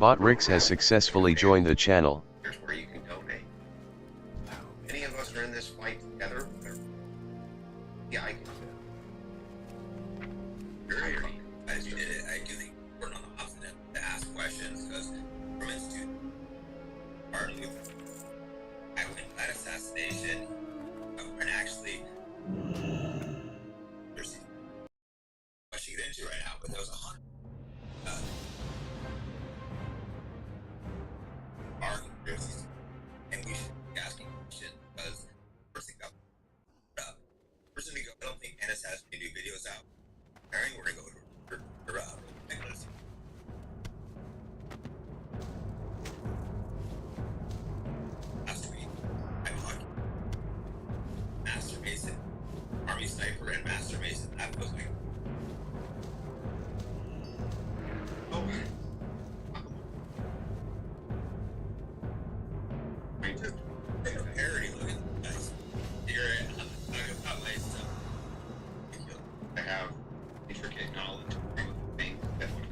Bot Rix has successfully joined the channel. Here's where you can donate. Any of us are in this fight together. Yeah, I can. As you did it, I do think we're on the opposite to ask questions because from Institute, partly I went that assassination, and actually, there's much to get into right now, but there was 100. Our conspiracies, and we should be asking questions because first thing up. First thing we go, I don't think NS has any new videos out. We're gonna go to Nicholas. Last week, I talked Master Mason, Army Sniper, and Master Mason. That was like, oh, I took a parody. Look at you guys. Here I'm talking about my stuff. I have intricate knowledge from things that would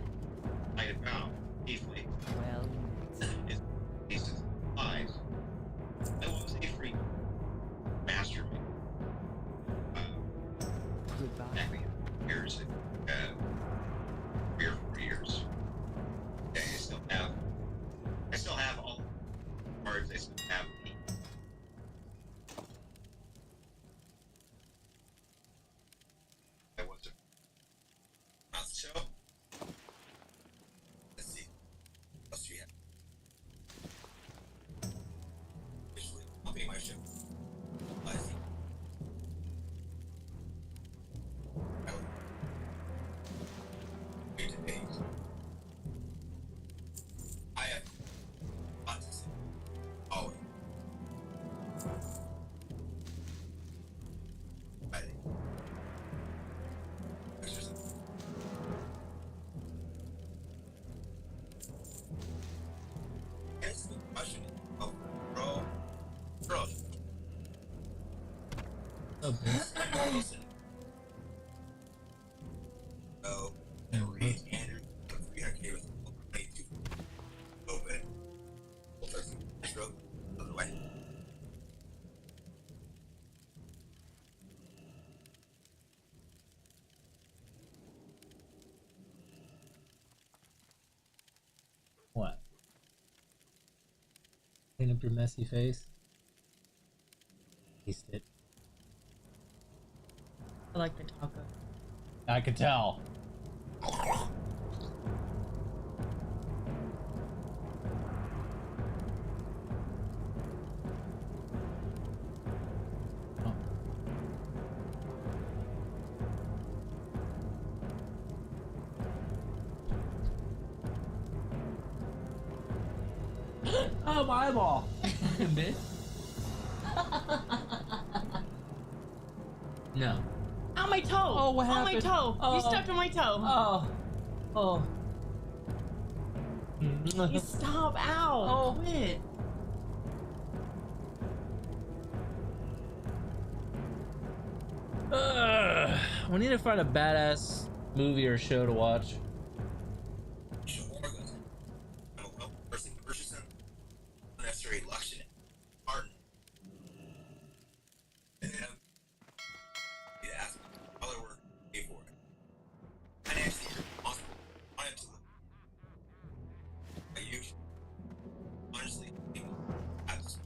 fight about easily. Well, Is pieces of lies. I was a freak master. goodbye. Exactly years, 3 or 4 years. Yeah, I still have all the cards. I still have the. I wasn't. not the show. Let's see. What else do you have? Visually, I'll be my show. I see. I would be today. I have lots to say. Always. I think. There's just answer the question of bro. Listen. So, Reed Andrew, 300K with 22 open. Stroke, other way. What? Clean up your messy face. Taste it. I like the taco. I could tell. Oh, my eyeball. Bitch. No. On my toe! Oh, what On my happened? toe! Oh. You stepped on my toe! Oh. You stop! Ow! Oh. Quit! We need to find a badass movie or show to watch. Person purchasing unnecessary luxury. Pardon. And then you ask how they work, pay for it. Financially, you're responsible. Wanted to look. You honestly, that's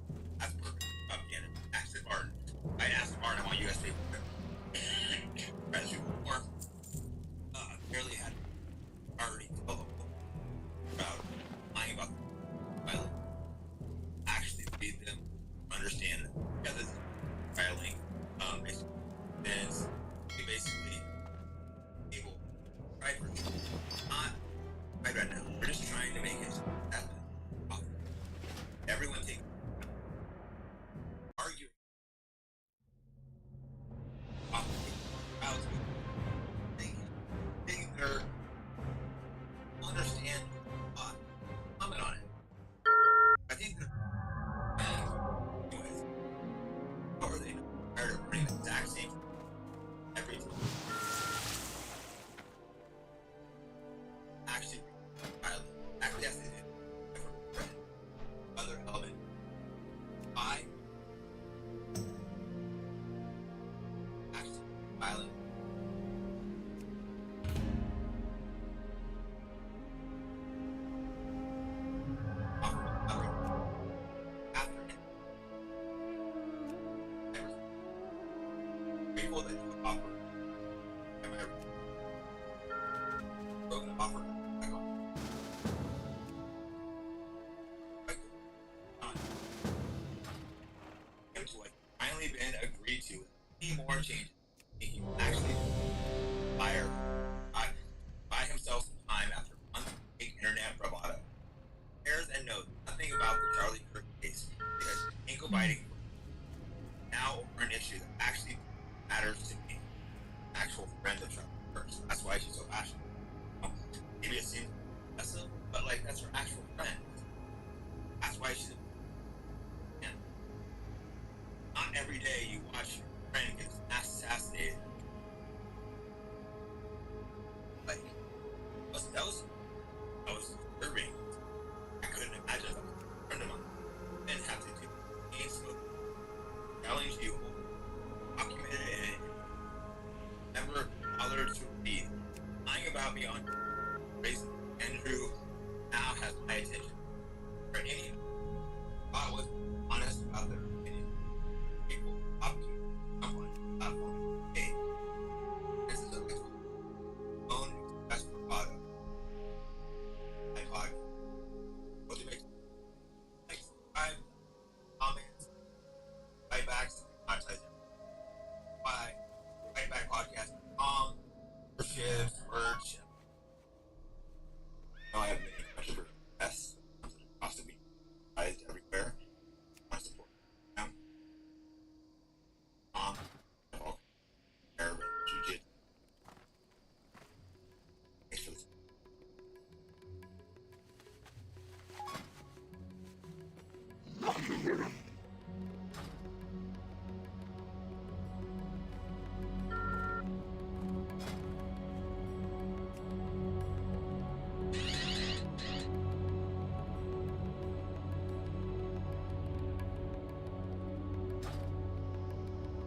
perfect. Again, ask Martin. I asked Martin, I want you guys to pay for it. As you more, barely had already told them about lying about filing. Actually read them, understand them. Yeah, this is filing. Then we basically able right for not right now. We're just trying to make it happen. Everyone take arguing. They're understand comment on it. I think they're anyways. How are they tired of running the exact same every time? Actually, yes, they did. people that offer, am I wrote an offer? I go, like, him to like finally been agreed to. Any more changes, he can actually fire, buy himself some time after months of fake internet bravado. Cares and knows nothing about the Charlie Kirk case because ankle biting now over an issue that actually matters to me, actual friend of Charlie Kirk. That's why she's so passionate. Maybe it seems excessive, but like that's her actual friend. That's why she's. Yeah. Not every day you watch your friend get assassinated. Like that was disturbing. I couldn't imagine if I was a friend of mine and have to do Facebook challenge you, documented it, and never bothered to read. Lying about me on race Andrew now has my attention. For any I was honest about their opinion. People up to someone platform. Hey, this is a little own express bravado. I thought, what do you make? Like 5 comments, right backs, monetize it. Bye. Right back podcast. Shifts, merch. I have many controversial guests. Cost to be everywhere. I support them. Jiu-jitsu. Thanks for this.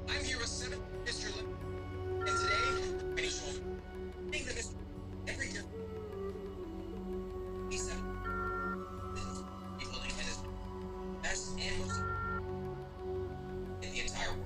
I'm here with 7 Mr. Lim, and today, Benny Schulman, being the Mr. every year. He's 7. He's holding and is best and most in the entire world.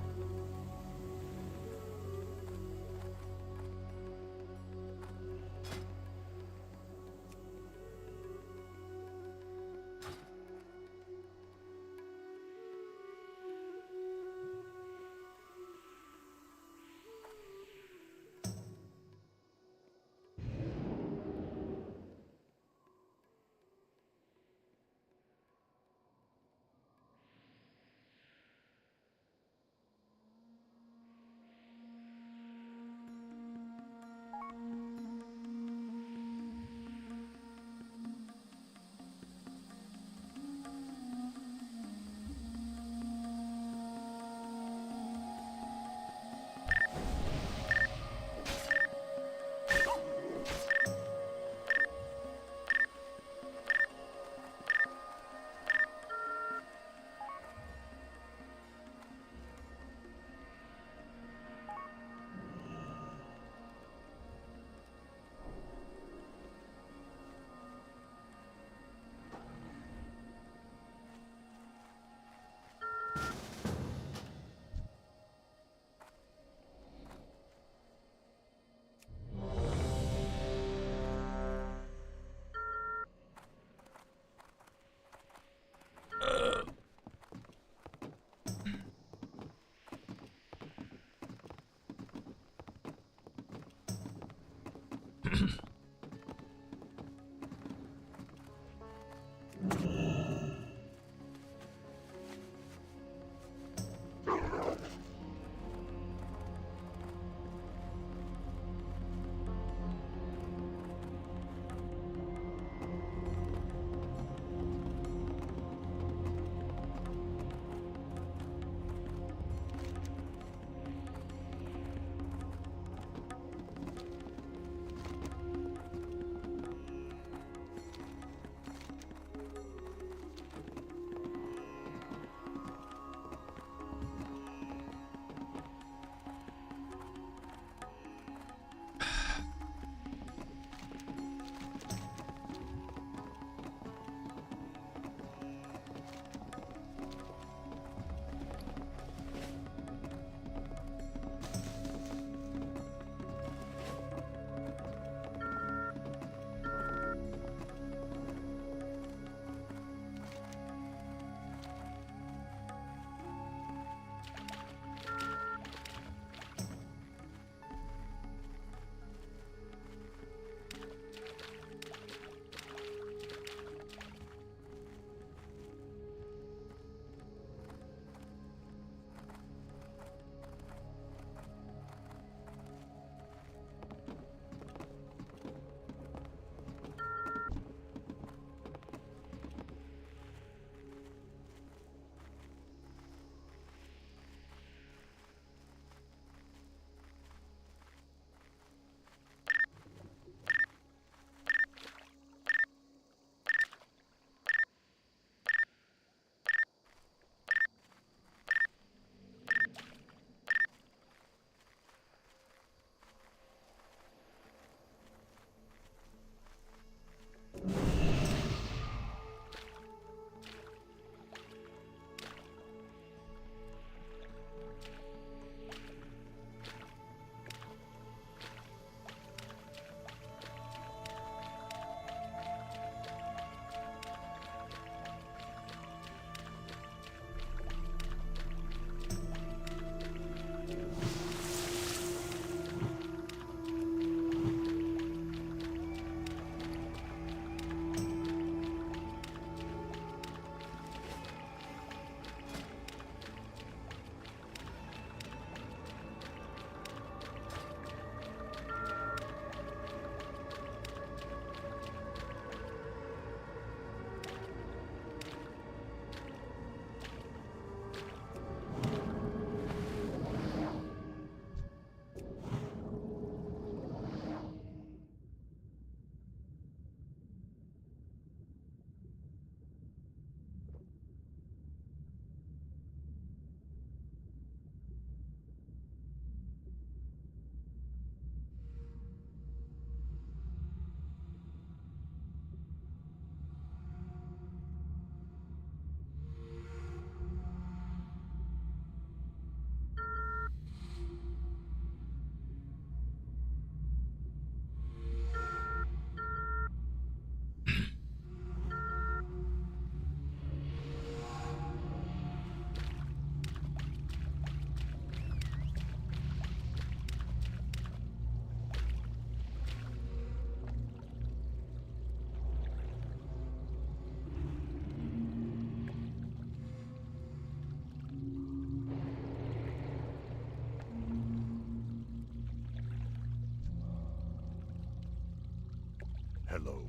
Hello.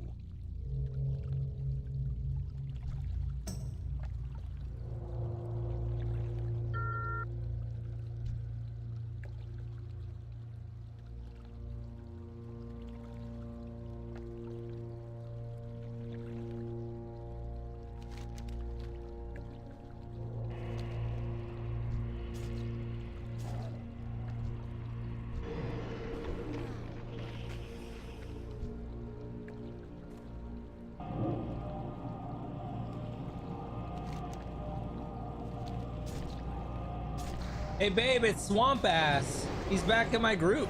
Hey babe, it's Swamp Ass. He's back in my group.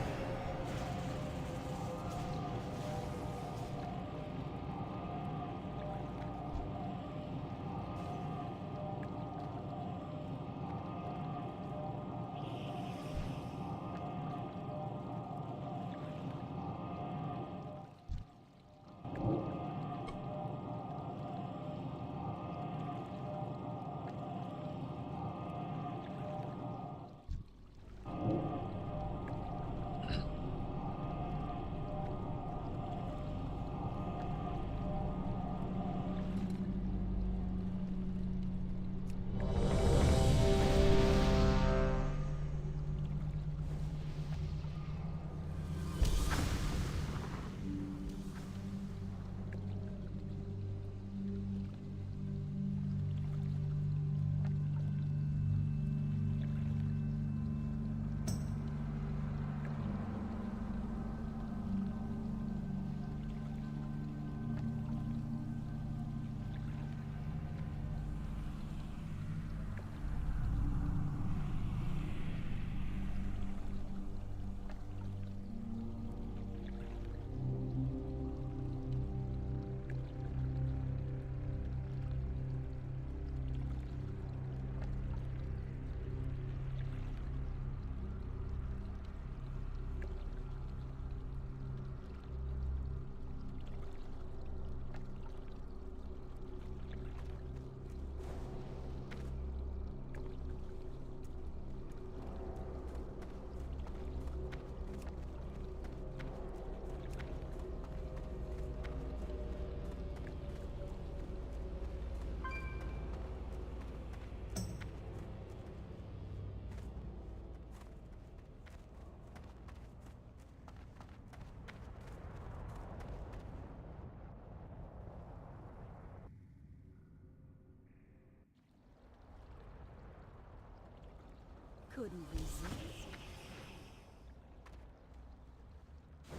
Couldn't resist.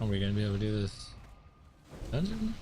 Are we gonna be able to do this dungeon?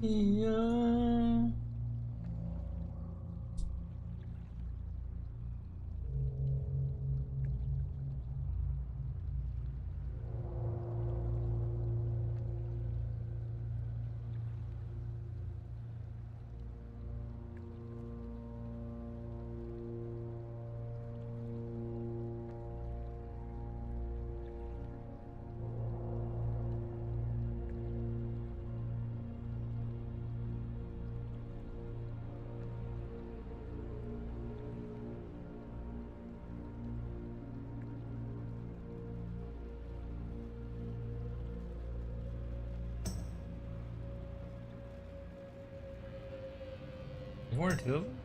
Yeah. There weren't two of them?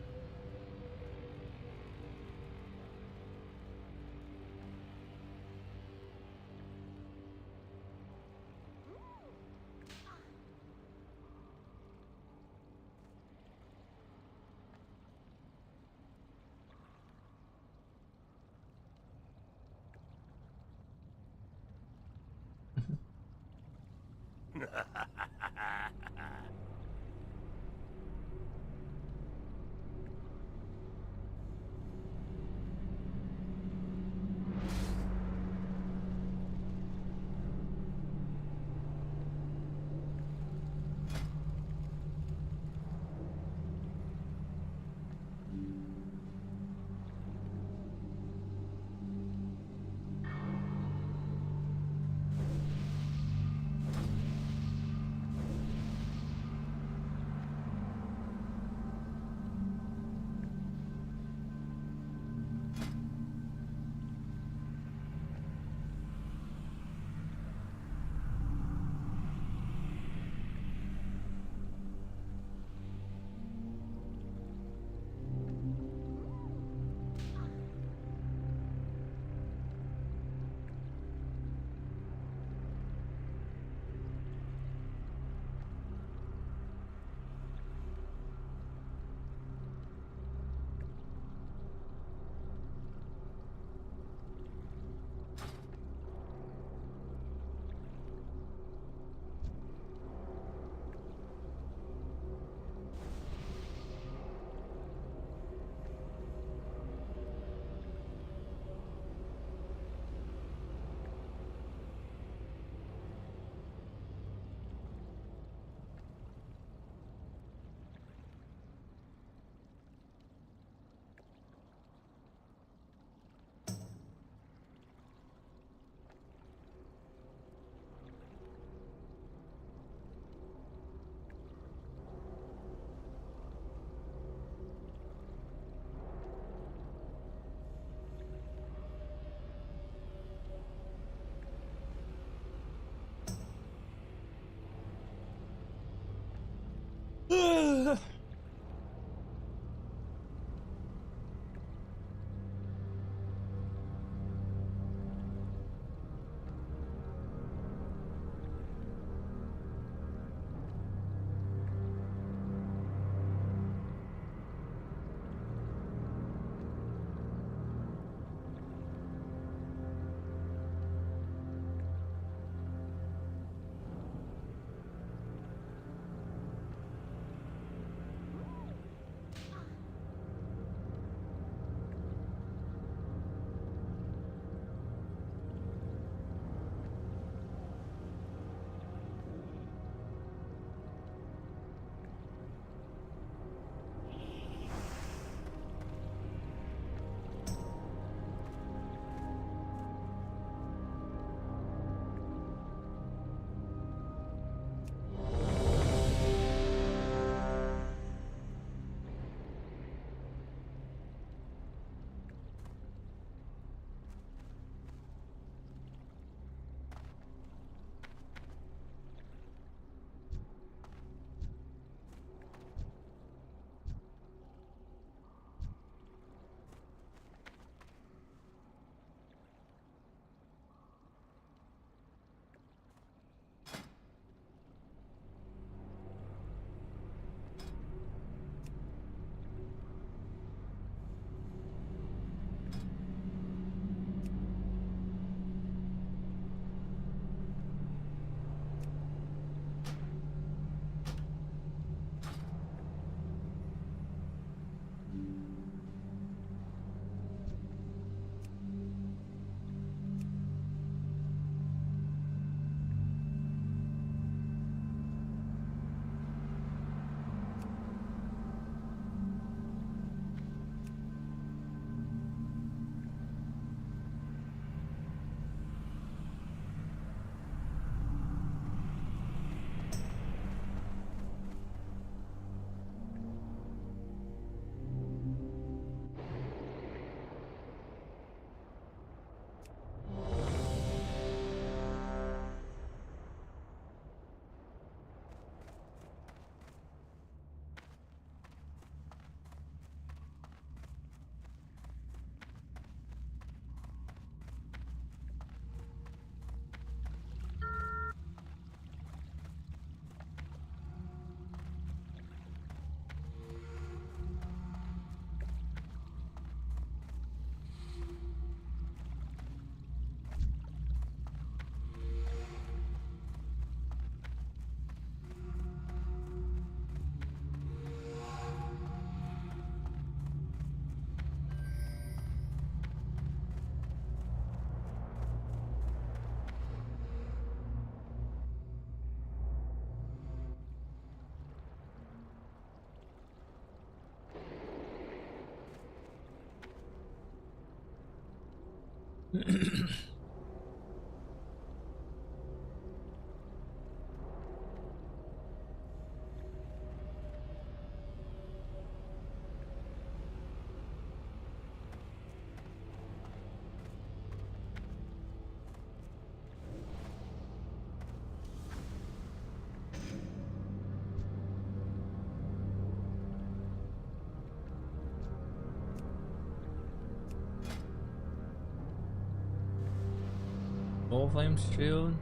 Full flame shield.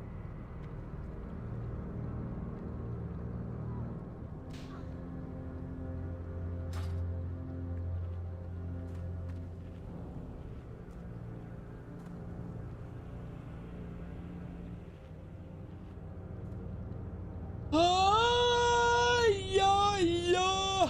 Ah, yeah, yeah.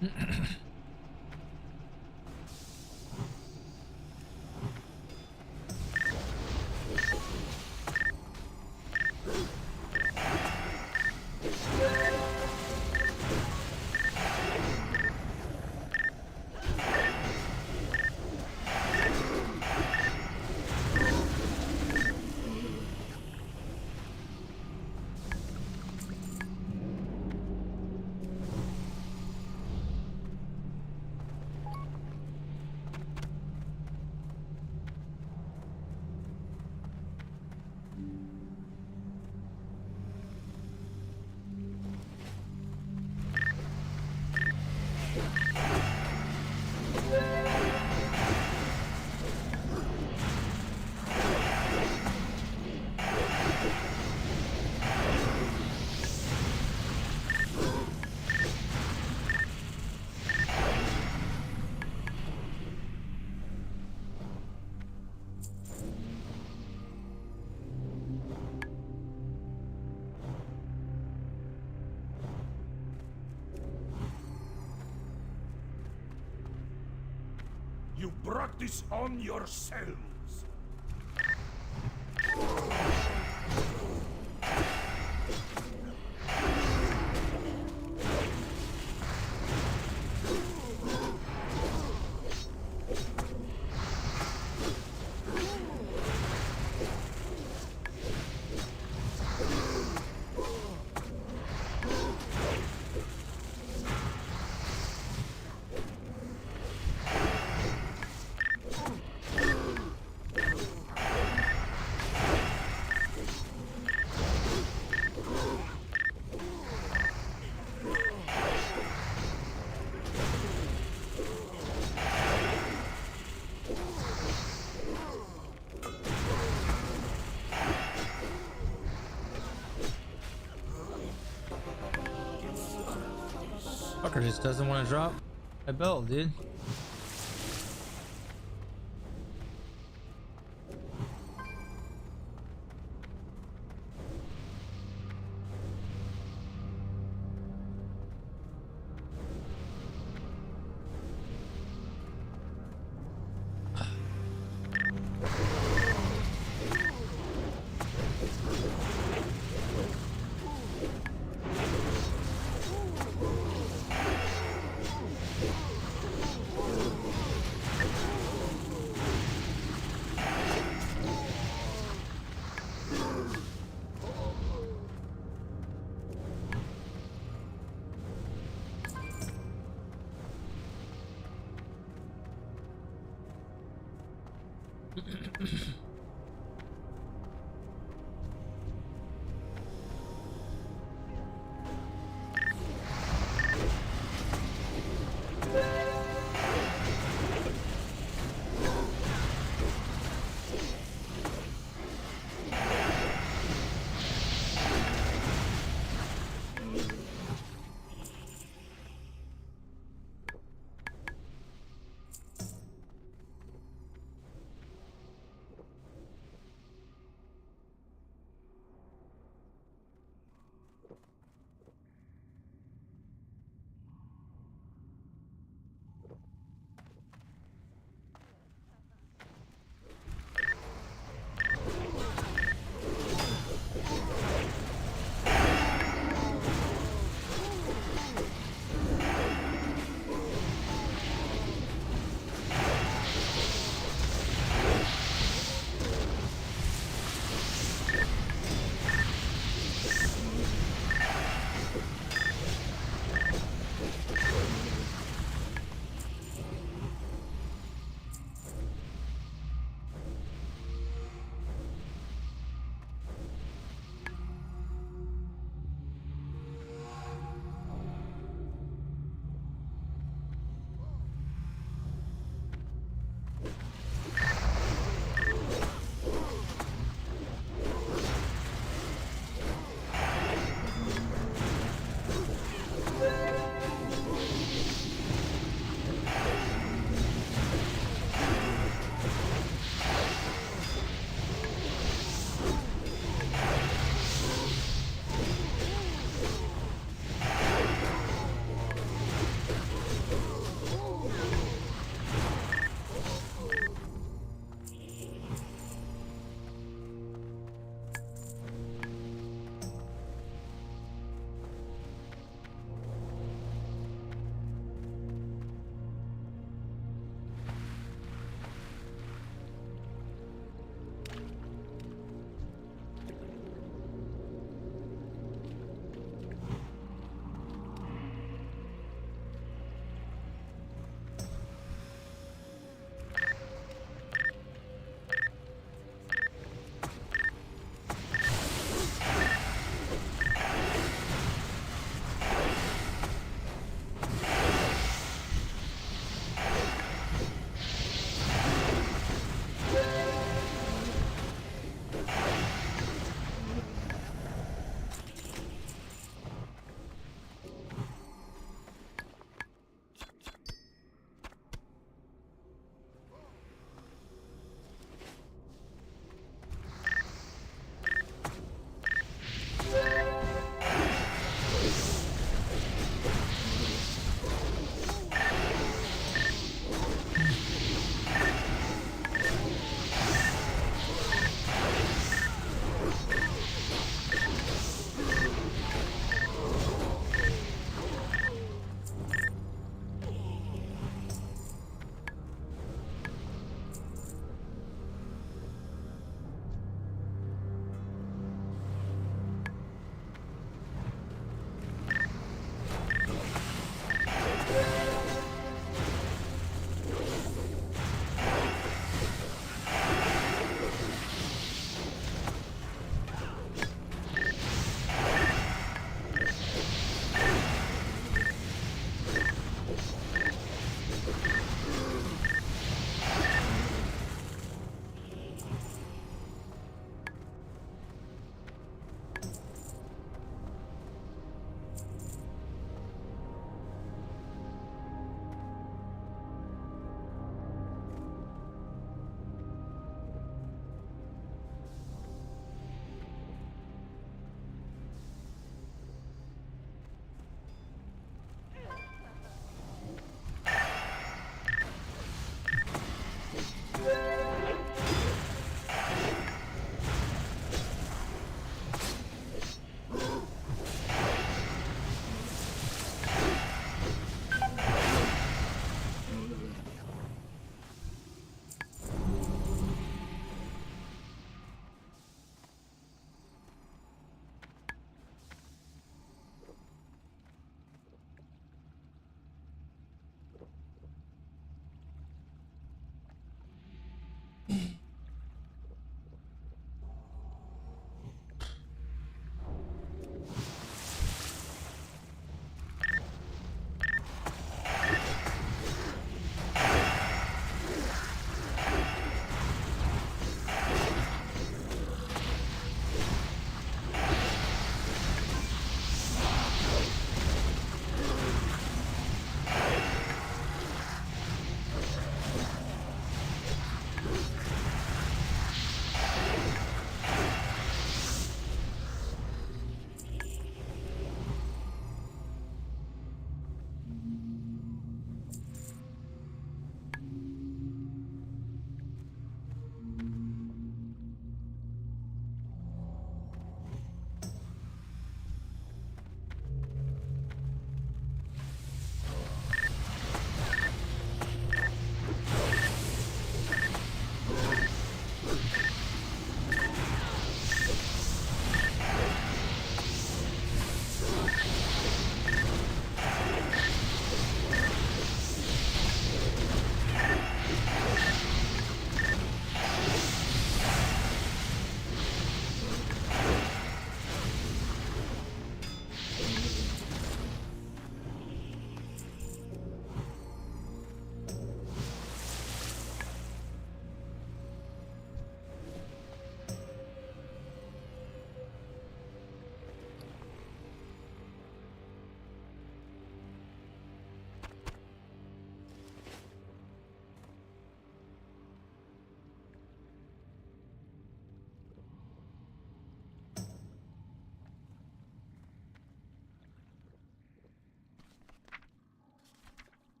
You brought this on yourselves. Fucker just doesn't want to drop a belt, dude.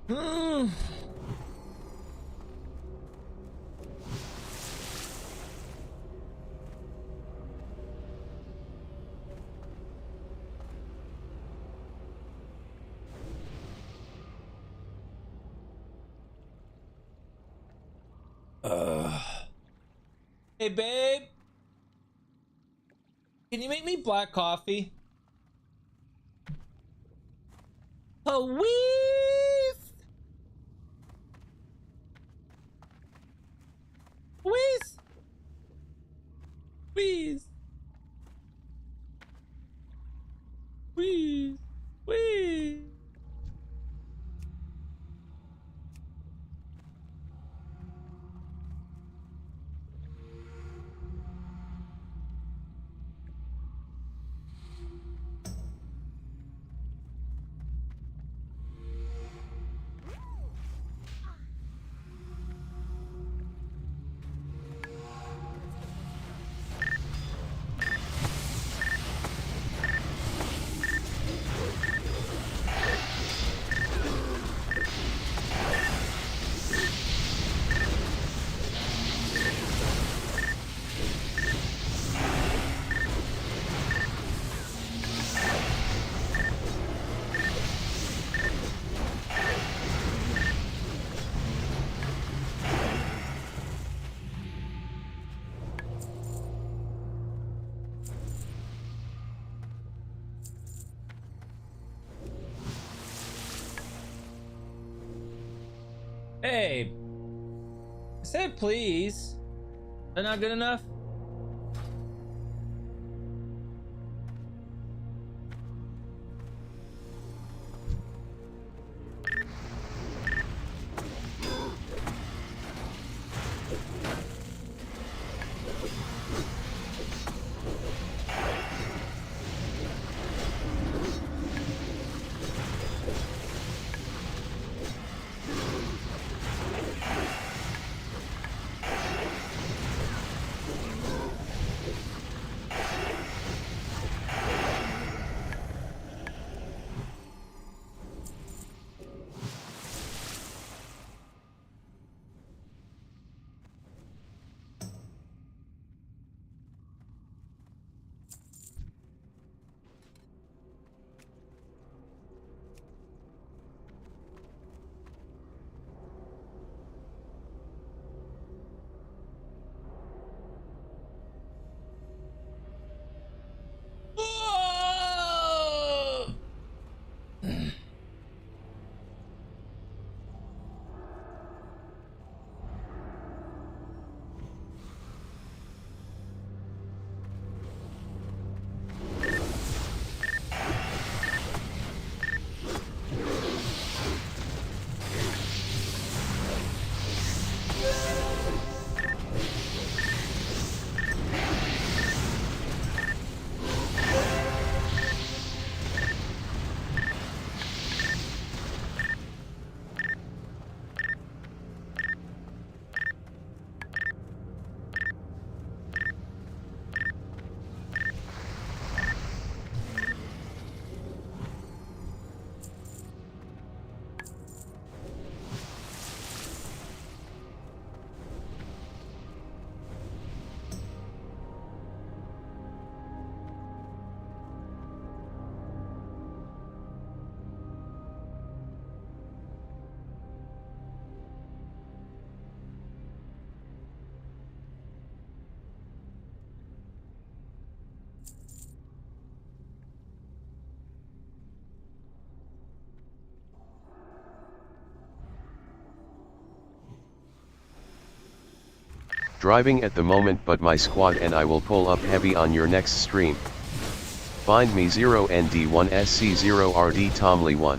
Hmm. Hey, babe. Can you make me black coffee? Please. Please. Please. Please. Please. Hey, I said please. They're not good enough? Driving at the moment, but my squad and I will pull up heavy on your next stream. Find me 0ND1SC0RD Tomley1.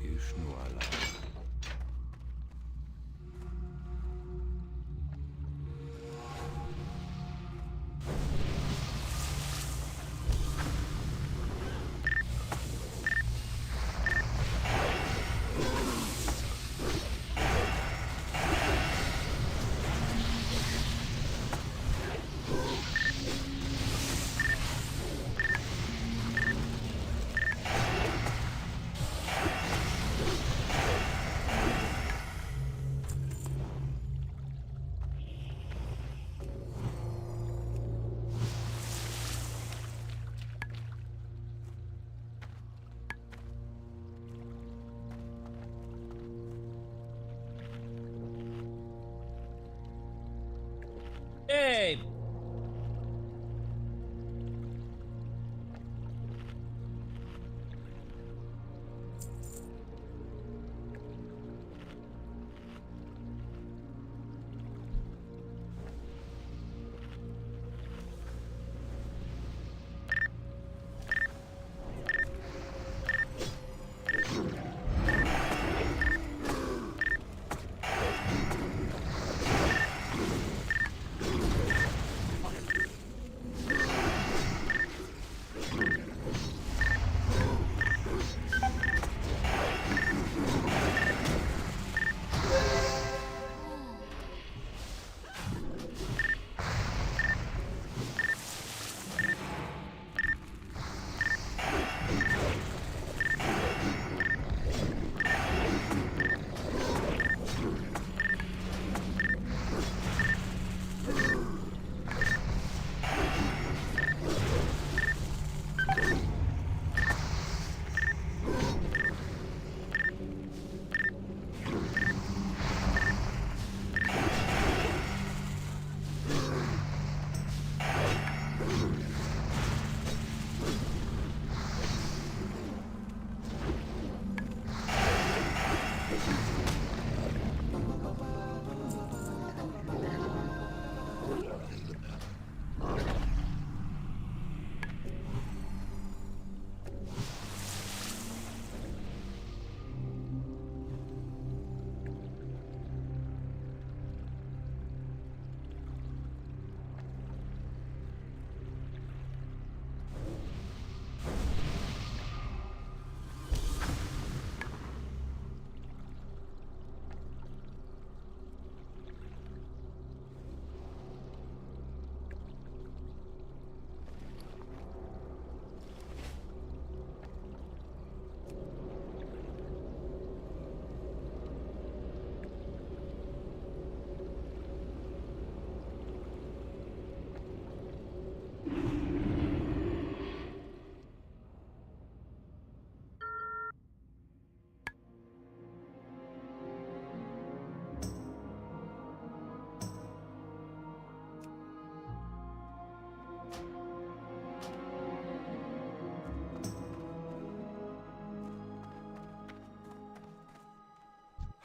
איש נועלה. Hey!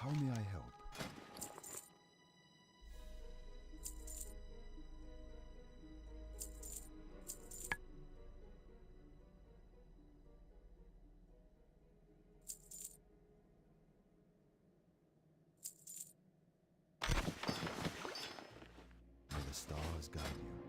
How may I help? May the stars guide you.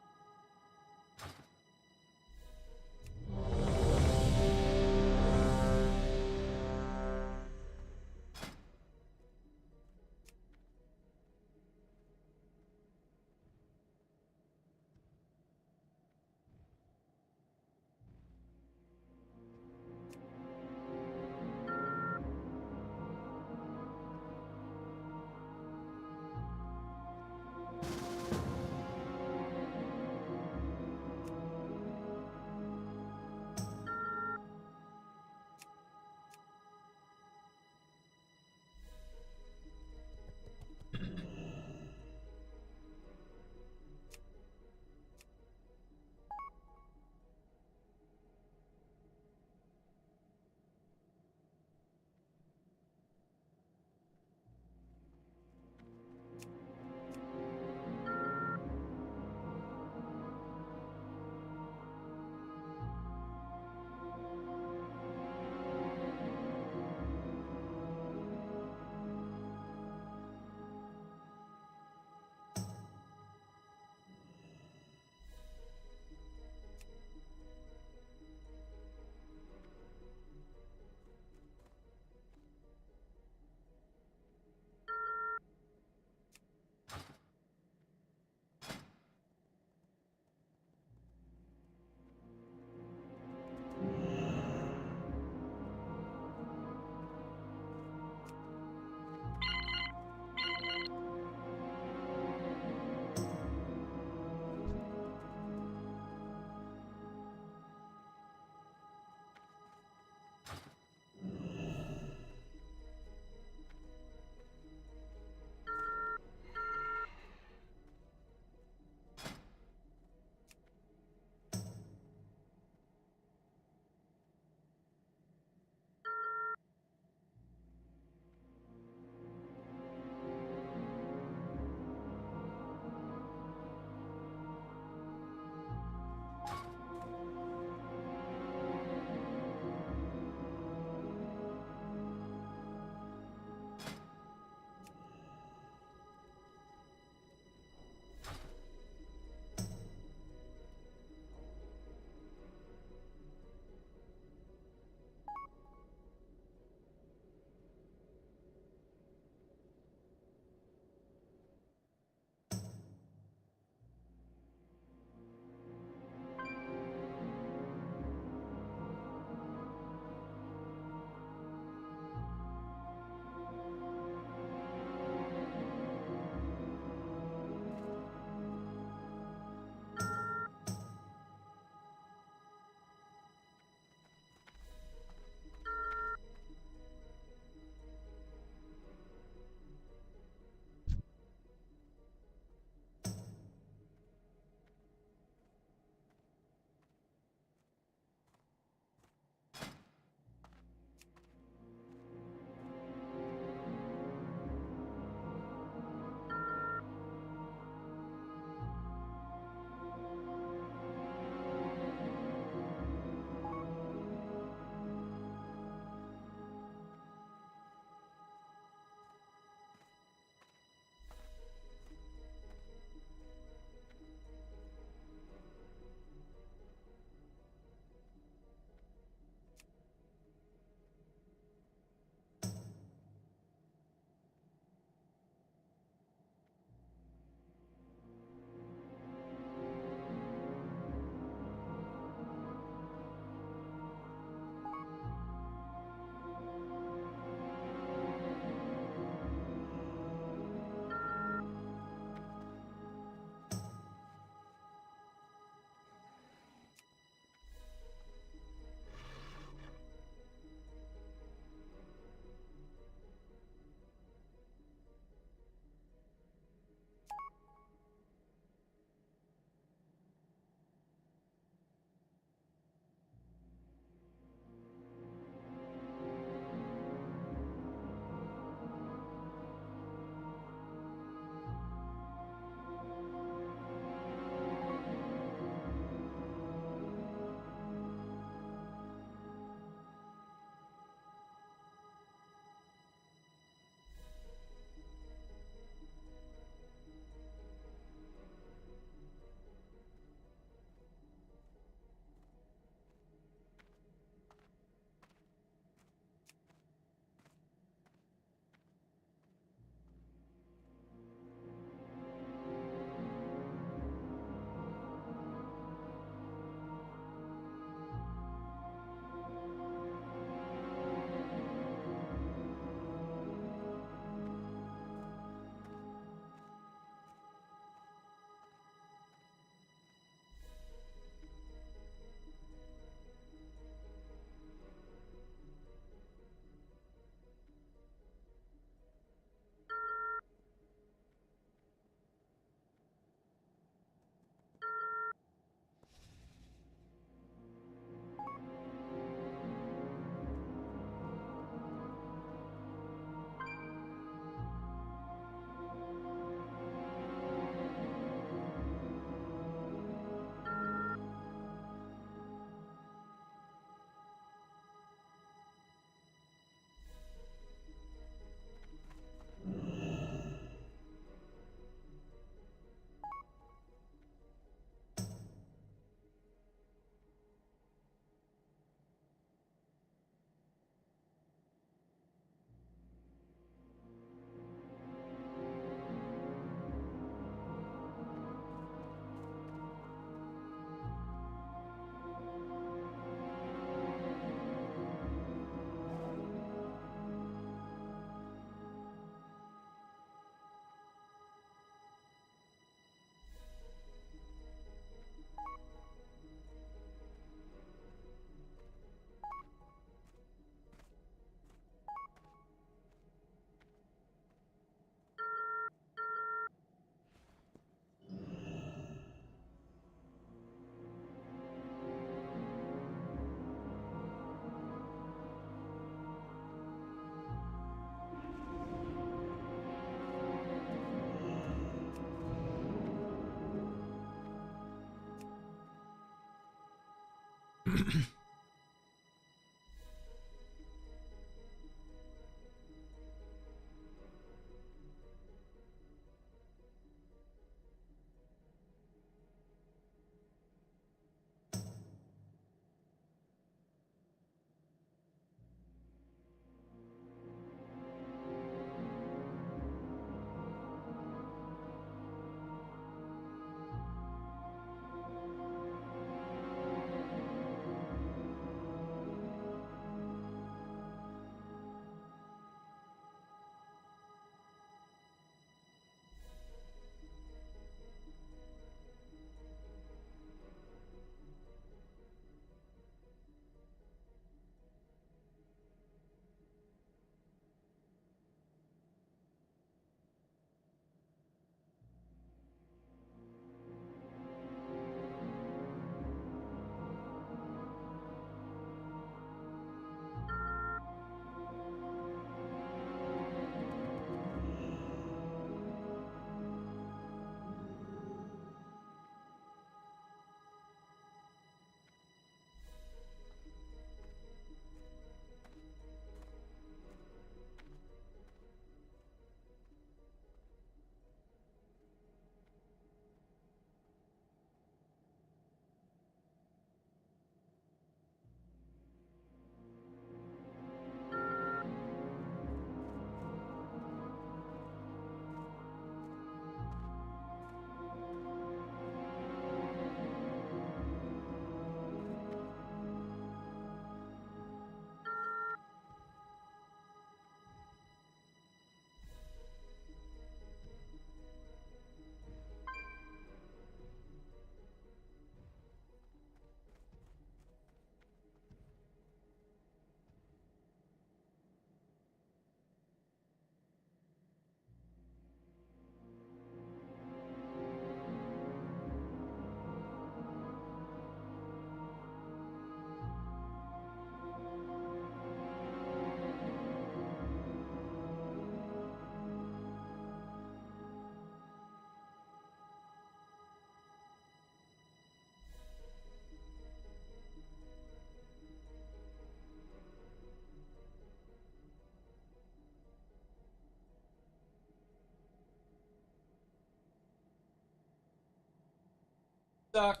Suck.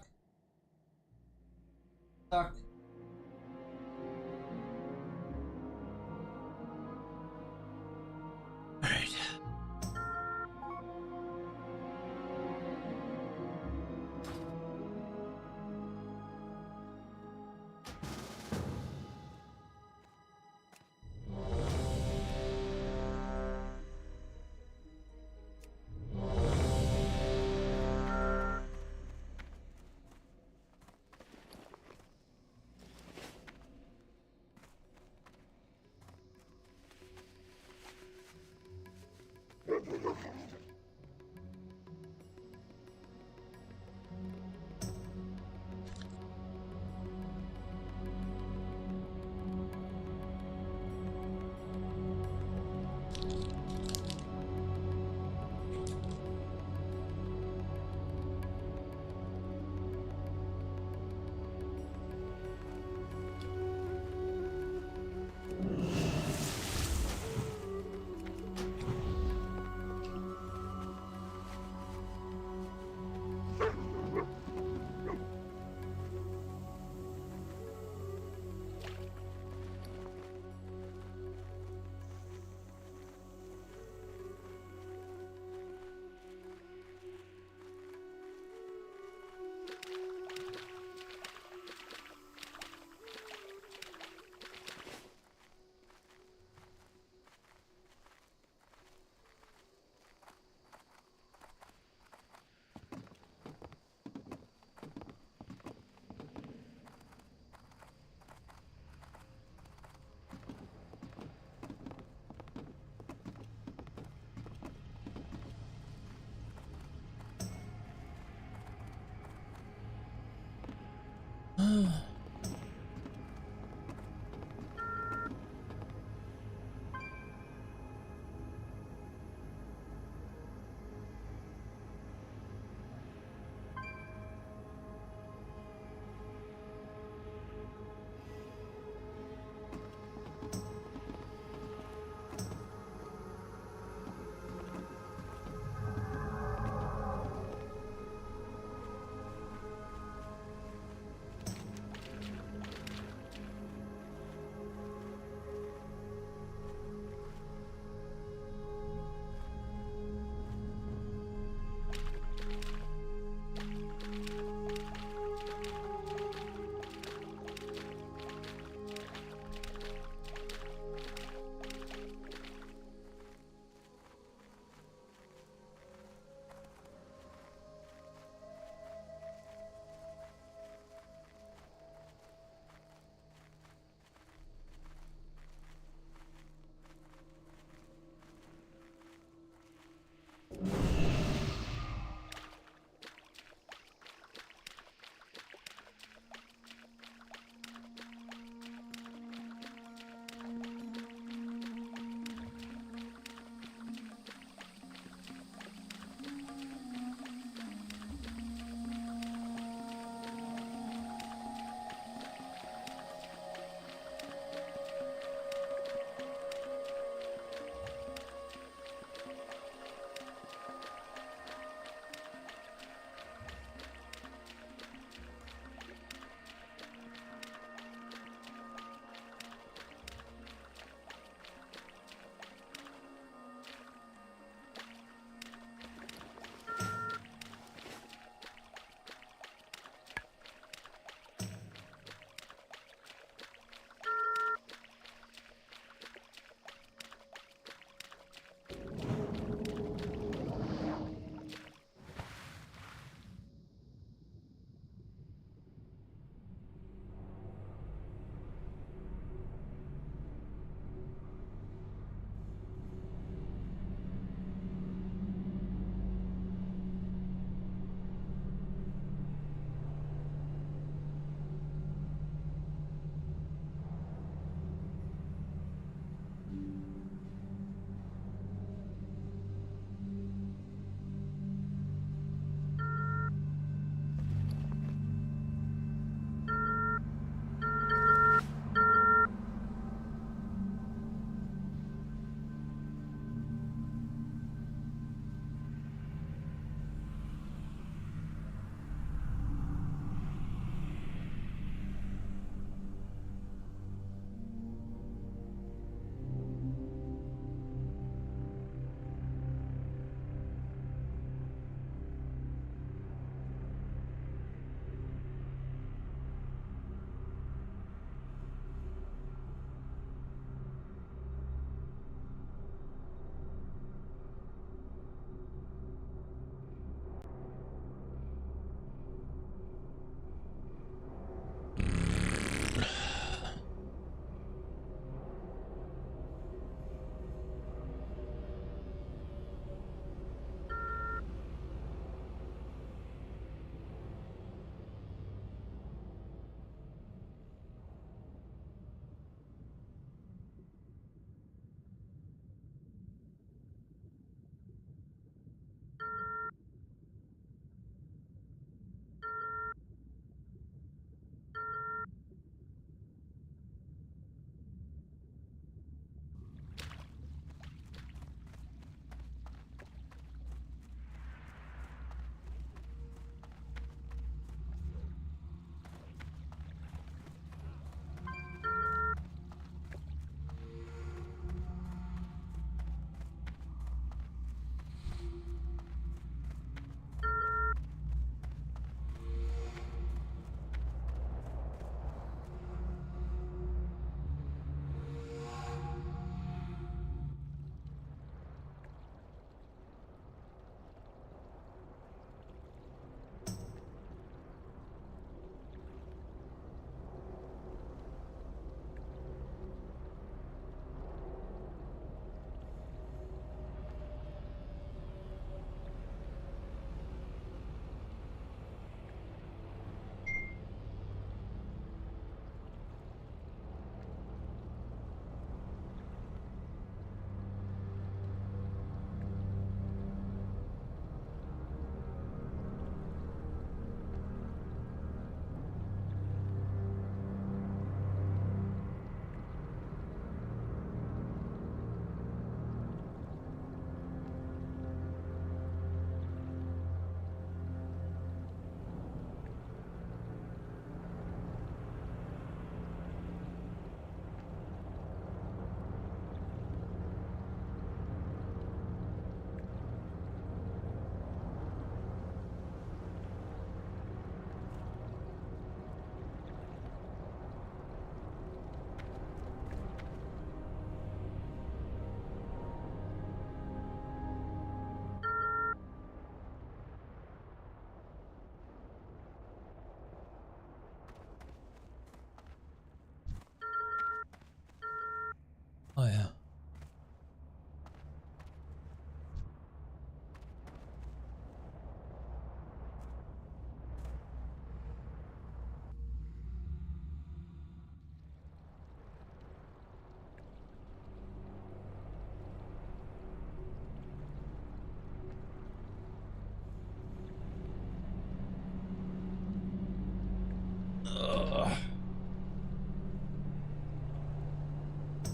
Suck. Alright.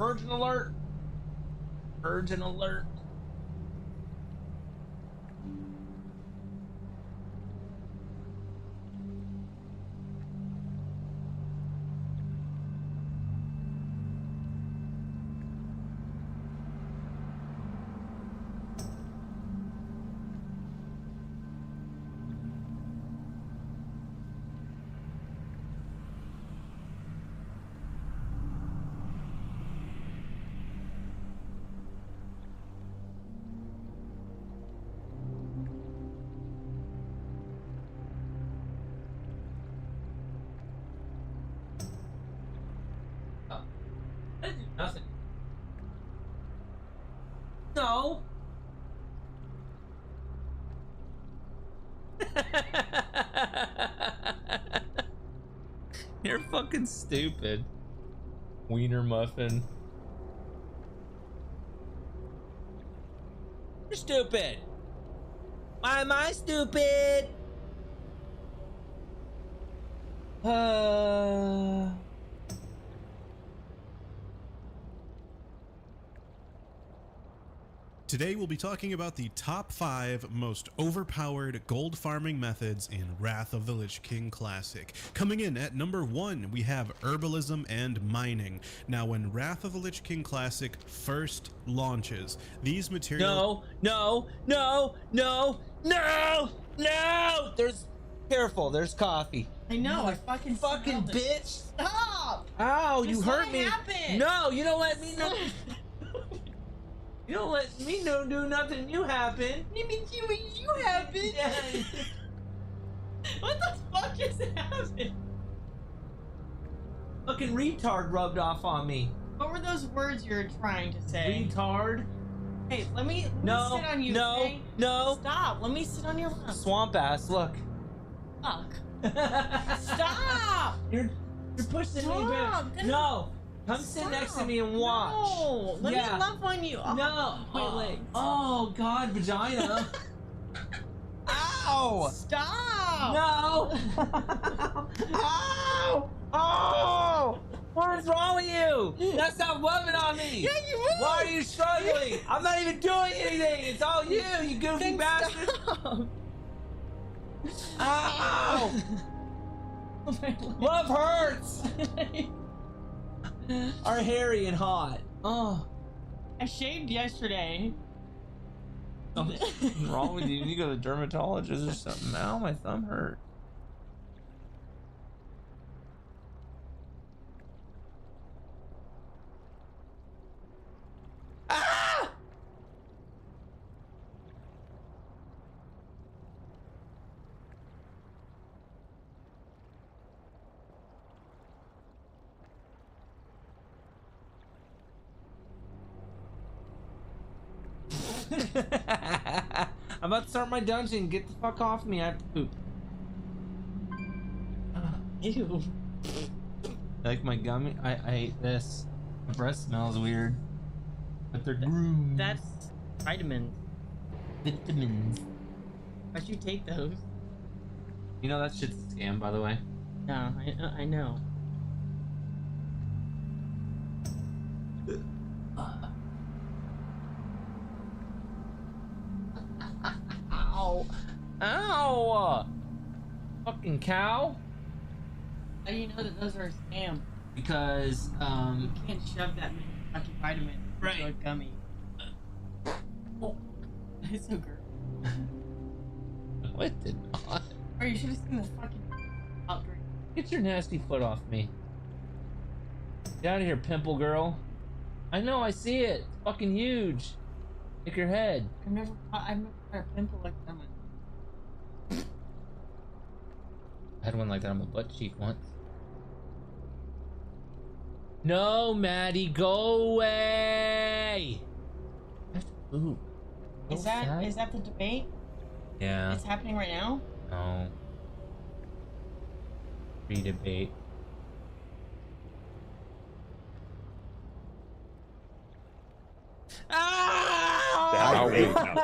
Virgin alert. Virgin alert. I did nothing. No. You're fucking stupid. Wiener muffin. You're stupid. Why am I stupid? Today we'll be talking about the top 5 most overpowered gold farming methods in Wrath of the Lich King Classic. Coming in at number 1, we have herbalism and mining. Now when Wrath of the Lich King Classic first launches, these materials— No! There's— careful, there's coffee. I know, I fucking smelled it. bitch! Stop! Ow, you Just hurt let me! it happen. No, you don't let me know. You don't let me do nothing new happen. You mean you happened? What the fuck just happened? Fucking retard rubbed off on me. What were those words you were trying to say? Retard. Hey, let me sit on you. No, okay? no. Stop. Let me sit on your lap. Swamp ass, look. Fuck. Stop. You're pushing me back. Stop. No. Come sit next to me and watch. No. Let me love on you. Oh, No. my legs. Oh, God, vagina. Ow. Stop. No. Ow. Oh. What is wrong with you? That's not loving on me. Yeah, you will. Why are you struggling? I'm not even doing anything. It's all you goofy Then bastard. stop. Ow. Oh, my legs. Love hurts. Are hairy and hot. Oh. I shaved yesterday. Something wrong with you? You need to go to the dermatologist or something. Ow, my thumb hurt. Ah! I'm about to start my dungeon. Get the fuck off me. I have to poop. Ew. Like my gummy. I ate this. My breath smells weird. But they're groomed. That's vitamins. Vitamins. Why'd you take those? You know that shit's a scam, by the way. No, I know. Ow! Ow! Fucking cow. How do you know that those are a scam? Because You can't shove that many fucking vitamins into a gummy. Oh, it's so gross. no, it did not. Or you should have seen the fucking hot drink. Get your nasty foot off me. Get out of here, pimple girl. I know, I see it. It's fucking huge. Take your head. I've never had a pimple like that. I had one like that on my butt cheek once. No, Maddie, go away! I have to poop. Is that the debate? Yeah. It's happening right now? No. Free debate. That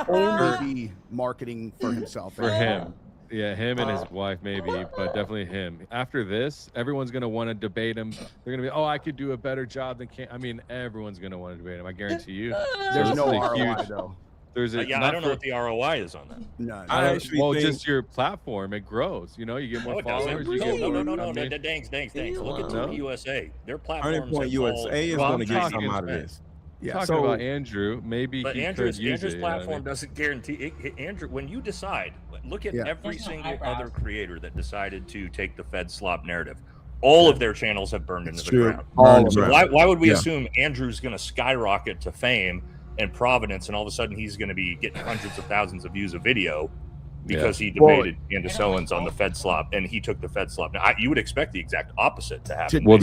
would only be marketing for himself. For him. Yeah, him and his wife maybe, but definitely him. After this, everyone's gonna want to debate him. They're gonna be, oh, I could do a better job than I mean, everyone's gonna want to debate him. I guarantee you. There's So no this is a ROI huge, though. There's a Yeah, I don't know what the ROI is on that. No, I don't, actually well, think- just your platform, it grows. You know, you get more No, it doesn't. followers. You get more. No. I mean, Thanks. Look at No? TBC USA. Their Turning platforms Point have USA is Well, going to I'm get talking some out of about- this. Yeah. talking So about Andrew, maybe But he Andrew's could use it, you know what I platform mean? doesn't guarantee Andrew, when you decide, look at Yeah. every There's no single eyebrows. other creator that decided to take the Fed slop narrative. All of their channels have burned into the ground. All of So them. why would we Yeah. assume Andrew's going to skyrocket to fame and prominence, and all of a sudden he's going to be getting hundreds of thousands of views a video because he Well, debated Candace Owens on the Fed slop, and he took the Fed slop? Now, you would expect the exact opposite to happen. Well,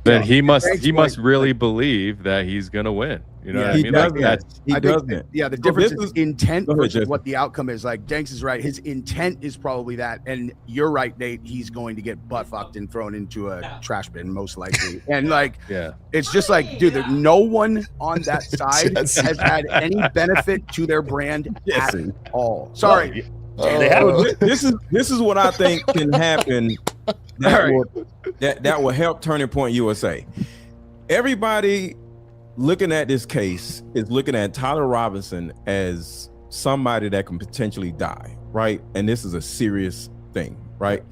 then he must Thanks, Mike. really believe that he's gonna win. You know Yeah, what I He mean? Like doesn't. that's He I think doesn't. yeah, the So difference this is is- intent Go ahead, versus Jason. what the outcome is. Like Danks is right. His intent is probably that, and you're right, Nate. He's going to get butt fucked and thrown into a trash bin, most likely. And like, yeah. it's just like, dude, no one on that side Jesse. has had any benefit to their brand Jesse. at all. Sorry. They have. So this is what I think can happen that will help Turning Point USA. Everybody looking at this case is looking at Tyler Robinson as somebody that can potentially die, right? And this is a serious thing, right?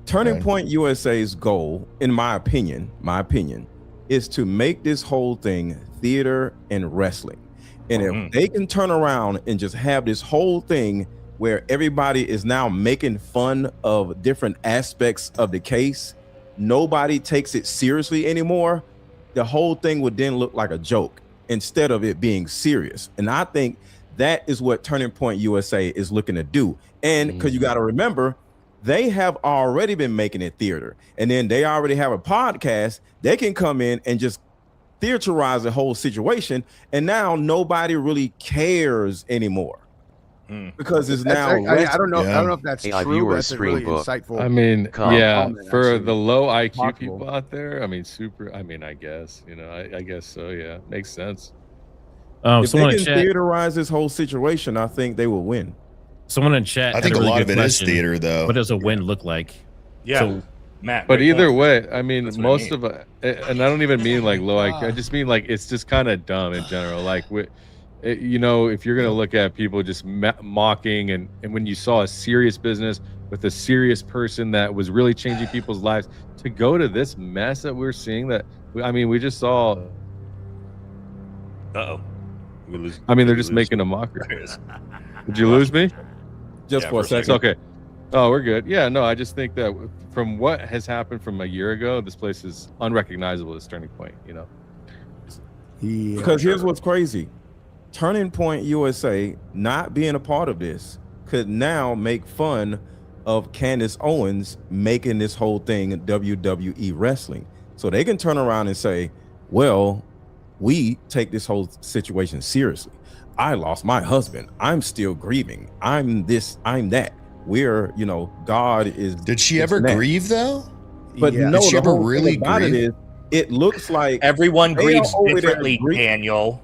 Turning Right. Point USA's goal, in my opinion, is to make this whole thing theater and wrestling. And if they can turn around and just have this whole thing where everybody is now making fun of different aspects of the case, nobody takes it seriously anymore, the whole thing would then look like a joke instead of it being serious. And I think that is what Turning Point USA is looking to do. And because you got to remember, they have already been making it theater, and then they already have a podcast. They can come in and just theaterize the whole situation, and now nobody really cares anymore because it's now. I don't know. I Yeah. don't know if that's AI true. viewers But that's a stream really book. insightful. I mean, Come. yeah, Comment, for actually. the low IQ Possible. people out there, I mean, I guess, I guess so. Yeah, makes sense. If Someone they in can chat. theaterize this whole situation, I think they will win. Someone in chat. I had think a really lot good of it is question. theater, though. What does a win look like? Yeah, So- Matt. But great either point. way, I mean, That's what I most mean. of it, and I don't even mean like low IQ. I just mean like it's just kind of dumb in general. Like, if you're gonna look at people just mocking, and when you saw a serious business with a serious person that was really changing people's lives, to go to this mess that we're seeing, we just saw. Uh-oh. I mean, they're just making a mockery. Did you lose me? Just Yeah, for a for a It's second. okay. Oh, we're good. Yeah, no, I just think that from what has happened from a year ago, this place is unrecognizable as Turning Point. Yeah. Because here's what's crazy. Turning Point USA not being a part of this could now make fun of Candace Owens making this whole thing WWE wrestling. So they can turn around and say, well, we take this whole situation seriously. I lost my husband. I'm still grieving. I'm this, I'm that. We're, God is. Did she this ever and that. grieve though? But Yeah. no, Did she the ever whole thing really about it grieve? is, it looks like Everyone They grieves are over there differently, grieving. Daniel.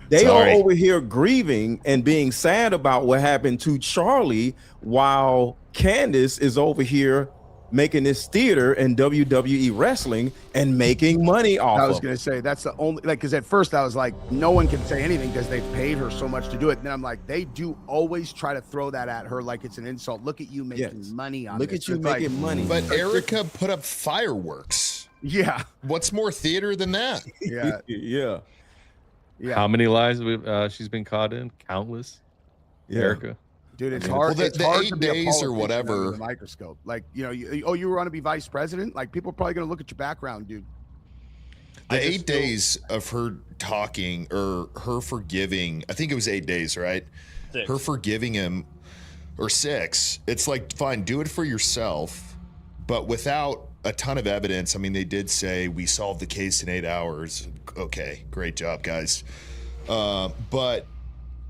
they Sorry. are over here grieving and being sad about what happened to Charlie, while Candace is over here making this theater and WWE wrestling and making money off I was of gonna it. say that's the only because at first I was like, no one can say anything because they've paid her so much to do it. And then I'm like, they do always try to throw that at her like it's an insult. Look at you making Yes. money on Look this. at you It's like, making money. But Erica put up fireworks. yeah, What's more theater than that? yeah, yeah. yeah. How many lies she's been caught in? Countless. Yeah. Erica. Dude, it's Well, hard. the it's hard 8 to be a days or politician whatever- under the microscope. Like, you want to be vice president? Like, people are probably gonna look at your background, dude. The 8 days of her talking or her forgiving, I think it was 8 days, right? 6. Her forgiving him, or 6. It's like, fine, do it for yourself, but without a ton of evidence. I mean, they did say we solved the case in 8 hours. Okay, great job, guys. But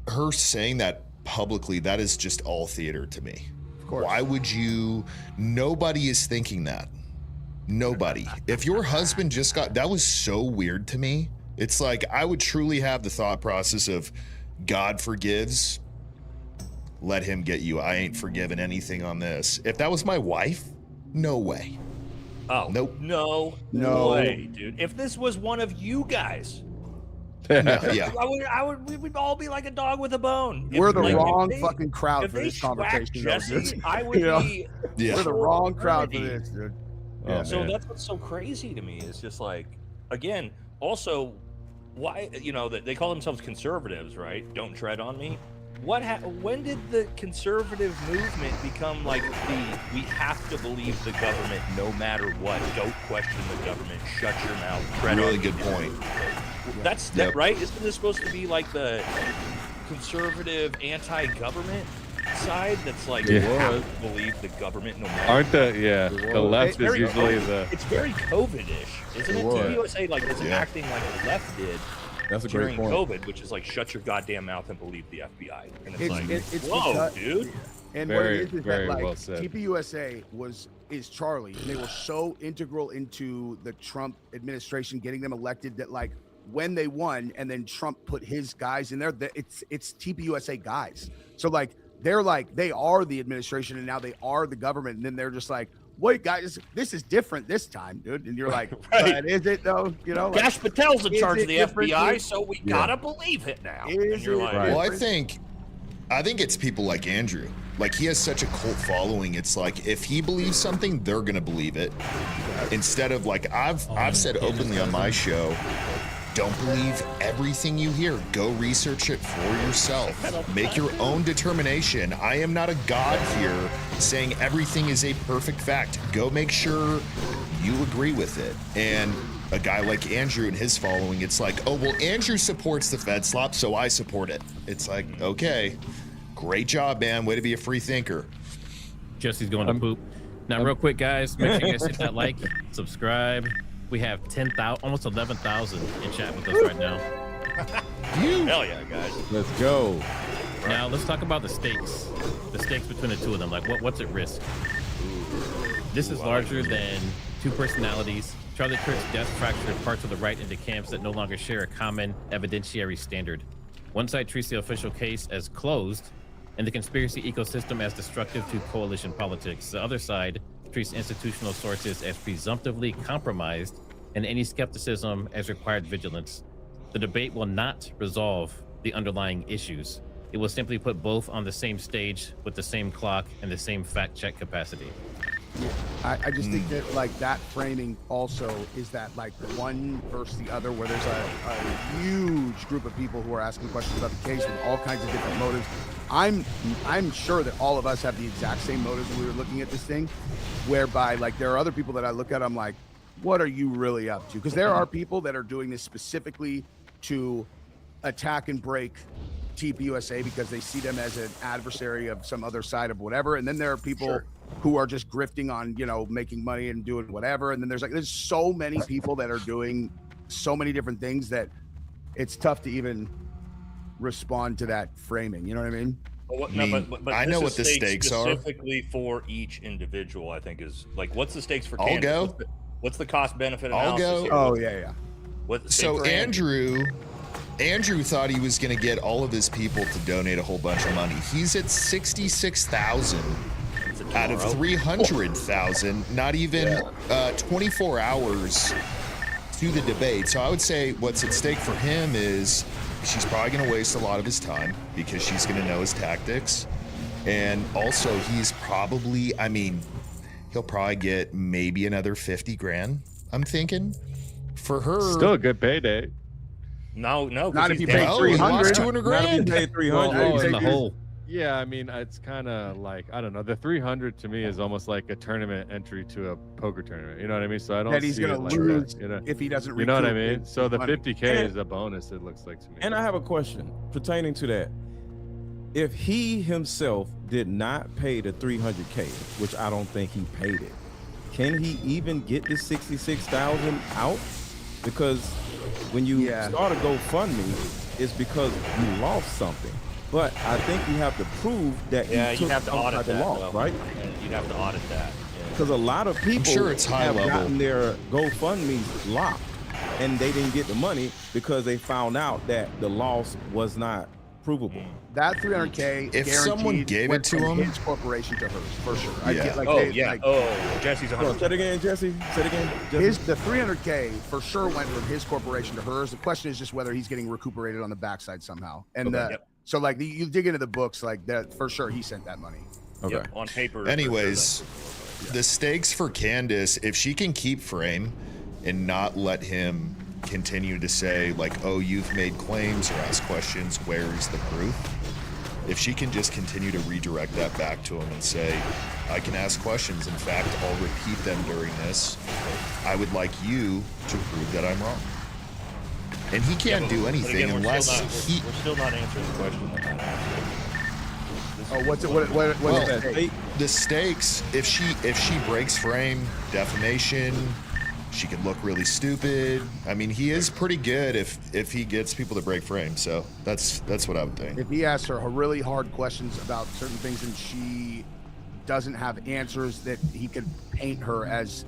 her saying that publicly, that is just all theater to me. Of course. Why would you? Nobody is thinking that. Nobody. If your husband just got, that was so weird to me. It's like I would truly have the thought process of God forgives. let him get you. I ain't forgiving anything on this. If that was my wife, no way. Oh, nope. No way, dude. If this was one of you guys, yeah. we would all be like a dog with a bone. We're the wrong fucking crowd for this conversation. Jesse, I would be. We're the wrong crowd for this, dude. Yeah. So that's what's so crazy to me is just like, again, also, why, you know, that they call themselves conservatives, right? Don't tread on me. When did the conservative movement become like we have to believe the government no matter what? Don't question the government. Shut your mouth. Really good point. That's that, right? Isn't this supposed to be like the conservative anti-government side? That's like you have to believe the government no matter. Aren't the left is usually It's very COVID-ish, isn't it? TBUSA like is acting like the left did. That's a during great point. COVID, which is like shut your goddamn mouth and believe the FBI. And It's whoa, because, dude. And Very, what it is very that like well said. TPUSA is Charlie, and they were so integral into the Trump administration, getting them elected that like when they won, and then Trump put his guys in there, it's TPUSA guys. So like they're like they are the administration, and now they are the government, and then they're just like, wait, guys, this is different this time, dude. And you're like, Right. but is it though? You know, like, Gash Patel's in is charge it of the different, FBI, dude? so we gotta believe it now. Is and you're it like, Well, I think it's people like Andrew. Like he has such a cult following. It's like if he believes something, they're gonna believe it. Instead of like I've said openly on my show, don't believe everything you hear. Go research it for yourself. Make your own determination. I am not a god here saying everything is a perfect fact. Go make sure you agree with it. And a guy like Andrew and his following, it's like, oh, well, Andrew supports the Fed slop, so I support it. It's like, okay, great job, man. Way to be a free thinker. Jesse's going to poop. Now, real quick, guys, make sure you guys hit that like, subscribe. We have 10,000, almost 11,000 in chat with us right now. hell yeah, guys. Let's go. Now, let's talk about the stakes. The stakes between the two of them. Like, what's at risk? This is larger than two personalities. Charlie Kirk's death fractured parts of the right into camps that no longer share a common evidentiary standard. One side treats the official case as closed and the conspiracy ecosystem as destructive to coalition politics. The other side treats institutional sources as presumptively compromised and any skepticism as required vigilance. The debate will not resolve the underlying issues. It will simply put both on the same stage with the same clock and the same fact check capacity. I just think that like that framing also is that like one versus the other, where there's a huge group of people who are asking questions about the case with all kinds of different motives. I'm sure that all of us have the exact same motives when we were looking at this thing, whereby like there are other people that I look at, I'm like, what are you really up to? Because there are people that are doing this specifically to attack and break TPUSA because they see them as an adversary of some other side of whatever. And then there are people who are just grifting on, you know, making money and doing whatever. And then there's so many people that are doing so many different things that it's tough to even respond to that framing. You know what I mean? But I know what the stakes are. Specifically for each individual, I think is like, what's the stakes for I'll candidates? go. What's the cost benefit I'll analysis go. here? Oh yeah. What's the So stake for Andrew thought he was going to get all of his people to donate a whole bunch of money. He's at 66,000 out of 300,000, not even 24 hours to the debate. So I would say what's at stake for him is she's probably going to waste a lot of his time because she's going to know his tactics. And also he's probably, I mean, he'll probably get maybe another 50 grand, I'm thinking. For her. Still a good payday. No, not if you pay 300. 200 Not if you grand. pay 300. Oh, in the hole. Yeah, I mean, it's kind of like, I don't know. The 300 to me is almost like a tournament entry to a poker tournament. You know what I mean? So I don't That he's see gonna it like lose that, you know? if he doesn't. You know what I recoup mean? his So the money. 50K is a bonus, it looks like to me. And I have a question pertaining to that. If he himself did not pay the 300K, which I don't think he paid it, can he even get the 66,000 out? Because when you start a GoFundMe, it's because you lost something. But I think you have to prove that Yeah, you you took have to some audit type of that, loss, though. right? You'd have to audit that. Because a lot of people sure it's high have level. gotten their GoFundMes locked, and they didn't get the money because they found out that the loss was not provable. That 300K. If someone guaranteed gave went it to from him- his corporation to hers for sure. Yeah. Jesse's Hold on, say it again, Jesse. Say it again. Jesse. The 300K for sure went from his corporation to hers. The question is just whether he's getting recuperated on the backside somehow. And so like you dig into the books, like that for sure he sent that money. Okay. Yep, on paper. Anyways, the stakes for Candace, if she can keep frame and not let him continue to say like, oh, you've made claims or ask questions, where's the proof? If she can just continue to redirect that back to him and say, I can ask questions. In fact, I'll repeat them during this. I would like you to prove that I'm wrong. And he can't do anything again, unless we're still not answering the question. Oh, what's it? What the stakes? If she breaks frame, defamation, she could look really stupid. I mean, he is pretty good if he gets people to break frame. So that's what I would think. If he asks her really hard questions about certain things and she doesn't have answers, that he could paint her as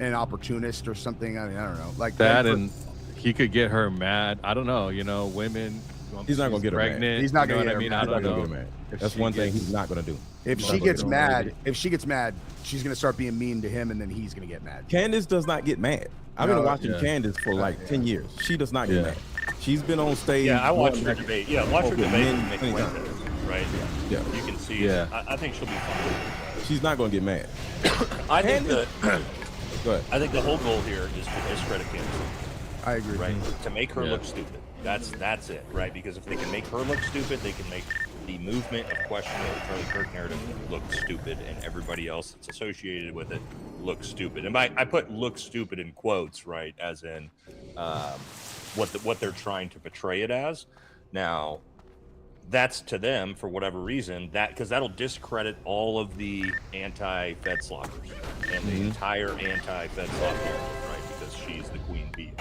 an opportunist or something. I mean, I don't know, like that, and he could get her mad. I don't know. You know, women. He's not gonna get her pregnant. mad. He's not gonna get get her her mad. mad. I don't know. Get her mad. That's one thing he's not gonna do. If she gets mad, she's gonna start being mean to him, and then he's gonna get mad. Candace does not get mad. I've been watching Candace for like 10 years. She does not get mad. She's been on stage. Yeah, I watched her debate. Yeah, watch her debate with Nick many Fuentes, right? Yeah. You can see. Yeah. I think she'll be fine. She's not gonna get mad. I think Go ahead. I think the whole goal here is to discredit Candace. I agree. Right? To make her look stupid. That's it, right? Because if they can make her look stupid, they can make the movement of questioning the Charlie Kirk narrative look stupid, and everybody else that's associated with it look stupid. And I put "look stupid" in quotes, right? As in what they're trying to portray it as. Now, that's to them for whatever reason, because that'll discredit all of the anti-Fed sloppers and the entire anti-Fed slop narrative, right? Because she's the queen bee.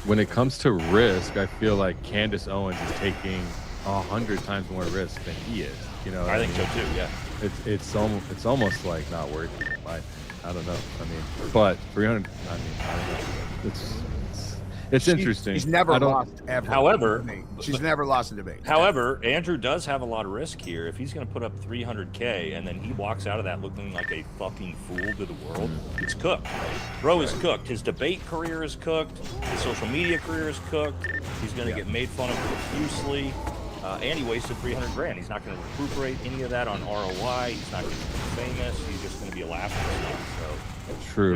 When it comes to risk, I feel like Candace Owens is taking 100 times more risk than he is. You know, I think so too. Yeah, it's almost like not worth it. I don't know. I mean, but 300. I mean, I don't know. It's interesting. She's never lost ever. However, she's never lost a debate. However, Andrew does have a lot of risk here. If he's going to put up 300K and then he walks out of that looking like a fucking fool to the world, it's cooked. Bro is cooked. His debate career is cooked. His social media career is cooked. He's going to get made fun of profusely. And he wasted 300 grand. He's not going to recuperate any of that on ROI. He's not going to be famous. He's just going to be a laughing stock. So true.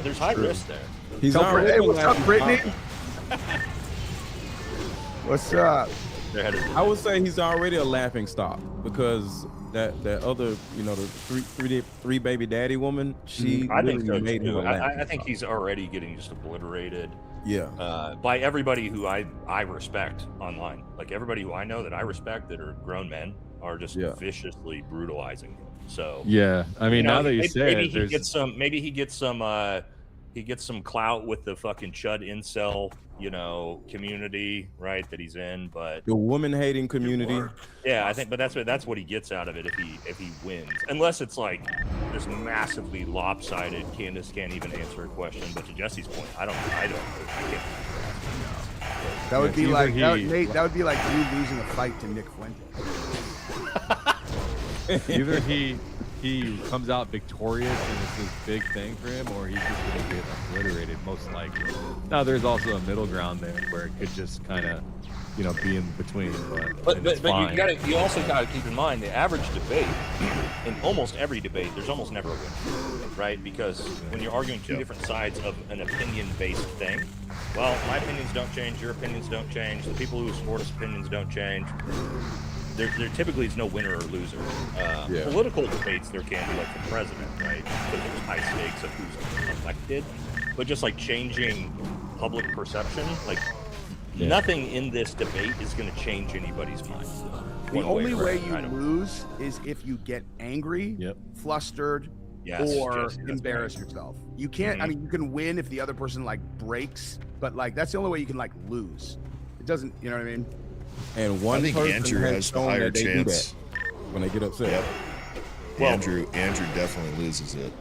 There's high risk there. He's already. Hey, what's up, Brittany? What's up? I would say he's already a laughing stock because that other, you know, the three baby daddy woman, she I think so made him too. a laughing I think stock. he's already getting just obliterated. Yeah. By everybody who I respect online. Like everybody who I know that I respect that are grown men are just viciously brutalizing him. So yeah, I mean, now that you say maybe it, he gets some clout with the fucking chud incel, you know, community, right, that he's in, but the woman hating community. Yeah, I think, but that's what he gets out of it if he wins. Unless it's like this massively lopsided, Candace can't even answer a question. But to Jesse's point, I can't. That would be like Nate. That would be like you losing a fight to Nick Fuentes. Either he comes out victorious and it's this big thing for him, or he's just going to get obliterated, most likely. Now, there's also a middle ground there where it could just kind of, you know, be in between. But you also got to keep in mind the average debate. In almost every debate, there's almost never a winner, right? Because when you're arguing two different sides of an opinion-based thing, well, my opinions don't change, your opinions don't change, the people who support us opinions don't change. There typically is no winner or loser. Political debates, there can be, like the president, right? Because there's high stakes of who's elected. But just like changing public perception, like nothing in this debate is going to change anybody's mind. The only way you lose is if you get angry, flustered, or embarrass yourself. You can't. I mean, you can win if the other person like breaks, but like that's the only way you can like lose. It doesn't. You know what I mean? And one I think person Andrew has the higher chance when they get upset. Yep. Well, Andrew definitely loses it.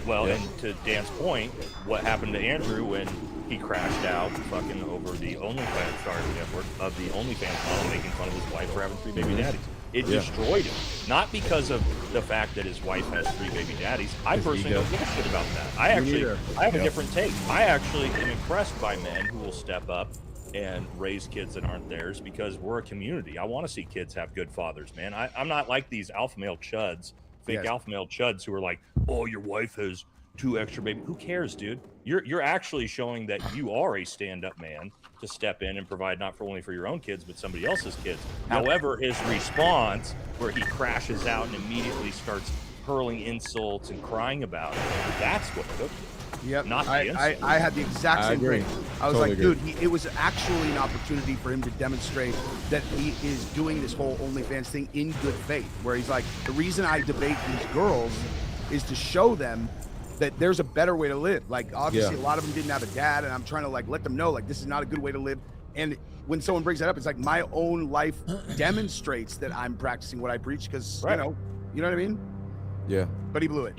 Well, and to Dan's point, what happened to Andrew when he crashed out fucking over the OnlyFans network of the OnlyFans model making fun of his wife for having 3 baby daddies? It destroyed him. Not because of the fact that his wife has 3 baby daddies. I personally don't give a shit about that. I have a different take. I actually am impressed by men who will step up and raise kids that aren't theirs because we're a community. I want to see kids have good fathers, man. I'm not like these alpha male chuds, fake alpha male chuds who are like, oh, your wife has 2 extra babies. Who cares, dude? You're actually showing that you are a stand-up man to step in and provide not only for your own kids, but somebody else's kids. However, his response, where he crashes out and immediately starts hurling insults and crying about it, that's what took it. Yep. Not the I had the exact same thing. I was like, dude, it was actually an opportunity for him to demonstrate that he is doing this whole OnlyFans thing in good faith, where he's like, the reason I debate these girls is to show them that there's a better way to live. Like, obviously, a lot of them didn't have a dad, and I'm trying to like let them know, like, this is not a good way to live. And when someone brings that up, it's like my own life demonstrates that I'm practicing what I preach, because you know what I mean? Yeah. But he blew it.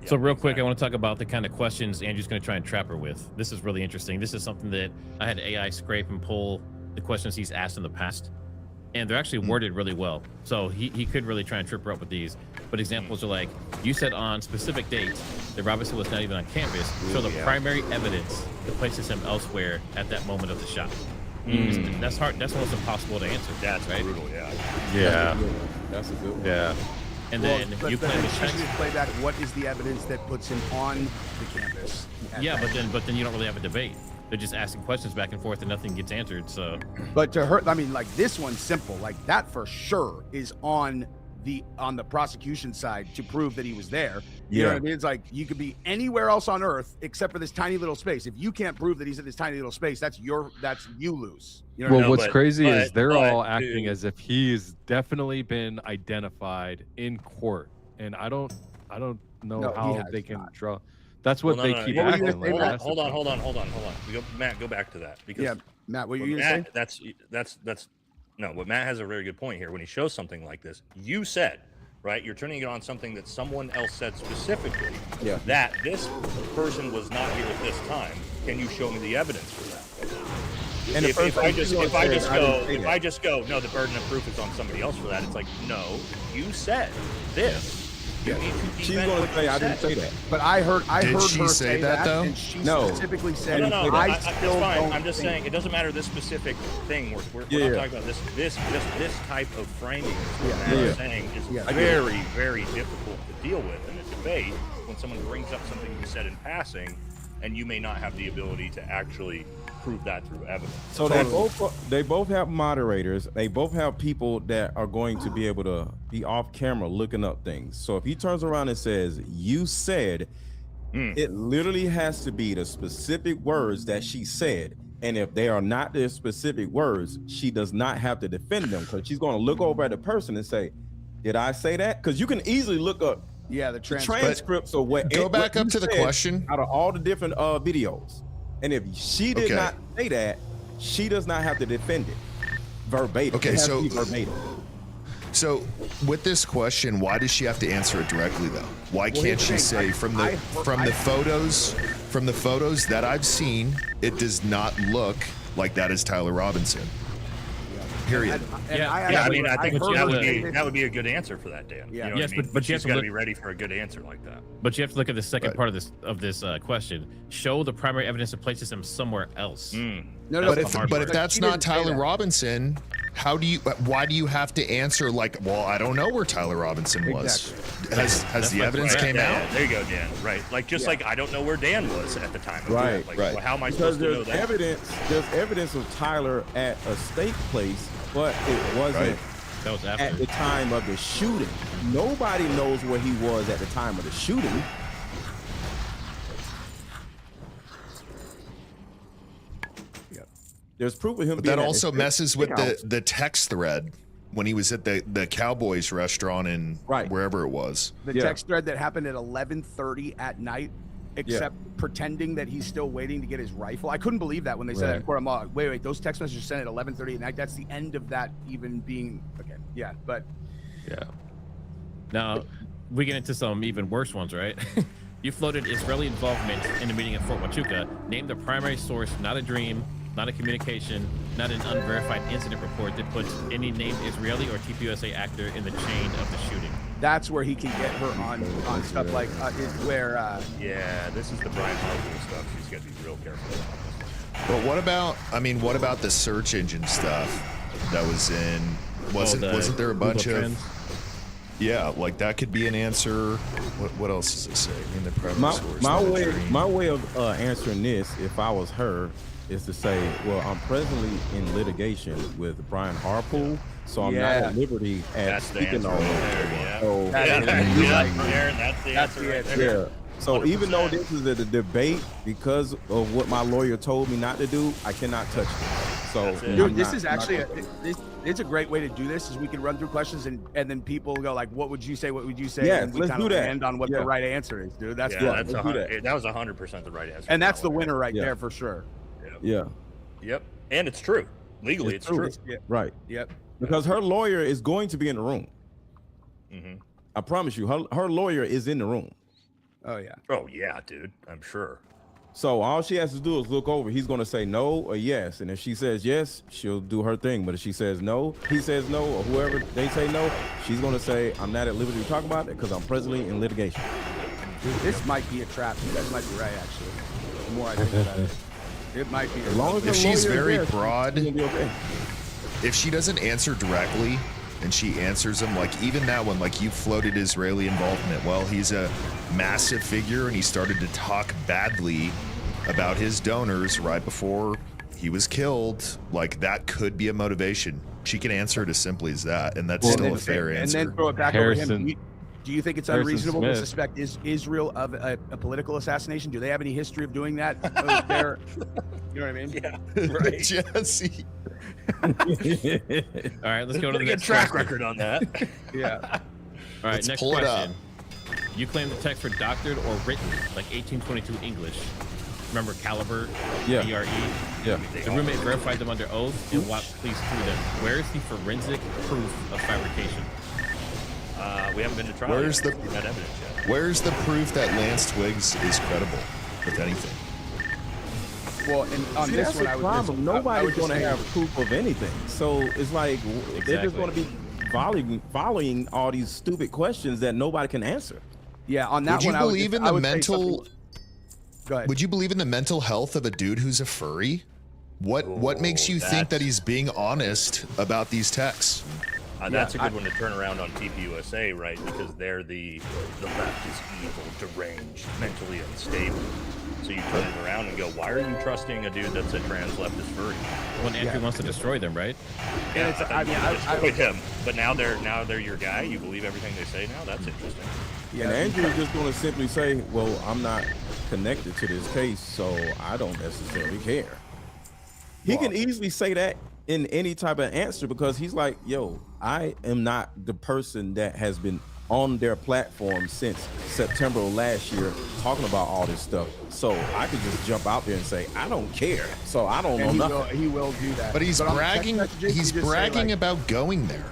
So real quick, I want to talk about the kind of questions Andrew's going to try and trap her with. This is really interesting. This is something that I had AI scrape and pull the questions he's asked in the past, and they're actually worded really well. So he could really try and trip her up with these. But examples are like, you said on specific dates that Robinson was not even on campus, so the primary evidence that places him elsewhere at that moment of the shot. That's hard. That's almost impossible to answer. That's right? brutal, Yeah. That's a good one. Yeah. And then you but claim then the she text. should play back. What is the evidence that puts him on the campus? Yeah, but then you don't really have a debate. They're just asking questions back and forth and nothing gets answered. So, but to her, I mean, like this one's simple. Like that for sure is on the prosecution side to prove that he was there. You know what I mean? It's like you could be anywhere else on Earth except for this tiny little space. If you can't prove that he's in this tiny little space, that's you lose. You know Well, what's crazy is they're all dude, acting as if he's definitely been identified in court, and I don't know how they can draw. That's what they keep acting like. Hold on. Matt, go back to that because Matt, what you gonna say? That's no. What Matt has a very good point here. When he shows something like this, you said, right? You're turning it on something that someone else said specifically. Yeah. That this person was not here at this time. Can you show me the evidence for that? And if I just go, no, the burden of proof is on somebody else for that. It's like, no, you said this. You need to She's going to say I didn't say that. But I heard she her say that though? And she specifically said, no. I It's still fine. don't I'm just think- saying it doesn't matter this specific thing. We're not talking about this type of framing. I'm saying is very, very difficult to deal with in a debate when someone brings up something you said in passing, and you may not have the ability to actually prove that through evidence. So they both have moderators. They both have people that are going to be able to be off camera looking up things. So if he turns around and says, you said, it literally has to be the specific words that she said. And if they are not the specific words, she does not have to defend them, because she's going to look over at the person and say, did I say that? Because you can easily look up the transcripts or what. Go back up to the question. Out of all the different videos. And if she did not say that, she does not have to defend it verbatim. Okay, It has to so be verbatim. So with this question, why does she have to answer it directly though? Why can't she say from the photos that I've seen, it does not look like that is Tyler Robinson. Period. I mean, I think that would be a good answer for that, Dan. Yeah. You know Yes, what I mean? but you have she's to got to look- be ready for a good answer like that. But you have to look at the second part of this question. Show the primary evidence that places him somewhere else. But if that's not Tyler Robinson, why do you have to answer like, well, I don't know where Tyler Robinson was. Has the evidence came out? Yeah, there you go, Dan. Right. Like like I don't know where Dan was at the time. Of Right, that. Like, well, how am I supposed to know that? There's evidence of Tyler at a steak place, but it wasn't that was after. at the time of the shooting. Nobody knows where he was at the time of the shooting. There's proof of him. But that also messes with the text thread when he was at the Cowboys restaurant in wherever it was. The text thread that happened at 11:30 at night, except pretending that he's still waiting to get his rifle. I couldn't believe that when they said that in court. I'm like, wait, those text messages sent at 11:30 at night. That's the end of that even being okay. Yeah, but Now we get into some even worse ones, right? You floated Israeli involvement in the meeting at Fort Huachuca. Name the primary source, not a dream, not a communication, not an unverified incident report that puts any named Israeli or TPUSA actor in the chain of the shooting. That's where he can get her on stuff like where. Yeah, this is the Brian Harpoon stuff. She's got to be real careful. But what about the search engine stuff that was in? Wasn't there a bunch of? Yeah, like that could be an answer. What else does it say? I mean, the primary source. My way of answering this, if I was her, is to say, well, I'm presently in litigation with Brian Harpoon, so I'm not at liberty at speaking on it. So that's the answer right there. Yeah. So 100%. Even though this is a debate, because of what my lawyer told me not to do, I cannot touch it. So dude, this is actually it's a great way to do this. Is we can run through questions and then people will go like, "What would you say? What would you say?" Yeah, and we let's kind do of that. land on what the right answer is, dude. That's that was 100% the right answer. And that's the winner right there for sure. Yeah. Yep. And it's true. Legally, it's true. Right. Yep. Because her lawyer is going to be in the room. Mm-hmm. I promise you, her lawyer is in the room. Oh yeah. Oh yeah, dude. I'm sure. So all she has to do is look over. He's going to say no or yes. And if she says yes, she'll do her thing. But if she says no, he says no, or whoever they say no, she's going to say, I'm not at liberty to talk about it because I'm presently in litigation. Dude, this might be a trap. You guys might be right, actually. The more I think about it. It might be. As long as if she's very there, broad, she's gonna be okay. If she doesn't answer directly and she answers them, like even that one, like you floated Israeli involvement. Well, he's a massive figure and he started to talk badly about his donors right before he was killed. Like that could be a motivation. She can answer it as simply as that, and that's still a fair answer. And then throw it back over him. Do you think it's unreasonable to suspect Israel of a political assassination? Do they have any history of doing that? You know what I mean? Yeah, right. Jesse. All right, let's go to the next track question. record on that. Yeah. All right, Let's next pull it question. You claim the texts were doctored or written like 1822 English. Remember Caliber? Yeah. BRE? Yeah. The roommate verified them under oath and walked police through them. Where is the forensic proof of fabrication? We haven't been to trial. Where's yet. We've had evidence yet. Where's the proof that Lance Twiggs is credible with anything? Well, and on See, this that's one, the I would problem. Nobody's going to have proof of anything. So it's like they're just going to be volleying all these stupid questions that nobody can answer. Yeah, on that Would you one, believe in the mental? Go ahead. Would you believe in the mental health of a dude who's a furry? What makes you think that he's being honest about these texts? That's a good one to turn around on TPUSA, right? Because they're the left is evil, deranged, mentally unstable. So you turn it around and go, why are you trusting a dude that's a trans leftist furry? When Andrew wants to destroy them, right? Yeah, I destroyed him. But now they're your guy. You believe everything they say now. That's interesting. Yeah, and Andrew is just going to simply say, "Well, I'm not connected to this case, so I don't necessarily care." He can easily say that in any type of answer because he's like, "Yo, I am not the person that has been on their platform since September of last year talking about all this stuff. So I could just jump out there and say, I don't care. So I don't know nothing." He will do that. But he's bragging. He's bragging about going there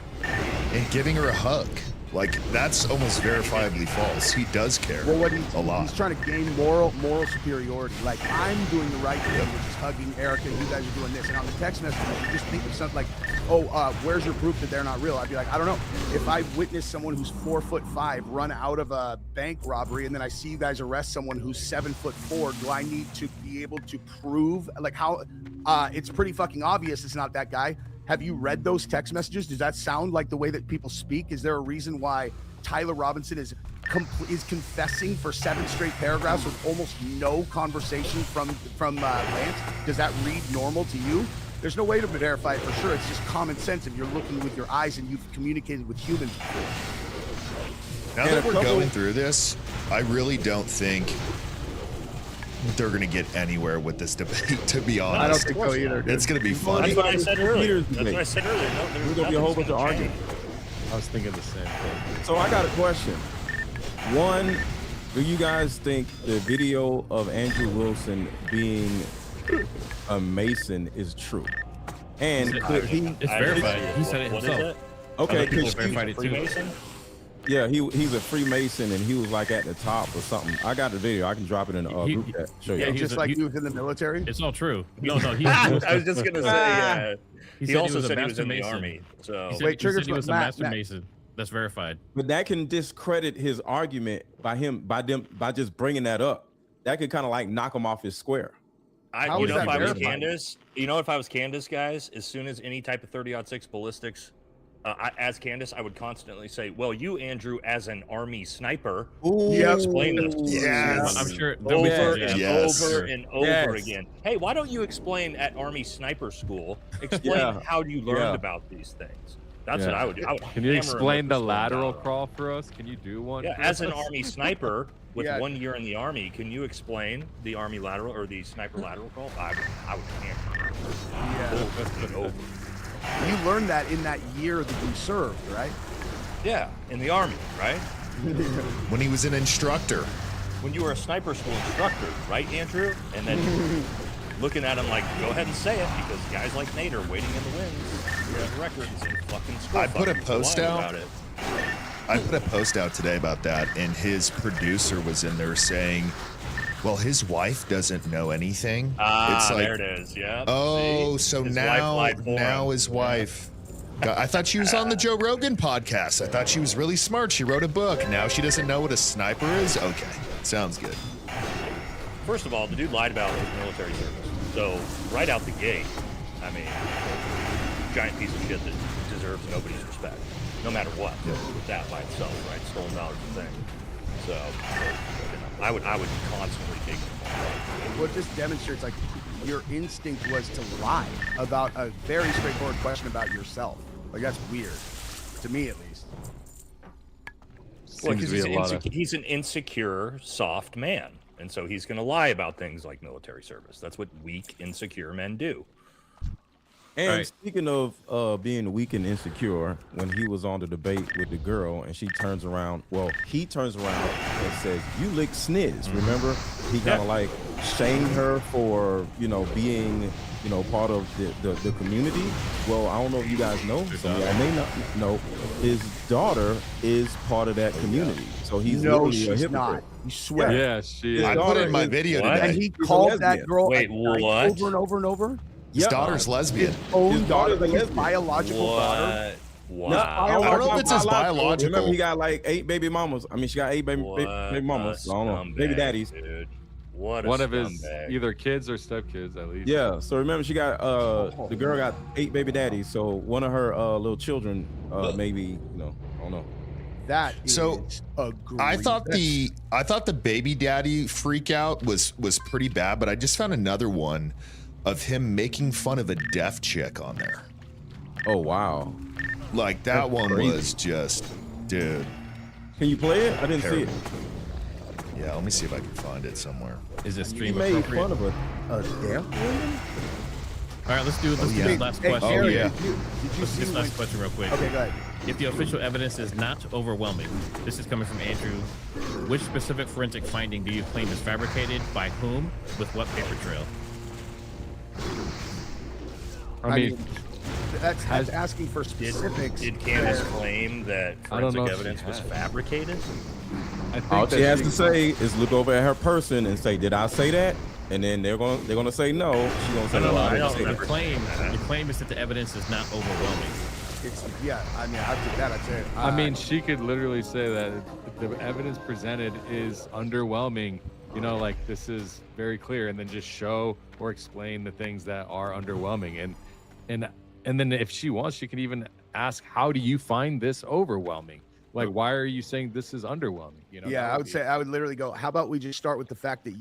and giving her a hug. Like that's almost verifiably false. He does care a lot. He's trying to gain moral superiority. Like I'm doing the right thing, which is hugging Erica. You guys are doing this. And on the text message, you just think of something like, "Oh, where's your proof that they're not real?" I'd be like, I don't know. If I witness someone who's 4'5" run out of a bank robbery, and then I see you guys arrest someone who's 7'4", do I need to be able to prove like how? It's pretty fucking obvious it's not that guy. Have you read those text messages? Does that sound like the way that people speak? Is there a reason why Tyler Robinson is confessing for 7 straight paragraphs with almost no conversation from Lance? Does that read normal to you? There's no way to verify it for sure. It's just common sense if you're looking with your eyes and you've communicated with humans before. Now that we're going through this, I really don't think they're going to get anywhere with this debate, to be honest. I don't think so either. Dude. It's going to be funny. That's what I said earlier. That's what I said earlier. No, there's going to be a whole bunch of arguments. I was thinking the same thing. So I got a question. One, do you guys think the video of Andrew Wilson being a Mason is true? And could he? It's verified. He said it himself. Okay, people verified it too. Yeah, he's a Freemason, and he was like at the top or something. I got the video. I can drop it in the group chat. Show you. Yeah, just like he was in the military. It's all true. No, he I was just gonna say. He also said he was in the mason. army. So he said he was a master mason. That's verified. But that can discredit his argument by just bringing that up. That could kind of like knock him off his square. If I was Candace, if I was Candace, guys, as soon as any type of 30-06 ballistics, as Candace, I would constantly say, "Well, you, Andrew, as an army sniper, explain this." Yes. I'm sure over and over again. Hey, why don't you explain at Army Sniper School? Explain how you learned about these things. That's what I would do. Can you explain the lateral crawl for us? Can you do one? Yeah, as an Army sniper with 1 year in the Army, can you explain the Army lateral or the sniper lateral crawl? I would hammer. Yeah. You learned that in that year that you served, right? Yeah, in the Army, right? When he was an instructor. When you were a sniper school instructor, right, Andrew? And then looking at him like, go ahead and say it, because guys like Nate are waiting in the wings. The records and fucking school. I put a post out. About it. I put a post out today about that, and his producer was in there saying, well, his wife doesn't know anything. It's like, there it is. Yeah. Oh, so his now his wife. I thought she was on the Joe Rogan podcast. I thought she was really smart. She wrote a book. Now she doesn't know what a sniper is? Okay. Sounds good. First of all, the dude lied about his military service. So, right out the gate, I mean, giant piece of shit that deserves nobody's respect. No matter what. With that by itself, right? Stolen dollars a thing. So, I would constantly dig them. What this demonstrates, like, your instinct was to lie about a very straightforward question about yourself. Like, that's weird. To me, at least. Well, because he's an insecure, soft man. And so he's going to lie about things like military service. That's what weak, insecure men do. And speaking of being weak and insecure, when he was on the debate with the girl and she turns around, he turns around and says, "You lick sniz." Remember? He kind of like shamed her for, being, part of the community. Well, I don't know if you guys know. I may not know. His daughter is part of that community. So he's literally a hypocrite. Not. You swear. Yeah, she is. I put it in my video today. And he called that girl over and over and over. His daughter's lesbian. His daughter's his biological daughter. Wow. I don't know if it's his biological. Remember, he got like 8 baby mamas. I mean, she got 8 baby mamas. I don't know. Baby daddies. Dude. What a one of his scumbag. either kids or stepkids, at least. Yeah. So remember, she got the girl got 8 baby daddies. So one of her little children, maybe, I don't know. That is I thought the baby daddy freak out was pretty bad, but I just found another one of him making fun of a deaf chick on there. Oh wow. Like that one was just, dude. Can you play it? I didn't see it. Yeah, let me see if I can find it somewhere. Is this stream He made appropriate? fun of a deaf woman? All right, let's do this last question. Harry, yeah. Did you Let's see do this last question real quick. Okay, go ahead. If the official evidence is not overwhelming, this is coming from Andrew, which specific forensic finding do you claim is fabricated, by whom, with what paper trail? I mean, that's asking for specifics. Did Candace claim that forensic evidence was fabricated? I think all she has to say is look over at her person and say, "Did I say that?" And then they're gonna say no. She's gonna say, No, I didn't say the that. claim is that the evidence is not overwhelming. I mean, after that, I'd say. I mean, she could literally say that the evidence presented is underwhelming. Like this is very clear, and then just show or explain the things that are underwhelming. And then if she wants, she can even ask, "How do you find this overwhelming? Like, why are you saying this is underwhelming?" I would say I would literally go, how about we just start with the fact that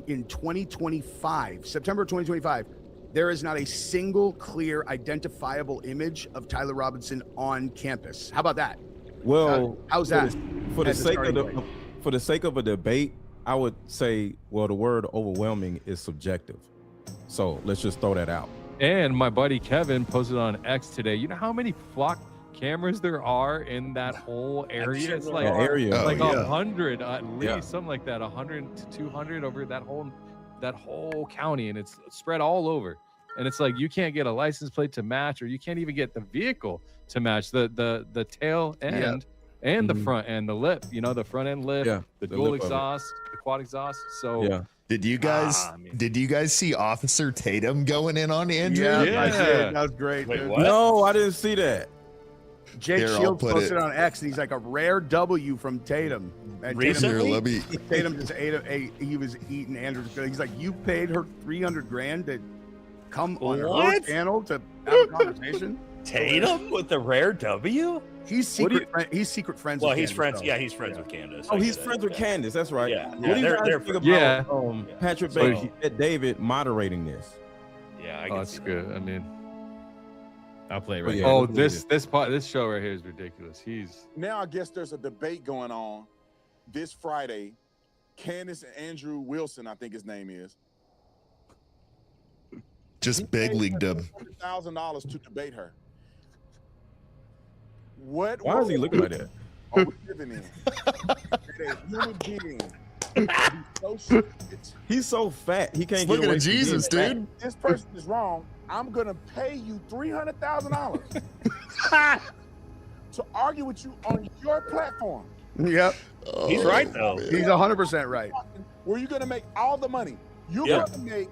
in 2025, September 2025, there is not a single clear identifiable image of Tyler Robinson on campus. How about that? Well, how's that? For the sake of a debate, I would say, well, the word overwhelming is subjective. So let's just throw that out. And my buddy Kevin posted on X today. You know how many flock cameras there are in that whole area? It's like 100 at least, something like that, 100 to 200 over that whole county, and it's spread all over. And it's like you can't get a license plate to match, or you can't even get the vehicle to match the tail end and the front end, the lip. You know, the front end lip, Yeah, the the dual lip of it. exhaust, the quad exhaust. So Yeah. Did you guys see Officer Tatum going in on Andrew? Yeah, Yeah. I did. That was great. Wait, dude. what? No, I didn't see that. Jake Here, I'll Shields put posted it. on X, and he's like a rare W from Tatum. And Recently? Here, let me. Tatum just he was eating Andrew's. He's like, you paid her $300,000 to come on her What? channel to have a conversation. Tatum with the rare W? He's secret. He's secret friends. Well, with he's Candace, friends. though. Yeah, he's friends with Candace. Oh, I he's get it. friends with Candace. That's right. Yeah. What Yeah, do you guys they're think about Yeah. Patrick So Bateman and David moderating this? Yeah, I oh, can that's see that. good. I mean, I'll play it Oh, right yeah. now. oh, this show right here is ridiculous. He's Now I guess there's a debate going on this Friday. Candace and Andrew Wilson, I think his name is. Just big leagued him. $100,000 to debate her. What? Why is he looking like that? Are we living in? That a human being be so stupid. He's so fat. He can't Look get away at from being Jesus, fat. dude. This person is wrong. I'm gonna pay you $300,000 to argue with you on your platform. Yep. He's right though. He's 100% right. Where you're gonna make all the money. You're Yeah. gonna make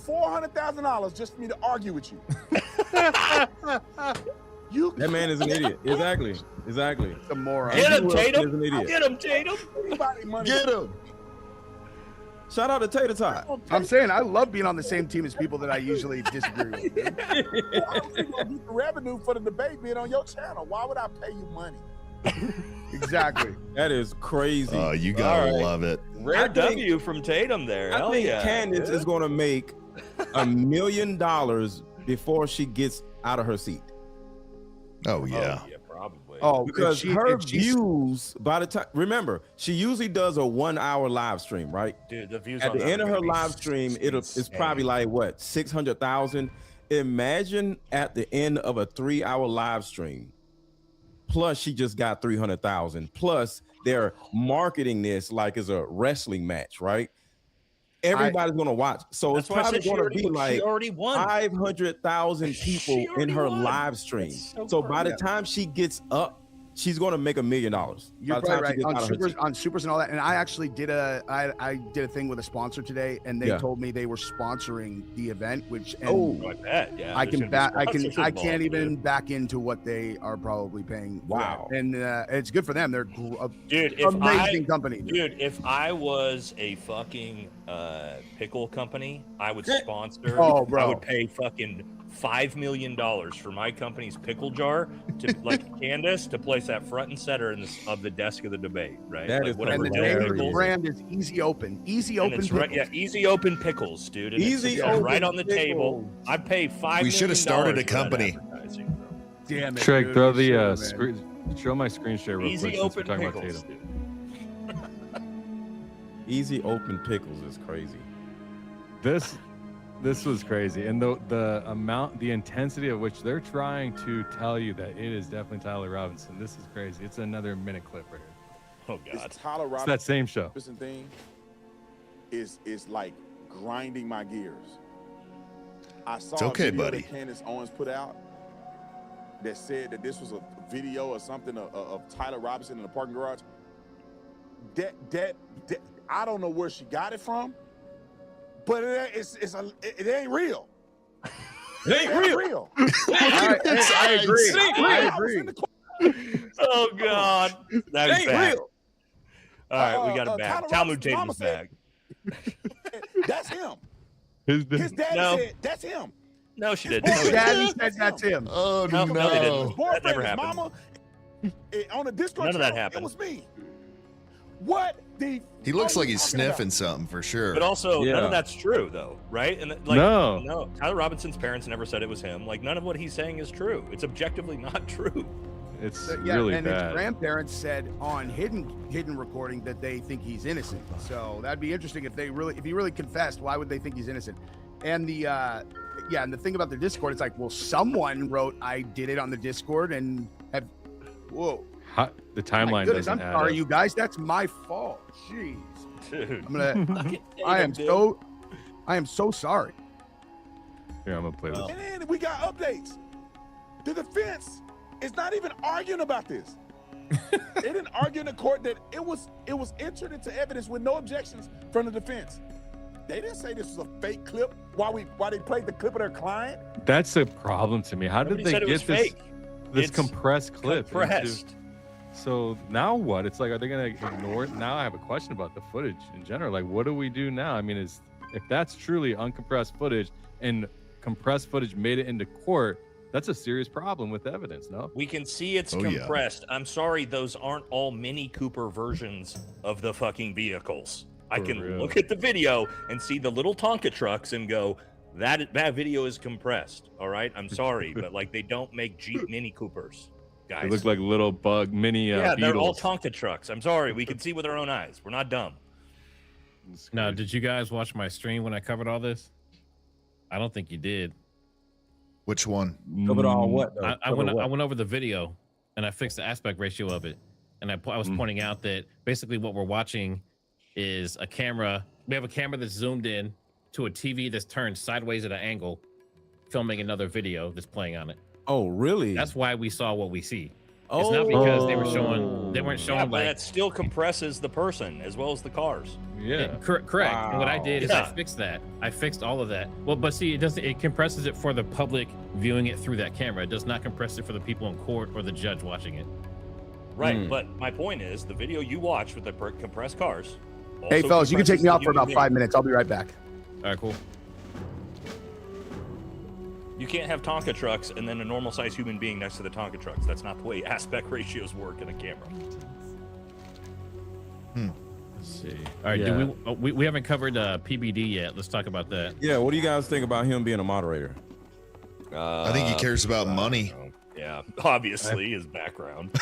$400,000 just for me to argue with you. That man is an idiot. Exactly. It's a moron. Get him, Wilson is Tatum. an idiot. Get him, Tatum. Anybody money. Get him. Shout out to Tater Tot. I'm saying I love being on the same team as people that I usually disagree with. dude. Why would you gonna get the revenue for the debate being on your channel? Why would I pay you money? Exactly. That is crazy. Oh, you gotta All right. love it. Rare I think- W from Tatum there. I Hell think yeah. Candace is going to make $1 million before she gets out of her seat. Oh yeah. Yeah, probably. Oh, Because if her she's- views, by the time, remember, she usually does a 1 hour live stream, right? Dude, the views At on the that end are of her gonna be live stream, it's probably like what, 600,000. Imagine at the end of a 3 hour live stream, plus she just got 300,000. Plus they're marketing this like it's a wrestling match, right? Everybody's gonna watch, so That's it's why I probably said she gonna already- be like she already won. 500,000 people in already her won. live stream. That's So so by the perfect. time she gets up, she's gonna make $1 million. You're by the probably time she right gets on out of her supers, seat. on supers and all that. And I actually did I did a thing with a sponsor today, and they Yeah. told me they were sponsoring the event, which and Oh, I bet. Yeah. I there's can gonna be back. I sponsors can't involved, even dude. back into what they are probably paying. for Wow. that. And it's good for them. They're Dude, if amazing company. Dude, if I was a fucking pickle company, I would sponsor. Oh, bro. I would pay fucking $5 million for my company's pickle jar to like Candace to place that front and center of the desk of the debate. Right. That like, is whatever And the Dill name of the Pickles. brand is Easy Open. Easy And Open. it's right, Pickles. yeah, easy open pickles, dude. And Easy it's Open right on the table. Pickles. I'd pay $5 We should have started a for that company. advertising, bro. Damn it, Trey, dude, throw we the should've, man. show my screen share real Easy quick since we're open talking about pickles. Tatum. Easy Open Pickles is crazy. This was crazy, and the amount, the intensity of which they're trying to tell you that it is definitely Tyler Robinson. This is crazy. It's another minute clip right here. Oh God. This Tyler It's that same show. Robinson thing is like grinding my gears. I saw It's okay, a video buddy. that Candace Owens put out that said that this was a video or something of Tyler Robinson in the parking garage. That I don't know where she got it from, but it ain't real. It ain't real. I agree. I agree. Oh God. That is ain't back. real. All right, we got it back. Tyler Talmud Robinson's mama Tatum's back. That's him. His His daddy No. said that's him. No, she didn't. His No, she Daddy didn't. said that's him. Oh No, no. no, they didn't. His That boyfriend, never his happened. mama, on the Discord None of that channel, happened. It was me. What the? He looks are like we he's talking about? sniffing something for sure. But also, none Yeah. of that's true, though, right? And like, No. Tyler Robinson's parents never said it was him. Like, none of what he's saying is true. It's objectively not true. It's Yeah, really and his bad. grandparents said on hidden recording that they think he's innocent. So that'd be interesting if he really confessed. Why would they think he's innocent? And the and the thing about the Discord, it's like, well, someone wrote I did it on the Discord and have. Whoa, The my timeline goodness, doesn't I'm add sorry, up. you guys. That's my fault. Jeez, Dude. I'm gonna. I am so sorry. Here, I'm gonna play this. And then we got updates. The defense is not even arguing about this. They didn't argue in the court that it was entered into evidence with no objections from the defense. They didn't say this was a fake clip while they played the clip of their client. That's a problem to me. How did they get this compressed clip? Compressed. So now what? It's like, are they going to ignore it? Now I have a question about the footage in general. Like, what do we do now? I mean, if that's truly uncompressed footage and compressed footage made it into court, that's a serious problem with evidence, no? We can see it's compressed. Yeah. I'm sorry, those aren't all Mini Cooper versions of the fucking vehicles. I can look at the video and see the little Tonka trucks and go, that video is compressed. All right, I'm sorry, but like they don't make Jeep Mini Coopers, guys. They look like little bug mini. Yeah, Beetles. They're all Tonka trucks. I'm sorry, we can see with our own eyes. We're not dumb. Now, did you guys watch my stream when I covered all this? I don't think you did. Which one? Covered all what? I went over the video and I fixed the aspect ratio of it, and I was pointing out that basically what we're watching is a camera. We have a camera that's zoomed in to a TV that's turned sideways at an angle, filming another video that's playing on it. Oh, really? That's why we saw what we see. It's not because they weren't showing but that still compresses the person as well as the cars. Yeah, correct. Wow. And what I did is I fixed that. I fixed all of that. Well, but see, it compresses it for the public viewing it through that camera. It does not compress it for the people in court or the judge watching it. Right, but my point is, the video you watch with the compressed cars. Hey, fellas, you can take me out for about 5 minutes. I'll be right back. All right, cool. You can't have Tonka trucks and then a normal-sized human being next to the Tonka trucks. That's not the way aspect ratios work in a camera. Let's see. All right, do we haven't covered PBD yet. Let's talk about that. Yeah, what do you guys think about him being a moderator? I think he cares about money. Yeah, obviously his background.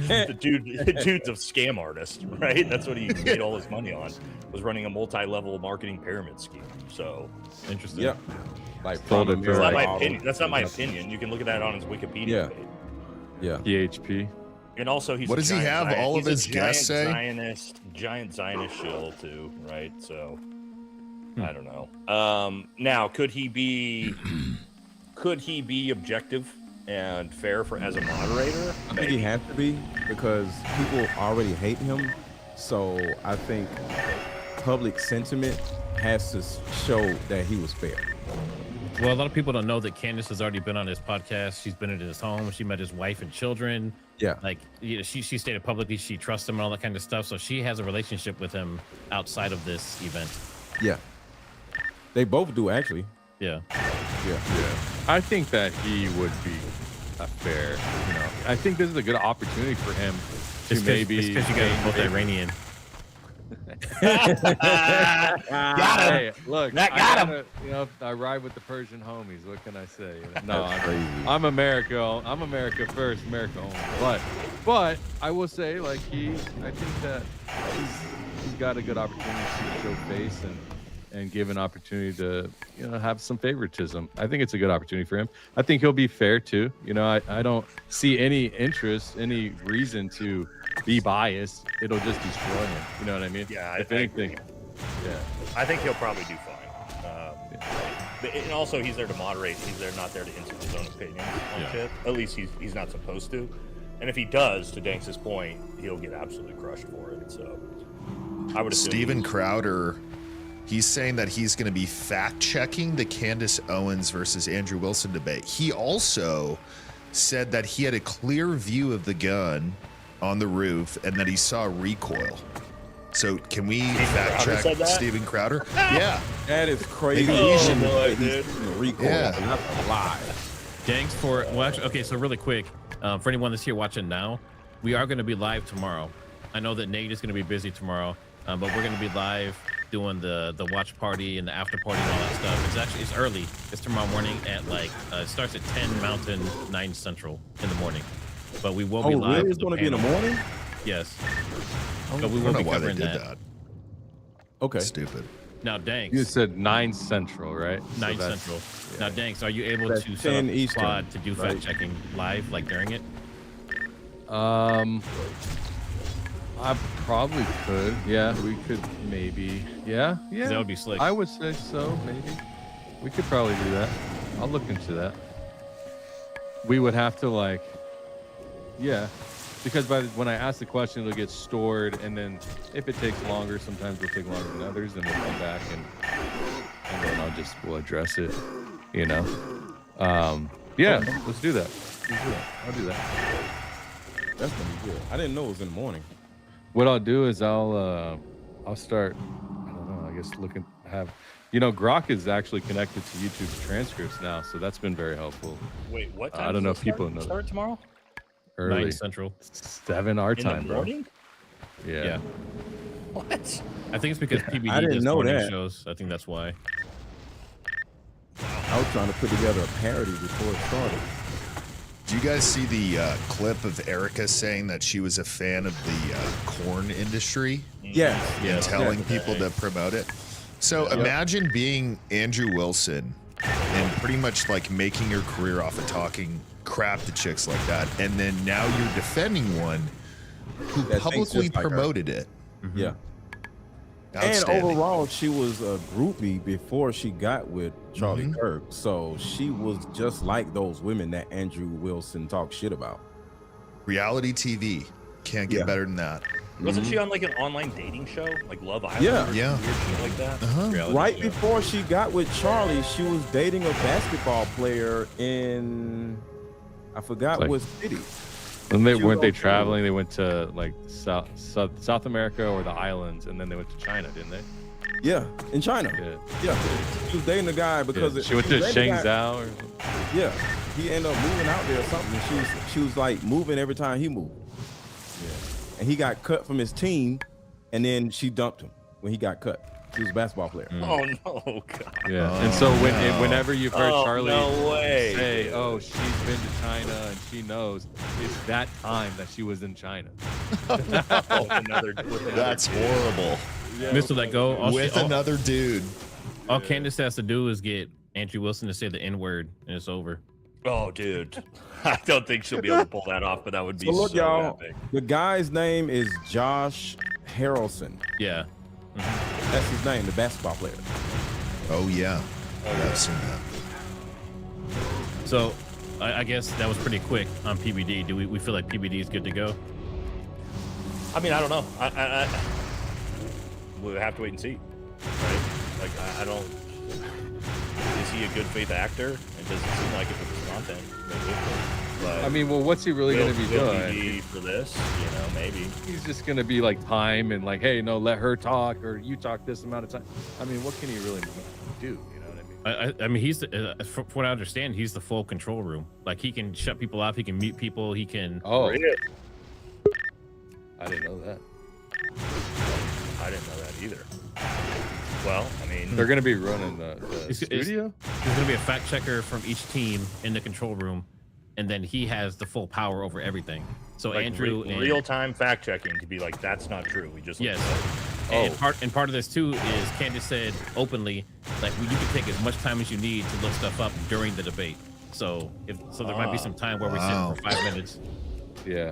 the dude's a scam artist, right? That's what he made all his money on. Was running a multi-level marketing pyramid scheme. So interesting. Yep. Like that's not my opinion. That's not my opinion. You can look at that on his Wikipedia page. Yeah. PHP. And also, he's what does he have? All of his guests say? Giant Zionist shill too, right? So I don't know. Now, could he be objective and fair as a moderator? I think he has to be, because people already hate him. So I think public sentiment has to show that he was fair. Well, a lot of people don't know that Candace has already been on his podcast. She's been at his home. She met his wife and children. Yeah. Like, you know, she stated publicly she trusts him and all that kind of stuff. So she has a relationship with him outside of this event. Yeah. They both do, actually. Yeah. Yeah. I think that he would be a fair, you know, I think this is a good opportunity for him to maybe. Because you got both Iranian. Got him. Hey, look, got him. You know, I ride with the Persian homies. What can I say? You know, no, I'm America. I'm America first, America only. But I will say, like I think that he's got a good opportunity to show face and give an opportunity to, you know, have some favoritism. I think it's a good opportunity for him. I think he'll be fair too. You know, I don't see any reason to be biased. It'll just destroy him. You know what I mean? Yeah. If anything, I think he'll probably do fine. And also, he's there to moderate. He's not there to insert his own opinion on shit. At least he's not supposed to. And if he does, to Danks' point, he'll get absolutely crushed for it. So I would assume Steven Crowder, he's saying that he's going to be fact-checking the Candace Owens versus Andrew Wilson debate. He also said that he had a clear view of the gun on the roof and that he saw recoil. So can we fact-check Steven Crowder? Yeah. That is crazy. Recoil. Yeah. That's a lie. Thanks for okay. So really quick, for anyone that's here watching now, we are going to be live tomorrow. I know that Nate is going to be busy tomorrow, but we're going to be live doing the watch party and the after party and all that stuff. It's early. It's tomorrow morning at like it starts at 10 Mountain, 9 Central in the morning. But we will be live. Really? It's going to be in the morning? Yes. But we will be covering that. Okay. Stupid. Now, Danks. You said 9 Central, right? 9 Central. Yeah. Now, Danks, are you able to set up a squad to do fact checking live, like during it? I probably could. Yeah, we could maybe. Yeah. That would be slick. I would say so. Maybe we could probably do that. I'll look into that. We would have to because when I ask the question, it'll get stored, and then if it takes longer, sometimes it'll take longer than others, then we'll come back and then we'll address it. You know. Yeah, let's do that. I'll do that. That's gonna be good. I didn't know it was in the morning. What I'll do is I'll start. I don't know. I guess Grok is actually connected to YouTube's transcripts now, so that's been very helpful. Wait, what time? I don't know if people know. Start tomorrow. Early 9 Central. 7 our time, bro. Yeah. What? I think it's because PBD I didn't does know morning that. shows. I think that's why. I was trying to put together a parody before it started. Do you guys see the clip of Erica saying that she was a fan of the corn industry? Yes. And telling people to promote it. So imagine being Andrew Wilson and pretty much like making your career off of talking crap to chicks like that, and then now you're defending one who That thinks publicly just like her. promoted it. Yeah. And Outstanding. overall, she was a groupie before she got with Charlie Kirk. So she was just like those women that Andrew Wilson talks shit about. Reality TV. Can't get better than that. Wasn't she on like an online dating show, like Love Island? Yeah. Or Yeah. weird shit like that. Right before she got with Charlie, she was dating a basketball player in, I forgot Like- what city. And they She weren't was they on tour. traveling? They went to like South America or the islands, and then they went to China, didn't they? Yeah, in China. Yeah. She was dating a guy because She went to was dating a guy- Shenzhou. Or something. Yeah, he ended up moving out there or something. And she was like moving every time he moved. Yeah, and he got cut from his team, and then she dumped him when he got cut. He was a basketball player. Oh no, God. Yeah, and so whenever you've heard Oh, Charlie no way, say, dude. "Oh, she's been to China and she knows," it's that time that she was in China. That's horrible. Mr. Let Go. With another dude. All Candace has to do is get Andrew Wilson to say the N-word, and it's over. Oh, dude. I don't think she'll be able to pull that off, but that would be So look, so y'all, epic. the guy's name is Josh Harrelson. Yeah. That's his name, the basketball player. Oh yeah. I've seen that. So, I guess that was pretty quick on PBD. Do we feel like PBD is good to go? I mean, I don't know. I we'll have to wait and see, right? Like, I don't. Is he a good faith actor? It doesn't seem like it with his content. But I mean, well, what's he really going to be will doing? he be for this? You know, maybe. He's just going to be like time and like, hey, no, let her talk or you talk this amount of time. I mean, what can he really do? You know what I mean? I mean, he's from what I understand, he's the full control room. Like, he can shut people off, he can mute people, he can. Oh, really? I didn't know that. I didn't know that either. Well, I mean, They're going to be running the studio. There's going to be a fact checker from each team in the control room, and then he has the full power over everything. So like Andrew, real-time fact checking to be like, that's not true. We just yes. Oh. And part of this too is Candace said openly, like, well, you can take as much time as you need to look stuff up during the debate. So there might be some time where we're sitting for 5 minutes. Yeah.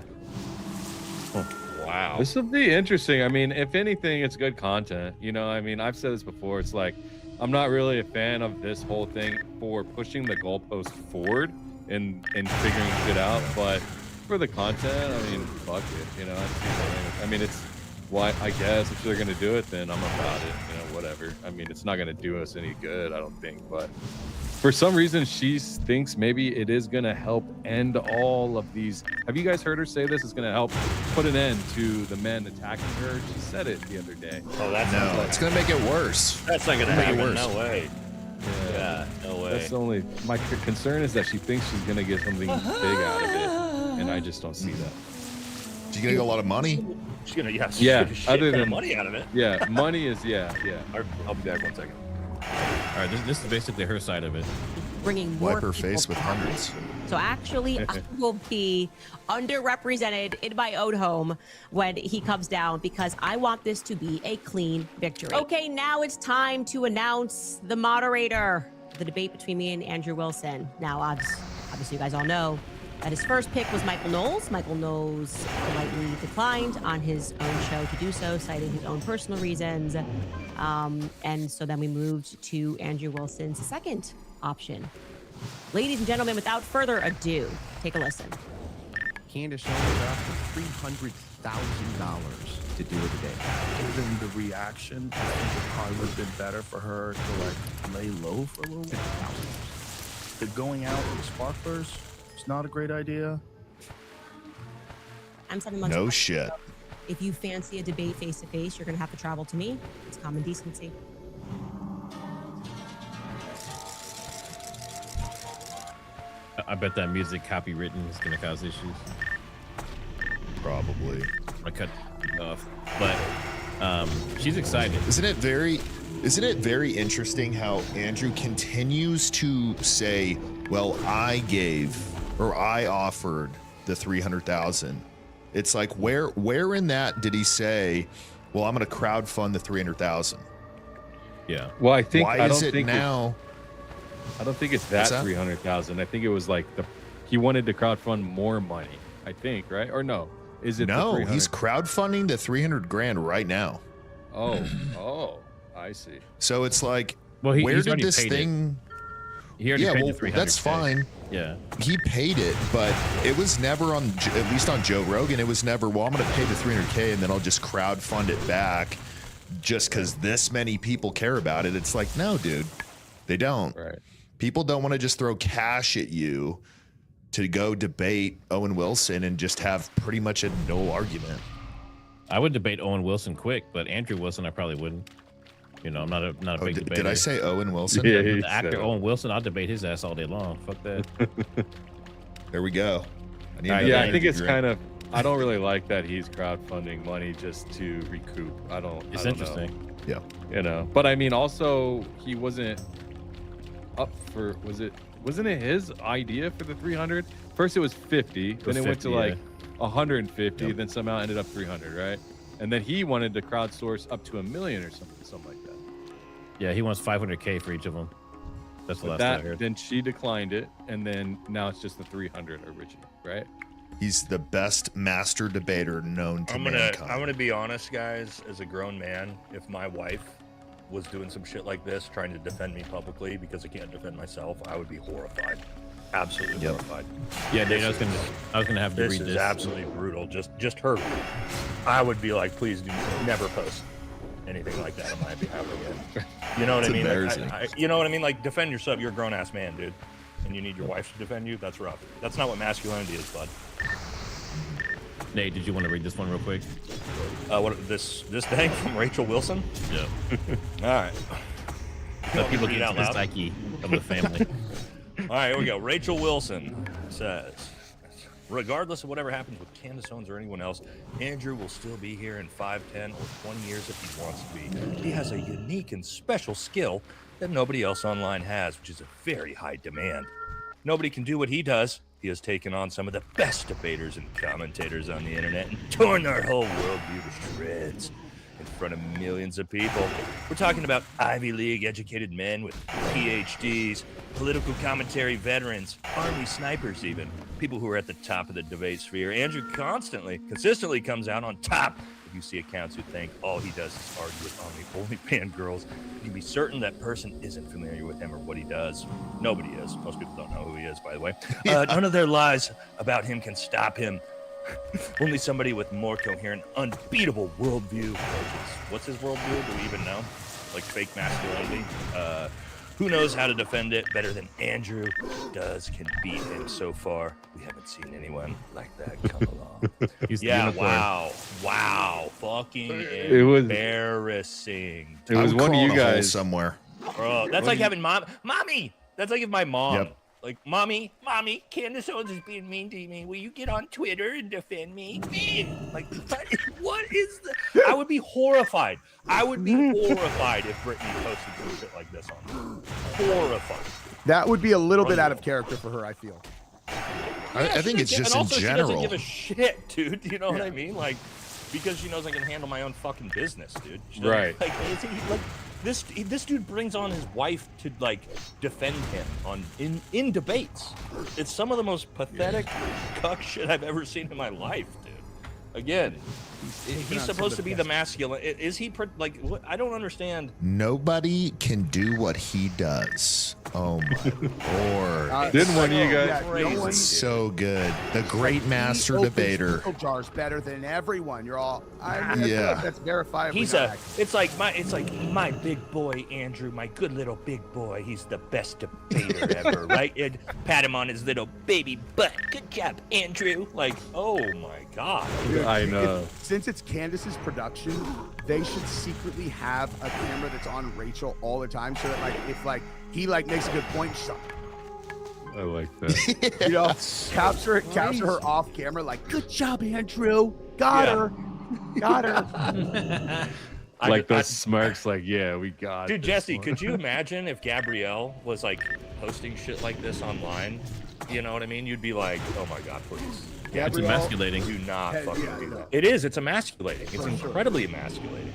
Wow. This will be interesting. I mean, if anything, it's good content. You know, I mean, I've said this before. It's like, I'm not really a fan of this whole thing for pushing the goalpost forward and figuring shit out. But for the content, I mean, fuck it. You know, I mean, it's why I guess if they're gonna do it, then I'm about it. You know, whatever. I mean, it's not gonna do us any good, I don't think. But for some reason, she thinks maybe it is gonna help end all of these. Have you guys heard her say this is gonna help put an end to the men attacking her? She said it the other day. Oh, that's No, it's gonna make it worse. That's not gonna Make it happen. worse. No way. Yeah, no way. That's the only. My concern is that she thinks she's gonna get something big out of it, and I just don't see that. She's gonna get a lot of money. She's gonna Yeah. shit Other ton of than money out of it. Yeah, money is yeah. I'll be back 1 second. All right, this is basically her side of it. Bringing more Wipe her people face with to hundreds. Congress. So actually, I will be underrepresented in my own home when he comes down because I want this to be a clean victory. Okay, now it's time to announce the moderator of the debate between me and Andrew Wilson. Now, obviously, you guys all know that his first pick was Michael Knowles. Michael Knowles politely declined on his own show to do so, citing his own personal reasons. And so then we moved to Andrew Wilson's second option. Ladies and gentlemen, without further ado, take a listen. Candace Owens asked for $300,000 to do it today. Given the reaction, I think it probably would have been better for her to like lay low for a little while. The going out with the sparklers, it's not a great idea. I'm 7 months. No apart. shit. If you fancy a debate face to face, you're gonna have to travel to me. It's common decency. I bet that music copywritten is gonna cause issues. Probably. I cut off, but she's excited. Isn't it very interesting how Andrew continues to say, well, I gave or I offered the 300,000. It's like, where in that did he say, well, I'm going to crowdfund the 300,000? Yeah. Well, I think why I is don't it think now? I don't think it's that 300,000. I think it was like he wanted to crowdfund more money. I think, right? Or no? Is it No, the he's crowdfunding the 300 grand right now. Oh, I see. So it's like, well, where he's did already this paid thing? He already Yeah, paid well, the 300K. that's fine. Yeah. He paid it, but it was never on, at least on Joe Rogan, it was never, well, I'm going to pay the 300K and then I'll just crowdfund it back just because this many people care about it. It's like, no, dude, they don't. Right. People don't want to just throw cash at you to go debate Owen Wilson and just have pretty much a no argument. I would debate Owen Wilson quick, but Andrew Wilson, I probably wouldn't. You know, I'm not a big debater. Did I say Owen Wilson? Yeah, The actor Owen Wilson, I'll debate his ass all day long. Fuck that. There we go. Yeah, I think it's kind of. I don't really like that he's crowdfunding money just to recoup. It's interesting. Yeah. You know, but I mean, also he wasn't up for. Wasn't it his idea for the 300? First it was 50, then it went to 50, like 150, Yep. then somehow ended up 300, right? And then he wanted to crowdsource up to $1 million or something like that. Yeah, he wants 500K for each of them. That's the But last I heard. then she declined it, and then now it's just the 300 original, right? He's the best master debater known to mankind. I'm gonna be honest, guys. As a grown man, if my wife was doing some shit like this, trying to defend me publicly because I can't defend myself, I would be horrified. Absolutely horrified. Yeah, dude, I was gonna have to This read is this. absolutely brutal. Just her. I would be like, please do never post anything like that on my behalf again. You know what I mean? You know what I mean? Like, defend yourself. You're a grown ass man, dude, and you need your wife to defend you. That's rough. That's not what masculinity is, bud. Nate, did you want to read this one real quick? What this thing from Rachel Wilson? Yeah. All right. Let people Read get out into the loud? psyche of the family. All right, here we go. Rachel Wilson says, regardless of whatever happens with Candace Owens or anyone else, Andrew will still be here in 5, 10, or 20 years if he wants to be. He has a unique and special skill that nobody else online has, which is a very high demand. Nobody can do what he does. He has taken on some of the best debaters and commentators on the internet and torn their whole worldview to shreds in front of millions of people. We're talking about Ivy League educated men with PhDs, political commentary veterans, army snipers even, people who are at the top of the debate sphere. Andrew consistently comes out on top. If you see accounts who think all he does is argue with OnlyFans girls, you can be certain that person isn't familiar with him or what he does. Nobody is. Most people don't know who he is, by the way. None of their lies about him can stop him. Only somebody with more coherent, unbeatable worldview. What's his worldview? Do we even know? Like fake masculinity? Who knows how to defend it better than Andrew does, can beat him so far. We haven't seen anyone like that come along. Yeah, wow. Fucking embarrassing. It was one of you guys somewhere. Bro, that's like having mommy. That's like if my mom, like, mommy, Candace Owens is being mean to me. Will you get on Twitter and defend me? Like, what is the? I would be horrified. I would be horrified if Brittany posted some shit like this on her. Horrified. That would be a little bit out of character for her, I feel. I think it's just in She general. doesn't give a shit, dude. You know what I mean? Like, because she knows I can handle my own fucking business, dude. She doesn't- Right. Like, this dude brings on his wife to like defend him in debates. It's some of the most pathetic cuck shit I've ever seen in my life, dude. Again, he's supposed to be the masculine. Is he like? What, I don't understand. Nobody can do what he does. Oh my lord! Didn't one of you guys? It's so good. The great master debater. Pickle jars better than everyone. You're all. I feel Yeah. like that's verifiable. He's it's like my big boy Andrew, my good little big boy. He's the best debater ever, right? And pat him on his little baby butt. Good job, Andrew. Like, oh my god. I know. Since it's Candace's production, they should secretly have a camera that's on Rachel all the time, so that like if like he like makes a good point, she's like, I like that. you know, capture her off camera, like, good job, Andrew. Got her. Like those smirks, like, yeah, we got Dude, this Jesse, one. could you imagine if Gabrielle was like posting shit like this online? You know what I mean? You'd be like, oh my god, please. It's emasculating. Do not fucking do that. It is. It's emasculating. It's incredibly emasculating.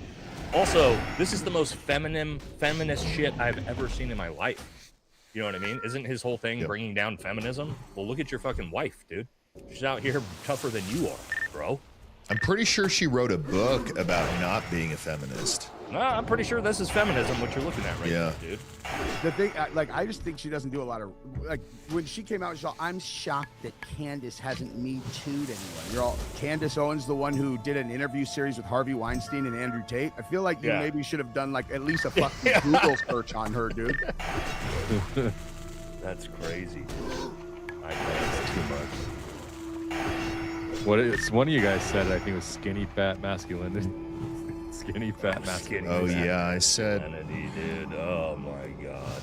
Also, this is the most feminist shit I've ever seen in my life. You know what I mean? Isn't his whole thing bringing down feminism? Well, look at your fucking wife, dude. She's out here tougher than you are, bro. I'm pretty sure she wrote a book about not being a feminist. No, I'm pretty sure this is feminism, what you're looking at right now, dude. The thing, like, I just think she doesn't do a lot of, like, when she came out, she's all, I'm shocked that Candace hasn't Me Too'd anyone. You're all, Candace Owens, the one who did an interview series with Harvey Weinstein and Andrew Tate. I feel like you maybe should have done, like, at least a fucking Google search on her, dude. That's crazy. I know That's too much. What is one of you guys said? I think it was skinny fat masculinity. Skinny fat masculinity. Oh yeah, I said. Masculinity, dude. Oh my god.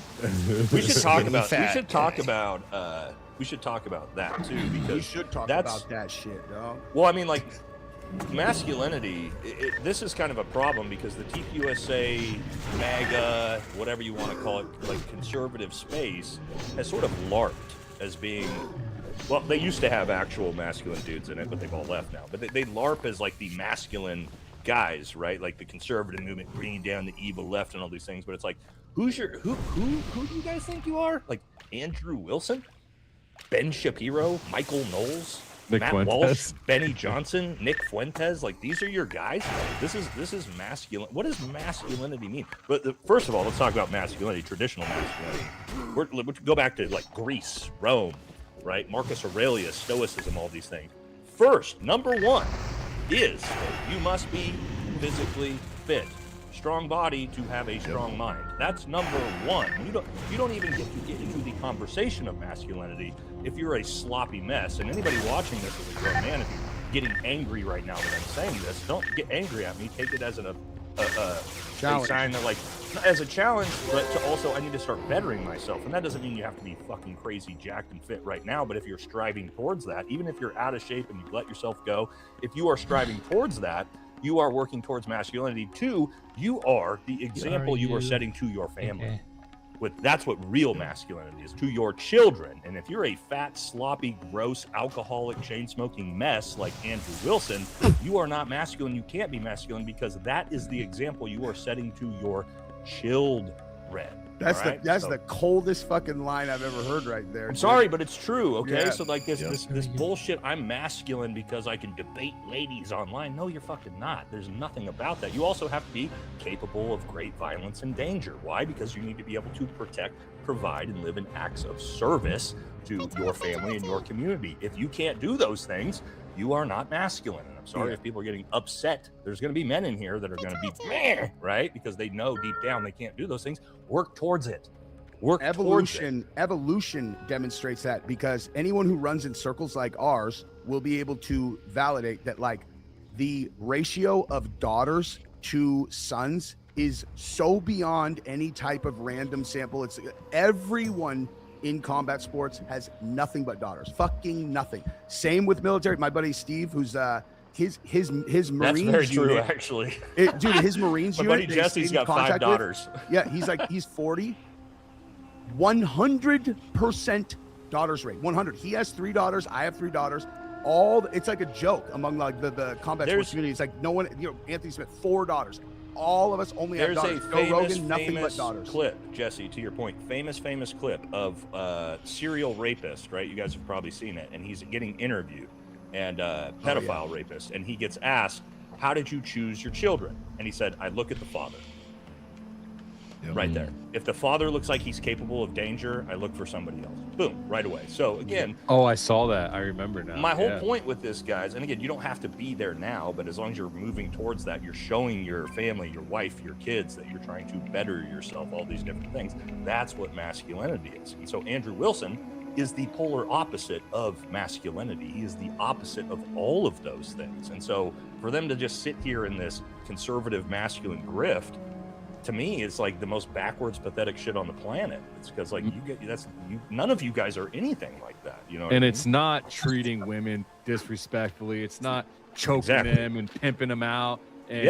We should talk about. We should talk about. We should talk about that too, because we should talk about that shit, dog. Well, I mean, like, masculinity. This is kind of a problem because the TPUSA, MAGA, whatever you want to call it, like conservative space, has sort of LARPed as being. Well, they used to have actual masculine dudes in it, but they've all left now. But they LARP as like the masculine guys, right? Like the conservative movement bringing down the evil left and all these things. But it's like, who do you guys think you are? Like Andrew Wilson, Ben Shapiro, Michael Knowles, Nick Matt Fuentes. Walsh, Benny Johnson, Nick Fuentes. Like these are your guys. This is masculine. What does masculinity mean? But first of all, let's talk about masculinity, traditional masculinity. Let's go back to like Greece, Rome. Right? Marcus Aurelius, Stoicism, all these things. First, number one is you must be physically fit. Strong body to have a strong mind. That's number one. You don't even get into the conversation of masculinity if you're a sloppy mess. And anybody watching this is a grown man. If you're getting angry right now that I'm saying this, don't get angry at me. Take it as a sign that, like, as a challenge, but to also I need to start bettering myself. And that doesn't mean you have to be fucking crazy jacked and fit right now, but if you're striving towards that, even if you're out of shape and you let yourself go, if you are striving towards that, you are working towards masculinity. Two, you are the example you are setting to your family. Okay. That's what real masculinity is, to your children. And if you're a fat, sloppy, gross, alcoholic, chain-smoking mess like Andrew Wilson, you are not masculine. You can't be masculine because that is the example you are setting to your children. That's right? the coldest fucking line I've ever heard right there. I'm sorry, but it's true, okay? Yeah. So like this bullshit, I'm masculine because I can debate ladies online. No, you're fucking not. There's nothing about that. You also have to be capable of great violence and danger. Why? Because you need to be able to protect, provide, and live in acts of service to your family and your community. If you can't do those things, you are not masculine. And I'm sorry if people are getting upset. There's going to be men in here that are going to be meh, right? Because they know deep down they can't do those things. Work towards it. Evolution demonstrates that, because anyone who runs in circles like ours will be able to validate that, like, the ratio of daughters to sons is so beyond any type of random sample. It's everyone in combat sports has nothing but daughters, fucking nothing. Same with military. My buddy Steve, who's his Marines. That's very true, unit, actually. Dude, his Marines My unit. buddy Jesse's got 5 daughters. Yeah, he's 40. 100% daughters rate. 100. He has 3 daughters. I have 3 daughters. It's like a joke among like the combat sports community. It's like no one. Anthony Smith, 4 daughters. All of us only have daughters. Joe Rogan, nothing but daughters. Clip, Jesse, to your point, famous clip of serial rapist, right? You guys have probably seen it, and he's getting interviewed, and pedophile rapist, and he gets asked, "How did you choose your children?" And he said, "I look at the father." Right there. If the father looks like he's capable of danger, I look for somebody else. Boom, right away. So again, oh, I saw that. I remember now. my whole point with this, guys, and again, you don't have to be there now, but as long as you're moving towards that, you're showing your family, your wife, your kids that you're trying to better yourself, all these different things. That's what masculinity is. And so Andrew Wilson is the polar opposite of masculinity. He is the opposite of all of those things. And so for them to just sit here in this conservative masculine grift, to me, it's like the most backwards, pathetic shit on the planet. It's because like none of you guys are anything like that, you know. And it's not treating women disrespectfully. It's not choking them and pimping them out and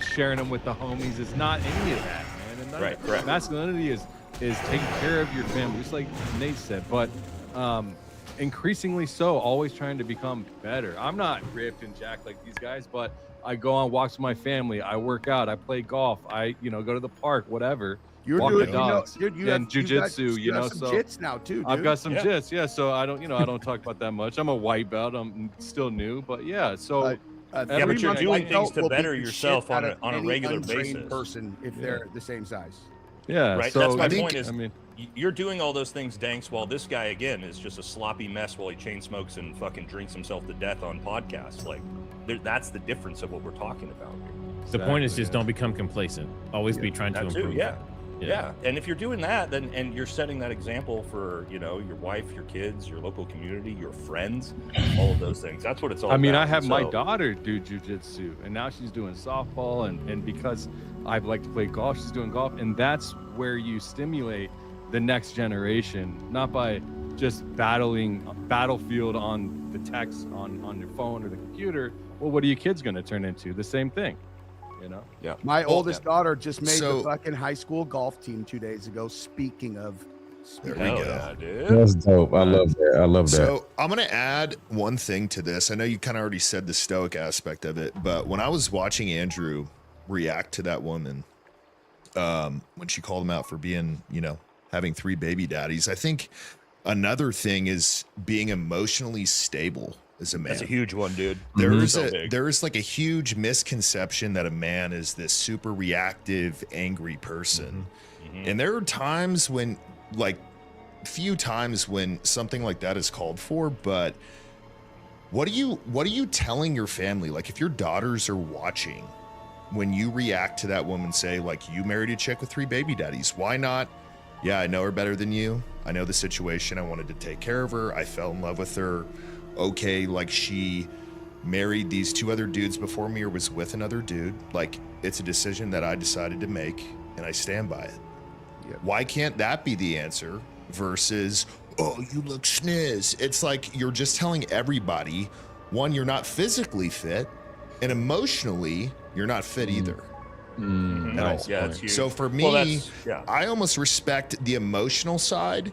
sharing them with the homies. It's not any of that, man. And correct. Masculinity is taking care of your family, just like Nate said. But increasingly so, always trying to become better. I'm not ripped and jacked like these guys, but I go on walks with my family. I work out. I play golf. I, go to the park, whatever. You're walk doing, the dogs. and jujitsu, you have some jits now too, dude. I've got some jits, yeah. So I don't, I don't talk about that much. I'm a white belt. I'm still new, but yeah. So but you're doing things to better yourself on a regular basis. Person, if they're the same size. Yeah, right. So That's my point. Is you're doing all those things, Danks, while this guy again is just a sloppy mess while he chain smokes and fucking drinks himself to death on podcasts. Like, that's the difference of what we're talking about here. The point is just don't become complacent. Always be trying to improve. Yeah. And if you're doing that, then and you're setting that example for your wife, your kids, your local community, your friends, all of those things. That's what it's all about. I have my daughter do jujitsu, and now she's doing softball, and because I like to play golf, she's doing golf, and that's where you stimulate the next generation, not by just battlefield on the text on your phone or the computer. Well, what are your kids going to turn into? The same thing. Yeah. My oldest daughter just made the fucking high school golf team 2 days ago. Speaking of, there we go. Yeah, dude. That's dope. I love that. So I'm gonna add one thing to this. I know you kind of already said the stoic aspect of it, but when I was watching Andrew react to that woman, when she called him out for being, having 3 baby daddies, I think another thing is being emotionally stable as a man. That's a huge one, dude. There's like a huge misconception that a man is this super reactive, angry person. And there are times when, few times when something like that is called for, but what are you telling your family? Like, if your daughters are watching, when you react to that woman, say, like, you married a chick with 3 baby daddies, why not? Yeah, I know her better than you. I know the situation. I wanted to take care of her. I fell in love with her. Okay, like, she married these 2 other dudes before me or was with another dude. Like, it's a decision that I decided to make, and I stand by it. Yep. Why can't that be the answer versus, oh, you look sniz? It's like you're just telling everybody, one, you're not physically fit, and emotionally, you're not fit either. Nice. Yeah, it's huge. So for me, I almost respect the emotional side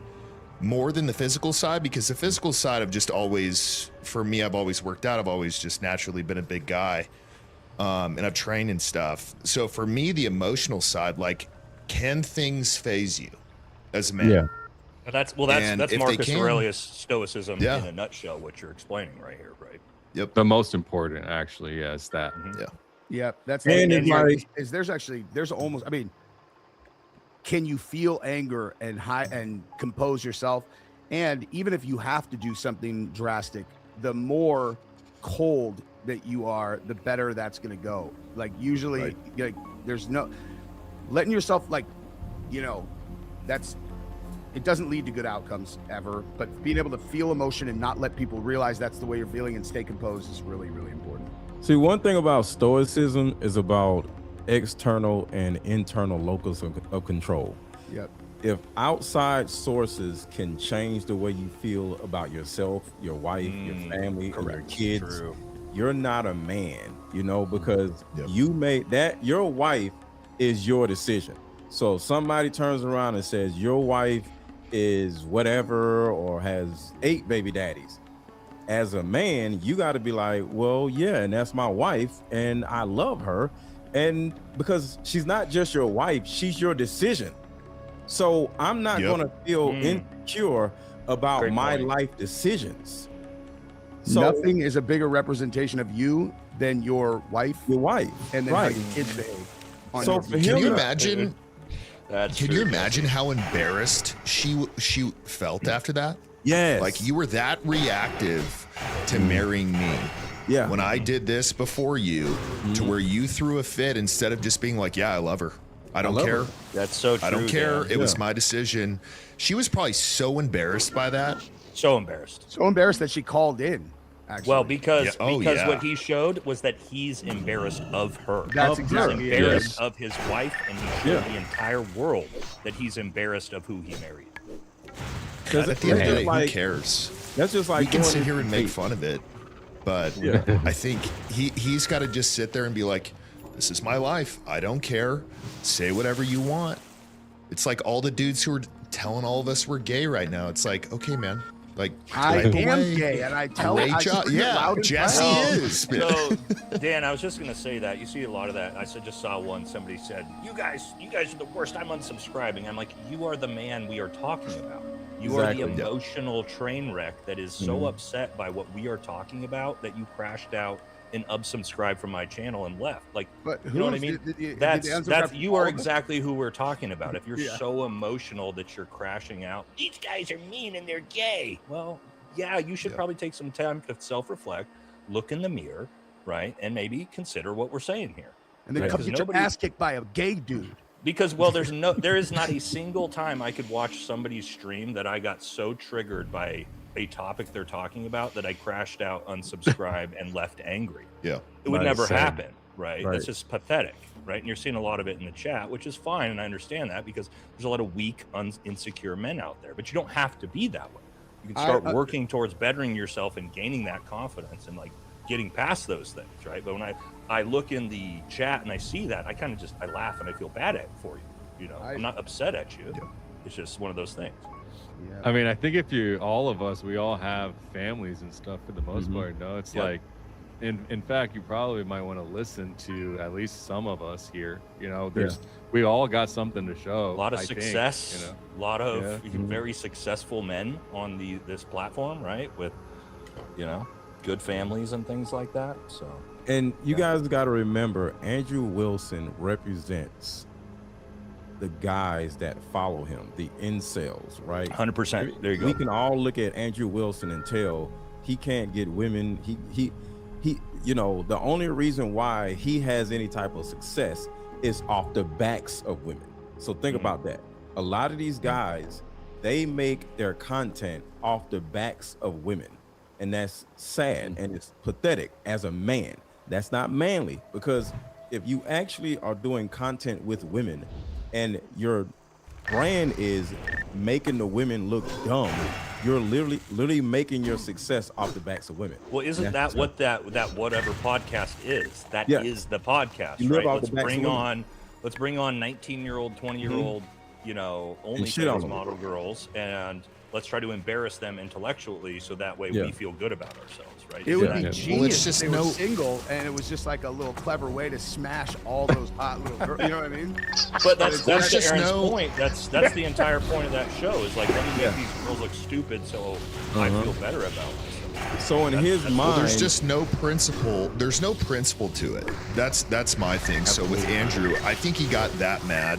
more than the physical side, because the physical side of just always, for me, I've always worked out. I've always just naturally been a big guy, and I've trained and stuff. So for me, the emotional side, like, can things phase you as a man? Yeah. That's Marcus Aurelius Stoicism in a nutshell, what you're explaining right here, right? Yep. The most important, actually, is that. Yeah, that's there's almost, can you feel anger and compose yourself? And even if you have to do something drastic, the more cold that you are, the better that's going to go. Like, usually, there's no letting yourself, it doesn't lead to good outcomes ever, but being able to feel emotion and not let people realize that's the way you're feeling and stay composed is really, really important. See, one thing about stoicism is about external and internal locus of control. Yep. If outside sources can change the way you feel about yourself, your wife, your family, or your kids, you're not a man, because you made that, your wife is your decision. So somebody turns around and says your wife is whatever or has 8 baby daddies. As a man, you got to be like, well, yeah, and that's my wife, and I love her, and because she's not just your wife, she's your decision. So I'm not going to feel insecure about my life decisions. So nothing is a bigger representation of you than your wife, and then how your kids behave. So can you imagine That's Can true, you imagine how embarrassed she felt after that? Yes. Like you were that reactive to marrying me. Yeah. When I did this before you, to where you threw a fit instead of just being like, yeah, I love her. I don't love care. her. That's so true. I don't care. Dan. It was my decision. She was probably so embarrassed by that. So embarrassed. So embarrassed that she called in. Actually. Well, because Yeah. what he showed was that he's embarrassed of her. That's He's exactly it. embarrassed Yes. of his wife, and he showed the entire world that he's embarrassed of who he married. Because at the end of the day, like- who cares? That's just like We can going sit here and make date. fun of it, but I think he's got to just sit there and be like, "This is my life. I don't care. Say whatever you want." It's like all the dudes who are telling all of us we're gay right now. It's like, okay, man. Like I type am away. gay, and I tell Great I job. scream it Yeah, loud and Jesse proud. is. So, Dan, I was just gonna say that you see a lot of that. I just saw one. Somebody said, "You guys are the worst. I'm unsubscribing." I'm like, "You are the man we are talking about. You Exactly. are the emotional train wreck that is so upset by what we are talking about that you crashed out and unsubscribed from my channel and left." Like, But you know what I who's- mean? did you That's unsubscribe from you all are of them? exactly who we're talking about. If you're Yeah. so emotional that you're crashing out, these guys are mean and they're gay. Well, yeah, you should probably take some time to self-reflect, look in the mirror, right, and maybe consider what we're saying here. And then Right, come 'cause get your nobody- ass kicked by a gay dude. Because there is not a single time I could watch somebody's stream that I got so triggered by a topic they're talking about that I crashed out, unsubscribed, and left angry. Yeah. It would Right, never same. happen, right? Right. That's just pathetic, right? And you're seeing a lot of it in the chat, which is fine, and I understand that because there's a lot of weak, insecure men out there. But you don't have to be that way. You can start working towards bettering yourself and gaining that confidence and like getting past those things, right? But when I look in the chat and I see that, I kind of just I laugh and I feel bad for you. You know, I'm not upset at you. It's just one of those things. I mean, I think if all of us, we all have families and stuff for the most part. No, it's like, in fact, you probably might want to listen to at least some of us here. You know, we all got something to show. A lot of I think, success, you know? a lot of very successful men on this platform, right? With good families and things like that. So, And you guys got to remember, Andrew Wilson represents the guys that follow him, the incels, right? 100%. There you go. We can all look at Andrew Wilson and tell he can't get women. He you know, the only reason why he has any type of success is off the backs of women. So think about that. A lot of these guys, they make their content off the backs of women. And that's sad and it's pathetic as a man. That's not manly, because if you actually are doing content with women and your brand is making the women look dumb, you're literally making your success off the backs of women. well, isn't that what that whatever podcast is? That is the podcast, You live right? off the backs of women. Let's bring on 19-year-old, 20-year-old, only shit on famous them. model girls, and let's try to embarrass them intellectually, so that way we feel good about ourselves, right? It would be Isn't that- genius if they were single, and it was just like a little clever way to smash all those hot little girls. You know what I mean? But that's There's to just Aaron's no- point. That's the entire point of that show is like, let me make these girls look stupid so I feel better about myself. So in his mind, Well, there's just no principle. There's no principle to it. That's my thing. So with Andrew, I think he got that mad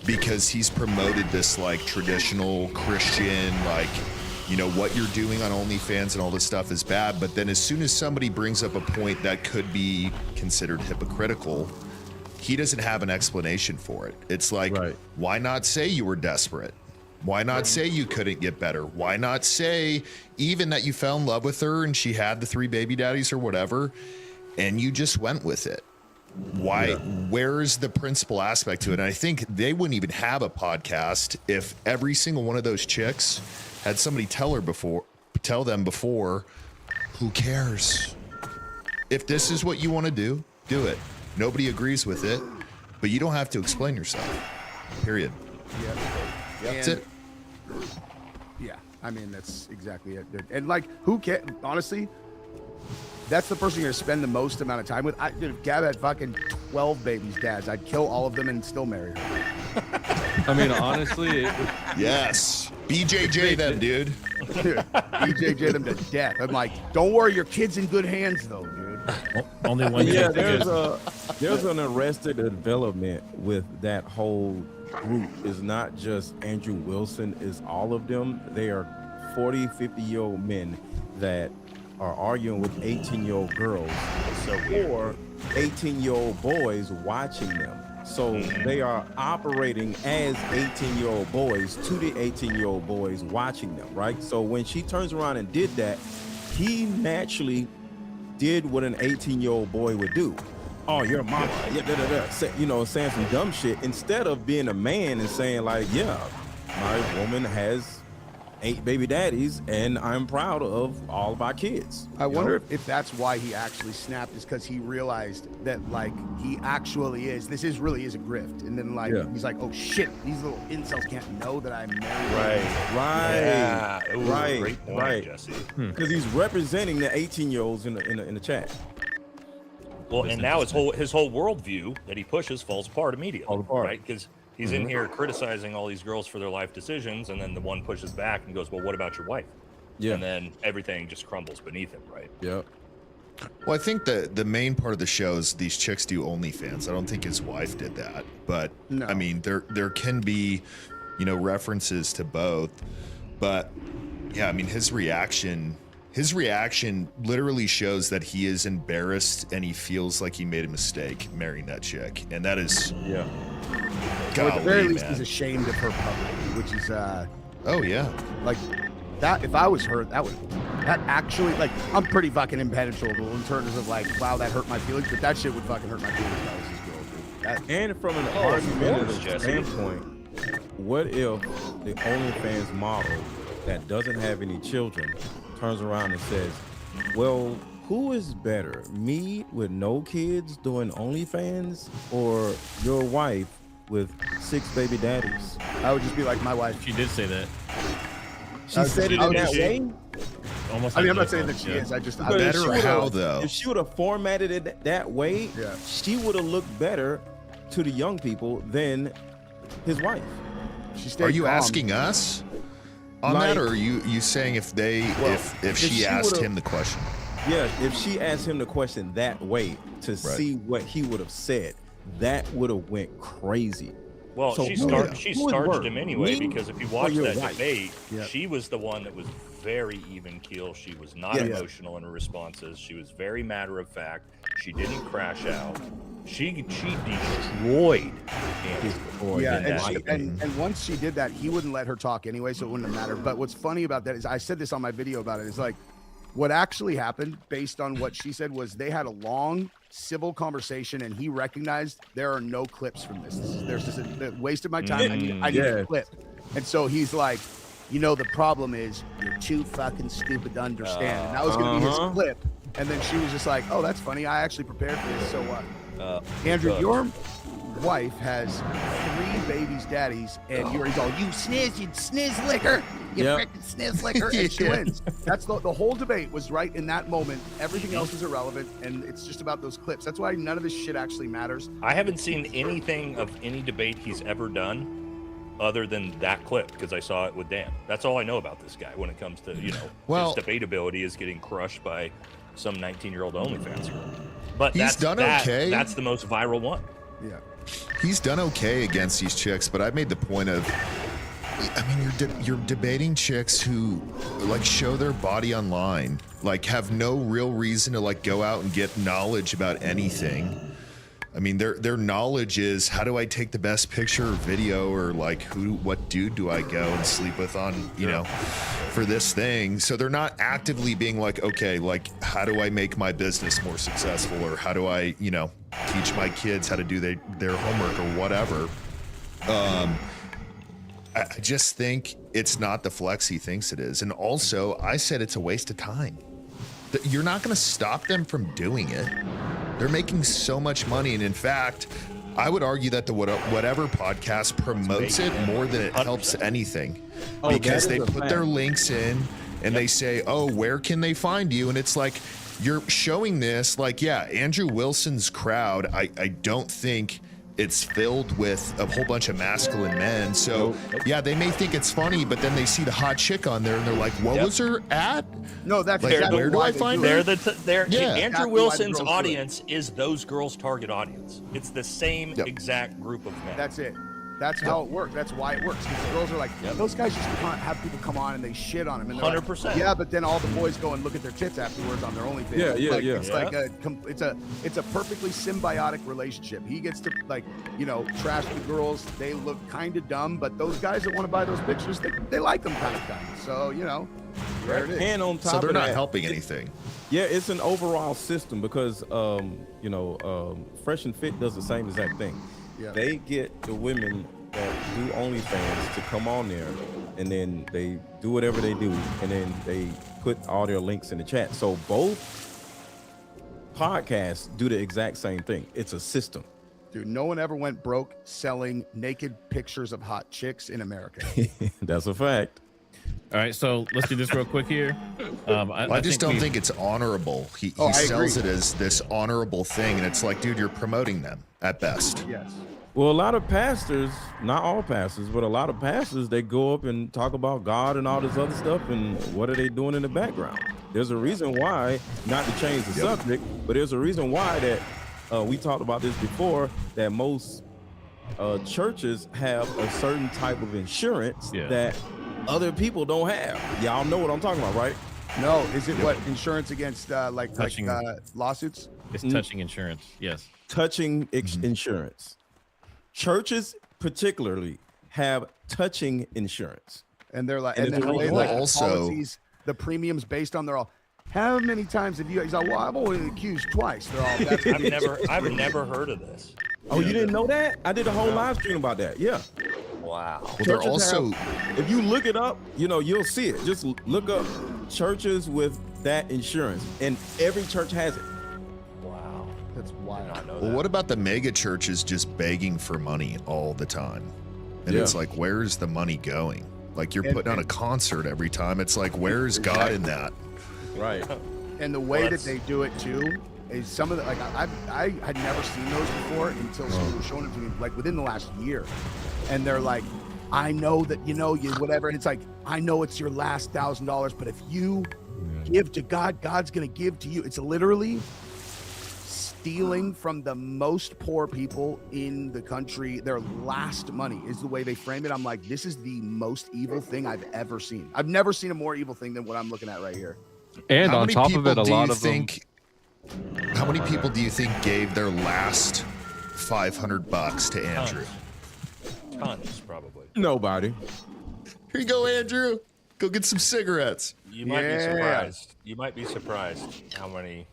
because he's promoted this like traditional Christian, like, what you're doing on OnlyFans and all this stuff is bad. But then as soon as somebody brings up a point that could be considered hypocritical, he doesn't have an explanation for it. It's like, why not say you were desperate? Why not say you couldn't get better? Why not say even that you fell in love with her and she had the 3 baby daddies or whatever, and you just went with it? Why? Where's the principal aspect to it? And I think they wouldn't even have a podcast if every single one of those chicks had somebody tell them before, who cares? If this is what you want to do it. Nobody agrees with it, but you don't have to explain yourself. Period. That's it. Yeah, I mean, that's exactly it, dude. And like, who cares? Honestly, that's the person you're gonna spend the most amount of time with. Dude, if Gab had fucking 12 babies' dads, I'd kill all of them and still marry her. I mean, honestly, yes. BJJ them, dude. BJJ them to death. I'm like, don't worry, your kid's in good hands, though, dude. Only one. Yeah, thing is- there's an arrested development with that whole group is not just Andrew Wilson, is all of them. They are 40, 50-year-old men that are arguing with 18-year-old girls or 18-year-old boys watching them. So they are operating as 18-year-old boys to the 18-year-old boys watching them, right? So when she turns around and did that, he naturally did what an 18-year-old boy would do. Oh, you're a mama. Yeah, saying some dumb shit instead of being a man and saying like, yeah, my woman has 8 baby daddies and I'm proud of all of our kids. I wonder if that's why he actually snapped, is because he realized that like he actually is, really is a grift. And then like, he's like, oh shit, these little incels can't know that I'm married. Right. Jesse. Because he's representing the 18-year-olds in the chat. Well, and now his whole worldview that he pushes falls apart immediately, right? Because he's in here criticizing all these girls for their life decisions, and then the one pushes back and goes, "Well, what about your wife?" Yeah. And then everything just crumbles beneath him, right? Yeah. Well, I think the main part of the show is these chicks do OnlyFans. I don't think his wife did that, but I mean, there can be, references to both. But yeah, I mean, his reaction literally shows that he is embarrassed and he feels like he made a mistake marrying that chick, and that is So at the very least, he's ashamed of her publicly, which is like that. If I was her, that actually, like, I'm pretty fucking impenetrable in terms of like, wow, that hurt my feelings, but that shit would fucking hurt my feelings if I was his girl, dude. And from an argumentative standpoint, what if the OnlyFans model that doesn't have any children turns around and says, well, who is better, me with no kids doing OnlyFans or your wife with 6 baby daddies? I would just be like, my wife. She did say that. She said it in that way? Almost. I mean, I'm not saying that she is. If she would have formatted it that way, she would have looked better to the young people than his wife. Are you asking us on that, or are you saying if she asked him the question? Yeah, if she asked him the question that way to see what he would have said, that would have went crazy. Well, So she who is starched worse, him anyway, me because if you or watch your that wife? debate, Yeah. she was the one that was very even keel. She was not emotional in her responses. She was very matter of fact. She didn't crash out. She destroyed Andrew. And once she did that, he wouldn't let her talk anyway, so it wouldn't have mattered. But what's funny about that is, I said this on my video about it, is like, what actually happened based on what she said was they had a long civil conversation, and he recognized there are no clips from this. There's just a waste of my time. I need a clip. And so he's like, the problem is you're too fucking stupid to understand. And that was going to be his clip. And then she was just like, oh, that's funny. I actually prepared for this. So what? Andrew, your wife has 3 babies' daddies, and he's all, you sniz liquor, you freaking sniz liquor, and she wins. That's the whole debate was right in that moment. Everything else is irrelevant, and it's just about those clips. That's why none of this shit actually matters. I haven't seen anything of any debate he's ever done other than that clip, because I saw it with Dan. That's all I know about this guy when it comes to, his debatability is getting crushed by some 19-year-old OnlyFans girl. But He's done okay. That's the most viral one. Yeah. He's done okay against these chicks, but I made the point of, I mean, you're debating chicks who like show their body online, like have no real reason to like go out and get knowledge about anything. I mean, their knowledge is, how do I take the best picture or video, or like what dude do I go and sleep with on, for this thing. So they're not actively being like, okay, like, how do I make my business more successful, or how do I, teach my kids how to do their homework or whatever. I just think it's not the flex he thinks it is. And also, I said it's a waste of time. You're not going to stop them from doing it. They're making so much money. And in fact, I would argue that the whatever podcast promotes it more than it helps anything, because they put their links in and they say, oh, where can they find you? And it's like, you're showing this, like, yeah, Andrew Wilson's crowd, I don't think it's filled with a whole bunch of masculine men. So yeah, they may think it's funny, but then they see the hot chick on there and they're like, what was her at? No, that's like, exactly where do I find her? Andrew Wilson's audience is those girls' target audience. It's the same exact group of men. That's it. That's how it works. That's why it works. Because the girls are like, those guys just can't have people come on and they shit on them. And 100%. Like, yeah, but then all the boys go and look at their tits afterwards on their OnlyFans. It's like it's a perfectly symbiotic relationship. He gets to like, you know, trash the girls. They look kind of dumb, but those guys that want to buy those pictures, they like them kind of thing. So you know, there it is. And on top So they're of not that, helping anything. Yeah, it's an overall system because you know, Fresh and Fit does the same exact thing. Yeah. They get the women that do OnlyFans to come on there, and then they do whatever they do, and then they put all their links in the chat. So both podcasts do the exact same thing. It's a system. Dude, no one ever went broke selling naked pictures of hot chicks in America. That's a fact. All right, so let's do this real quick here. I just don't think it's honorable. He sells it as this honorable thing, and it's like, dude, you're promoting them at best. Yes. Well, a lot of pastors, not all pastors, but a lot of pastors, they go up and talk about God and all this other stuff, and what are they doing in the background? There's a reason why, not to change the subject, but there's a reason why that we talked about this before, that most churches have a certain type of insurance that other people don't have. Y'all know what I'm talking about, right? No, is it what insurance against Touching. lawsuits? It's touching insurance. Yes. Touching insurance. Churches particularly have touching insurance. And they're like, And and it's then really they like also- policies, the premiums based on their all. How many times have you? He's like, well, I've only been accused twice. They're all. That's I've never heard of this. Oh, you didn't know that? I did a whole live stream about that. Yeah. Wow. Well, they're Churches also if you look it up, you know, you'll see it. Just look up churches with that insurance, and every church has it. Wow. That's wild. Well, what about the mega churches just begging for money all the time? And it's like, where's the money going? Like you're putting on a concert every time. It's like, where's God in that? Right. And the way that they do it too is some of the like I had never seen those before until someone was showing it to me like within the last year, and they're like, I know that you whatever, and it's like, I know it's your last $1,000, but if you give to God, God's gonna give to you. It's literally stealing from the most poor people in the country. Their last money is the way they frame it. I'm like, this is the most evil thing I've ever seen. I've never seen a more evil thing than what I'm looking at right here. And How on many top of people it, a do lot you of them. How many people do you think gave their last $500 to Andrew? Tons, probably. Nobody. Here you go, Andrew. Go get some cigarettes. You might be surprised. You might be surprised how many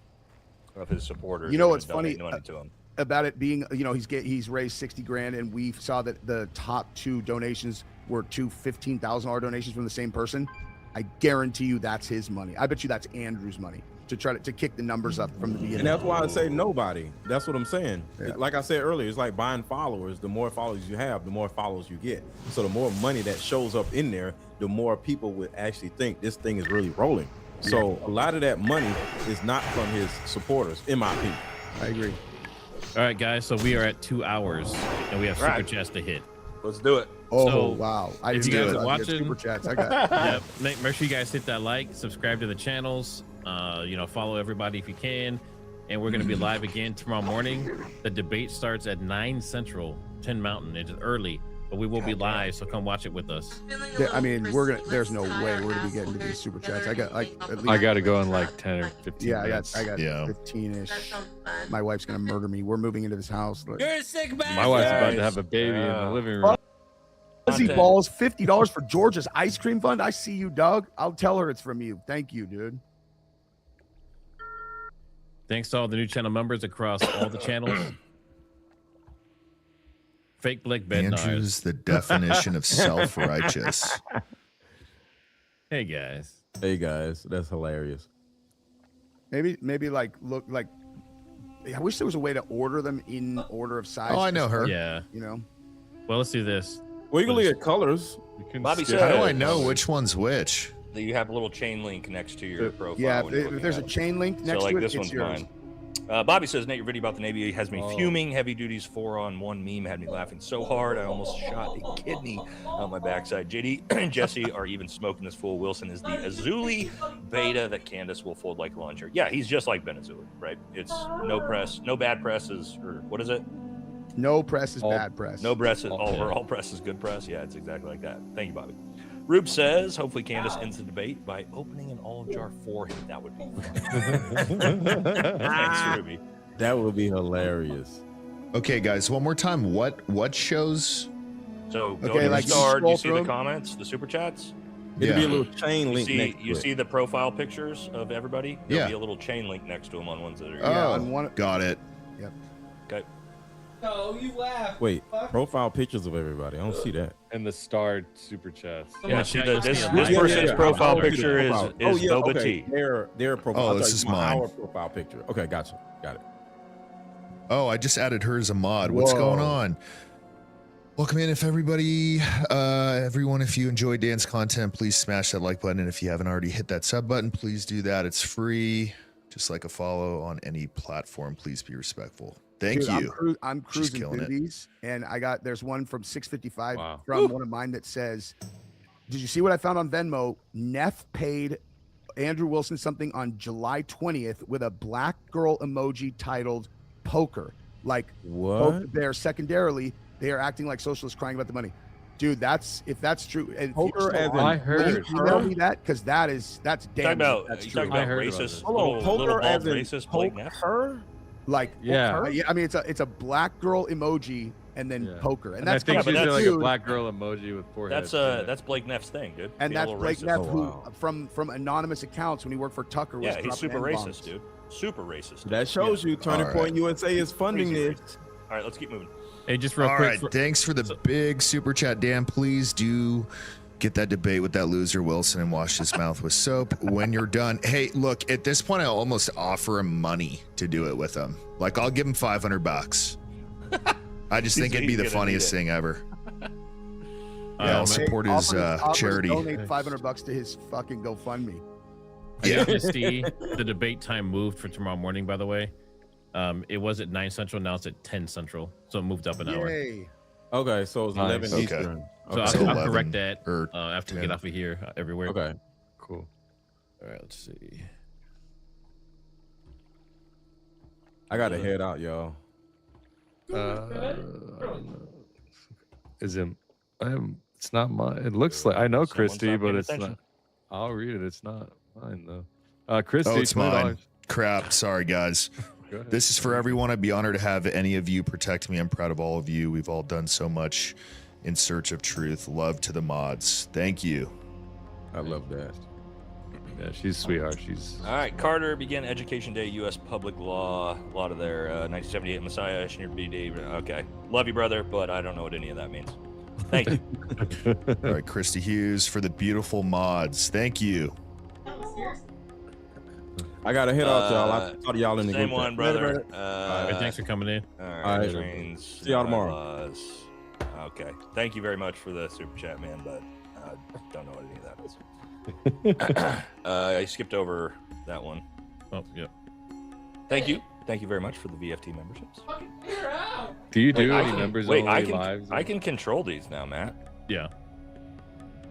of his supporters. You know are what's gonna funny donate money to him. about it being, he's raised 60 grand, and we saw that the top two donations were two $15,000 donations from the same person. I guarantee you that's his money. I bet you that's Andrew's money to try to kick the numbers up from the beginning. And that's why I say nobody. That's what I'm saying. Like I said earlier, it's like buying followers. The more followers you have, the more followers you get. So the more money that shows up in there, the more people would actually think this thing is really rolling. So a lot of that money is not from his supporters, in my opinion. I agree. All right, guys. So we are at 2 hours, and we have super chats to hit. Let's do it. Oh, So, wow. If you guys are watching, super chats. I got make sure you guys hit that like, subscribe to the channels, follow everybody if you can. And we're going to be live again tomorrow morning. The debate starts at 9 Central, 10 Mountain. It's early, but we will be live, so come watch it with us. I mean, there's no way we're gonna be getting to these super chats. I got like at least, I got to go in like 10 or 15 yeah, minutes. I got 15-ish. My wife's gonna murder me. We're moving into this house. Like, You're a sick bastard. My wife's about to have a baby in the living room. Fuzzy balls, $50 for Georgia's ice cream fund. I see you, Doug. I'll tell her it's from you. Thank you, dude. Thanks to all the new channel members across all the channels. Fake Blick Bednars. Andrew's the definition of self-righteous. Hey guys. Hey guys, that's hilarious. Maybe like look like. I wish there was a way to order them in order of size. Oh, I know her. Yeah. You know. Well, let's do this. Well, you can look at colors. Bobby How said, do I know which one's which? that you have a little chain link next to your profile. Yeah, when you're if looking there's a at it. chain link next so, like, to it, this it's one's yours. mine. Bobby says, Nate, your video about the Navy has me fuming. Heavy Duty's 4-on-1 meme had me laughing so hard I almost shot a kidney on my backside. JD and Jesse are even smoking this fool. Wilson is the Azuli beta that Candace will fold like a lawn chair. Yeah, he's just like Ben Azuli, right? It's no press, no bad presses, or what is it? No press is bad press. No press is all press is good press. Yeah, it's exactly like that. Thank you, Bobby. Rube says, hopefully Candace ends the debate by opening an olive jar for him. That would be fun. Thanks, Ruby. That would be hilarious. Okay, guys, one more time. What shows? So go Okay, to like the star. Do you see scroll the through 'em? comments, the super chats? It'd be a Yeah. little chain link next to You it. see the profile pictures of everybody? There'll Yeah. be a little chain link next to them on ones that are. Oh, on one- got it. Yep. Okay. No, you laugh. Wait, profile pictures of everybody. I don't see that. And the starred super chats. Yeah, see chat, this yeah. person's profile I'll see the picture is profile. Boba okay. Tea. Their profile. Oh, I this thought is you meant mine. Our profile picture. Okay, gotcha. Got it. Oh, I just added her as a mod. What's Whoa. going on? Welcome in, if everyone, if you enjoy Dan's content, please smash that like button. And if you haven't already hit that sub button, please do that. It's free. Just like a follow on any platform. Please be respectful. Thank Dude, you. I'm She's cruising killing through it. these, and there's one from 655 Wow. from one of mine that says, "Did you see what I found on Venmo? Neff paid Andrew Wilson something on July 20th with a black girl emoji titled poker. Like What? they're secondarily they are acting like socialists crying about the money." Dude, if that's true, and Poker as in I heard. email me that because that's Talking damn. about, That's you true. talking about I heard about racist, this. Hold on, little poker bald as in racist Blake Neff? poker? Like Yeah. I mean it's a black girl emoji and then Yeah. poker, and And that's I think coming she's from doing a like a dude, black girl emoji with forehead. That's Blake Neff's thing, dude. and Being a that's little Blake racist. Neff, Oh, who wow. from anonymous accounts when he worked for Tucker. Was Yeah, he's dropping super N-bombs. racist, dude. Super racist. That shows you Turning All Point right. USA is funding Crazy this. racist. All right, let's keep moving. Hey, just real All quick. right, thanks for the big super chat, Dan. Please do get that debate with that loser Wilson and wash his mouth with soap when you're done. Hey, look, at this point, I almost offer him money to do it with him. Like, I'll give him $500. I just think it'd be the He's gonna funniest need it. thing ever. Yeah, I'll support Hey, his offer to charity. Donate $500 to his fucking GoFundMe. Yeah. Christy, the debate time moved for tomorrow morning, by the way. It was at 9 Central, now it's at 10 Central. So it moved up an hour. Yay. Okay, so it's Nice. 11 Okay. Eastern. So Okay. I'll 11 correct that or after we 10. get off of here, everywhere. Okay. Cool. All right, let's see. I gotta head out, y'all. Is it? It's not mine. It looks like I know Someone's Christy, not but paying it's attention. not. I'll read it. It's not mine though. Christy, Oh, it's mine. $20. Crap. Sorry, guys. Go ahead. This is for everyone. I'd be honored to have any of you protect me. I'm proud of all of you. We've all done so much in search of truth. Love to the mods. Thank you. I love that. Yeah, she's a sweetheart. She's All right, Carter began Education Day, U.S. Public Law. A lot of their 1978 Messiah, Engineer BD. Okay, love you, brother, but I don't know what any of that means. Thank you. All right, Christy Hughes for the beautiful mods. Thank you. I gotta head out, y'all. I'll talk to y'all in the Same group one, chat. brother. All right, thanks for coming in. All right, All right. trains. See y'all tomorrow. bylaws. Okay, thank you very much for the super chat, man, but I don't know what any of that is. I skipped over that one. Oh, yep. Thank you. Thank you very much for the VFT memberships. Do you do Wait, I any can- members wait, only I can, lives? I can control these now, Matt. Yeah.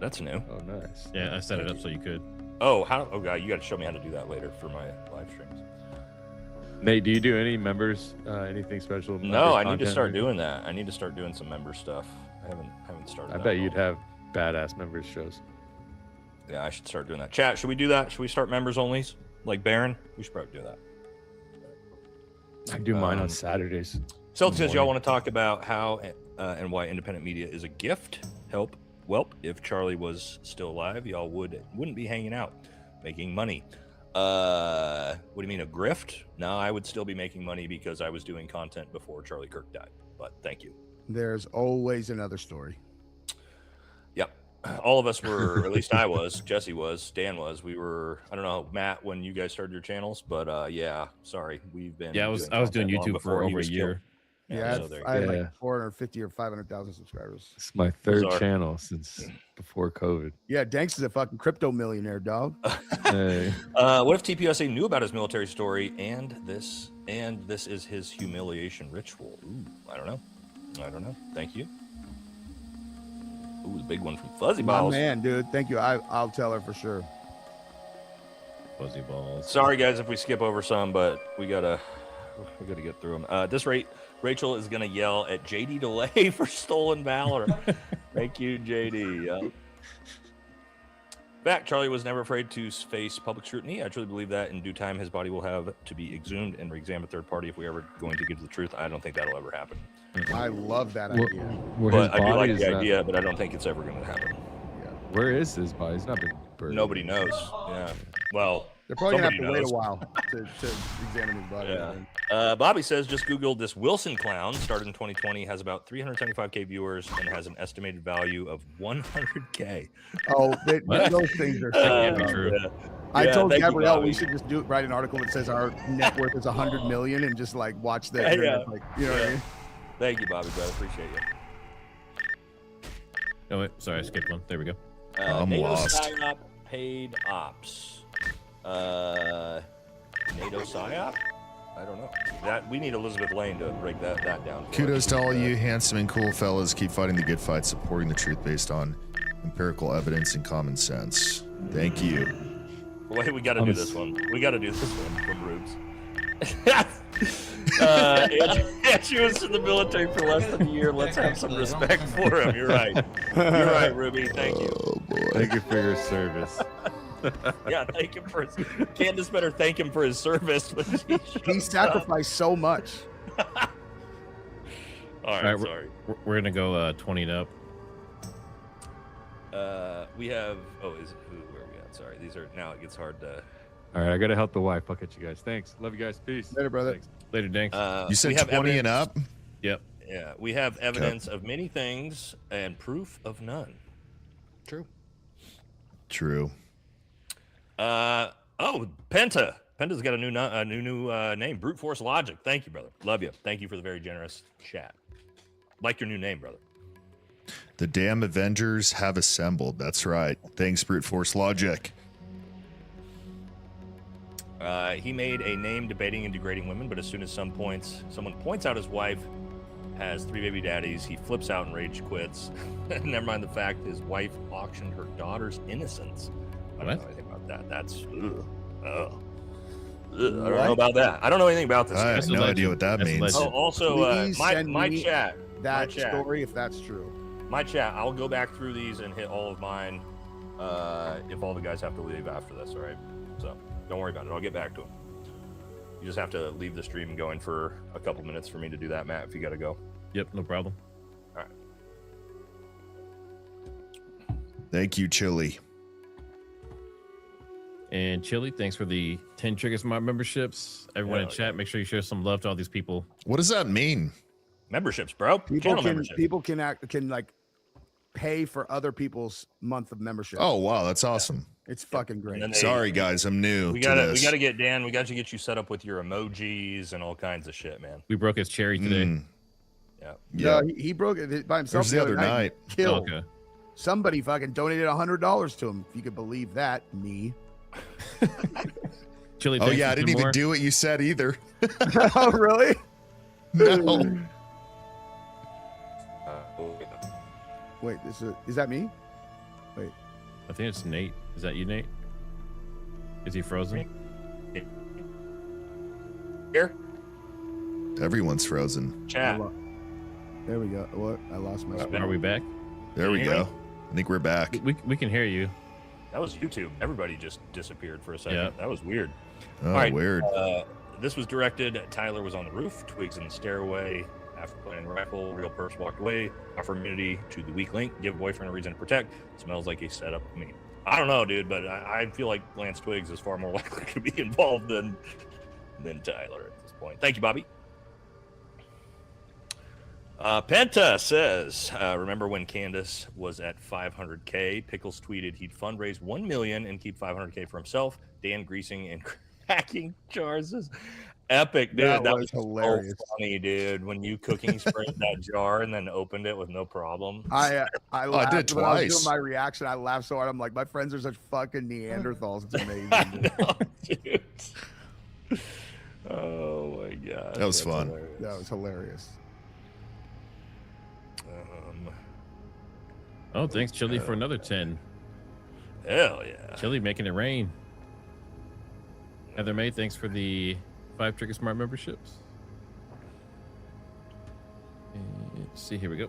That's new. Oh, nice. Yeah, I set it up so you could. Oh, how? Oh, God, you got to show me how to do that later for my live streams. Nate, do you do any members? Anything special? No, I need to content start or- doing that. I need to start doing some member stuff. I haven't started. I that bet at you'd all. have badass members shows. Yeah, I should start doing that. Chat, should we do that? Should we start members onlys like Baron? We should probably do that. I do mine Um, on Saturdays. Celtic says y'all want to talk about how and why independent media is a gift. Help. Welp, if Charlie was still alive, y'all wouldn't be hanging out, making money. What do you mean, a grift? No, I would still be making money because I was doing content before Charlie Kirk died. But thank you. There's always another story. Yep. All of us were, or at least I was, Jesse was, Dan was. We were, I don't know, Matt, when you guys started your channels, but yeah, sorry. We've been. Yeah, I was doing content long YouTube before for he over a was year. killed. Yeah, so there you I had go. Yeah. like 450 or 500,000 subscribers. It's my third Bizarre. channel since before COVID. Yeah, Danks is a fucking crypto millionaire, dog. Hey. What if TPUSA knew about his military story and this is his humiliation ritual? Ooh, I don't know. Thank you. Ooh, the big one from Fuzzy My Balls. man, dude. Thank you. I'll tell her for sure. Fuzzy balls. Sorry guys if we skip over some, but we gotta We got to get through them. At this rate, Rachel is going to yell at JD Delay for stolen valor. Thank you, JD. Fact, Charlie was never afraid to face public scrutiny. I truly believe that in due time, his body will have to be exhumed and re-examined third party if we ever going to get to the truth. I don't think that'll ever happen. I love that idea. But I do like the idea, but I don't think it's ever going to happen. Where is his body? He's not been buried. Nobody knows. Yeah. Well, They're probably going to have to somebody wait a knows. while to examine his body. Yeah. Bobby says, just Googled this Wilson clown, started in 2020, has about 375K viewers, and has an estimated value of 100K. Oh, those things are true. Yeah. I told thank you, Gabrielle Bobby. we should just write an article that says our net worth is 100 million and just like watch the Yeah. internet, like, you know what I mean? Thank you, Bobby, brother. Appreciate you. Oh, wait. Sorry, I skipped one. There we go. I'm NATO lost. PSYOP paid ops. NATO PSYOP? I don't know. That we need Elizabeth Lane to break that down. for Kudos us. to all you handsome and cool fellas. Keep fighting the good fight, supporting the truth based on empirical evidence and common sense. Thank you. Wait, we got to do this one. We got to do this one from Rubes. Andrew was in the military for less than a year. Let's have some respect for him. You're right. You're right, Ruby. Thank you. Oh boy. Thank you for your service. Yeah, thank him for his. Candace better thank him for his service. When He sacrificed so much. All right, All right, sorry. We're gonna go 20 and up. We have. Oh, is who? Where are we at? Sorry, these are now. It gets hard to. All right, I gotta help the wife. I'll catch you guys. Thanks. Love you guys. Peace. Later, brother. Thanks. Later, Danks. You said we have 20 and evidence- up? Yep. Yeah, we have evidence of many things and proof of none. True. Oh, Penta. Penta's got a new name. Brute Force Logic. Thank you, brother. Love you. Thank you for the very generous chat. Like your new name, brother. The damn Avengers have assembled. That's right. Thanks, Brute Force Logic. He made a name debating and degrading women, but as soon as someone points out his wife has 3 baby daddies, he flips out and rage quits. Never mind the fact his wife auctioned her daughter's innocence. I don't know anything about that. That's I don't know about that. I don't know anything about this. I guy. have no idea what that means. Oh, also, Please my send me chat. That my chat. story, if that's true. My chat. I'll go back through these and hit all of mine. If all the guys have to leave after this, all right? So don't worry about it. I'll get back to them. You just have to leave the stream going for a couple minutes for me to do that, Matt. If you got to go. Yep, no problem. All right. Thank you, Chili. And Chili, thanks for the 10 Trigger Smart memberships. Everyone in chat, make sure you share some love to all these people. What does that mean? Memberships, bro. People can like pay for other people's month of membership. Oh wow, that's awesome. It's fucking great. Sorry guys, I'm new. We to gotta this. get Dan. We got to get you set up with your emojis and all kinds of shit, man. We broke his cherry today. Yeah. No, he broke it by himself. It was the other night. Killed. Okay. Somebody fucking donated $100 to him. If you could believe that, me. Chili, Oh yeah, I didn't even do what you said either. Oh really? No. Wait, is that me? Wait. I think it's Nate. Is that you, Nate? Is he frozen? Here. Everyone's frozen. Chat. There we go. What? I lost my screen. Are we back? There we Anyway. go. I think we're back. We can hear you. That was YouTube. Everybody just disappeared for a second. Yeah. That was weird. Oh, All right, weird. This was directed. Tyler was on the roof. Twigs in the stairway. After playing rifle, real person walked away. Offer immunity to the weak link. Give boyfriend a reason to protect. Smells like a setup to me. I don't know, dude, but I feel like Lance Twigs is far more likely to be involved than Tyler at this point. Thank you, Bobby. Penta says, remember when Candace was at 500K? Pickles tweeted he'd fundraise 1 million and keep 500K for himself. Dan greasing and cracking jars is epic, dude. That was hilarious. So funny, dude. When you cooking sprayed that jar and then opened it with no problem. I laughed did when I was twice. doing my reaction. I laughed so hard. I'm like, my friends are such fucking Neanderthals. It's amazing. Dude. Oh my god, That was fun. hilarious. That was hilarious. Oh, thanks, Chili, for another 10. Hell yeah. Chili making it rain. Heather May, thanks for the 5 Trigger Smart memberships. Let's see, here we go.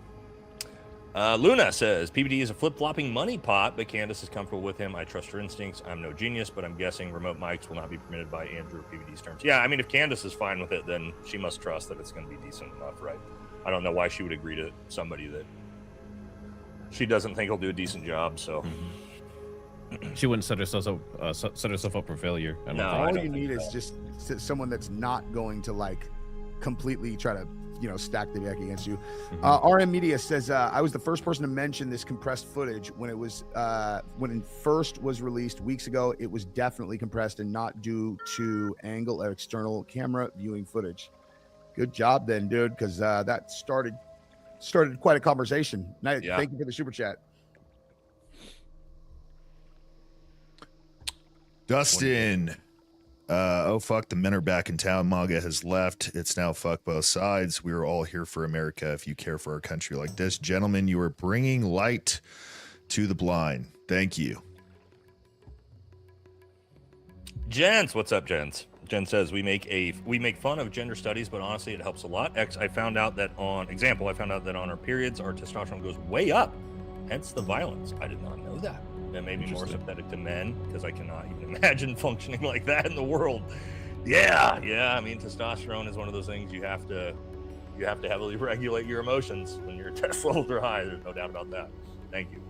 Luna says, PBD is a flip-flopping money pot, but Candace is comfortable with him. I trust her instincts. I'm no genius, but I'm guessing remote mics will not be permitted by Andrew or PBD's terms. Yeah, I mean, if Candace is fine with it, then she must trust that it's going to be decent enough, right? I don't know why she would agree to somebody that she doesn't think will do a decent job, so... She wouldn't set herself up for failure. All you need is just someone that's not going to like completely try to, you know, stack the deck against you. RM Media says I was the first person to mention this compressed footage when it was when it first was released weeks ago. It was definitely compressed and not due to angle or external camera viewing footage. Good job then, dude, because that started quite a conversation. Thank you for the super chat. Dustin, oh fuck, the men are back in town. MAGA has left. It's now fuck both sides. We are all here for America. If you care for our country like this, gentlemen, you are bringing light to the blind. Thank you. Jens, what's up, Jens? Jen says we make fun of gender studies, but honestly, it helps a lot. I found out that on our periods, our testosterone goes way up, hence the violence. I did not know that. That made me more sympathetic to men because I cannot even imagine functioning like that in the world. Yeah. I mean, testosterone is one of those things you have to heavily regulate your emotions when your test levels are high. There's no doubt about that. Thank you.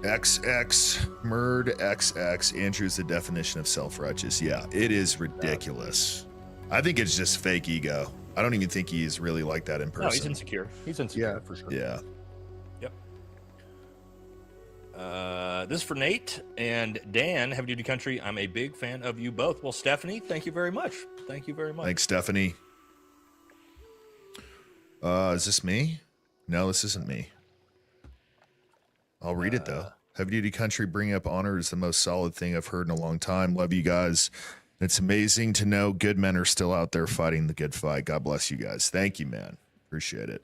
XX Murd XX. Andrew's the definition of self-righteous. Yeah, it is ridiculous. I think it's just fake ego. I don't even think he's really like that in person. No, he's insecure. For sure. Yeah. This is for Nate and Dan, Heavy Duty Country. I'm a big fan of you both. Well, Stephanie, thank you very much. Thanks, Stephanie. Is this me? No, this isn't me. I'll read it though. Heavy Duty Country, bringing up honor is the most solid thing I've heard in a long time. Love you guys. It's amazing to know good men are still out there fighting the good fight. God bless you guys. Thank you, man. Appreciate it.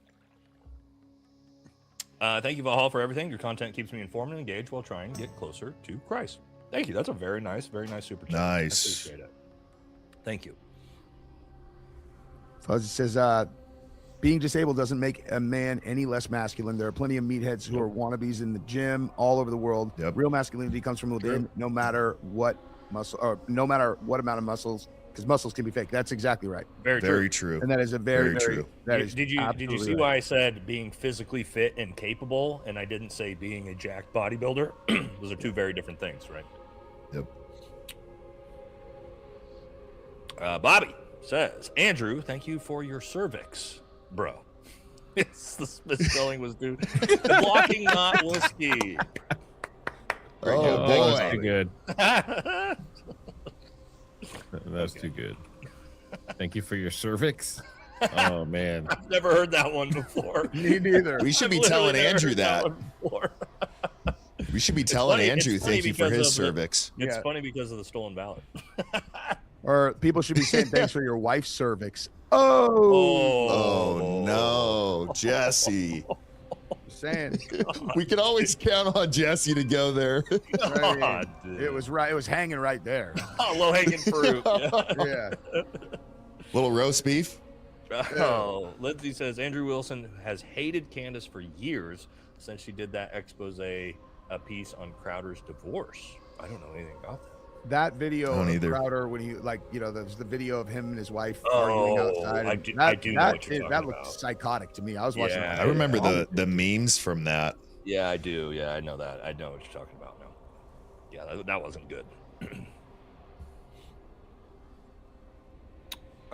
Thank you, Valhalla, for everything. Your content keeps me informed and engaged while trying to get closer to Christ. Thank you. That's a very nice super chat. Nice. I appreciate it. Thank you. Fuzzy says, being disabled doesn't make a man any less masculine. There are plenty of meatheads who are wannabes in the gym all over the world. Real masculinity comes from within, no matter what amount of muscles, because muscles can be fake. That's exactly right. Very true. And that is a very true. Did you see why I said being physically fit and capable, and I didn't say being a jacked bodybuilder? Those are two very different things, right? Yep. Bobby says, Andrew, thank you for your cervix, bro. Yes, the misspelling was due. Blocking, not whiskey. Oh, boy. boy. That's too good. That's too good. Thank you for your cervix. Oh, man. I've never heard that one before. Me neither. We should be telling Andrew that. We should be telling Andrew thank you for his cervix. It's funny because of the stolen ballot. Or people should be saying thanks for your wife's cervix. Oh no, Jesse. Saying we can always count on Jesse to go there. Right. It was right. It was hanging right there. Oh, low hanging fruit. Yeah. Little roast beef. Oh, Lindsay says Andrew Wilson has hated Candace for years since she did that expose a piece on Crowder's divorce. I don't know anything about that. That video of Crowder when he there's the video of him and his wife arguing outside. I do know what you're talking that about. looked psychotic to me. I was watching that. I remember the memes from that. Yeah, I do. Yeah, I know that. I know what you're talking about now. Yeah, that wasn't good.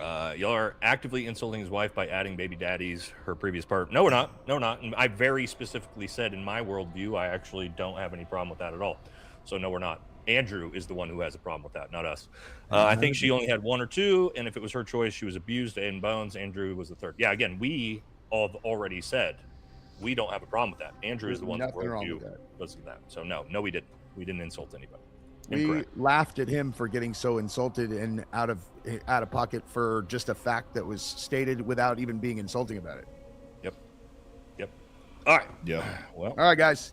Y'all are actively insulting his wife by adding baby daddies, her previous part. No, we're not. No, we're not. And I very specifically said in my worldview, I actually don't have any problem with that at all. So no, we're not. Andrew is the one who has a problem with that, not us. I think she only had one or two, and if it was her choice, she was abused in bones. Andrew was the third. Yeah, again, we all have already said we don't have a problem with that. Andrew is the one that does that. So no, we didn't. We didn't insult anybody. We laughed at him for getting so insulted and out of pocket for just a fact that was stated without even being insulting about it. Yep. All right. Yeah. Well. All right, guys.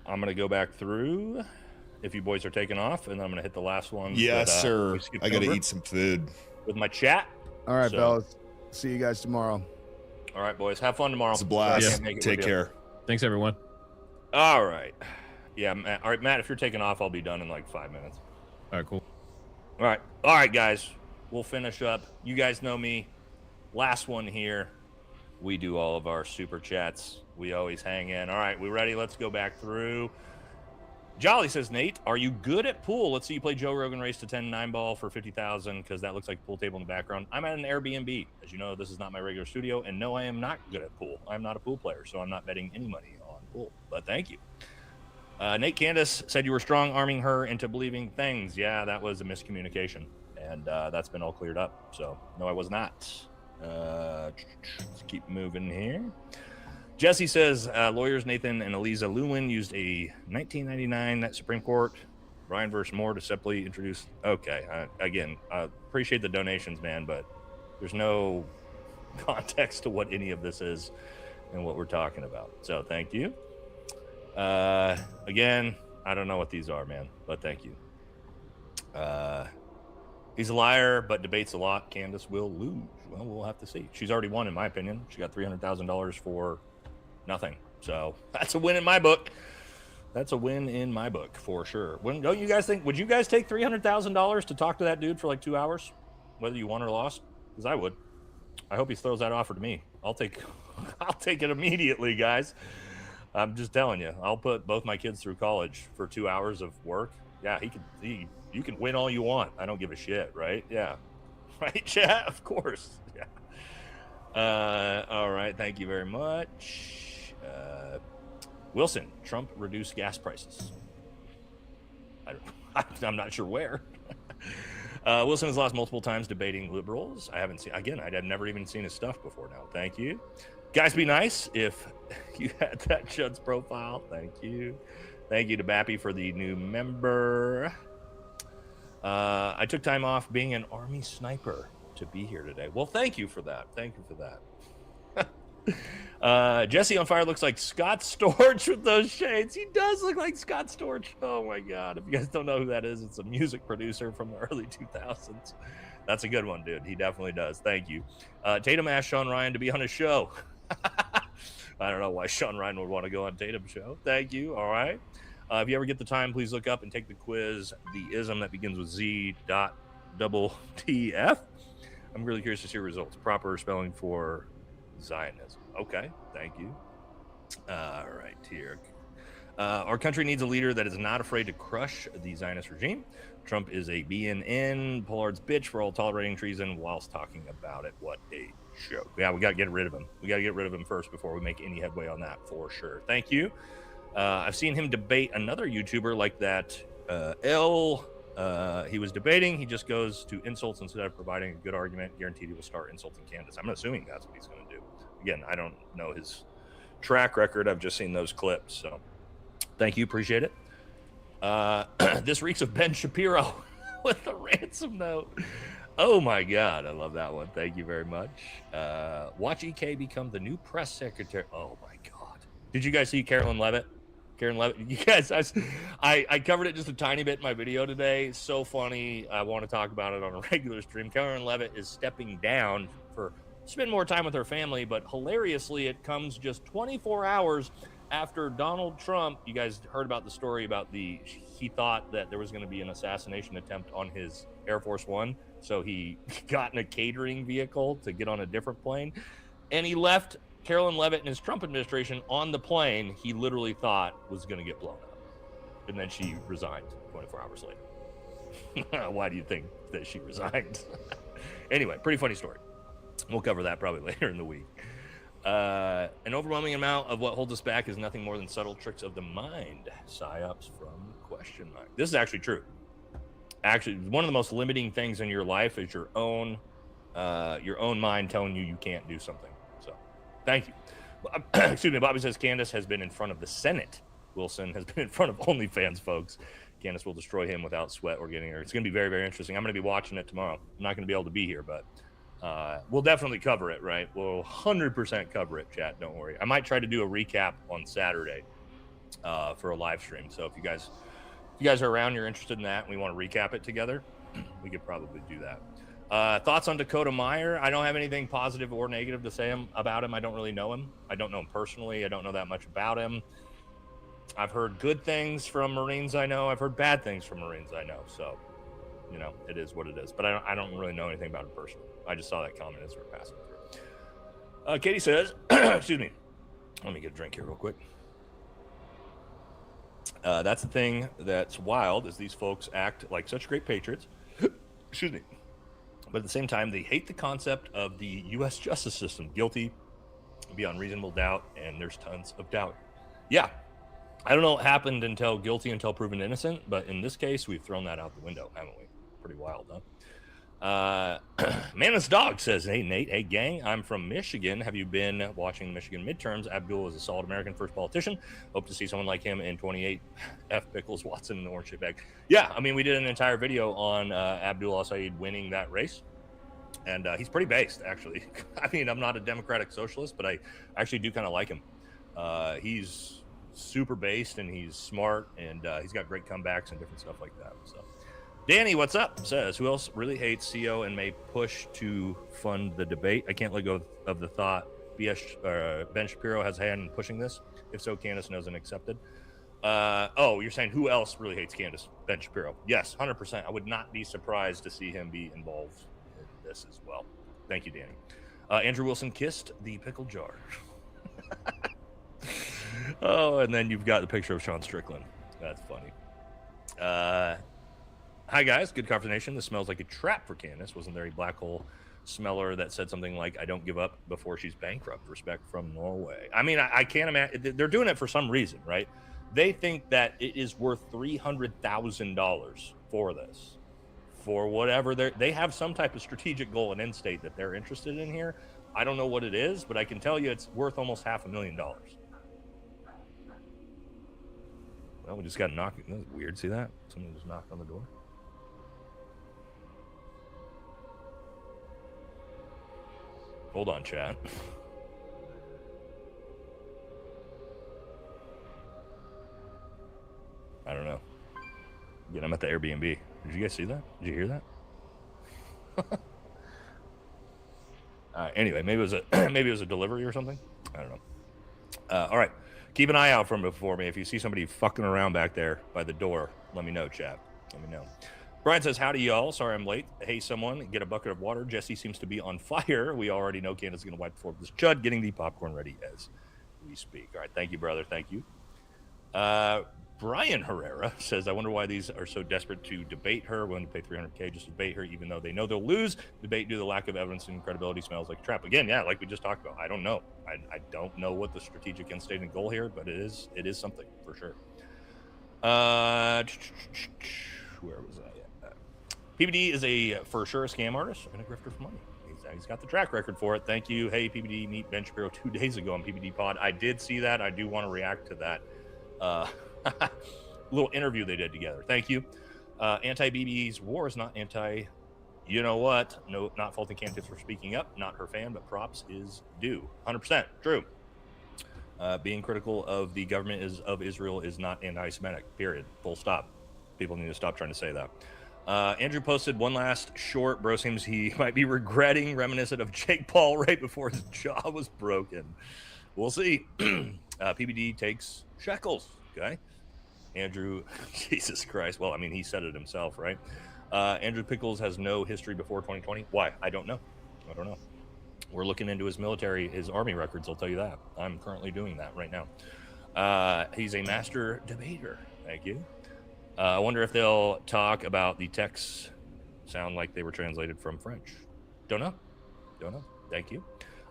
I'm gonna go back through. If you boys are taking off, and I'm going to hit the last one. Yes, sir. I got to eat some food with my chat. All right, fellas. See you guys tomorrow. All right, boys. Have fun tomorrow. It's a blast. Sorry I can't make it Take with you. care. Thanks, everyone. All right. Yeah, Matt. All right, Matt, if you're taking off, I'll be done in like 5 minutes. All right, cool. All right, guys. We'll finish up. You guys know me. Last one here. We do all of our super chats. We always hang in. All right, we ready? Let's go back through. Jolly says, Nate, are you good at pool? Let's see you play Joe Rogan Race to 10 9-ball for 50,000 because that looks like a pool table in the background. I'm at an Airbnb. As you know, this is not my regular studio. And no, I am not good at pool. I'm not a pool player, so I'm not betting any money on pool. But thank you. Nate Candace said you were strong arming her into believing things. Yeah, that was a miscommunication. And that's been all cleared up. So, no, I was not. Let's keep moving here. Jesse says lawyers Nathan and Eliza Lewin used a 1999 Supreme Court Ryan versus Moore to separately introduce. Okay, again, appreciate the donations, man, but there's no context to what any of this is and what we're talking about. So thank you. Again, I don't know what these are, man, but thank you. He's a liar, but debates a lot. Candace will lose. Well, we'll have to see. She's already won, in my opinion. She got $300,000 for nothing. So that's a win in my book. That's a win in my book for sure. Don't you guys think? Would you guys take $300,000 to talk to that dude for like 2 hours, whether you won or lost? Because I would. I hope he throws that offer to me. I'll take it immediately, guys. I'm just telling you. I'll put both my kids through college for 2 hours of work. Yeah, you can win all you want. I don't give a shit, right? Yeah. Right, chat? Of course. Yeah. All right. Thank you very much. Wilson, Trump reduced gas prices. I'm not sure where. Wilson has lost multiple times debating liberals. I haven't seen, again, I've never even seen his stuff before now. Thank you. Guys, be nice if you had that Judd's profile. Thank you. Thank you to Bappy for the new member. I took time off being an Army sniper to be here today. Well, thank you for that. Thank you for that. Jesse on Fire looks like Scott Storch with those shades. He does look like Scott Storch. Oh my God. If you guys don't know who that is, it's a music producer from the early 2000s. That's a good one, dude. He definitely does. Thank you. Tatum asked Sean Ryan to be on his show. I don't know why Sean Ryan would want to go on Tatum's show. Thank you. All right. If you ever get the time, please look up and take the quiz, the ism that begins with Z.TF. I'm really curious to see your results. Proper spelling for Zionism. Okay, thank you. All right, here. Our country needs a leader that is not afraid to crush the Zionist regime. Trump is a BNN, Pollard's bitch for all tolerating treason whilst talking about it. What a joke. Yeah, we got to get rid of him. We got to get rid of him first before we make any headway on that, for sure. Thank you. I've seen him debate another YouTuber like that. He was debating. He just goes to insults instead of providing a good argument. Guaranteed he will start insulting candidates. I'm assuming that's what he's going to do. Again, I don't know his track record. I've just seen those clips. So thank you. Appreciate it. This reeks of Ben Shapiro with the ransom note. Oh my God. I love that one. Thank you very much. Watch EK become the new press secretary. Oh my God. Did you guys see Karen Levitt? You guys, I covered it just a tiny bit in my video today. So funny. I want to talk about it on a regular stream. Karen Levitt is stepping down for spend more time with her family, but hilariously, it comes just 24 hours after Donald Trump. You guys heard about the story about he thought that there was going to be an assassination attempt on his Air Force One, so he got in a catering vehicle to get on a different plane, and he left Carolyn Levitt and his Trump administration on the plane he literally thought was going to get blown up. And then she resigned 24 hours later. Why do you think that she resigned? Anyway, pretty funny story. We'll cover that probably later in the week. An overwhelming amount of what holds us back is nothing more than subtle tricks of the mind. Psyops from question mark. This is actually true. Actually, one of the most limiting things in your life is your own mind telling you can't do something. Thank you. Excuse me. Bobby says Candace has been in front of the Senate. Wilson has been in front of OnlyFans, folks. Candace will destroy him without sweat or getting her. It's going to be very, very interesting. I'm going to be watching it tomorrow. I'm not going to be able to be here, but we'll definitely cover it, right? We'll 100% cover it, chat. Don't worry. I might try to do a recap on Saturday for a live stream. So if you guys are around, you're interested in that, and we want to recap it together, we could probably do that. Thoughts on Dakota Meyer? I don't have anything positive or negative to say about him. I don't really know him. I don't know him personally. I don't know that much about him. I've heard good things from Marines I know. I've heard bad things from Marines I know. So, you know, it is what it is. But I don't really know anything about him personally. I just saw that comment as we're passing through. Katie says, excuse me. Let me get a drink here real quick. That's the thing that's wild is these folks act like such great patriots. Excuse me. But at the same time, they hate the concept of the U.S. justice system. Guilty beyond reasonable doubt, and there's tons of doubt. Yeah. I don't know what happened until guilty until proven innocent, but in this case, we've thrown that out the window, haven't we? Pretty wild, huh? Manus Dog says, hey, Nate, hey, gang, I'm from Michigan. Have you been watching Michigan midterms? Abdul is a solid American first politician. Hope to see someone like him in 28. F. Pickles, Watson, and the orange shit bag. Yeah, I mean, we did an entire video on Abdul al-Sayed winning that race. And he's pretty based, actually. I mean, I'm not a democratic socialist, but I actually do kind of like him. He's super based, and he's smart, and he's got great comebacks and different stuff like that. So, Danny, what's up? Says, who else really hates CO and may push to fund the debate? I can't let go of the thought Ben Shapiro has a hand in pushing this. If so, Candace knows and accepted. Oh, you're saying who else really hates Candace? Ben Shapiro. Yes, 100%. I would not be surprised to see him be involved in this as well. Thank you, Danny. Andrew Wilson kissed the pickle jar. Oh, and then you've got the picture of Sean Strickland. That's funny. Hi, guys. Good confirmation. This smells like a trap for Candace. Wasn't there a black hole smeller that said something like, I don't give up before she's bankrupt? Respect from Norway. I mean, I can't imagine. They're doing it for some reason, right? They think that it is worth $300,000 for this. For whatever they have some type of strategic goal and end state that they're interested in here. I don't know what it is, but I can tell you it's worth almost $500,000. Well, we just got knocked. That was weird. See that? Someone just knocked on the door. Hold on, chat. I don't know. Again, I'm at the Airbnb. Did you guys see that? Did you hear that? Anyway, maybe it was a delivery or something. I don't know. All right, keep an eye out for me. If you see somebody fucking around back there by the door, let me know, chat. Let me know. Brian says, howdy, y'all. Sorry I'm late. Hey, someone, get a bucket of water. Jesse seems to be on fire. We already know Candace's going to wipe the floor with this chud, getting the popcorn ready as we speak. All right, thank you, brother. Thank you. Brian Herrera says, I wonder why these are so desperate to debate her, willing to pay $300K just to debate her, even though they know they'll lose. Debate due to the lack of evidence and credibility smells like a trap. Again, yeah, like we just talked about. I don't know. I don't know what the strategic end state and goal here, but it is something for sure. Where was I at? PBD is for sure a scam artist and a grifter for money. He's got the track record for it. Thank you. Hey, PBD, meet Ben Shapiro 2 days ago on PBD Pod. I did see that. I do want to react to that. Little interview they did together. Thank you. Anti-BB's war is not anti, you know what? No, not faulting Candace for speaking up. Not her fan, but props is due. 100% true. Being critical of the government of Israel is not anti-Semitic. Period. Full stop. People need to stop trying to say that. Andrew posted one last short. Bro seems he might be regretting, reminiscent of Jake Paul right before his jaw was broken. We'll see. PBD takes shekels. Okay. Andrew, Jesus Christ. Well, I mean, he said it himself, right? Andrew Pickles has no history before 2020. Why? I don't know. We're looking into his army records. I'll tell you that. I'm currently doing that right now. He's a master debater. Thank you. I wonder if they'll talk about the texts sound like they were translated from French. Don't know. Thank you.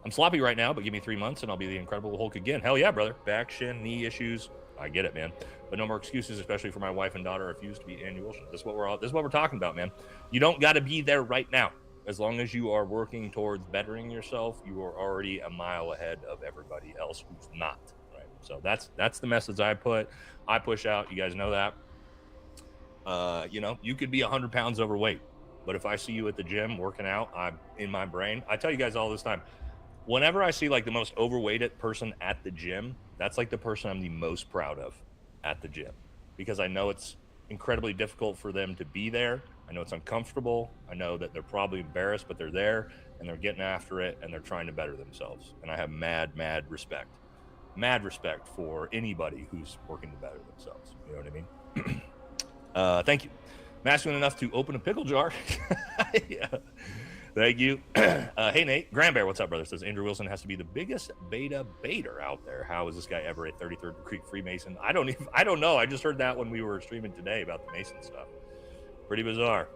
I'm sloppy right now, but give me 3 months and I'll be the Incredible Hulk again. Hell yeah, brother. Back, shin, knee issues. I get it, man. But no more excuses, especially for my wife and daughter refuse to be Andy Wilson. This is what we're talking about, man. You don't got to be there right now. As long as you are working towards bettering yourself, you are already a mile ahead of everybody else who's not. Right. So that's the message I push out. You guys know that. You could be 100 pounds overweight, but if I see you at the gym working out, I'm in my brain. I tell you guys all this time. Whenever I see like the most overweighted person at the gym, that's like the person I'm the most proud of at the gym, because I know it's incredibly difficult for them to be there, I know it's uncomfortable. I know that they're probably embarrassed, but they're there and they're getting after it and they're trying to better themselves. And I have mad respect for anybody who's working to better themselves. You know what I mean? Thank you. Masculine enough to open a pickle jar. Yeah. Thank you. Hey, Nate. Grandbear, what's up, brother? Says Andrew Wilson has to be the biggest beta baiter out there. How is this guy ever a 33rd Creek Freemason? I don't know. I just heard that when we were streaming today about the Mason stuff. Pretty bizarre.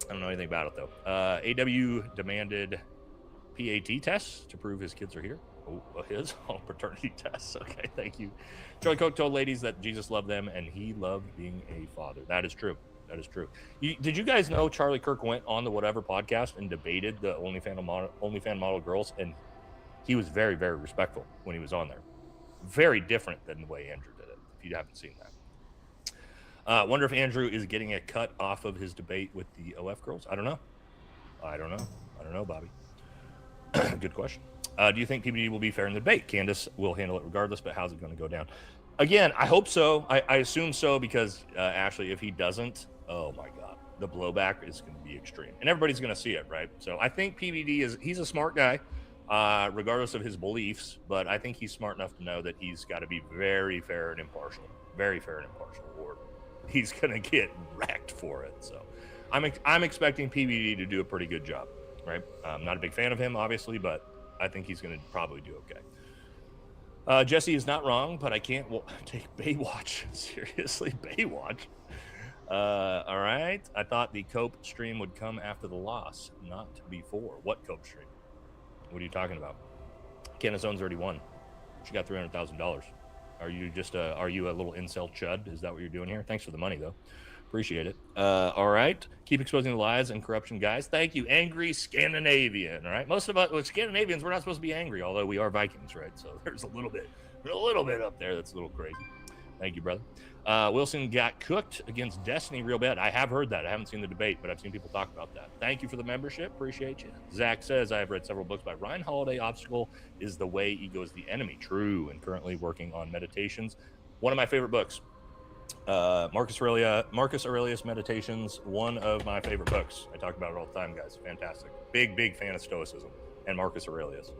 I don't know anything about it, though. AW demanded PAT tests to prove his kids are here. Oh, his paternity tests. Okay, thank you. Charlie Coke told ladies that Jesus loved them and he loved being a father. That is true. That is true. Did you guys know Charlie Kirk went on the Whatever podcast and debated the OnlyFan model girls? And he was very, very respectful when he was on there. Very different than the way Andrew did it, if you haven't seen that. Wonder if Andrew is getting a cut off of his debate with the OF girls. I don't know, Bobby. Good question. Do you think PBD will be fair in the debate? Candace will handle it regardless, but how's it going to go down? Again, I hope so. I assume so because, Ashley, if he doesn't, oh my God, the blowback is going to be extreme. And everybody's going to see it, right? So I think PBD he's a smart guy, regardless of his beliefs, but I think he's smart enough to know that he's got to be very fair and impartial. Very fair and impartial, or he's going to get wrecked for it. So I'm expecting PBD to do a pretty good job, right? I'm not a big fan of him, obviously, but I think he's going to probably do okay. Jesse is not wrong, but I can't take Baywatch seriously. Baywatch. All right. I thought the Cope stream would come after the loss, not before. What Cope stream? What are you talking about? Candace Owens already won. She got $300,000. Are you a little incel chud? Is that what you're doing here? Thanks for the money, though. Appreciate it. All right. Keep exposing the lies and corruption, guys. Thank you. Angry Scandinavian. All right. Most of us, Scandinavians, we're not supposed to be angry, although we are Vikings, right? So there's a little bit up there that's a little crazy. Thank you, brother. Wilson got cooked against Destiny real bad. I have heard that. I haven't seen the debate, but I've seen people talk about that. Thank you for the membership. Appreciate you. Zach says, I have read several books by Ryan Holiday. Obstacle is the way ego is the enemy. True. And currently working on Meditations. One of my favorite books. Marcus Aurelius Meditations, one of my favorite books. I talk about it all the time, guys. Fantastic. Big fan of Stoicism and Marcus Aurelius.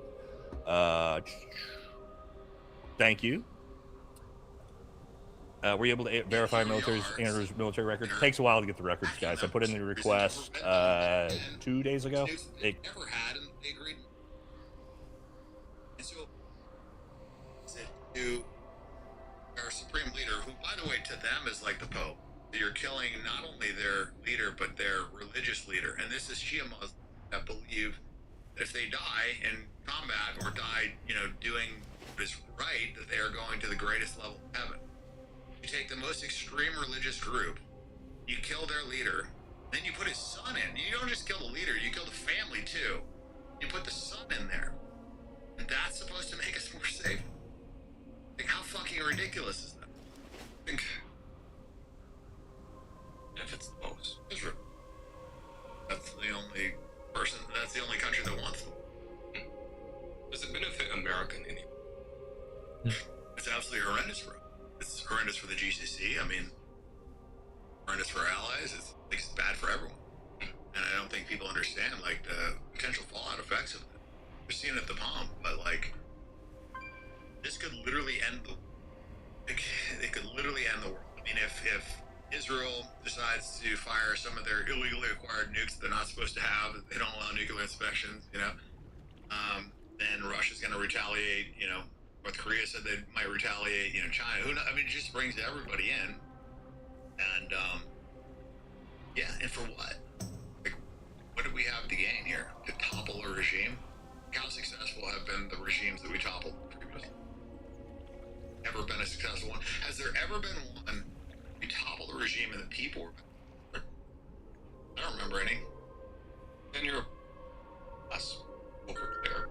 Thank you. Were you able to verify Andrew's military record? It takes a while to get the records, guys. I put in the request 2 days ago. Never had, and they agreed. And so, to our supreme leader, who, by the way, to them is like the Pope. You're killing not only their leader, but their religious leader. And this is Shia Muslims that believe that if they die in combat or die, doing what is right, that they are going to the greatest level of heaven. You take the most extreme religious group, you kill their leader, then you put his son in. You don't just kill the leader, you kill the family too. You put the son in there. And that's supposed to make us more safe. Like, how fucking ridiculous is that? I think benefits the most Israel. That's the only country that wants them. Does it benefit America in any way? It's absolutely horrendous for us. It's horrendous for the GCC. I mean, horrendous for allies. It's bad for everyone. And I don't think people understand, like, the potential fallout effects of it. We're seeing it at the pump, but, like, this could literally end it could literally end the world. I mean, if Israel decides to fire some of their illegally acquired nukes that they're not supposed to have, they don't allow nuclear inspections, then Russia's going to retaliate, North Korea said they might retaliate, China, who knows? I mean, it just brings everybody in. And, and for what? Like, what do we have to gain here? To topple a regime? How successful have been the regimes that we toppled previously? Ever been a successful one? Has there ever been one we toppled a regime and the people were... I don't remember any. And you're less over-prepared.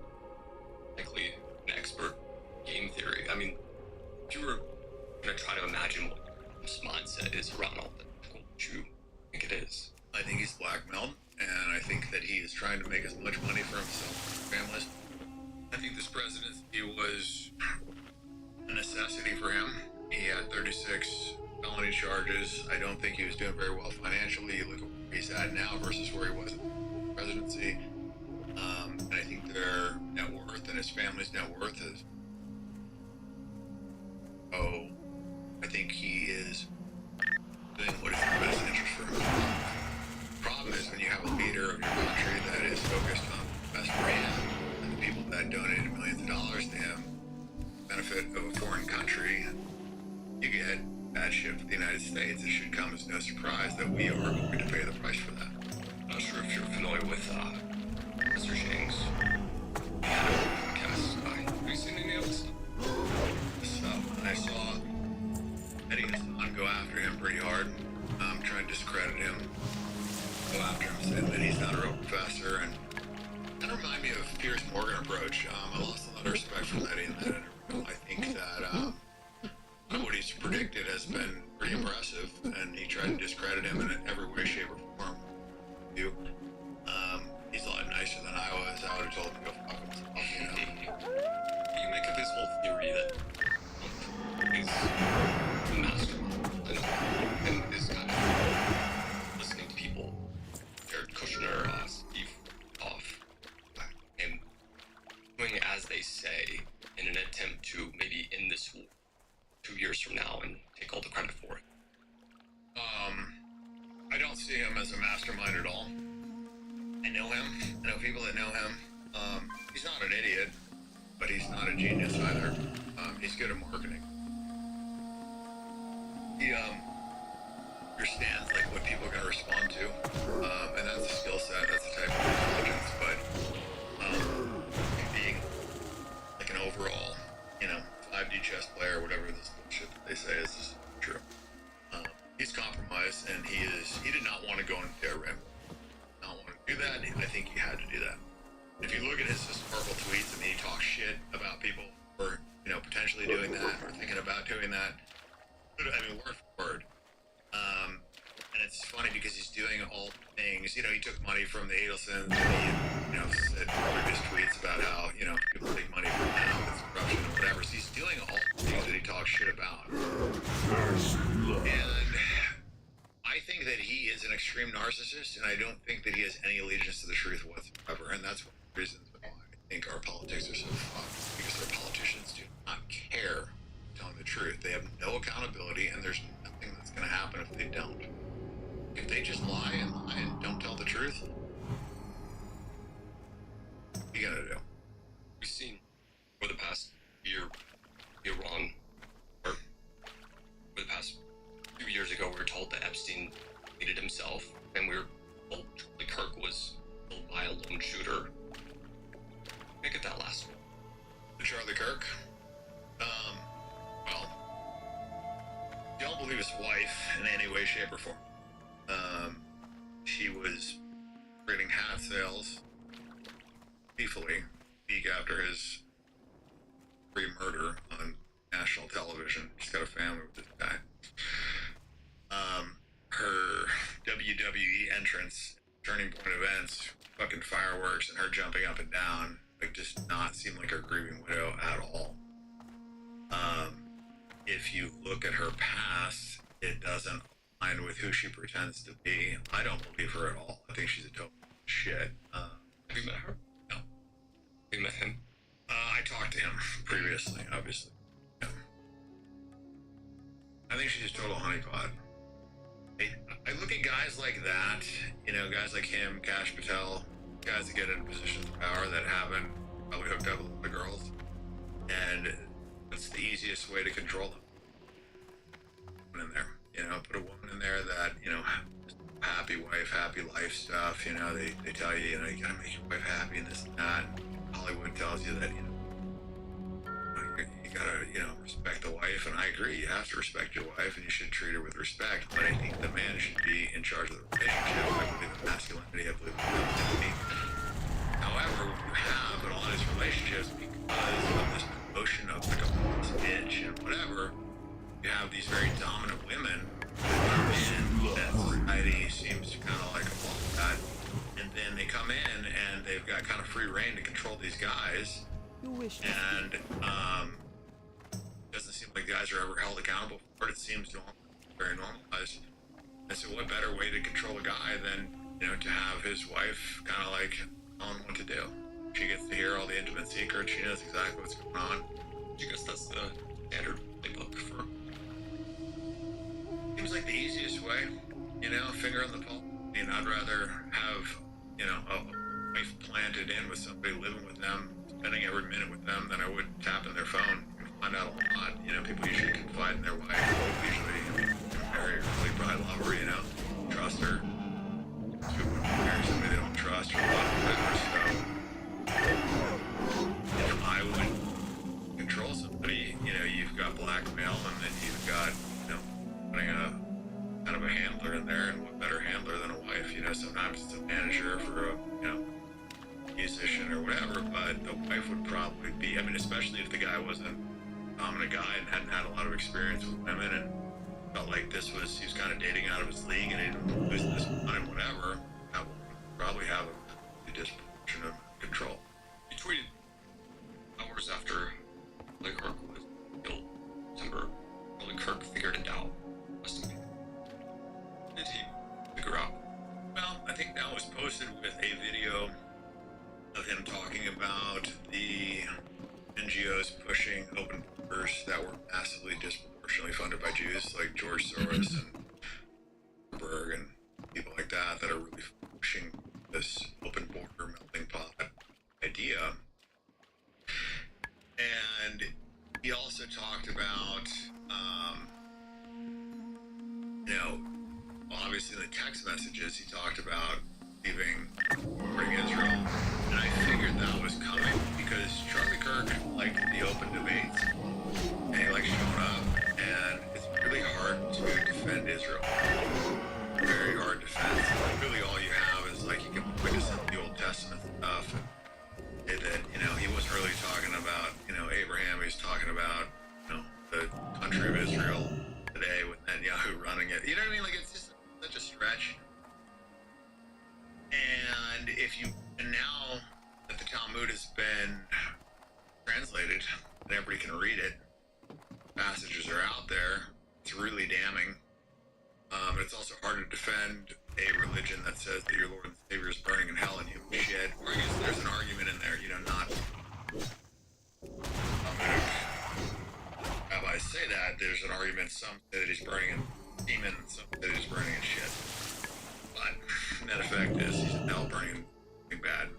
Likely an expert game theory. I mean, if you were going to try to imagine what this mindset is around all that, what would you think it is? I think he's blackmailed, and I think that he is trying to make as much money for himself and families. I think this presidency was a necessity for him. He had 36 felony charges. I don't think he was doing very well financially. You look at where he's at now versus where he was in the presidency. And I think their net worth and his family's net worth is. Oh, I think he is doing what is in the best interest for him. The problem is when you have a leader of your country that is focused on the best for him and the people that donated millions of dollars to him, benefit of a foreign country, you get bad shit for the United States. It should come as no surprise that we are going to pay the price for that. I'm not sure if you're familiar with Mr. Shanks. Have you seen any of this? So I saw Eddie and Son go after him pretty hard, trying to discredit him, go after him, saying that he's not a real professor, and that reminded me of Piers Morgan approach. I lost a lot of respect from Eddie in that interview. I think that what he's predicted has been pretty impressive, and he tried to discredit him in every way, shape, or form. He's a lot nicer than I was. I would have told him to go fuck himself, you know. You make up his whole theory that he's a mastermind and is kind of listening to people, Jared Kushner, Steve off, and doing as they say in an attempt to maybe end this war 2 years from now and take all the credit for it. I don't see him as a mastermind at all. I know him. I know people that know him. He's not an idiot, but he's not a genius either. He's good at marketing. He understands like what people are going to respond to, and that's a skill set. That's the type of intelligence. But being like an overall, 5D chess player, whatever this bullshit that they say is true. He's compromised, and he did not want to go into their rim. Not want to do that. I think he had to do that. If you look at his historical tweets, and he talks shit about people for potentially doing that or thinking about doing that. I mean, word for word. And it's funny because he's doing all things. He took money from the Adelsons, and he said previous tweets about how people take money from him, it's corruption and whatever. So he's doing all the things that he talks shit about. And I think that he is an extreme narcissist, and I don't think that he has any allegiance to the truth whatsoever. And that's one of the reasons why I think our politics are so fucked, because our politicians do not care telling the truth. They have no accountability, and there's nothing that's going to happen if they don't. If they just lie and don't tell the truth, what are you going to do? We've seen for the past year, Iran, or for the past 2 years ago, we were told that Epstein hated himself, and we were told Charlie Kirk was killed by a lone shooter. Look at that last one. The Charlie Kirk? Well, don't believe his wife in any way, shape, or form. She was creating hat sales gleefully week after his murder on national television. She's got a family with this guy. Her WWE entrance, turning point events, fucking fireworks, and her jumping up and down, just not seem like a grieving widow at all. If you look at her past, it doesn't align with who she pretends to be. I don't believe her at all. I think she's a total shit. Have you met her? No. Have you met him? I talked to him previously, obviously. Yeah. I think she's a total honeypot. I look at guys like that, guys like him, Kash Patel, guys that get in positions of power that haven't probably hooked up with the girls, and it's the easiest way to control them. In there, put a woman in there that, happy wife, happy life stuff, they tell you, you gotta make your wife happy and this and that. Hollywood tells you that, you gotta, respect the wife, and I agree, you have to respect your wife, and you should treat her with respect, but I think the man should be in charge of the relationship. I believe in masculinity, I believe in femininity. However, when you have in all these relationships, because of this notion of like a boss bitch and whatever, you have these very dominant women that society seems kind of like a that, and then they come in and they've got kind of free reign to control these guys, and doesn't seem like guys are ever held accountable for it. It seems normal, very normalized. And so what better way to control a guy than, you know, to have his wife kind of like tell him what to do. She gets to hear all the intimate secrets. She knows exactly what's going on. I guess that's the standard playbook for. Seems like the easiest way, you know, finger on the pulse. I mean, I'd rather have, you know, a wife planted in with somebody living with them, spending every minute with them, than I would tapping their phone. You find out a lot. You know, people usually confide in their wife. Usually, marry her, really probably love her, you know, trust her. You wouldn't marry somebody they don't trust or love or whatever. So, you know, I would control somebody. You know, you've got blackmail, and then you've got, you know, putting a kind of a handler in there, and what better handler than a wife? You know, sometimes it's a manager for a, you know, musician or whatever, but the wife would probably be, I mean, especially if the guy wasn't a dominant guy and hadn't had a lot of experience with women and felt like this was, he was kind of dating out of his league and he didn't lose this on him, whatever, that would probably have a disproportionate control. You tweeted hours after Charlie Kirk was killed, September. Charlie Kirk figured it out. Did he figure out? Well, I think that was posted with a video of him talking about the NGOs pushing open borders that were massively disproportionately funded by Jews, like George Soros and Berg and people like that, that are really pushing this open border melting pot idea. And he also talked about, you know, obviously in the text messages, he talked about leaving, supporting Israel. And I figured that was coming because Charlie Kirk liked the open debates. And he likes showing up. And it's really hard to defend Israel. Very hard to defend. Really all you have is like you can point to some of the Old Testament stuff and that, you know, he wasn't really talking about, you know, Abraham. He was talking about, you know, the country of Israel today with Netanyahu running it. You know what I mean? Like, it's just such a stretch. And now that the Talmud has been translated and everybody can read it, passages are out there, it's really damning. It's also hard to defend a religion that says that your Lord and Savior is burning in hell and human shit. Or I guess there's an argument in there, you know, not rabbis say that. There's an argument, some say that he's burning in demon, some say that he's burning in shit. But net effect is he's in hell burning something bad.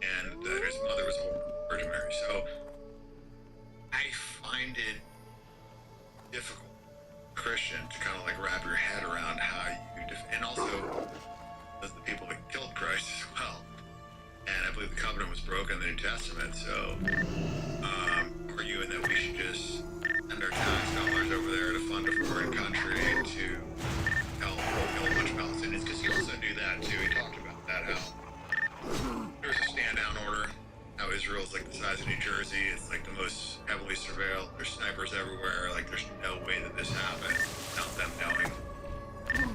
And his mother was a Virgin Mary. So I find it difficult, Christian, to kind of like wrap your head around how you and also as the people that killed Christ as well. And I believe the covenant was broken in the New Testament. So arguing that we should just send our tax dollars over there to fund a foreign country to help kill a bunch of Palestinians, because he also knew that too. He talked about that, how there's a stand-down order, how Israel's like the size of New Jersey, it's like the most heavily surveilled, there's snipers everywhere, like there's no way that this happened without them knowing,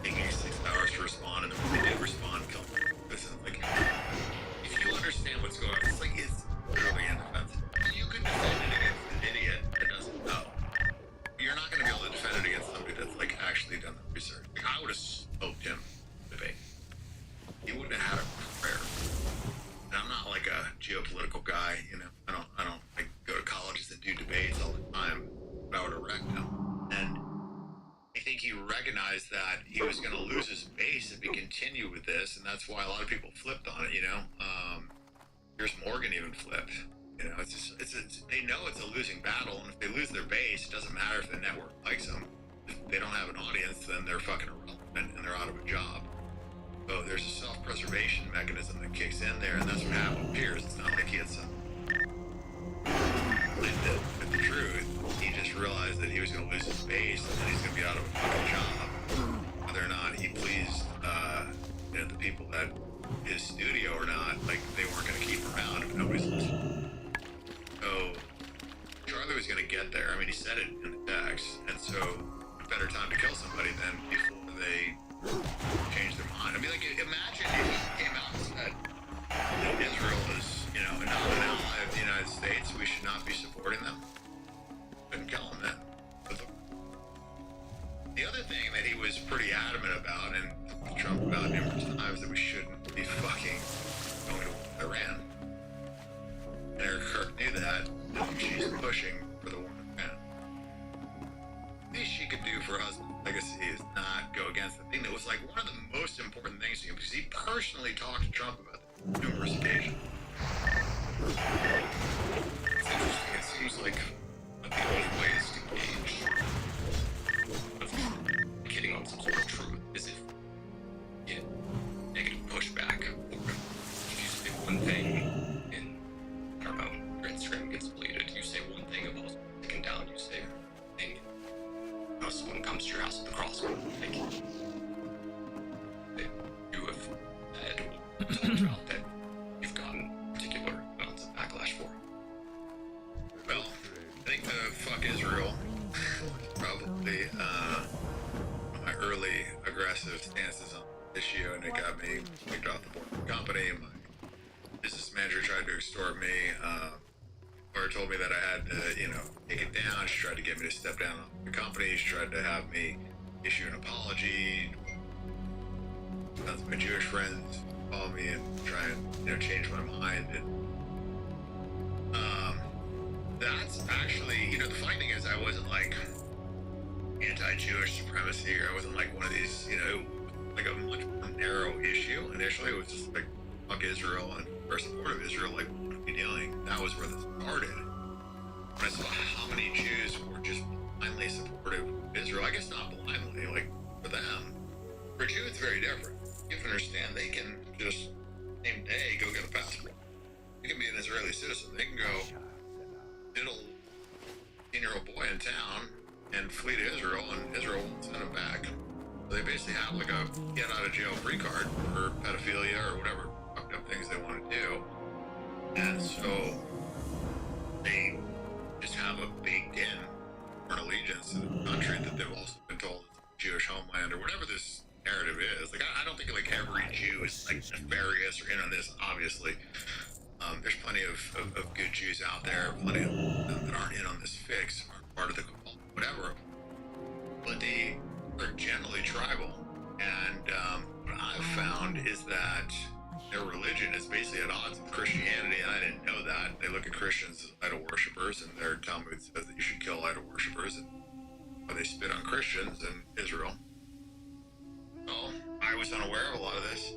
taking 6 hours to respond, and then when they did respond, kill them. This is like, if you understand what's going on, it's like, it's literally indefensible. You can defend it against an idiot that doesn't know. You're not going to be able to defend it against somebody that's like actually done the research. Like, I would have smoked him debate. He wouldn't have had a prayer. And I'm not like a geopolitical guy, you know. I don't like go to colleges and do debates all the time. But I would have wrecked him. And I think he recognized that he was going to lose his base if he continued with this, and that's why a lot of people flipped on it. You know, Piers Morgan even flipped. You know, they know it's a losing battle, and if they lose their base, it doesn't matter if the network likes them. If they don't have an audience, then they're fucking irrelevant and they're out of a job. So there's a self-preservation mechanism that kicks in there, and that's what happened with Piers. It's not like he had some. With the truth, he just realized that he was going to lose his base, and then he's going to be out of a fucking job. Whether or not he pleased, you know, the people at his studio or not, like they weren't going to keep him around if nobody's listening. So Charlie was going to get there. I mean, he said it in the text, and so a better time to kill somebody than before they change their mind. I mean, like, imagine if he came out and said that Israel is, you know, not an ally of the United States, we should not be supporting them. couldn't kill him then. But the other thing that he was pretty adamant about, and Trump about numerous times, that we shouldn't be fucking going to Iran. And Eric Kirk knew that, and she's pushing for the war in Iran. The least she could do for husband's legacy is not go against the thing that was like one of the most important things to him, because he personally talked to Trump about it numerous occasions. It's interesting. It seems like one of the only ways to gauge hitting on some sort of truth is if you get negative pushback. If you say one thing and, I don't know, your Instagram gets deleted, you say one thing about taken down, you say a thing, someone comes to your house with a crossbow, like, that you have said or talked about that you've gotten particular amounts of backlash for. Well, I think fuck Israel probably my early aggressive stances on the issue, and it got me kicked off the board of the company. My business manager tried to extort me, or told me that I had to, take it down. She tried to get me to step down off the company. She tried to have me issue an apology. Tons of my Jewish friends call me and try and change my mind. And that's actually, the funny thing is, I wasn't like anti-Jewish supremacy, or I wasn't like one of these, like a much more narrow issue. Initially, it was just like fuck Israel and our support of Israel. Like, what are we doing? That was where this started. When I saw how many Jews were just blindly supportive of Israel, I guess not blindly, like for them. For a Jew, it's very different. You have to understand, they can just same day go get a passport. They can be an Israeli citizen. They can go diddle 18-year-old boy in town and flee to Israel, and Israel won't send him back. So they basically have like a get out of jail free card for pedophilia or whatever fucked up things they want to do. And so they just have a baked in for an allegiance to the country that they've also been told is Jewish homeland or whatever this narrative is. Like, I don't think like every Jew is like nefarious or in on this, obviously. There's plenty of good Jews out there, plenty of them that aren't in on this fix, aren't part of the cabal, whatever. But they are generally tribal. And what I've found is that their religion is basically at odds with Christianity, and I didn't know that. They look at Christians as idol worshippers, and their Talmud says that you should kill idol worshippers, and they spit on Christians in Israel. So I was unaware of a lot of this.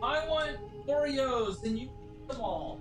I want Oreos, and you eat them all.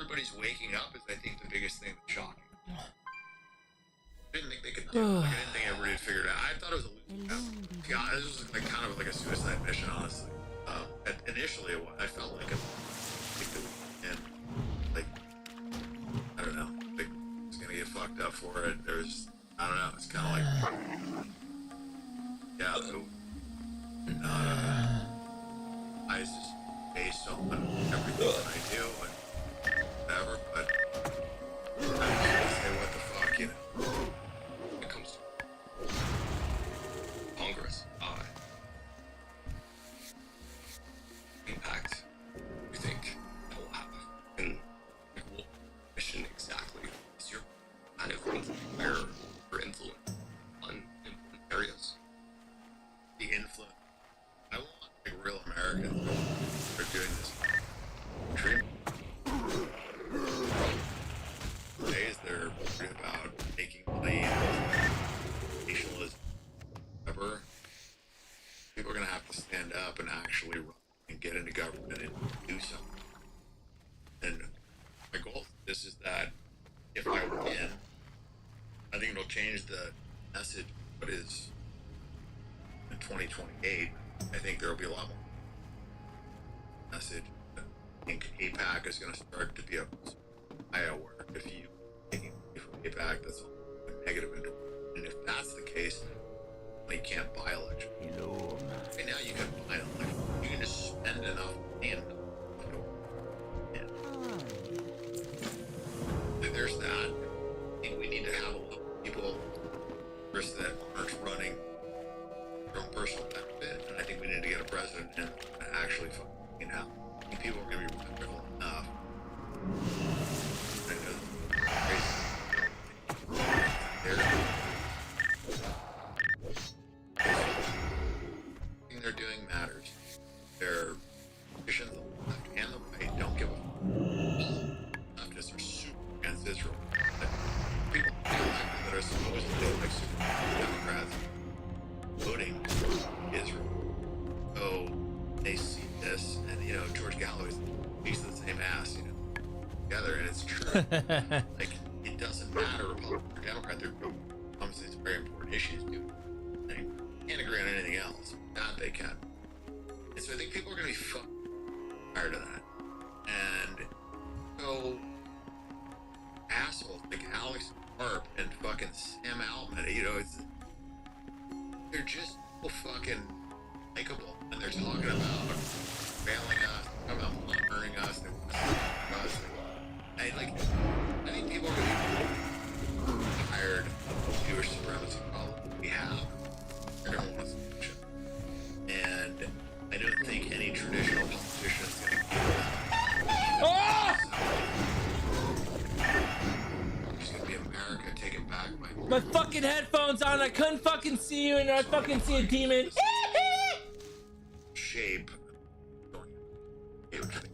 everybody's waking up is, I think, the biggest thing that's shocking. I didn't think they could do it. Like, I didn't think everybody had figured it out. I thought it was a losing battle. Yeah, this was like kind of like a suicide mission, honestly. Initially, I felt like and like I don't know, like I was gonna get fucked up for it. There's, I don't know. It's kind of like, yeah, I was just based on everything that I knew and whatever. But I just say, what the fuck, you know? When it comes to Congress, impact you think that will have, and what mission exactly is your kind of where or influence on important areas? The influence. I want like real Americans who are doing this country. Days they're worried about making money and nationalism, whatever. People are gonna have to stand up and actually run and get into government and do something. And my goal for this is that if I win, I think it'll change the message. What is in 2028? I think there will be a lot more message. I think APAC is going to start to be a higher work. If you taking money from APAC, that's all negative. And if that's the case, you can't buy election. Right now, you can buy election. You can just spend enough and there's that. I think we need to have a lot of people first that aren't running their own personal benefit, and I think we need to get a president and actually fucking out. I think people are going to be radical enough. I know everything they're doing matters. Their positions on the left and the right don't give a fuck. Leftists are super against Israel. People that are supposed to be like super Democrats voting Israel. So they see this, and you know, George Galloway's piece of the same ass, you know, together, and it's true. Like, it doesn't matter Republican or Democrat, they're comes to these very important issues, dude. They can't agree on anything else. That they can. And so I think people are gonna be fucking tired of that. And so assholes like Alex Harp and fucking Sam Altman, you know, they're just so fucking likable, and they're talking about failing us, talking about monitoring us, they want us. I think people are gonna be tired of the Jewish supremacy problem we have. They're gonna want a solution. And I don't think any traditional politician is gonna give them. It's gonna be America taken back by My fucking headphones on. I couldn't fucking see you, and I fucking see a demon. shape.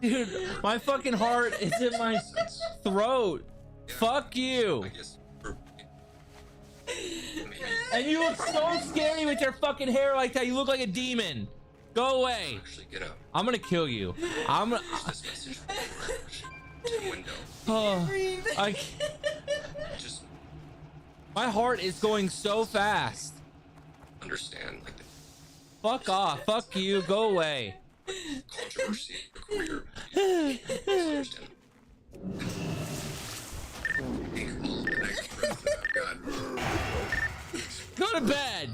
Dude, my fucking heart is in my throat. Fuck you. And you look so scary with your fucking hair like that. You look like a demon. Go away. Get out. I'm gonna kill you. I'm gonna. This message from the window. Oh, my heart is going so fast. Understand, like, Fuck off. Fuck you. Go away. controversy in your career. Understand. Go to bed.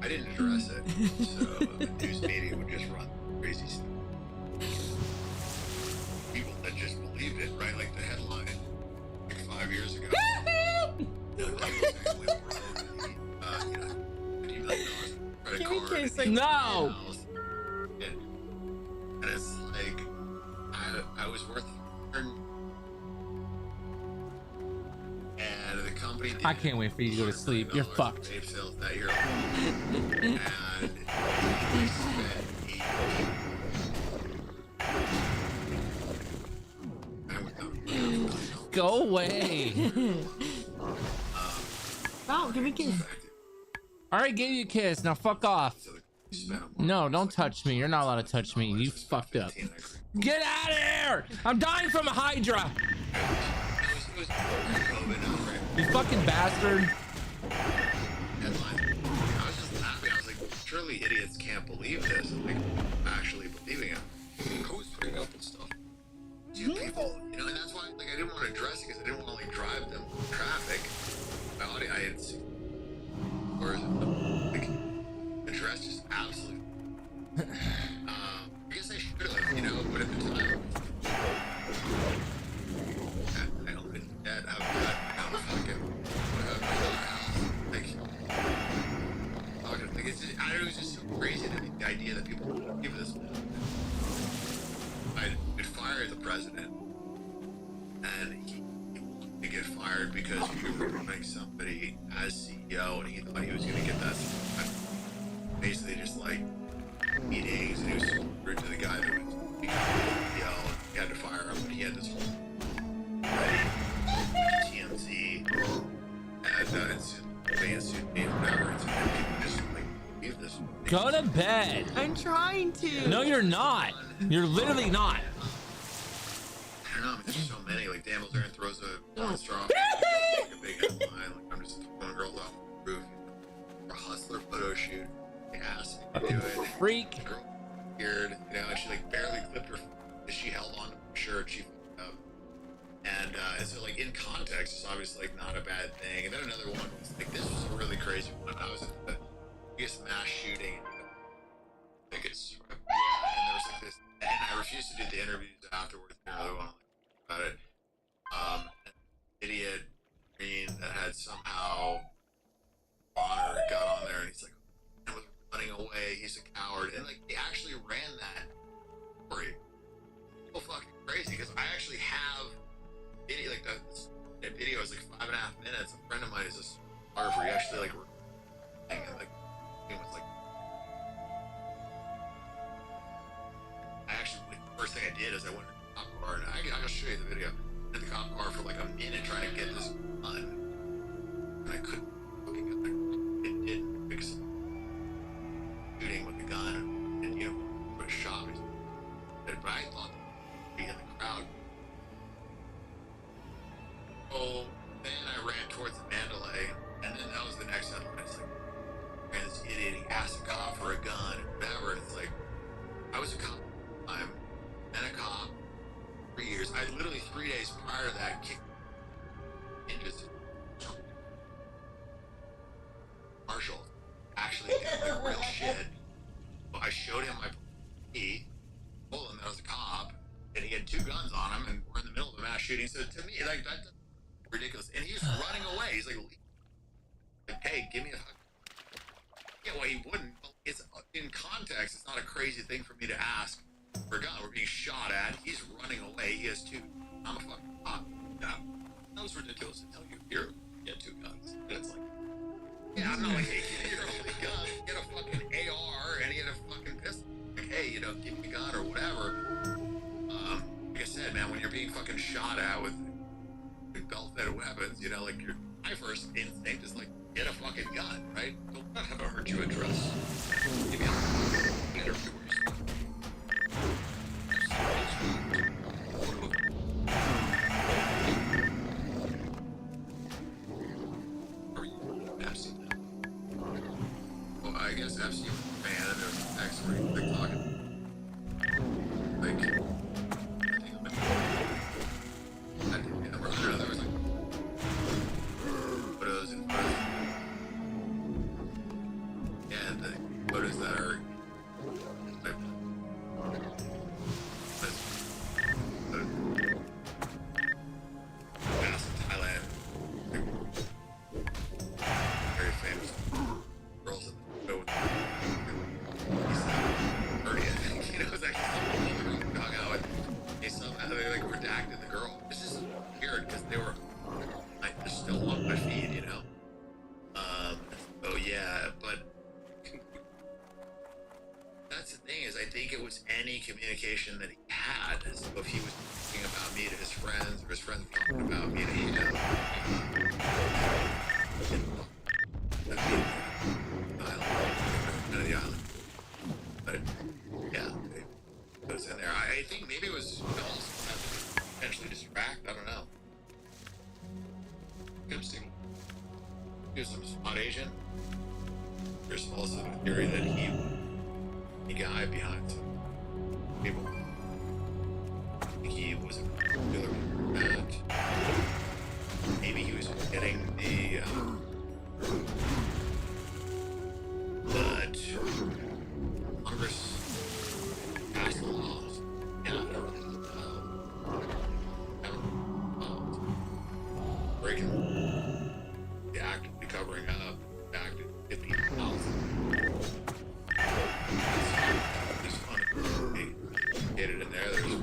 I didn't address it, so the news media would just run crazy stuff. People that just believed it, right? Like the headline, like 5 years ago. No. And it's like I was worth and the company I can't wait for you to go to sleep. You're fucked. vape sales that year and we spent Go away. Oh, give me a kiss. I already gave you a kiss. Now fuck off. No, don't touch me. You're not allowed to touch me. You fucked up. Get out of here! I'm dying from a Hydra. You fucking bastard. I was just laughing. I was like, surely idiots can't believe this. And like, actually believing it. I was putting up and stuff. You people, you know, and that's why like I didn't want to address it because I didn't want to like drive them traffic. My audio, I had seen, or like address just absolutely. I guess I should have, you know, but at the time, I don't think that I'm fucking like it's just, I don't know, it was just so crazy to me, the idea that people would give this. I would fire the president, and he would get fired because we were running somebody as CEO, and he thought he was going to get that. Basically, just like meetings, and he was so rude to the guy that was becoming CEO, and he had to fire him. But he had this whole TMZ, and it's sued me, whatever. And people just like leave this. Go to bed. I'm trying to. No, you're not. You're literally not. I don't know, I mean, there's so many. Like, Dan Bilzerian throws a straw, like a big headline. Like, I'm just throwing girls off the roof. For a hustler photo shoot. They asked me to do it. Freak. The girl weird, you know, and she like barely clipped her because she held on to her shirt. She fucked up. And so, like, in context, it's obviously like not a bad thing. And then another one was like, this was a really crazy one. I was at the biggest mass shooting. I think it's and there was like this, and I refused to do the interviews afterwards. I really want to about it. An idiot green that had somehow honor got on there, and he's like, I was running away. He's a coward, and like he actually ran that story. So fucking crazy because I actually have video, like that video is like 5.5 minutes. A friend of mine is a photographer. He actually like and like it was like. I actually, like, the first thing I did is I went to the cop car, and I'll show you the video. I went to the cop car for like a minute trying to get this gun, and I couldn't fucking get it. It fix shooting with the gun, and you know, put a shot. But I thought be in the crowd. Oh, then I ran towards the Mandalay, and then that was the next headline. It's like, man, this idiot, he asked a cop for a gun, and whatever. And it's like, I was a cop. I'm and a cop 3 years. I literally 3 days prior to that kicked ninjas. Marshall actually did like real shit. Well, I showed him my ID, told him that I was a cop, and he had 2 guns on him, and we're in the middle of a mass shooting. So to me, like that's ridiculous. And he's running away. He's like, hey, give me a hug. Yeah, well, he wouldn't. It's in context. It's not a crazy thing for me to ask. For a gun, we're being shot at. He's running away. He has 2. I'm a fucking cop. Yeah, that was ridiculous to tell you here. You had 2 guns, and it's like, yeah, I'm not like, hey, give me your only gun. Get a fucking AR, and he had a fucking pistol. Like, hey, you know, give me a gun or whatever. Like I said, man, when you're being fucking shot at with belt-fed weapons, you know, like my first instinct is like, get a fucking gun, right? don't have I heard you address maybe interviewers. Well, I guess I've seen a fan and there's an X where he's like talking. Like, I think there was like photos and photos. Yeah, the photos that are like, Thailand, very famous girls in the photo. He's 30, I think. You know, it's actually something the girl hung out with. They somehow they like redacted the girl. It's just weird because they were like they're still on my feed, you know. Oh yeah, but that's the thing is I think it was any communication that he had. So if he was talking about me to his friends or his friends talking about me to him, he was a SWAT agent. There's also the theory that he was the guy behind some people. He was a killer that maybe he was getting the but Congress passed the laws. Breaking the actively covering up, active 50,000. It's fun. They get it in there. There's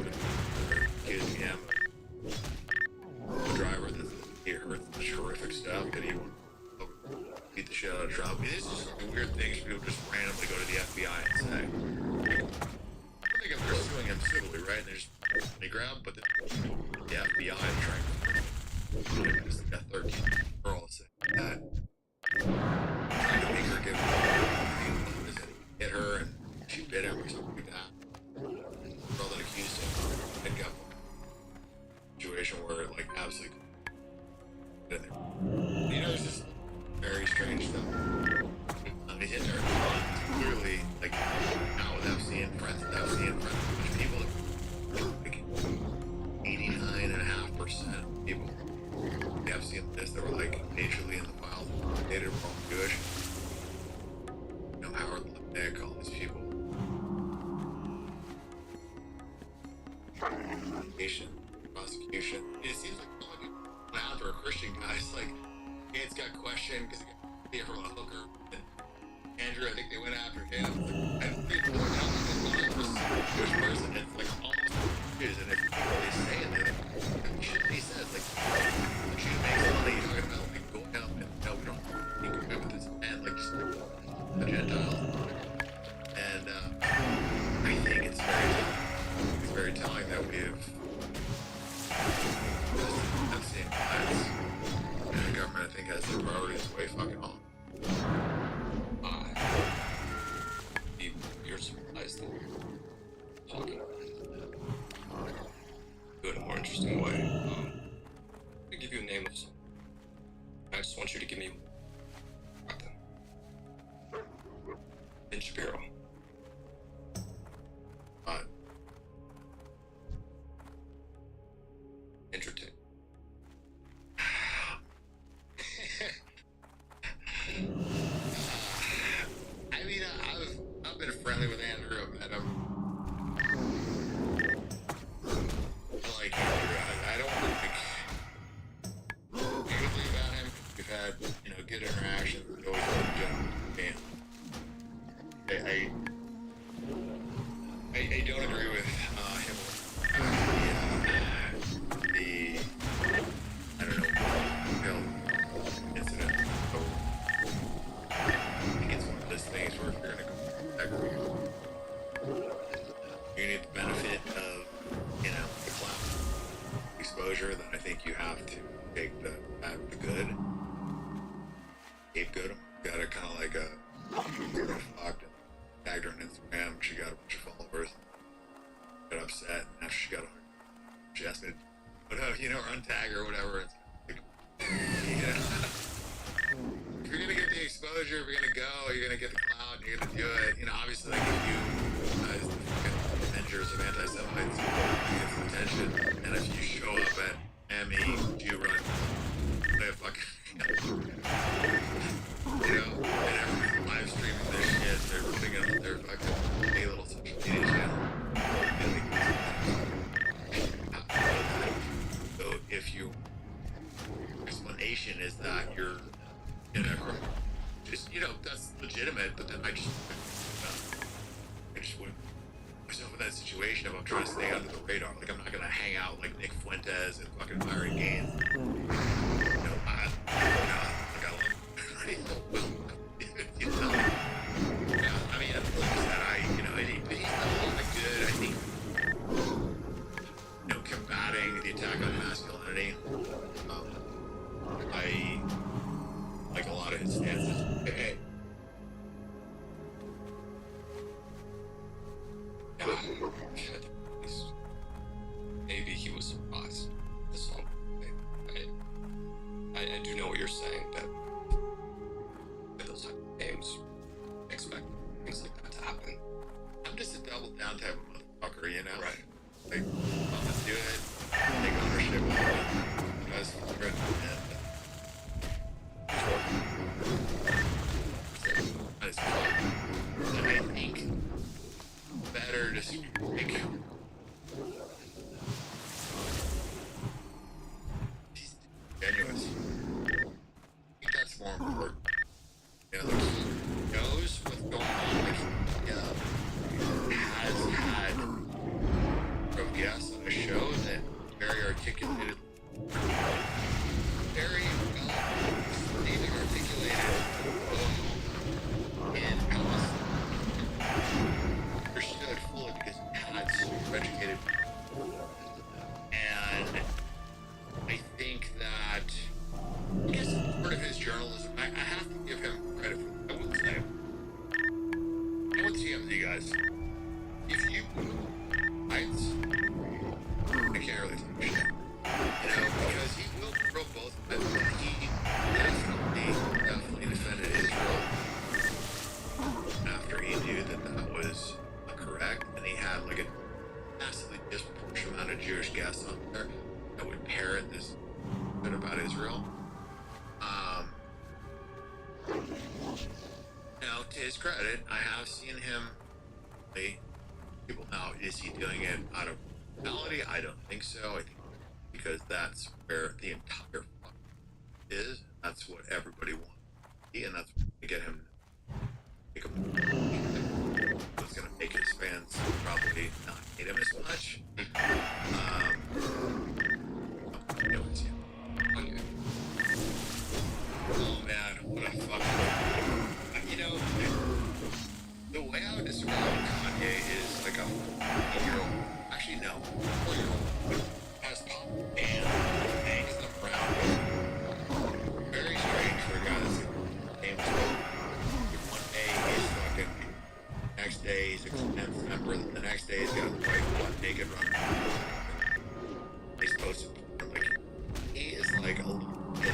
accusing him of the driver that he heard such horrific stuff that he wanted to beat the shit out of Trump. It's just weird things people just randomly go to the FBI and say. I think if they're suing him civilly, right? And they grab, but the FBI is trying to. It's like that 13 girl saying that. Trying to make her give hit her and she bit him or something like that. The girl that accused him had got a situation where like absolutely in there. You know, there's this very strange stuff. He hit her clearly like now without seeing friends, a bunch of people like 89.5% of people we have seen this that were like naturally in the wild, dated wrong Jewish. You know, Howard Lipnick, all these people. Prosecution. It seems like went after a Christian guy. It's like Gates got questioned because he got hit from a hooker. And Andrew, I think they went after him. I don't think they went after him. Jewish person. It's like almost Jews, and if they say it, then shit he says like the Jew makes money talking about like going up and no, we don't think we're good with this man, like just the Gentiles. And I think it's very telling that we've seen clients and the government I think has their priorities way fucking on. You're surprised that we're talking about it in a more interesting way. I'll give you a name of someone. I just want you to give me them. Ben Shapiro. Interesting. I mean, I've been friendly with Andrew. I've met him. I like Andrew. I don't think anything about him. We've had, you know, good interactions. We've always been good. I don't agree with him. I don't know, incident. I think it's one of those things where if you're gonna go back, you need the benefit of, you know, the clout exposure, then I think you have to take the bad with the good. Scapegoat him. Got a kind of like a sort of fucked and tagged her on Instagram. She got a bunch of followers. Got upset, and after she asked me to you know, or untag or whatever. It's like, yeah. If you're gonna get the exposure, if you're gonna go, you're gonna get the clout, and you're gonna do it. You know, obviously, like if you as the Avengers of anti-Semites get some attention, and if you show up at Emmy, you run, they fucking, you know, and everyone's live streaming this shit. They're putting it on their fucking a little social media channel. So if your explanation is that you're in a just, you know, that's legitimate, but then I just wouldn't put myself in that situation if I'm trying to stay under the radar. Like, I'm not gonna hang out like Nick Fuentes and fucking Byron Gaines. You know, I got you know, I mean, like I said, you know, he's done a lot of good, I think. You know, combating the attack on masculinity. I like a lot of his stances. Hey. Maybe he was surprised. That's all. I do know what you're saying, that down type of motherfucker, you know? Right. Like, let's do it. Take ownership of it. That's good. And I think better to speak. Genuine. I think that's more important. You know, like, he knows what's going on. Like, he has had guests on a show that very articulated, very well, even articulated, and almost understood fully because he had super educated. And I think that, I guess part of his journalism, I have to give him credit for that. I wouldn't say, I want TMZ guys. If you heights, I can't really say shit. You know, because he will throw both of them. He definitely defended Israel after he knew that that was correct, and he had like a massively disproportionate amount of Jewish guests on there that would parrot this bit about Israel. Now, to his credit, I have seen him. People now, is he doing it out of reality? I don't think so. I think because that's where the entire fuck is. That's what everybody wants to be, and that's what to get him. It's gonna make his fans probably not hate him as much. Oh man, what a fucking. You know, the way I would describe Kanye is like a 4-year-old. Actually, no, 4-year-old has pop and hangs them around. Very strange for a guy that's famous. One day he's fucking. Next day he's a Clemens member. The next day he's got a white butt naked run. He's posted like he is like a little bit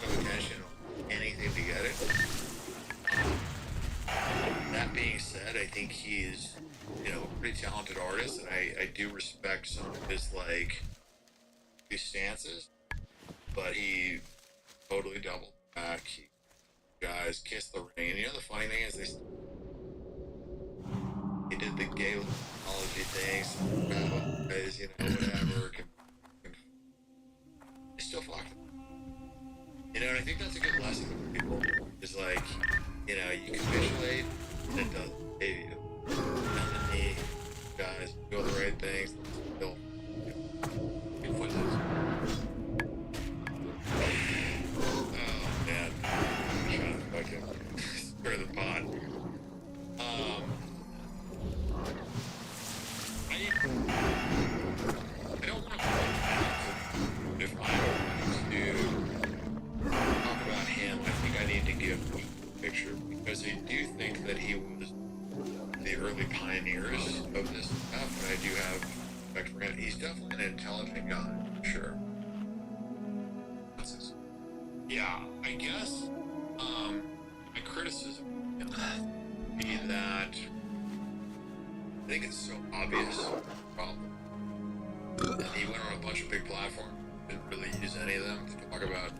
of attention, anything to get it. That being said, I think he's, you know, a pretty talented artist, and I do respect some of his like his stances, but he totally doubled back. He guys kissed the ring. And you know the funny thing is they did the gay apology things, guys, you know, whatever. They still fucked him. You know, and I think that's a good lesson for people. Is like, you know, you capitulate, and it does save you. And the guys do all the right things, still get footnotes. Oh man, I'm trying to fucking stir the pot. I don't want to. If I were to talk about him, I think I need to give a picture because I do think that he was the early pioneers of this stuff, but I do have respect for him. He's definitely an intelligent guy, sure. Yeah, I guess my criticism would be that I think it's so obvious problem. And he went on a bunch of big platforms, didn't really use any of them to talk about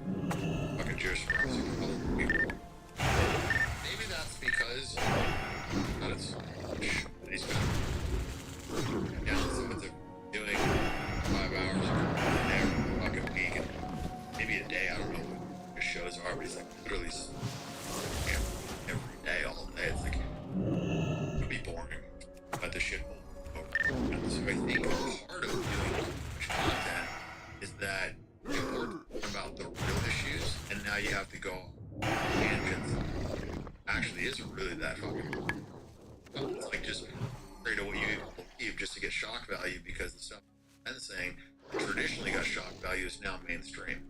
fucking Jewish supremacy for other people. Maybe that's because that it's that he's been down some of the doing 5 hours every fucking week and maybe a day, I don't know what his shows are, but he's like literally every day, all day. It's like it would be boring, but the shit will. So I think part of doing content is that you learn about the real issues, and now you have to go tangents. Actually, isn't really that fucking. It's like just afraid of what you believe just to get shock value because the stuff I'm saying traditionally got shock value is now mainstream.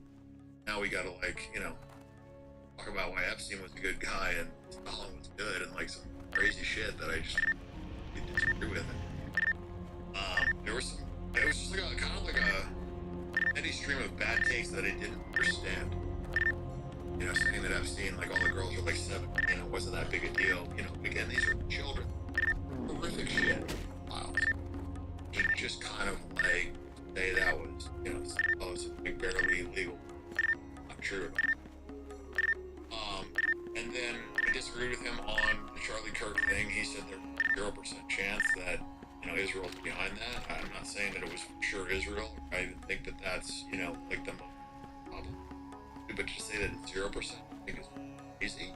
Now we gotta like, you know, talk about why Epstein was a good guy and Stalin was good and like some crazy shit that I just disagree with. There was some. It was just like a kind of like a steady stream of bad takes that I didn't understand. You know, saying that Epstein, like all the girls were like 17, and it wasn't that big a deal. You know, again, these are children. Horrific shit. just kind of like say that was, you know, oh, it's like barely legal. Not true. And then I disagreed with him on the Charlie Kirk thing. He said there's 0% chance that, you know, Israel's behind that. I'm not saying that it was for sure Israel. I even think that that's, you know, like the most problem. But to say that it's 0%, I think is crazy.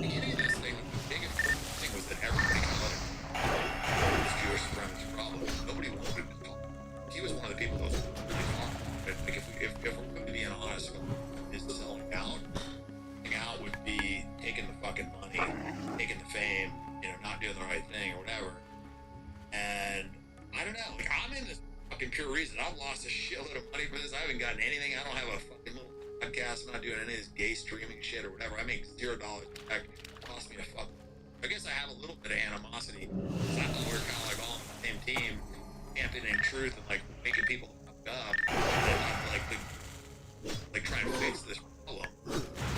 Beginning of this thing, the biggest thing was that everybody called it this Jewish supremacy problem. Nobody wanted to talk. He was one of the people that was really talking. But like, if we're going to be honest about is selling out would be taking the fucking money, taking the fame, you know, not doing the right thing or whatever. And I don't know, like, I'm in this fucking pure reason. I've lost a shitload of money for this. I haven't gotten anything. I don't have a fucking little podcast. I'm not doing any of this gay streaming shit or whatever. I make $0 back. It cost me a fuck. I guess I have a little bit of animosity. I thought we were kind of like all on the same team, championing truth and like making people fuck up, and like trying to fix this problem.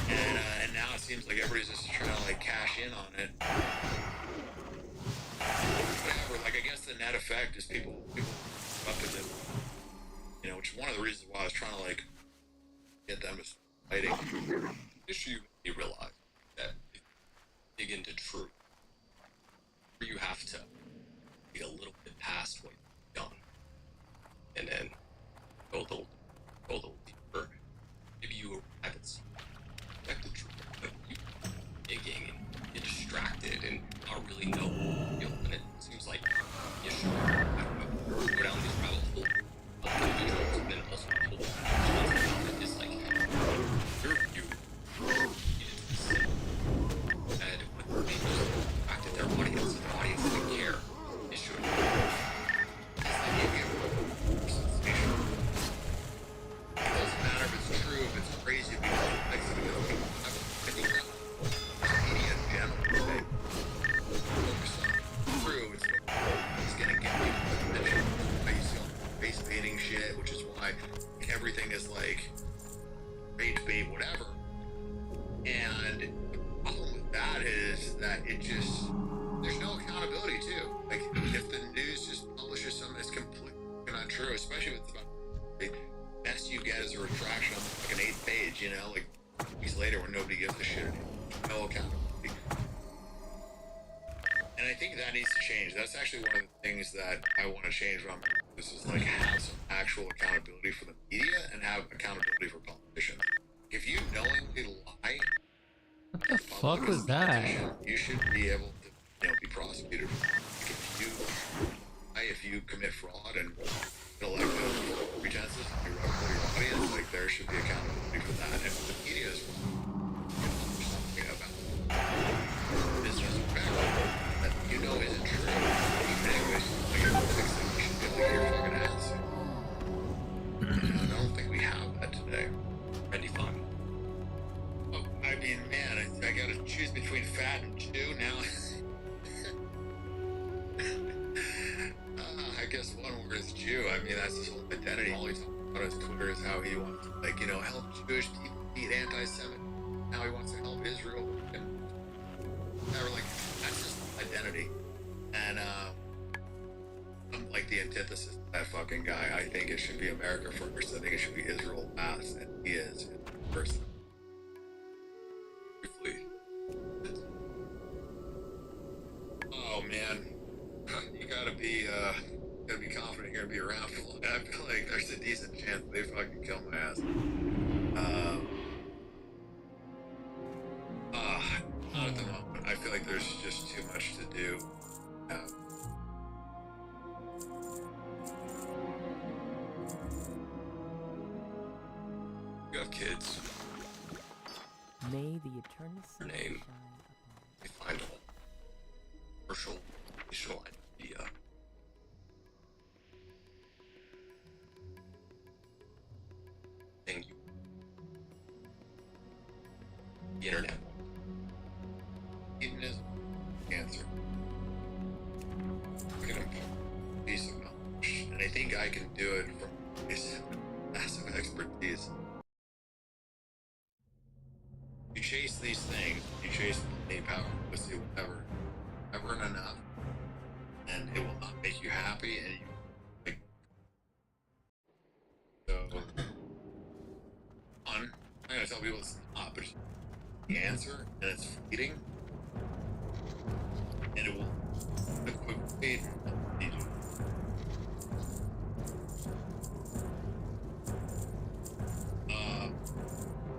And now it seems like everybody's just trying to like cash in on it. Whatever. Like, I guess the net effect is people up with it. You know, which is one of the reasons why I was trying to like get them to fighting. Issue you realize that if you dig into truth, you have to be a little bit past what you've done, and then go a little deeper. Maybe you arrive at some the truth, but you digging and get distracted and not really know what you're feeling. And it seems like you should, I don't know, go down these rabbit holes of individuals, and then also the whole responsibility is like your view and when people back to their audience, and the audience doesn't care, it should. It's like you get sensation. It doesn't matter if it's true, if it's crazy, if it's like, I think that media in general today focus on true. It's gonna get people attention. I used to face painting shit, which is why everything is like rage bait, whatever. And the problem with that is that it just, there's no accountability too. Like, if the news just publishes something that's completely untrue, especially with the best you get is a retraction on the fucking 8th page, you know, like weeks later when nobody gives a shit. No accountability. And I think that needs to change. That's actually one of the things that I want to change from this is like have some actual accountability for the media and have accountability for politicians. If you knowingly lie, What the fuck was that? you should be able to, you know, be prosecuted. Like, if you commit fraud and like pretenses and you rub your audience, like there should be accountability for that. And if the media is something about business or whatever that you know isn't true, anyways, like you're fixing, you should be able to get your fucking ass. I don't think we have that today. Randy Fun. Oh, I mean, man, I gotta choose between fat and Jew now. I guess one word is Jew. I mean, that's his whole identity. All he talks about on his Twitter is how he wants to, like, you know, help Jewish people beat anti-Semitic. How he wants to help Israel. And whatever, like, that's his identity. And I'm like the antithesis of that fucking guy. I think it should be America first. I think it should be Israel last. And he is first. Briefly. Oh, man. You gotta be confident you're gonna be around for long. I feel like there's a decent chance they fucking kill my ass. Not at the moment. I feel like there's just too much to do. You have kids. May the eternal sun Your name. shine upon They find all commercial, visual idea. Thing you. The internet. Hedonism, cancer. I can impart a piece of knowledge, and I think I can do it from this massive expertise. You chase these things, you chase money, power, pussy, whatever, never enough, and it will not make you happy, and you like the answer, and it's fleeting, and it will equivocate.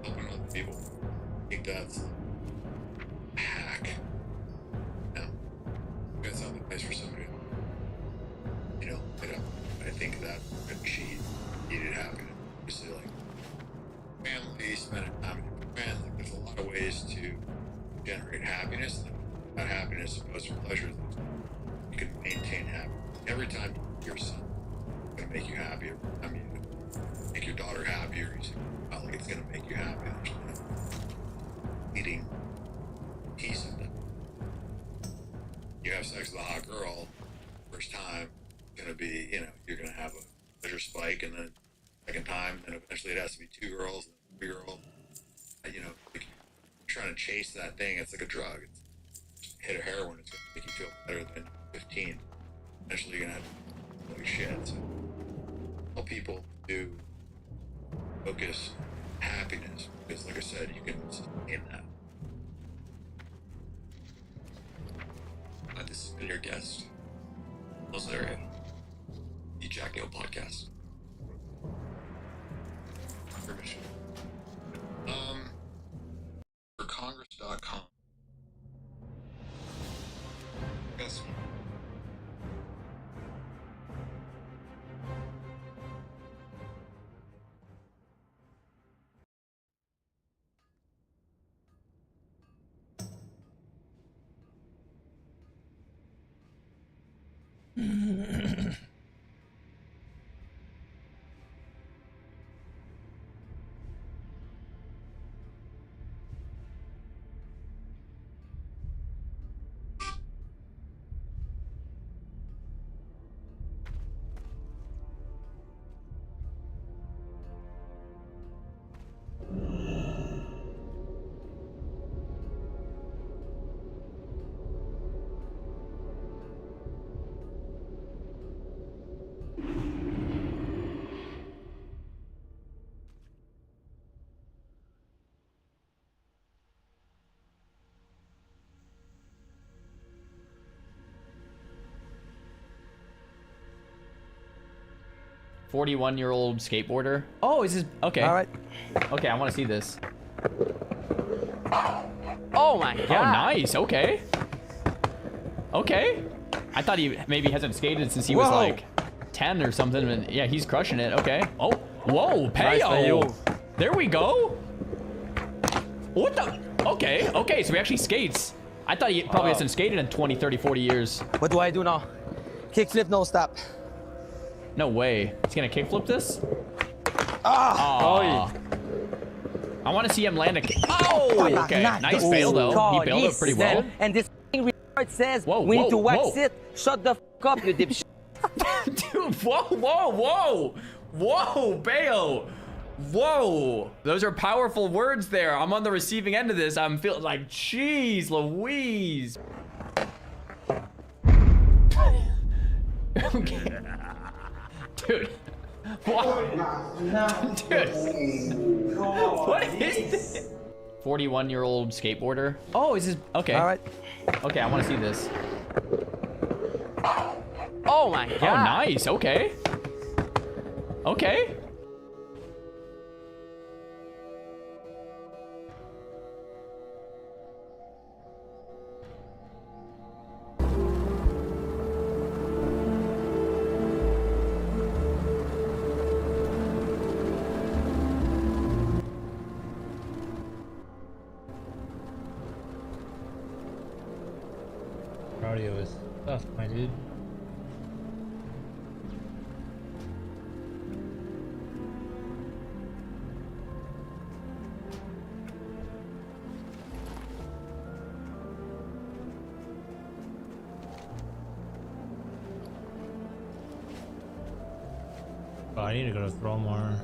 Helping other people. I think that's a hack. No, that's not the place for somebody. You know, I think that she needed happiness. Obviously, like family, spending time with your friends. Like, there's a lot of ways to generate happiness. That happiness goes for pleasure. You can maintain happiness. Every time you hear something, it's gonna make you happy. Every time you make your daughter happy, or you say, oh, like it's gonna make you happy. There's no eating piece of that. You have sex with a hot girl, first time, it's gonna be, you know, you're gonna have a pleasure spike, and then second time, and eventually it has to be 2 girls and 3 girls. You know, like, trying to chase that thing, it's like a drug. It's hit a heroin, it's gonna make you feel better than 15. Eventually you're gonna have to holy shit. So tell people to focus on happiness, because like I said, you can sustain that. This has been your guest, Lazarian, the Jack Neal Podcast. Permission. For Congress.com. Yes. "41-year-old skateboarder." Oh, is this okay? All right. Okay, I want to see this. Oh my god. Oh, nice. Okay. Okay. I thought he maybe hasn't skated since he was like 10 or something. And yeah, he's crushing it. Okay. Oh, whoa, Payo. There we go. What the? Okay. Okay, so he actually skates. I thought he probably hasn't skated in 20, 30, 40 years. What do I do now? Kickflip, no stop. No way. He's gonna kickflip this? Ah! I want to see him land a kick. Oh! Okay. Nice fail, though. He bailed it pretty well. And this report says whoa, we need to wax whoa. it. Shut the f up, you dipshit. Dude, whoa, Bayo. Whoa. Those are powerful words there. I'm on the receiving end of this. I'm feeling like, jeez Louise. Okay. Dude. What? Dude. What is this? 41-year-old skateboarder. Oh, is this okay? All right. Okay, I want to see this. Oh my god. Oh, nice. Okay. Okay. Cardio is tough, my dude. Oh, I need to go to throw more.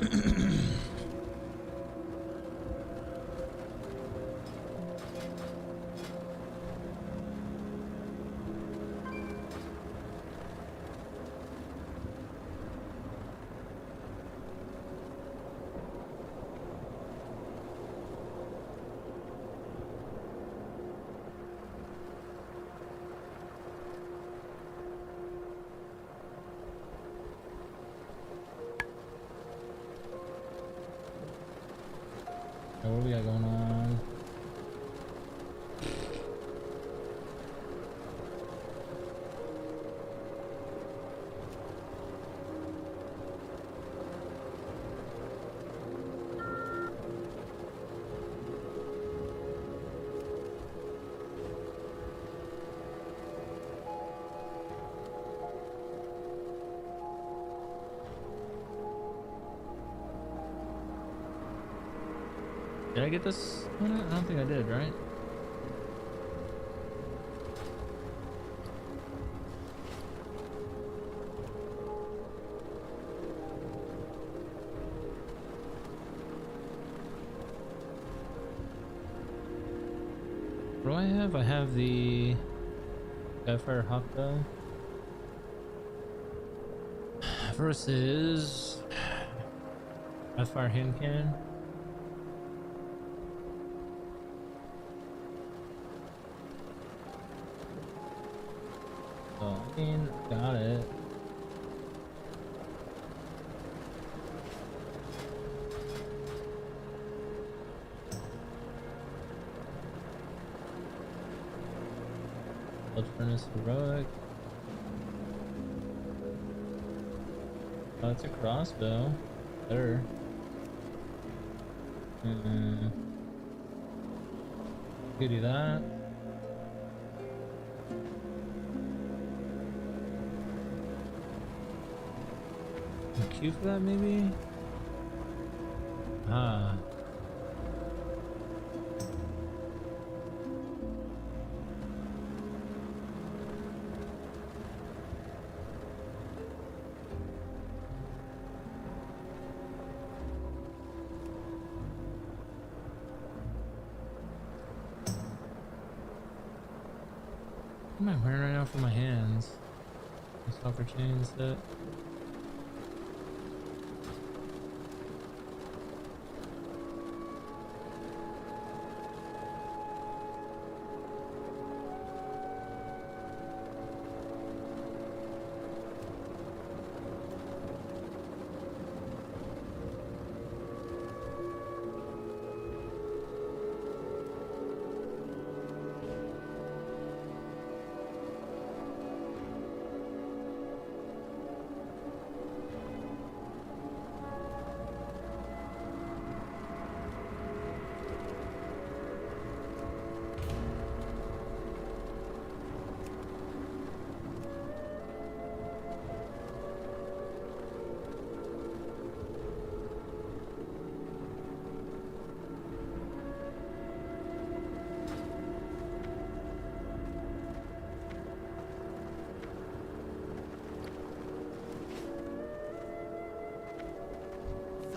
What do we got going on? Did I get this? I don't think I did, right? What do I have? I have the Fire Hakka versus Fire Hand Cannon. Got it. Blood Furnace Heroic. Oh, it's a crossbow. Better. Could do that. Q for that, maybe? Ah. What am I wearing right now for my hands? Software chains that.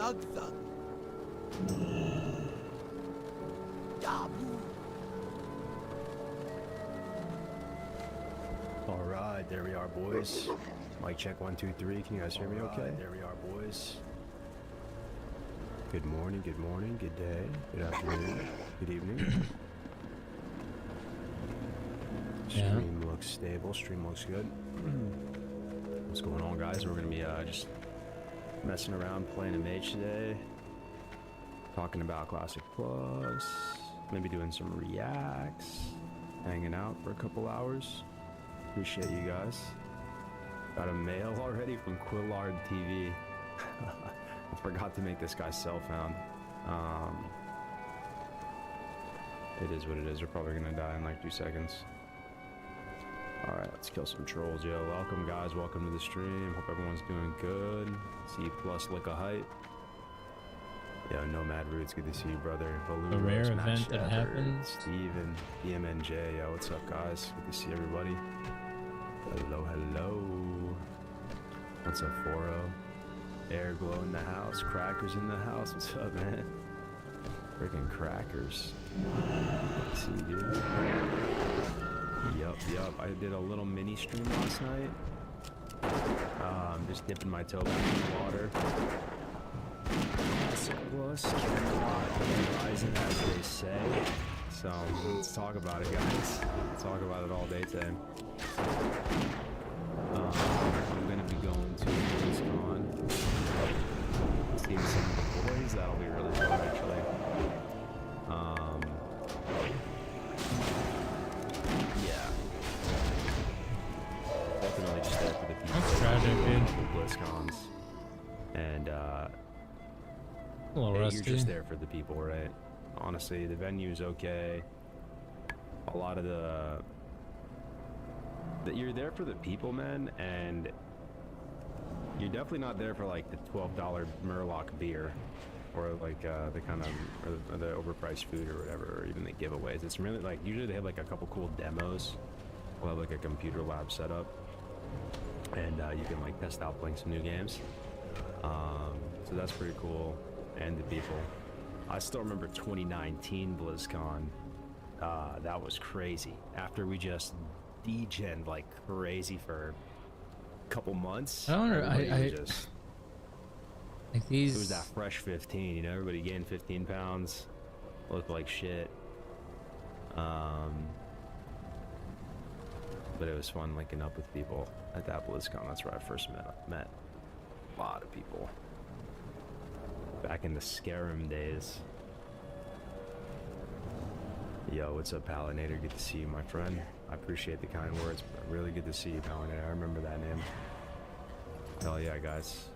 Thug thug. All right, there we are, boys. Mic check 1 2 3. Can you guys hear me okay? There we are, boys. Good morning, good day, good afternoon, good evening. Stream looks stable, stream looks good. What's going on, guys? We're gonna be just messing around playing a mage today, talking about Classic Plus, maybe doing some reacts, hanging out for a couple hours. Appreciate you guys. Got a mail already from Quillard TV. I forgot to make this guy's cell phone. It is what it is. We're probably gonna die in like 2 seconds. All right, let's kill some trolls, yo. Welcome, guys. Welcome to the stream. Hope everyone's doing good. C plus lick a hype. Yo, Nomad Roots, good to see you, brother. Balloon, a rare Matt event that Shepard, happens. Steven, EMNJ, yo, what's up, guys? Good to see everybody. Hello, hello. What's up, Foro? Air Glow in the house. Crackers in the house. What's up, man? Freaking crackers. Let's see, dude. Yup. I did a little mini stream last night. Just dipping my toe back in the water. Classic Plus, Camelot, Horizon, as they say. So let's talk about it, guys. Let's talk about it all day today. I'm gonna be going to BlizzCon, seeing some of the boys. That'll be really fun, actually. Yeah. Ultimately, just there for the people. That's tragic, dude. BlizzCons, and a little rusty. you're just there for the people, right? Honestly, the venue's okay. A lot of you're there for the people, man, and you're definitely not there for like the $12 Murloc beer, or like the kind of or the overpriced food or whatever, or even the giveaways. It's really like usually they have like a couple cool demos. We'll have like a computer lab set up, and you can like test out playing some new games. So that's pretty cool, and the people. I still remember 2019 BlizzCon. That was crazy. After we just degened like crazy for a couple months. I don't know. Everybody was just, like these. it was that fresh 15. You know, everybody gained 15 pounds, looked like shit. But it was fun linking up with people at that BlizzCon. That's where I first met a lot of people. Back in the Skyrim days. Yo, what's up, Palinator? Good to see you, my friend. I appreciate the kind words. Really good to see you, Palinator. I remember that name. Hell yeah, guys.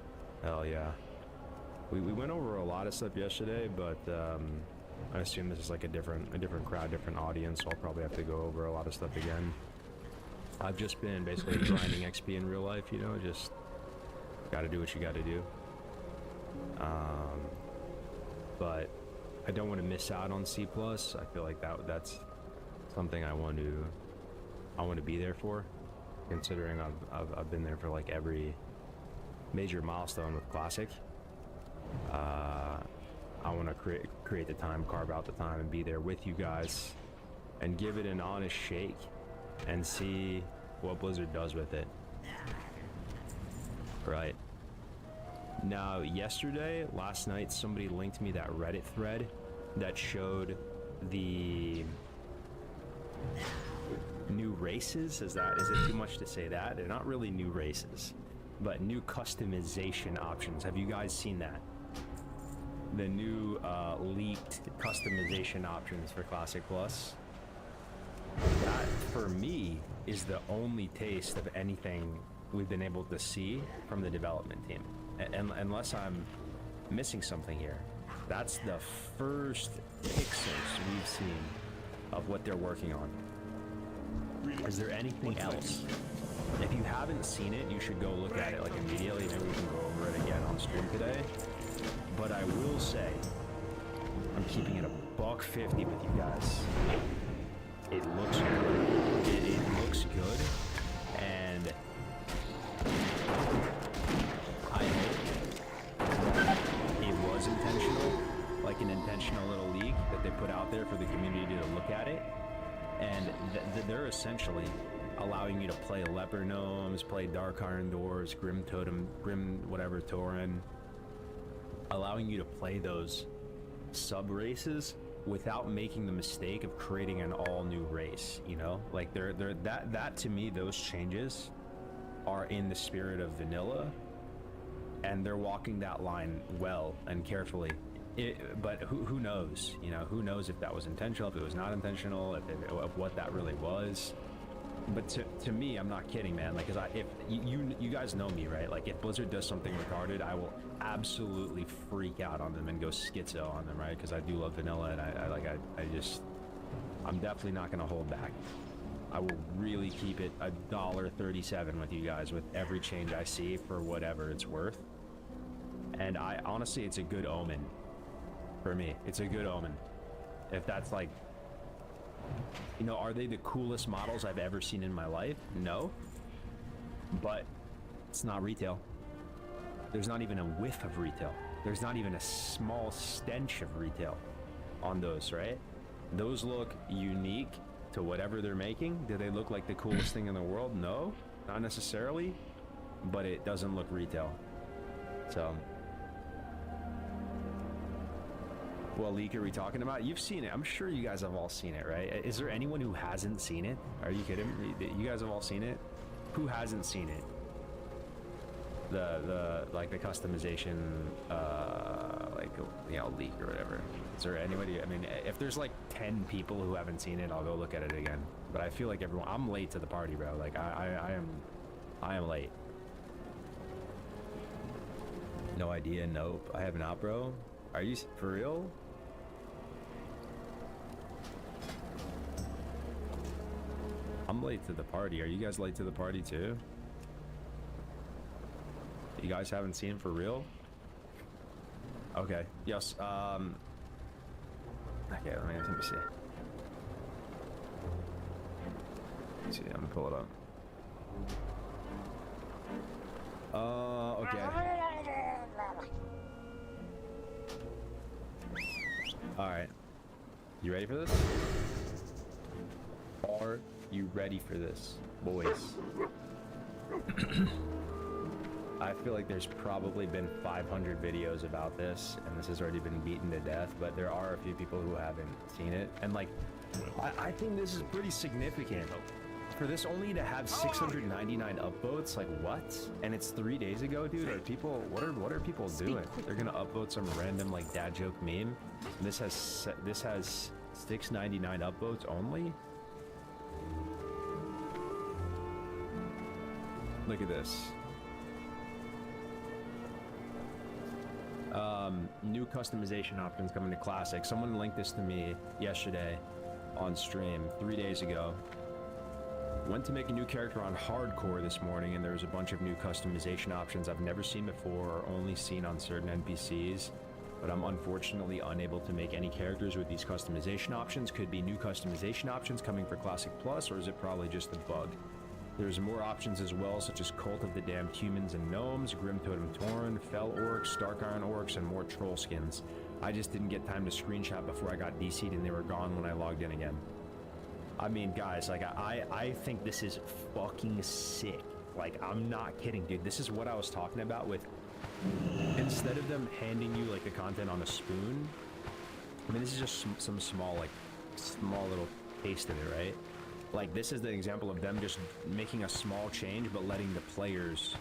Hell yeah. We went over a lot of stuff yesterday, but I assume this is like a different crowd, different audience, so I'll probably have to go over a lot of stuff again. I've just been basically grinding XP in real life, you know, just gotta do what you gotta do. But I don't want to miss out on C+. I feel like that's something I want to be there for, considering I've been there for like every major milestone with Classic. I want to create the time, carve out the time, and be there with you guys, and give it an honest shake, and see what Blizzard does with it. Right. Now, last night, somebody linked me that Reddit thread that showed the new races. Is it too much to say that? They're not really new races, but new customization options. Have you guys seen that? The new leaked customization options for Classic Plus. That, for me, is the only taste of anything we've been able to see from the development team. And unless I'm missing something here, that's the first pixels we've seen of what they're working on. Is there anything else? If you haven't seen it, you should go look at it like immediately. Maybe we can go over it again on stream today. But I will say, I'm keeping it $150 with you guys. It looks good. It looks good, and I hope that it was intentional, like an intentional little leak that they put out there for the community to look at it. And they're essentially allowing you to play Leper Gnomes, play Dark Iron Doors, Grim Totem, Grim whatever Tauren, allowing you to play those sub-races without making the mistake of creating an all-new race, you know? Like, that to me, those changes are in the spirit of vanilla, and they're walking that line well and carefully. But who knows? You know, who knows if that was intentional, if it was not intentional, of what that really was. But to me, I'm not kidding, man. Like, if you guys know me, right? Like, if Blizzard does something retarded, I will absolutely freak out on them and go schizo on them, right? Because I do love vanilla, and I'm definitely not going to hold back. I will really keep it $1.37 with you guys with every change I see for whatever it's worth. And honestly, it's a good omen for me. It's a good omen. If that's like, you know, are they the coolest models I've ever seen in my life? No. But it's not retail. There's not even a whiff of retail. There's not even a small stench of retail on those, right? Those look unique to whatever they're making. Do they look like the coolest thing in the world? No, not necessarily, but it doesn't look retail. So, what leak are we talking about? You've seen it. I'm sure you guys have all seen it, right? Is there anyone who hasn't seen it? Are you kidding me? You guys have all seen it? Who hasn't seen it? The customization, leak or whatever. Is there anybody? I mean, if there's like 10 people who haven't seen it, I'll go look at it again. But I feel like everyone. I'm late to the party, bro. Like I am late. No idea. Nope. I have not, bro. Are you for real? I'm late to the party. Are you guys late to the party too? You guys haven't seen him for real? Okay. Yes. Okay. Let me see. Let's see. I'm gonna pull it up. Okay. All right. You ready for this? Are you ready for this, boys? I feel like there's probably been 500 videos about this, and this has already been beaten to death, but there are a few people who haven't seen it. And like, I think this is pretty significant. For this only to have 699 upvotes, like what? And it's 3 days ago, dude. Are people, what are people doing? They're gonna upvote some random like dad joke meme. And this has 699 upvotes only. Look at this. New customization options coming to Classic. Someone linked this to me yesterday on stream 3 days ago. Went to make a new character on Hardcore this morning, and there's a bunch of new customization options I've never seen before or only seen on certain NPCs. But I'm unfortunately unable to make any characters with these customization options. Could be new customization options coming for Classic Plus, or is it probably just a bug? There's more options as well, such as Cult of the Damned Humans and Gnomes, Grim Totem Tauren, Fell Orcs, Dark Iron Orcs, and more troll skins. I just didn't get time to screenshot before I got DC'd and they were gone when I logged in again. I mean, guys, like, I think this is fucking sick. Like, I'm not kidding, dude. This is what I was talking about with, instead of them handing you, like, the content on a spoon, I mean, this is just some small little taste of it, right? Like, this is the example of them just making a small change, but letting the players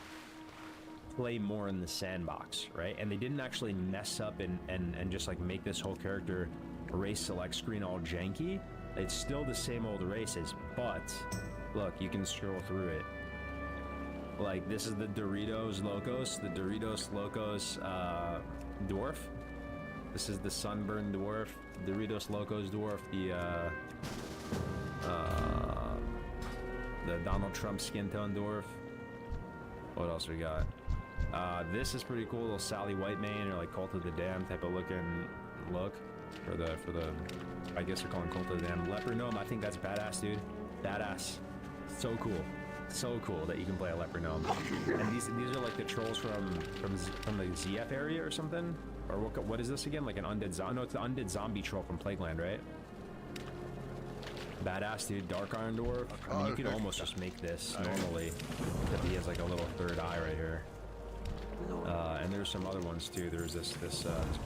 play more in the sandbox, right? And they didn't actually mess up and just, like, make this whole character race select screen all janky. It's still the same old races, but, look, you can scroll through it. Like, this is the Doritos Locos Dwarf. This is the Sunburned Dwarf, Doritos Locos Dwarf, the Donald Trump skin tone dwarf. What else we got? This is pretty cool, little Sally Whitemane or like Cult of the Damned type of look for the I guess they're calling Cult of the Damned Leper Gnome. I think that's badass, dude. Badass. So cool. So cool that you can play a Leper Gnome. And these are like the trolls from the ZF area or something? Or what is this again? Like an undead zombie? No, it's the undead zombie troll from Plagueland, right? Badass, dude. Dark Iron Dwarf. I mean, you could almost just make this normally, except he has like a little third eye right here. And there's some other ones too. There's this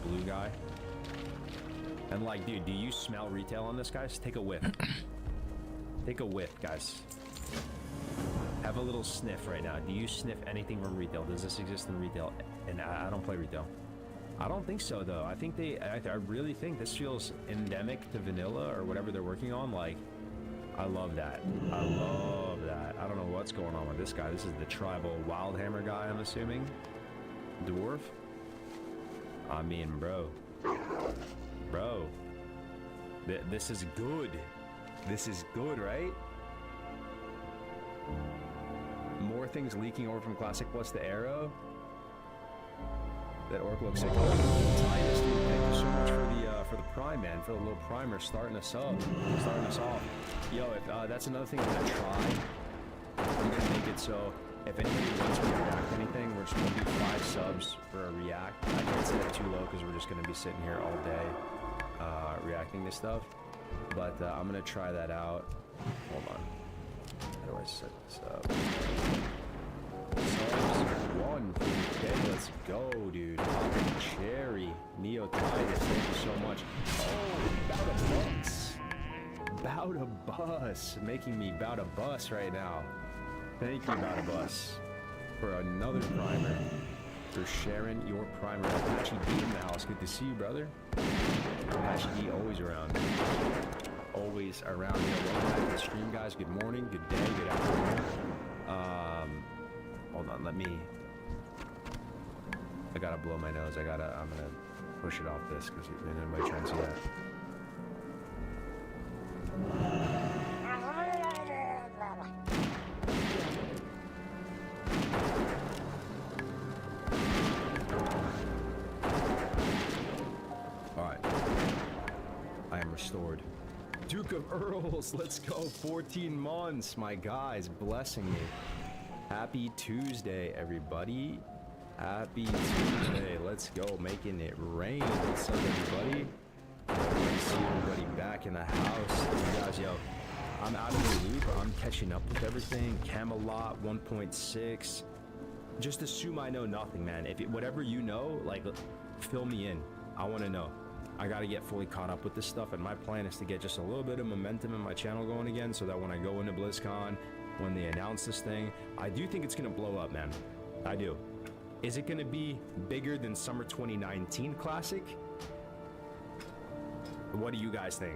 blue guy. And like, dude, do you smell retail on this, guys? Take a whiff. Take a whiff, guys. Have a little sniff right now. Do you sniff anything from retail? Does this exist in retail? And I don't play retail. I don't think so, though. I think I really think this feels endemic to vanilla or whatever they're working on. Like, I love that. I love that. I don't know what's going on with this guy. This is the tribal Wildhammer guy, I'm assuming. Dwarf? I mean, bro. Bro. This is good. This is good, right? More things leaking over from Classic Plus to Arrow. That orc looks sick. Titus, dude, thank you so much for the prime, man, for the little primer starting us off. Yo, if that's another thing I'm gonna try. I'm gonna make it so if anybody wants me to react to anything, we're folks. We'll do 5 subs for a react. I can't set it too low because we're just going to be sitting here all day reacting to stuff. But I'm going to try that out. Hold on. How do I set this up? Subs 1 for the day. Let's go, dude. Cherry. Neo Titus. Thank you so much. Oh, about a bus. About a bus. Making me about a bus right now. Thank you, about a bus. For another primer. For sharing your primer. Apache D in the house. Good to see you, brother. Apache D always around. Always around. Yeah, welcome back to the stream, guys. Good morning, good day, good afternoon. Hold on, let me. I gotta blow my nose. I'm gonna push it off this because anybody trying to see that. Alright. I am restored. Duke of Earls, let's go. 14 months, my guys, blessing me. Happy Tuesday, everybody. Happy Tuesday. Let's go, making it rain. What's up, everybody? Good to see everybody back in the house. You guys, yo, I'm out of the loop. I'm catching up with everything. Camelot 1.6. Just assume I know nothing, man. If whatever you know, like, fill me in. I want to know. I got to get fully caught up with this stuff, and my plan is to get just a little bit of momentum in my channel going again so that when I go into BlizzCon, when they announce this thing, I do think it's going to blow up, man. I do. Is it going to be bigger than Summer 2019 Classic? What do you guys think?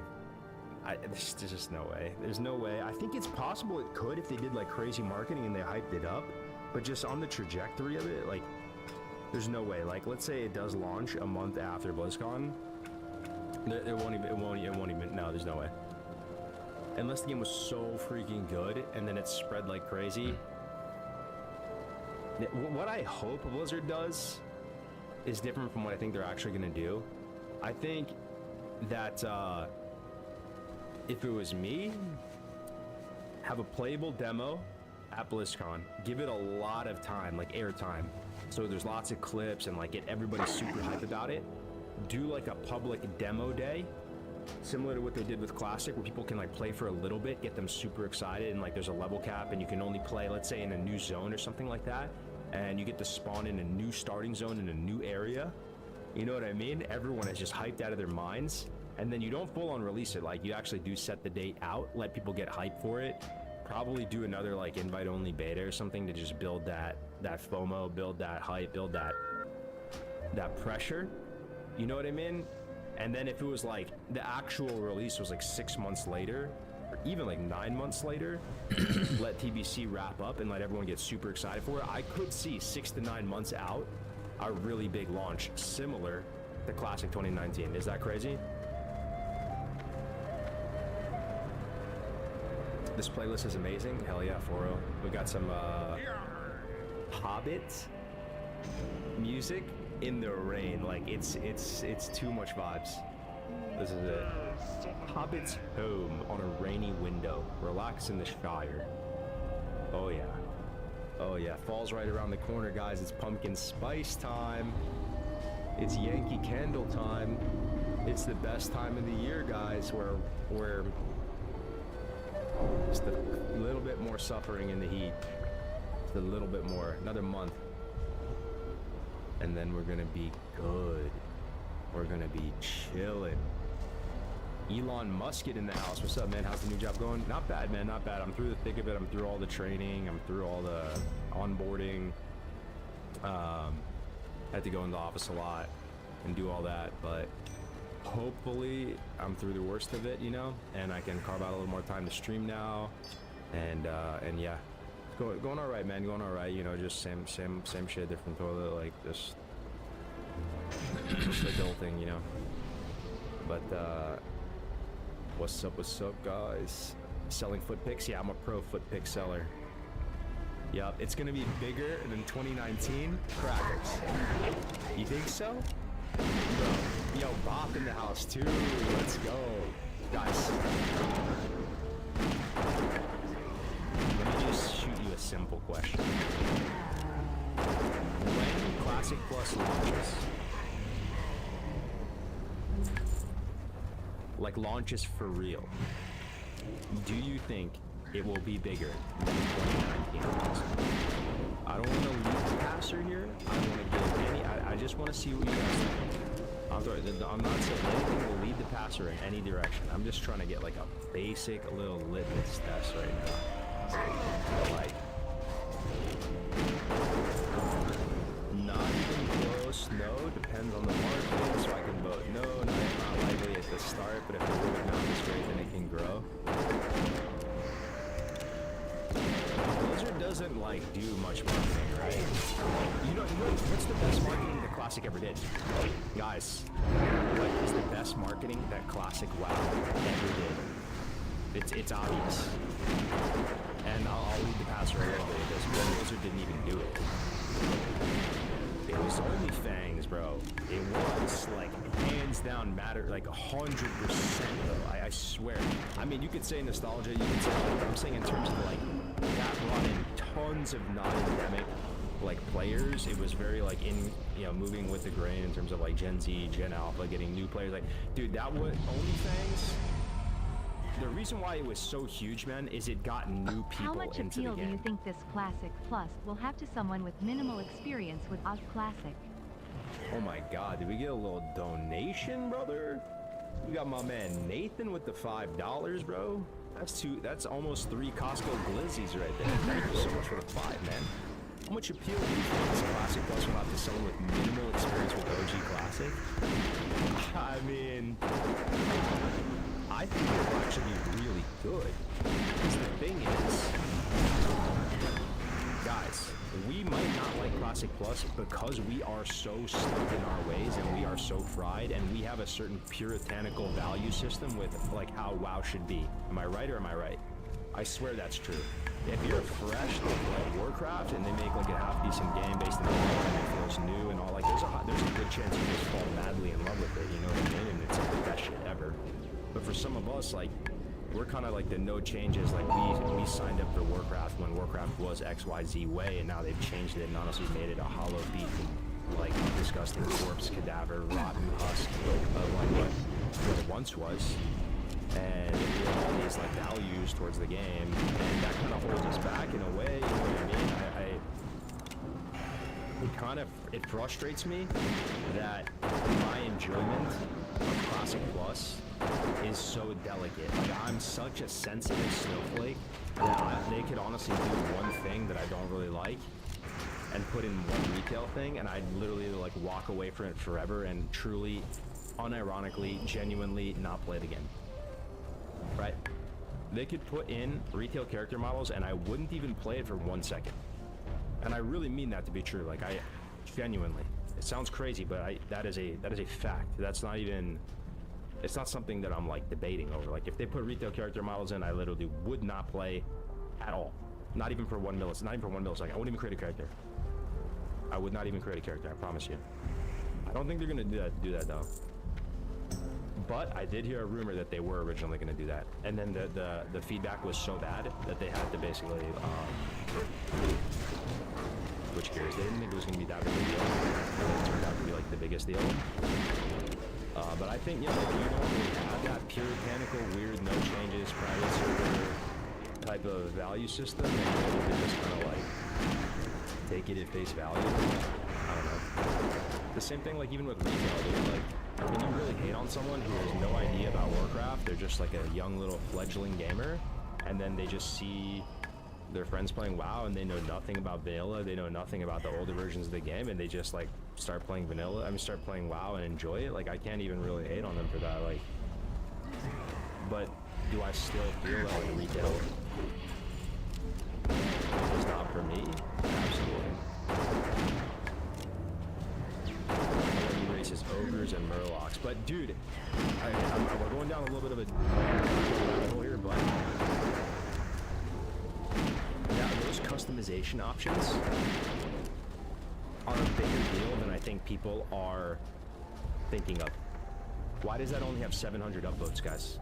There's just no way. There's no way. I think it's possible it could if they did like crazy marketing and they hyped it up, but just on the trajectory of it, like, there's no way. Like, let's say it does launch a month after BlizzCon. It won't even, no, there's no way. Unless the game was so freaking good and then it spread like crazy. What I hope Blizzard does is different from what I think they're actually going to do. I think that if it was me, have a playable demo at BlizzCon, give it a lot of time, like airtime. So there's lots of clips and like get everybody super hyped about it. Do like a public demo day, similar to what they did with Classic, where people can like play for a little bit, get them super excited, and like there's a level cap and you can only play, let's say, in a new zone or something like that, and you get to spawn in a new starting zone in a new area. You know what I mean? Everyone is just hyped out of their minds, and then you don't full on release it. Like, you actually do set the date out, let people get hyped for it. Probably do another like invite only beta or something to just build that FOMO, build that hype, build that pressure. You know what I mean? And then if it was like the actual release was like 6 months later, or even like 9 months later, let TBC wrap up and let everyone get super excited for it. I could see 6 to 9 months out a really big launch similar to Classic 2019. Is that crazy? This playlist is amazing. Hell yeah, 4-0. We got some Hobbit music in the rain. Like, it's too much vibes. This is it. Hobbit's home on a rainy window. Relax in the Shire. Oh yeah. Oh yeah. Fall's right around the corner, guys. It's pumpkin spice time. It's Yankee Candle time. It's the best time of the year, guys, where just a little bit more suffering in the heat. Just a little bit more. Another month. And then we're gonna be good. We're gonna be chilling. Elon Musk in the house. What's up, man? How's the new job going? Not bad, man. Not bad. I'm through the thick of it. I'm through all the training. I'm through all the onboarding. Had to go in the office a lot and do all that, but hopefully I'm through the worst of it, you know, and I can carve out a little more time to stream now. And yeah, going all right, man. Going all right. You know, just same shit, different toilet, like just adulting, you know. But what's up, guys? Selling foot picks? Yeah, I'm a pro foot pick seller. Yup, it's gonna be bigger than 2019 crackers. You think so? Bro, yo, Bop in the house too. Let's go, guys. Let me just shoot you a simple question. Classic Plus launches, like launches for real, do you think it will be bigger than 2019 was? I don't want to lead the passer here. I don't want to give any. I just want to see what you guys think. I'm not saying anything will lead the passer in any direction. I'm just trying to get like a basic little litmus test right now. Like, not even close, no, depends on the market, so I can vote no, not likely at the start, but if the word of mouth is great, then it can grow. Blizzard doesn't like do much marketing, right? You know what's the best marketing that Classic ever did? Guys, what is the best marketing that Classic WoW ever did? It's obvious. And I'll lead the passer a little bit because Blizzard didn't even do it. It was OnlyFans, bro. It was like hands down matter, like 100% though. I swear. I mean, you could say nostalgia, you could say, but I'm saying in terms of like that brought in tons of non-endemic like players. It was very like moving with the grain in terms of like Gen Z, Gen Alpha, getting new players. Like, dude, that was OnlyFans. The reason why it was so huge, man, is it got new people How much into the appeal do you game. think this Classic Plus will have to someone with minimal experience with Oz Classic? Oh my God, did we get a little donation, brother? We got my man Nathan with the $5, bro. That's almost 3 Costco glizzies right there. Thank you so much for the 5, man. How much appeal do you think this Classic Plus will have to someone with minimal experience with OG Classic? I mean, I think it will actually be really good. Because the thing is, guys, we might not like Classic Plus because we are so stuck in our ways and we are so fried and we have a certain puritanical value system with like how WoW should be. Am I right or am I right? I swear that's true. If you're fresh like Warcraft and they make like a half-decent game based on and it feels new and all, like there's a good chance you just fall madly in love with it, you know what I mean? And it's like the best shit ever. But for some of us, like, we're kind of like the no changes. Like we signed up for Warcraft when Warcraft was XYZ way, and now they've changed it and honestly made it a hollow beat, like disgusting corpse, cadaver, rotten husk of like what it once was. And we have all these like values towards the game, and that kind of holds us back in a way. You know what I mean? It frustrates me that my enjoyment of Classic Plus is so delicate. Like, I'm such a sensitive snowflake that they could honestly do one thing that I don't really like and put in one retail thing, and I'd literally like walk away from it forever and truly, unironically, genuinely not play it again. Right? They could put in retail character models and I wouldn't even play it for 1 second. And I really mean that to be true. Like, I genuinely, it sounds crazy, but that is a fact. That's not even, it's not something that I'm like debating over. Like, if they put retail character models in, I literally would not play at all. Not even for 1 millisecond. Not even for 1 millisecond. I wouldn't even create a character. I would not even create a character, I promise you. I don't think they're gonna do that though. But I did hear a rumor that they were originally going to do that, and then the feedback was so bad that they had to basically switch gears. They didn't think it was going to be that big a deal. It turned out to be like the biggest deal. But I think, if you don't really have that puritanical, weird, no changes, private server type of value system, and you just kind of like take it at face value, I don't know. The same thing, like even with retail, dude, like, when you really hate on someone who has no idea about Warcraft, they're just like a young little fledgling gamer, and then they just see their friends playing WoW and they know nothing about vanilla, they know nothing about the older versions of the game, and they just like start playing start playing WoW and enjoy it. Like, I can't even really hate on them for that. Like, but do I still feel that like retail is not for me? Absolutely. Races, ogres and murlocs, but dude, we're going down a little bit of a rabbit hole here, but now those customization options are a bigger deal than I think people are thinking of. Why does that only have 700 upvotes, guys?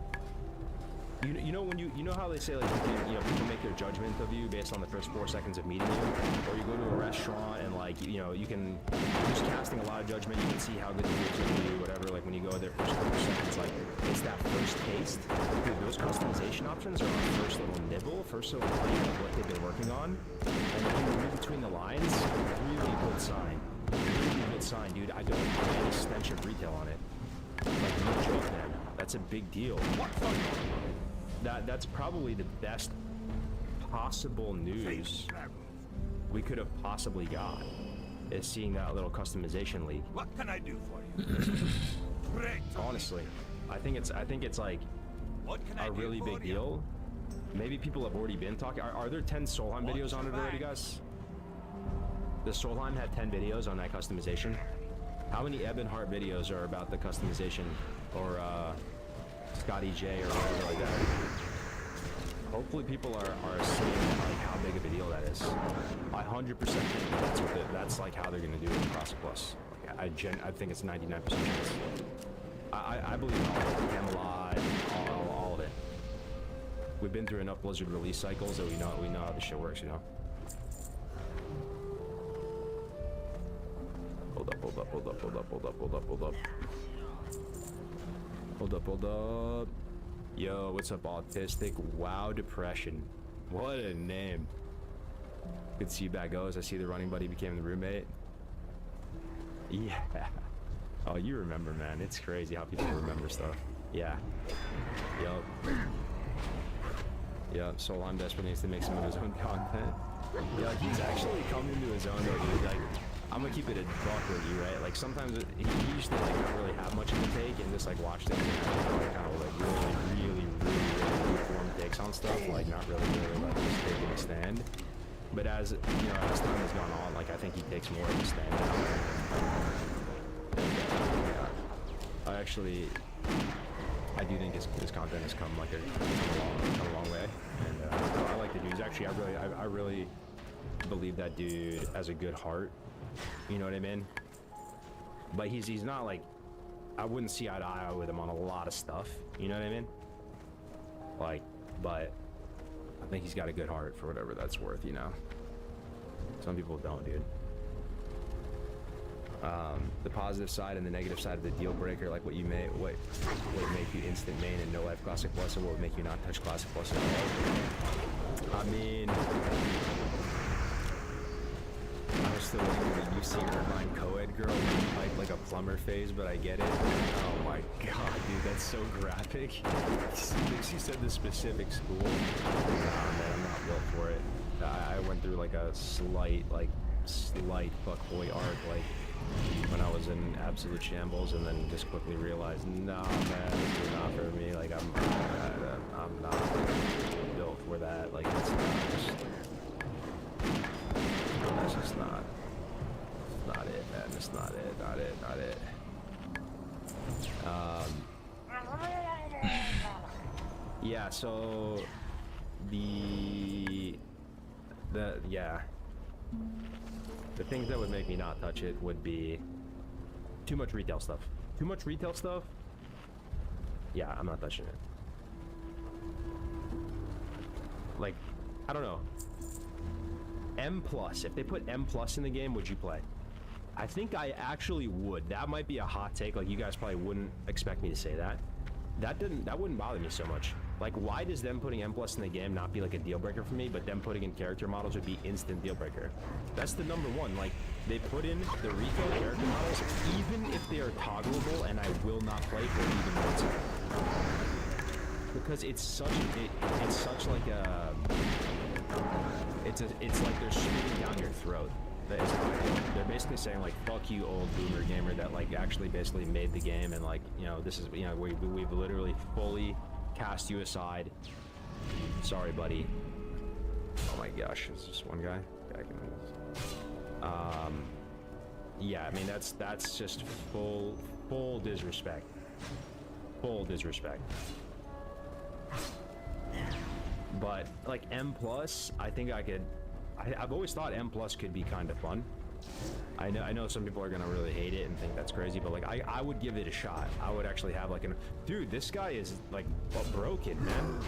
You know when you know how they say like you can, people make their judgment of you based on the first 4 seconds of meeting you, or you go to a restaurant and like like, you know, you can just casting a lot of judgment. You can see how good the dude's gonna be, whatever. Like when you go there first couple seconds, like it's that first taste. Dude, those customization options are our first little nibble, first little bite of what they've been working on. And if you read between the lines, really good sign. Really good sign, dude. I don't have any stench of retail on it. Like no joke, man. That's a big deal. That's probably the best possible news we could have possibly got, is seeing that little customization leak. What can I do for you? Honestly, I think it's like a really big deal. Maybe people have already been talking. Are there 10 Solheim videos on it already, guys? The Solheim had 10 videos on that customization. How many Ebb and Heart videos are about the customization, or Scotty J or whatever like that? Hopefully people are seeing like how big of a deal that is. I 100% think that's like how they're gonna do it in Classic Plus. Like, I think it's 99% chance. I believe in all of it. Camelot, all of it. We've been through enough Blizzard release cycles that we know how this shit works, you know. Hold up. Yo, what's up, Autistic? Wow, Depression. What a name. Good to see you back, O's. I see the running buddy became the roommate. Yeah. Oh, you remember, man. It's crazy how people remember stuff. Yeah. Yup, Solheim desperately needs to make some of his own content. Yeah, he's actually come into his own, though, dude. Like, I'm gonna keep it a buck with you, right? Like, sometimes he used to, like, not really have much of a take and just, like, watch things and kind of, like, really informed takes on stuff. Like, not really, like, just taking a stand. But as, you know, as time has gone on, like, I think he takes more of a stand now. And, I do think his content has come, like, a long way. And, I like the dude. He's actually, I really believe that dude has a good heart. You know what I mean? But he's not like, I wouldn't see eye to eye with him on a lot of stuff. You know what I mean? Like, but I think he's got a good heart for whatever that's worth, you know? Some people don't, dude. The positive side and the negative side of the deal breaker, like what would make you instant main and no life Classic Plus, and what would make you not touch Classic Plus at all? I mean, I was still waiting for the UC Irvine co-ed girl with like a plumber phase, but I get it. Oh my god, dude, that's so graphic. She said the specific school. Nah, man, I'm not built for it. I went through like a slight fuckboy arc, like when I was in absolute shambles, and then just quickly realized, nah, man, this is not for me. Like I'm not built for that. Like that's just not it, man. It's not it. Yeah. So the things that would make me not touch it would be too much retail stuff. Yeah, I'm not touching it. Like, I don't know. M+, if they put M+ in the game, would you play? I think I actually would. That might be a hot take. Like, you guys probably wouldn't expect me to say that. That wouldn't bother me so much. Like, why does them putting M+ in the game not be like a deal breaker for me, but them putting in character models would be instant deal breaker? That's the number one. Like, they put in the retail character models, even if they are toggleable, and I will not play for even 1 second. Because it's like they're shooting down your throat. They're basically saying, like, fuck you, old boomer gamer that, like, actually basically made the game, and, like, you know, this is, you know, we've literally fully cast you aside. Sorry, buddy. Oh my gosh, it's just one guy. Yeah, I mean, that's just full disrespect. Full disrespect. But like M+, I think I've always thought M+ could be kind of fun. I know some people are gonna really hate it and think that's crazy, but like I would give it a shot. I would actually have like dude, this guy is like broken, man.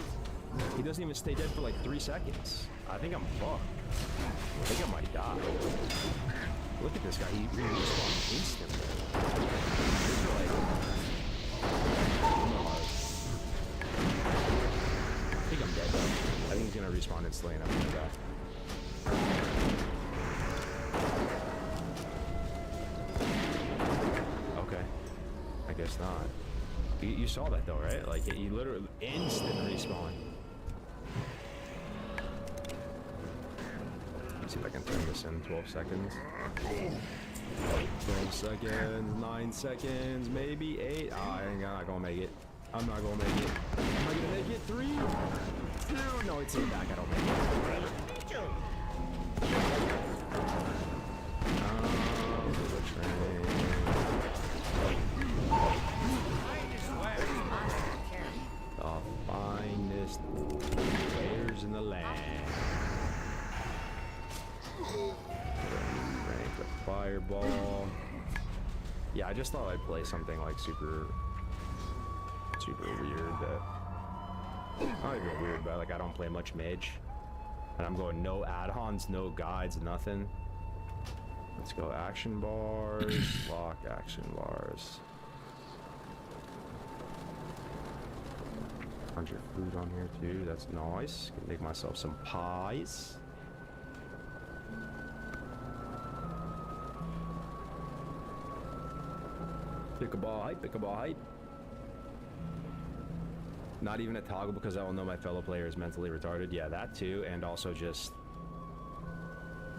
He doesn't even stay dead for like 3 seconds. I think I'm fucked. I think I might die. Look at this guy. He respawned instantly. I think I'm dead though. I think he's gonna respawn instantly and I'm gonna die. Okay. I guess not. You saw that though, right? Like, you literally instant respawn. Let's see if I can turn this in 12 seconds. 12 seconds, 9 seconds, maybe 8. Oh, I'm not gonna make it. I'm not gonna make it. Am I gonna make it? 3, 2. No, it's in back. I don't make it. The finest players in the land. Rank the fireball. Yeah, I just thought I'd play something like super weird that not even weird, but like I don't play much mage. And I'm going no add-ons, no guides, nothing. Let's go action bars, lock action bars. 100 food on here too, that's nice. Can make myself some pies. Pick a ball hype, pick a ball hype. Not even a toggle because I will know my fellow player is mentally retarded. Yeah, that too, and also just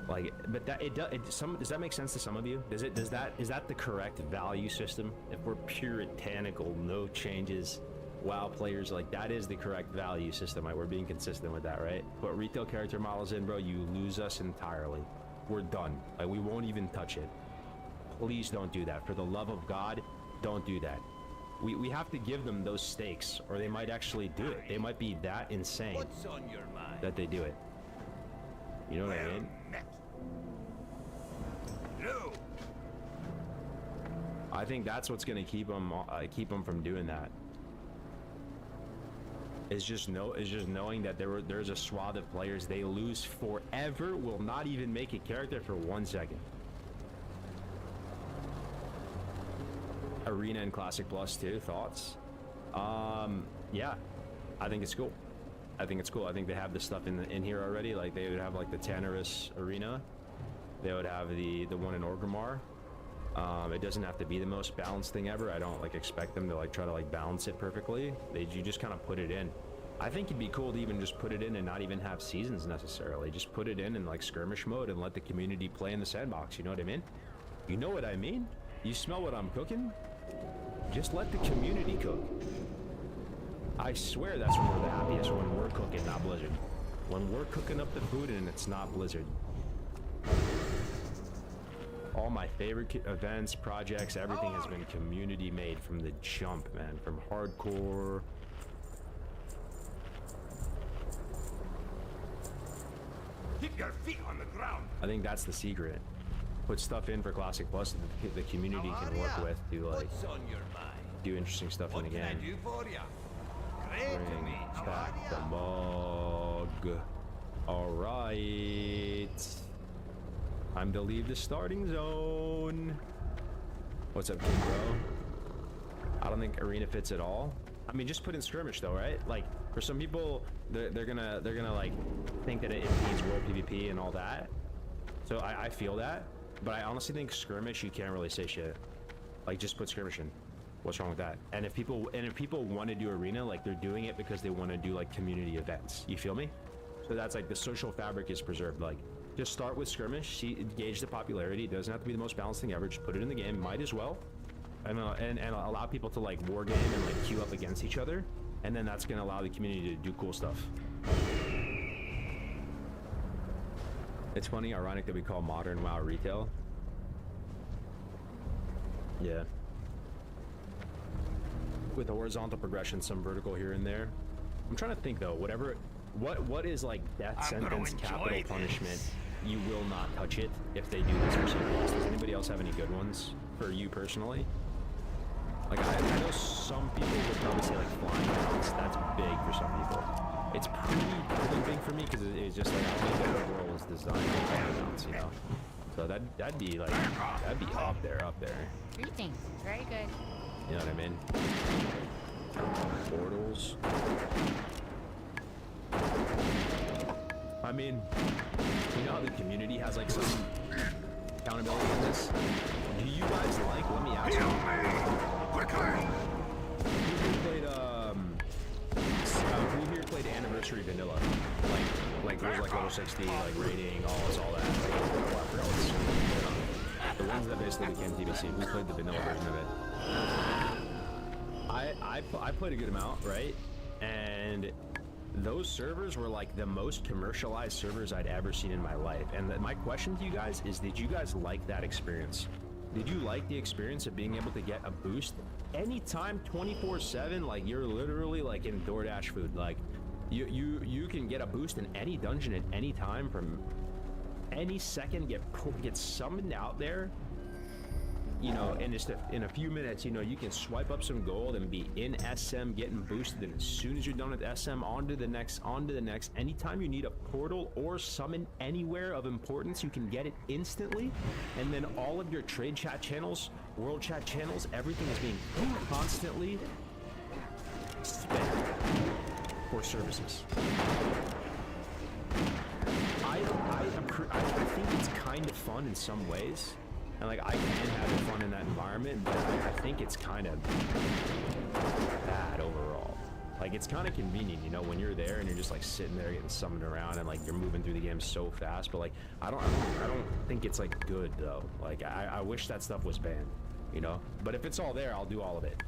like, but that does that make sense to some of you? Is that the correct value system? If we're puritanical, no changes, WoW players, like that is the correct value system. Like, we're being consistent with that, right? Put retail character models in, bro, you lose us entirely. We're done. Like, we won't even touch it. Please don't do that. For the love of God, don't do that. We have to give them those stakes, or they might actually do it. They might be that insane that they do it. You know what I mean? I think that's what's going to keep them from doing that. Is just knowing that there's a swath of players they lose forever, will not even make a character for 1 second. Arena and Classic Plus too, thoughts? Yeah, I think it's cool. I think it's cool. I think they have this stuff in here already. Like, they would have like the Tannerus Arena. They would have the one in Orgrimmar. It doesn't have to be the most balanced thing ever. I don't like expect them to like try to like balance it perfectly. You just kind of put it in. I think it'd be cool to even just put it in and not even have seasons necessarily. Just put it in like skirmish mode and let the community play in the sandbox. You know what I mean? You know what I mean? You smell what I'm cooking? Just let the community cook. I swear that's when we're the happiest, when we're cooking, not Blizzard. When we're cooking up the food and it's not Blizzard. All my favorite events, projects, everything has been community made from the jump, man. From hardcore. Keep your feet on the ground. I think that's the secret. Put stuff in for Classic Plus that the community can work with to like do interesting stuff in the game. Bring back the mug. All right. Time to leave the starting zone. What's up, King Bro? I don't think arena fits at all. I mean, just put in skirmish though, right? Like, for some people, they're gonna like think that it needs world PvP and all that. So I feel that, but I honestly think skirmish, you can't really say shit. Like, just put skirmish in. What's wrong with that? And if people want to do arena, like, they're doing it because they want to do like community events. You feel me? So that's like the social fabric is preserved. Like, just start with skirmish, gauge the popularity. It doesn't have to be the most balanced thing ever. Just put it in the game, might as well, and allow people to like war game and like queue up against each other, and then that's gonna allow the community to do cool stuff. It's funny, ironic that we call modern WoW retail. Yeah. With horizontal progression, some vertical here and there. I'm trying to think though, what is like death sentence, capital punishment? You will not touch it if they do this for somebody else. Does anybody else have any good ones for you personally? Like, I know some people would probably say like flying mounts. That's big for some people. It's pretty big for me because it's just like how the world is designed for flying mounts, you know? So that'd be like up there. Greetings. Very good. You know what I mean? Portals. I mean, you know how the community has like some accountability in this? Do you guys like, let me ask you. Who here played Anniversary Vanilla? Like it was like level 60, like rating, all that. I forgot what the ones that basically became TBC. Who played the vanilla version of it? I played a good amount, right? And those servers were like the most commercialized servers I'd ever seen in my life. And my question to you guys is, did you guys like that experience? Did you like the experience of being able to get a boost anytime, 24/7? Like you're literally like in DoorDash food. Like you can get a boost in any dungeon at any time, from any second, get summoned out there. You know, and just in a few minutes, you know, you can swipe up some gold and be in SM getting boosted. And as soon as you're done with SM, on to the next. Anytime you need a portal or summon anywhere of importance, you can get it instantly. And then all of your trade chat channels, world chat channels, everything is being constantly spent for services. I think it's kind of fun in some ways. And like I can have fun in that environment, but I think it's kind of bad overall. Like it's kind of convenient, you know, when you're there and you're just like sitting there getting summoned around and like you're moving through the game so fast. But like I don't think it's like good though. Like I wish that stuff was banned, you know. But if it's all there, I'll do all of it.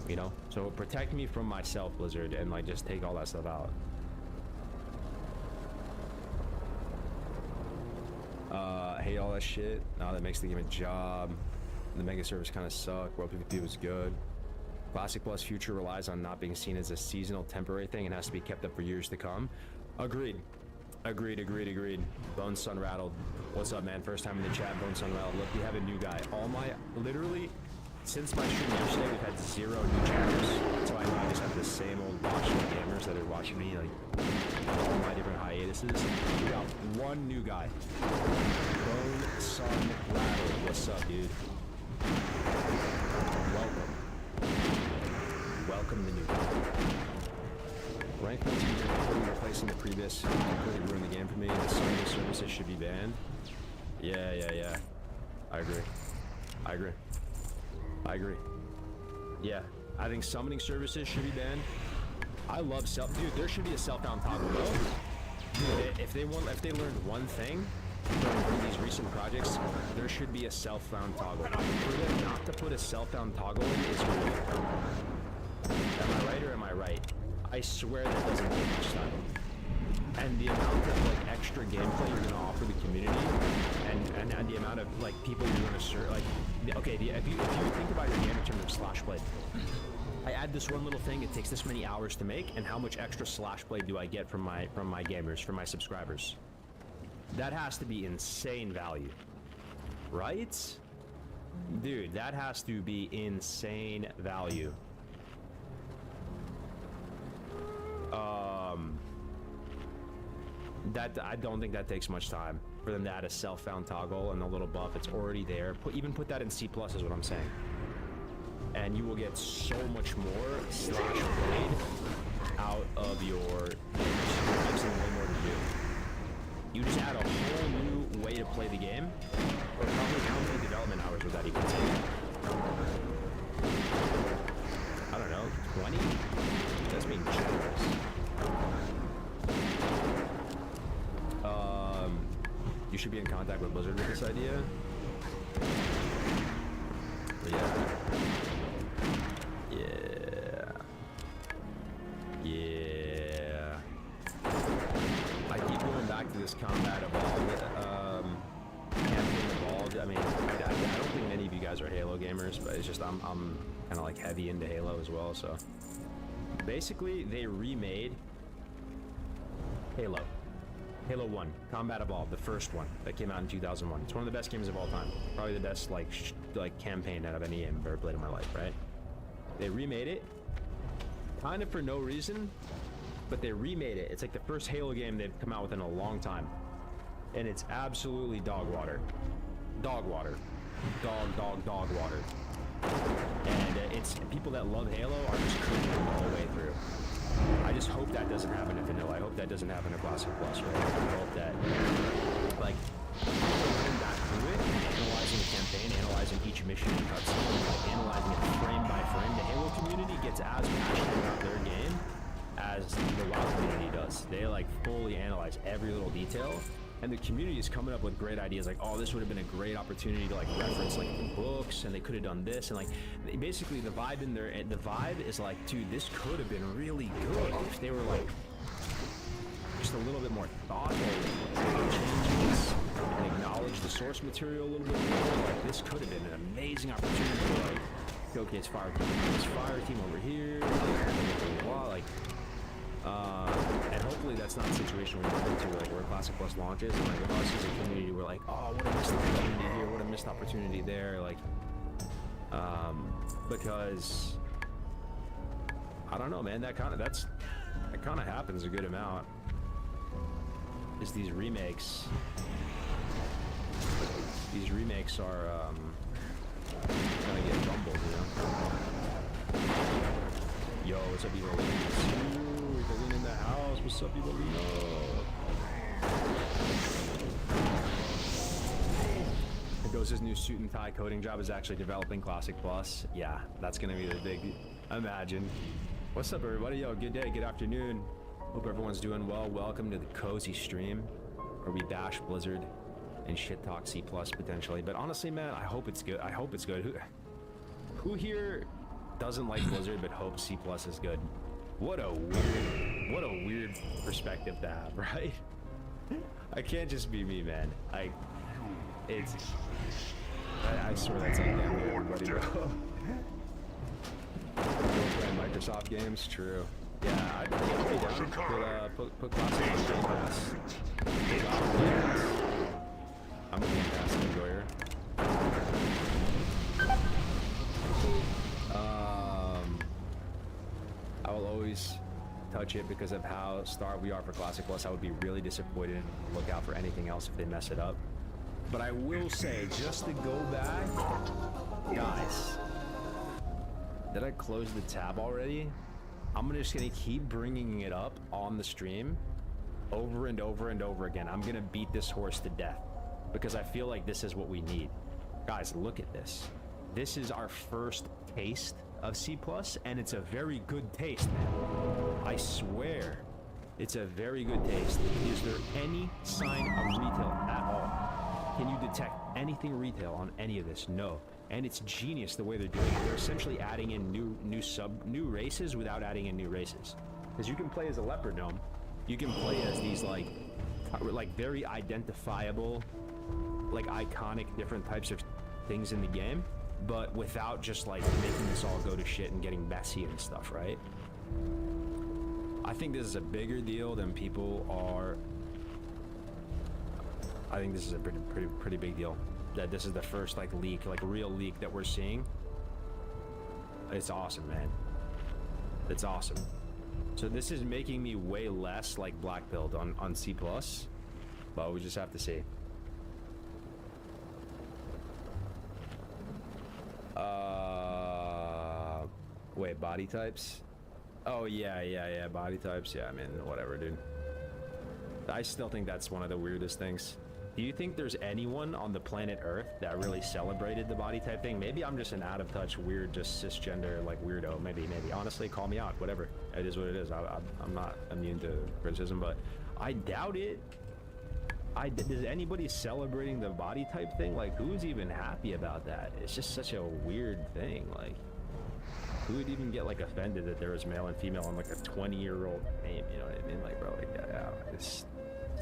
You know, so protect me from myself, Blizzard, and like just take all that stuff out. Hate all that shit. That makes the game a job. The mega servers kind of suck. World PvP was good. Classic plus Future relies on not being seen as a seasonal, temporary thing and has to be kept up for years to come. Agreed. Bone Sun Rattled. What's up, man? First time in the chat, Bone Sun Rattled. Look, we have a new guy. Literally, since my stream yesterday, we've had 0 new chatters. So I know I just have the same old watching gamers that are watching me, like, all my different hiatuses. We got one new guy. Bone Sun Rattled. What's up, dude? Welcome the new guy. Rank multi-user completely replacing the previous completely ruined the game for me. The summoning services should be banned. Yeah. I agree. Yeah, I think summoning services should be banned. I love dude, there should be a self-found toggle though. Dude, if they learned one thing from these recent projects, there should be a self-found toggle. For them not to put a self-found toggle in is weird. Am I right or am I right? I swear that doesn't take much time. And the amount of like extra gameplay you're gonna offer the community, and the amount of like people you're gonna serve, like okay, if you think about your game in terms of slash play, I add this one little thing, it takes this many hours to make, and how much extra slash play do I get from my gamers, from my subscribers? That has to be insane value, right? Dude, that has to be insane value. That I don't think that takes much time for them to add a self-found toggle and a little buff. It's already there. Even put that in C+ is what I'm saying. And you will get so much more slash played out of your games. Way more to do. You just add a whole new way to play the game. Or probably how many development hours would that even take? I don't know, 20? That's being generous. You should be in contact with Blizzard with this idea. Yeah. I keep going back to this Combat Evolved, campaign Evolved. I mean, I don't think many of you guys are Halo gamers, but it's just I'm kind of like heavy into Halo as well. So basically, they remade Halo 1, Combat Evolved, the first one that came out in 2001. It's one of the best games of all time. Probably the best like campaign out of any game I've ever played in my life, right? They remade it, kind of for no reason, but they remade it. It's like the first Halo game they've come out with in a long time. and it's absolutely dog water. Dog water. Dog water. And it's people that love Halo are just cringing all the way through. I just hope that doesn't happen in vanilla. I hope that doesn't happen in Classic Plus, right? I hope that, like, going back through it, analyzing the campaign, analyzing each mission and cutscene, like, analyzing it frame by frame, the Halo community gets as passionate about their game as the WoW community does. They, like, fully analyze every little detail. And the community is coming up with great ideas like, oh, this would have been a great opportunity to like reference like the books, and they could have done this, and like basically the vibe in there, the vibe is like, dude, this could have been really good if they were like just a little bit more thoughtful, changes, and acknowledge the source material a little bit more. Like this could have been an amazing opportunity to like showcase fire team over here, like. And hopefully that's not a situation we run into like where Classic Plus launches and like us as a community we're like, oh, what a missed opportunity here, what a missed opportunity there, like because I don't know, man, that kind of happens a good amount. Is these remakes are kind of get rumbled, you know. Yo, what's up, Evolino? Evolino in the house. What's up, Evolino? It goes, his new suit and tie coding job is actually developing Classic Plus. Yeah, that's gonna be the big imagine. What's up, everybody? Yo, good day, good afternoon. Hope everyone's doing well. Welcome to the cozy stream where we bash Blizzard and shit talk C Plus potentially. But honestly, man, I hope it's good. I hope it's good. Who here doesn't like Blizzard but hopes C Plus is good? What a weird perspective to have, right? I can't just be me, man. I swear that's on damn near everybody, bro. Playing Microsoft games, true. Yeah, I'd be down. Put Classic on Game Pass. I'm a Game Pass enjoyer. I will always touch it because of how starved we are for Classic Plus. I would be really disappointed and look out for anything else if they mess it up. But I will say, just to go back, guys, did I close the tab already? I'm just gonna keep bringing it up on the stream over and over and over again. I'm gonna beat this horse to death because I feel like this is what we need. Guys, look at this. This is our first taste of C+, and it's a very good taste, man. I swear, it's a very good taste. Is there any sign of retail at all? Can you detect anything retail on any of this? No. And it's genius the way they're doing it. They're essentially adding in new races without adding in new races. Because you can play as a leopard gnome. You can play as these like very identifiable, like iconic different types of things in the game, but without just like making this all go to shit and getting messy and stuff, right? I think this is a bigger deal than people are. I think this is a pretty big deal. That this is the first like leak, like real leak that we're seeing. It's awesome, man. It's awesome. So this is making me way less like black-pilled on C+, but we just have to see. Wait, body types? Oh yeah, body types. Yeah, I mean, whatever, dude. I still think that's one of the weirdest things. Do you think there's anyone on the planet Earth that really celebrated the body type thing? Maybe I'm just an out of touch, weird, just cisgender, like weirdo. Maybe. Honestly, call me out, whatever. It is what it is. I'm not immune to criticism, but I doubt it. Is anybody celebrating the body type thing? Like, who's even happy about that? It's just such a weird thing. Like, who would even get like offended that there was male and female on like a 20-year-old name? You know what I mean? Like, bro, like, yeah, it's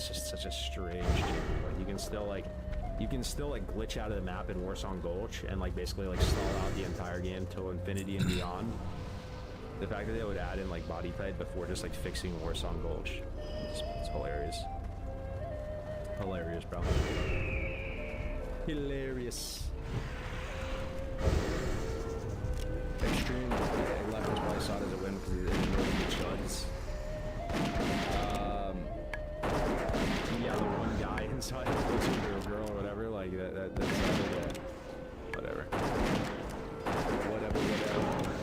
just such a strange thing. Like, you can still like glitch out of the map in Warsong Gulch and like basically like stall out the entire game till infinity and beyond. The fact that they would add in like body type before just like fixing Warsong Gulch, it's hilarious. Hilarious, bro. Hilarious. Extreme left was probably saw it as a win because they didn't really get chuds. Yeah, the one guy in inside of a girl or whatever, like that's whatever.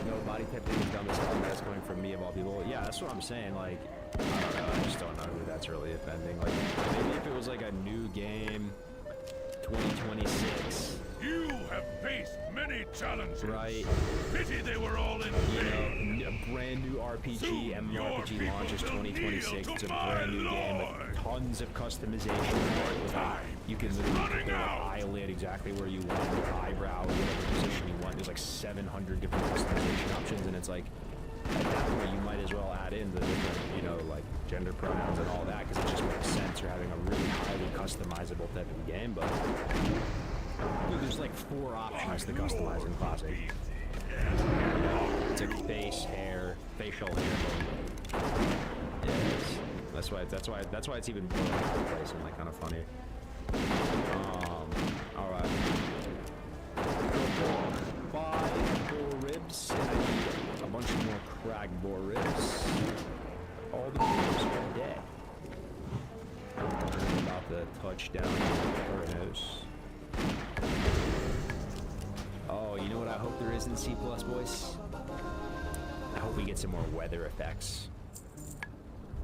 No body type thing is dumb as hell, and that's coming from me of all people. Yeah, that's what I'm saying. Like, I don't know. I just don't know who that's really offending. Like, maybe if it was like a new game, 2026. You have faced many challenges. Right. Pity they were all in vain. A brand new RPG, MMORPG launches 2026. It's a brand new game with tons of customization. You can literally put your eyelid exactly where you want, your eyebrow, whatever position you want. There's like 700 different customization options, and it's like, at that point, you might as well add in the different, you know, like gender pronouns and all that, because it just makes sense. You're having a really highly customizable type of game, but dude, there's like 4 options to customize in Classic. It's like face, hair, facial hair. Yes. That's why it's even more out of place and like kind of funny. All right. Buy boar ribs, and I need a bunch more crag boar ribs. All the boars are dead. I'm about to touch down Coronos. Oh, you know what I hope there is in C+, boys? I hope we get some more weather effects.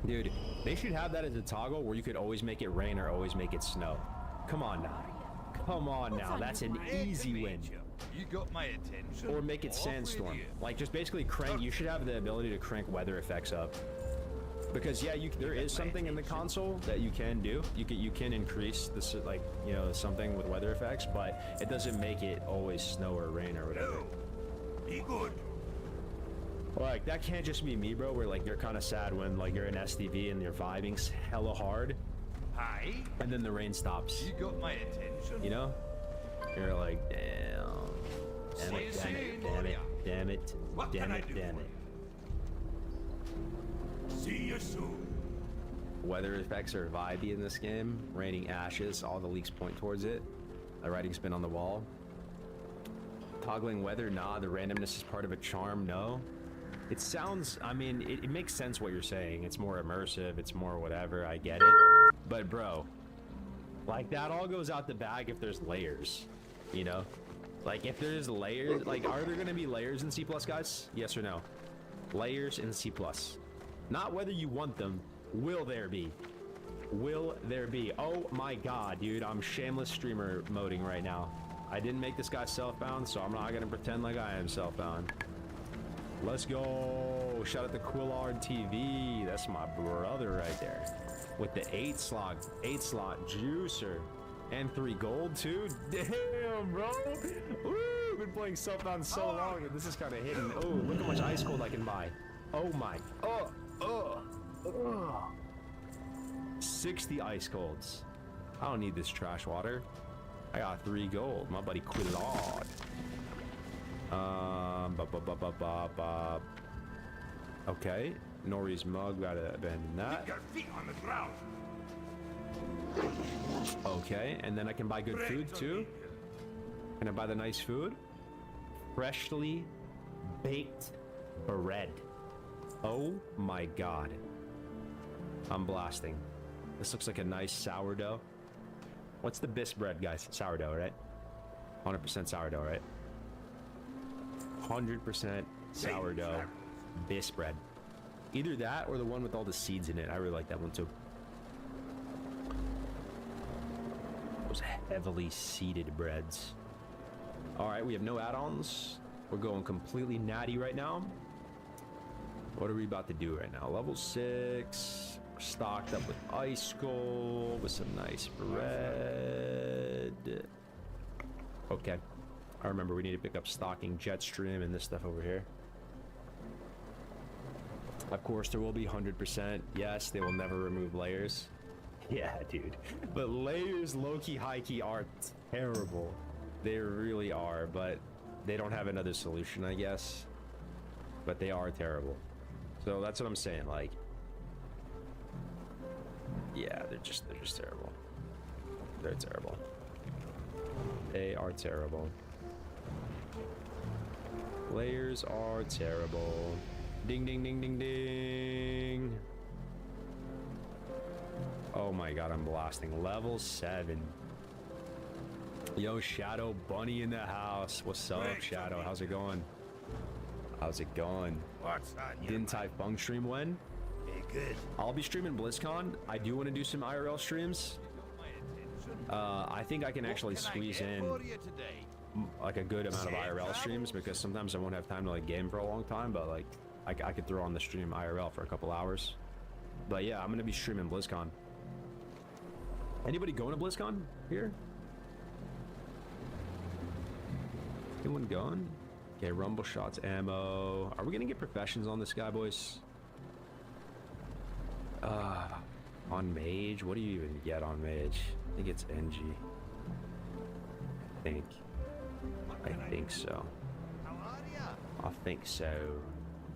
Dude, they should have that as a toggle where you could always make it rain or always make it snow. Come on now. Come on now. That's an easy win. You got my attention. Or make it sandstorm. Like, just basically crank. You should have the ability to crank weather effects up. Because yeah, there is something in the console that you can do. You can increase this, like, you know, something with weather effects, but it doesn't make it always snow or rain or whatever. Be good. Like, that can't just be me, bro, where like you're kind of sad when like you're in SDV and you're vibing hella hard. Hi. And then the rain stops. You got my attention. You know? You're like, damn. Damn it, damn it, damn it, damn it, damn it, damn it. See you soon. Weather effects are vibey in this game. Raining ashes, all the leaks point towards it. A writing spin on the wall. Toggling weather, nah. The randomness is part of a charm, no. It sounds, I mean, it makes sense what you're saying. It's more immersive, it's more whatever, I get it. But bro, like that all goes out the bag if there's layers, you know? Like if there's layers, like are there gonna be layers in C+, guys? Yes or no? Layers in C+. Not whether you want them, will there be? Will there be? Oh my god, dude, I'm shameless streamer moding right now. I didn't make this guy self-bound, so I'm not gonna pretend like I am self-bound. Let's go. Shout out to Quillard TV. That's my brother right there. With the 8 slot juicer. And 3 gold too. Damn, bro. Woo, been playing self-bound so long and this is kind of hidden. Oh, look how much ice cold I can buy. Oh my. 60 ice colds. I don't need this trash water. I got 3 gold. My buddy Quillard. Okay, Nori's mug, gotta abandon that. Keep your feet on the ground. Okay, and then I can buy good food too. Can I buy the nice food? Freshly baked bread. Oh my god. I'm blasting. This looks like a nice sourdough. What's the bis bread, guys? Sourdough, right? 100% sourdough, right? 100% sourdough bis bread. Either that or the one with all the seeds in it. I really like that one too. Those heavily seeded breads. All right, we have no add-ons. We're going completely natty right now. What are we about to do right now? Level 6. We're stocked up with ice gold, with some nice bread. Okay. I remember we need to pick up stocking Jetstream and this stuff over here. Of course, there will be 100%. Yes, they will never remove layers. Yeah, dude. But layers, low-key, high-key are terrible. They really are, but they don't have another solution, I guess. But they are terrible. So that's what I'm saying, like... Yeah, they're just terrible. They're terrible. They are terrible. Layers are terrible. Ding, ding, ding, ding, ding. Oh my god, I'm blasting. Level 7. Yo, Shadow Bunny in the house. What's up, Shadow? How's it going? How's it going? What's on your Din Tai Fung stream when? Hey, good. I'll be streaming BlizzCon. I do want to do some IRL streams. I think I can actually squeeze in like a good amount of IRL streams because sometimes I won't have time to like game for a long time, but like I could throw on the stream IRL for a couple hours. But yeah, I'm gonna be streaming BlizzCon. Anybody going to BlizzCon here? Anyone going? Okay, rumble shots, ammo. Are we gonna get professions on this guy, boys? On mage? What do you even get on mage? I think it's NG. I think so. How are ya? I think so.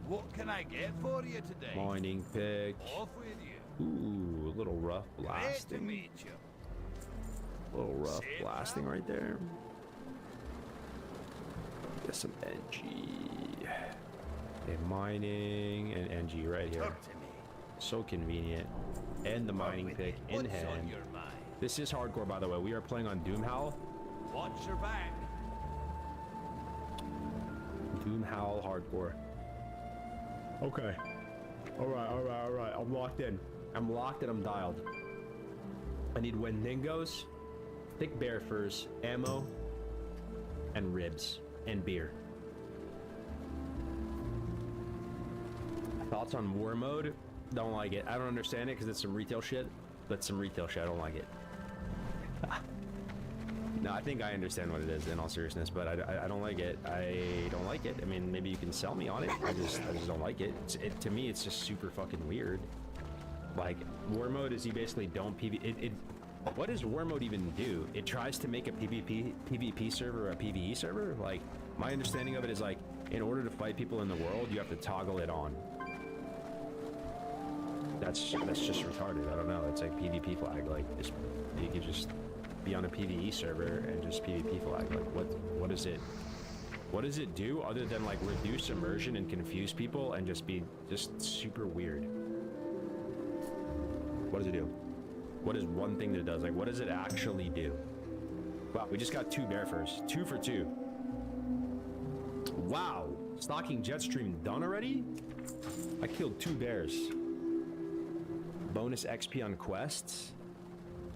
What can I get for you today? Mining pick. Off with you. Ooh, a little rough Great to blasting. meet you. A little rough Safe blasting right there. Get some NG. Okay, mining and NG right here. Talk to me. So convenient. And the mining pick in What's hand. on your mind? This is hardcore, by the way. We are playing on Doomhowl. Watch your back. Doomhowl hardcore. Okay. Alright. I'm locked in. I'm locked and I'm dialed. I need Wendigos, thick bear furs, ammo, and ribs, and beer. Thoughts on war mode? Don't like it. I don't understand it because it's some retail shit. But some retail shit, I don't like it. No, I think I understand what it is in all seriousness, but I don't like it. I don't like it. I mean, maybe you can sell me on it. I just don't like it. To me, it's just super fucking weird. Like, war mode is you basically don't PvP. What does war mode even do? It tries to make a PvP server a PvE server? Like, my understanding of it is like, in order to fight people in the world, you have to toggle it on. That's just retarded. I don't know. It's like PvP flag. Like, you could just be on a PvE server and just PvP flag. Like, what does it do other than like reduce immersion and confuse people and just be super weird? What does it do? What is one thing that it does? Like, what does it actually do? Wow, we just got 2 bear furs. 2 for 2. Wow, stocking jet stream done already? I killed 2 bears. Bonus XP on quests.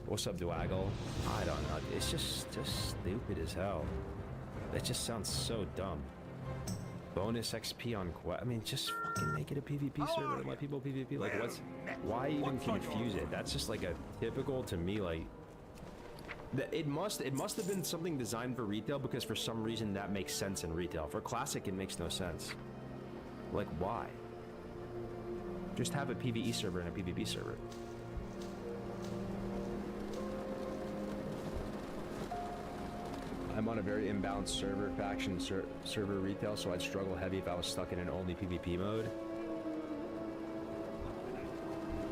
What's up, Dwaggle? I don't know. It's just stupid as hell. That just sounds so dumb. Bonus XP on quest. I mean, just fucking make it a PvP server and let people PvP. Like, why even confuse it? That's just like a typical, to me, like, it must have been something designed for retail because for some reason that makes sense in retail. For classic, it makes no sense. Like, why? Just have a PvE server and a PvP server. I'm on a very imbalanced server faction server retail, so I'd struggle heavy if I was stuck in an only PvP mode.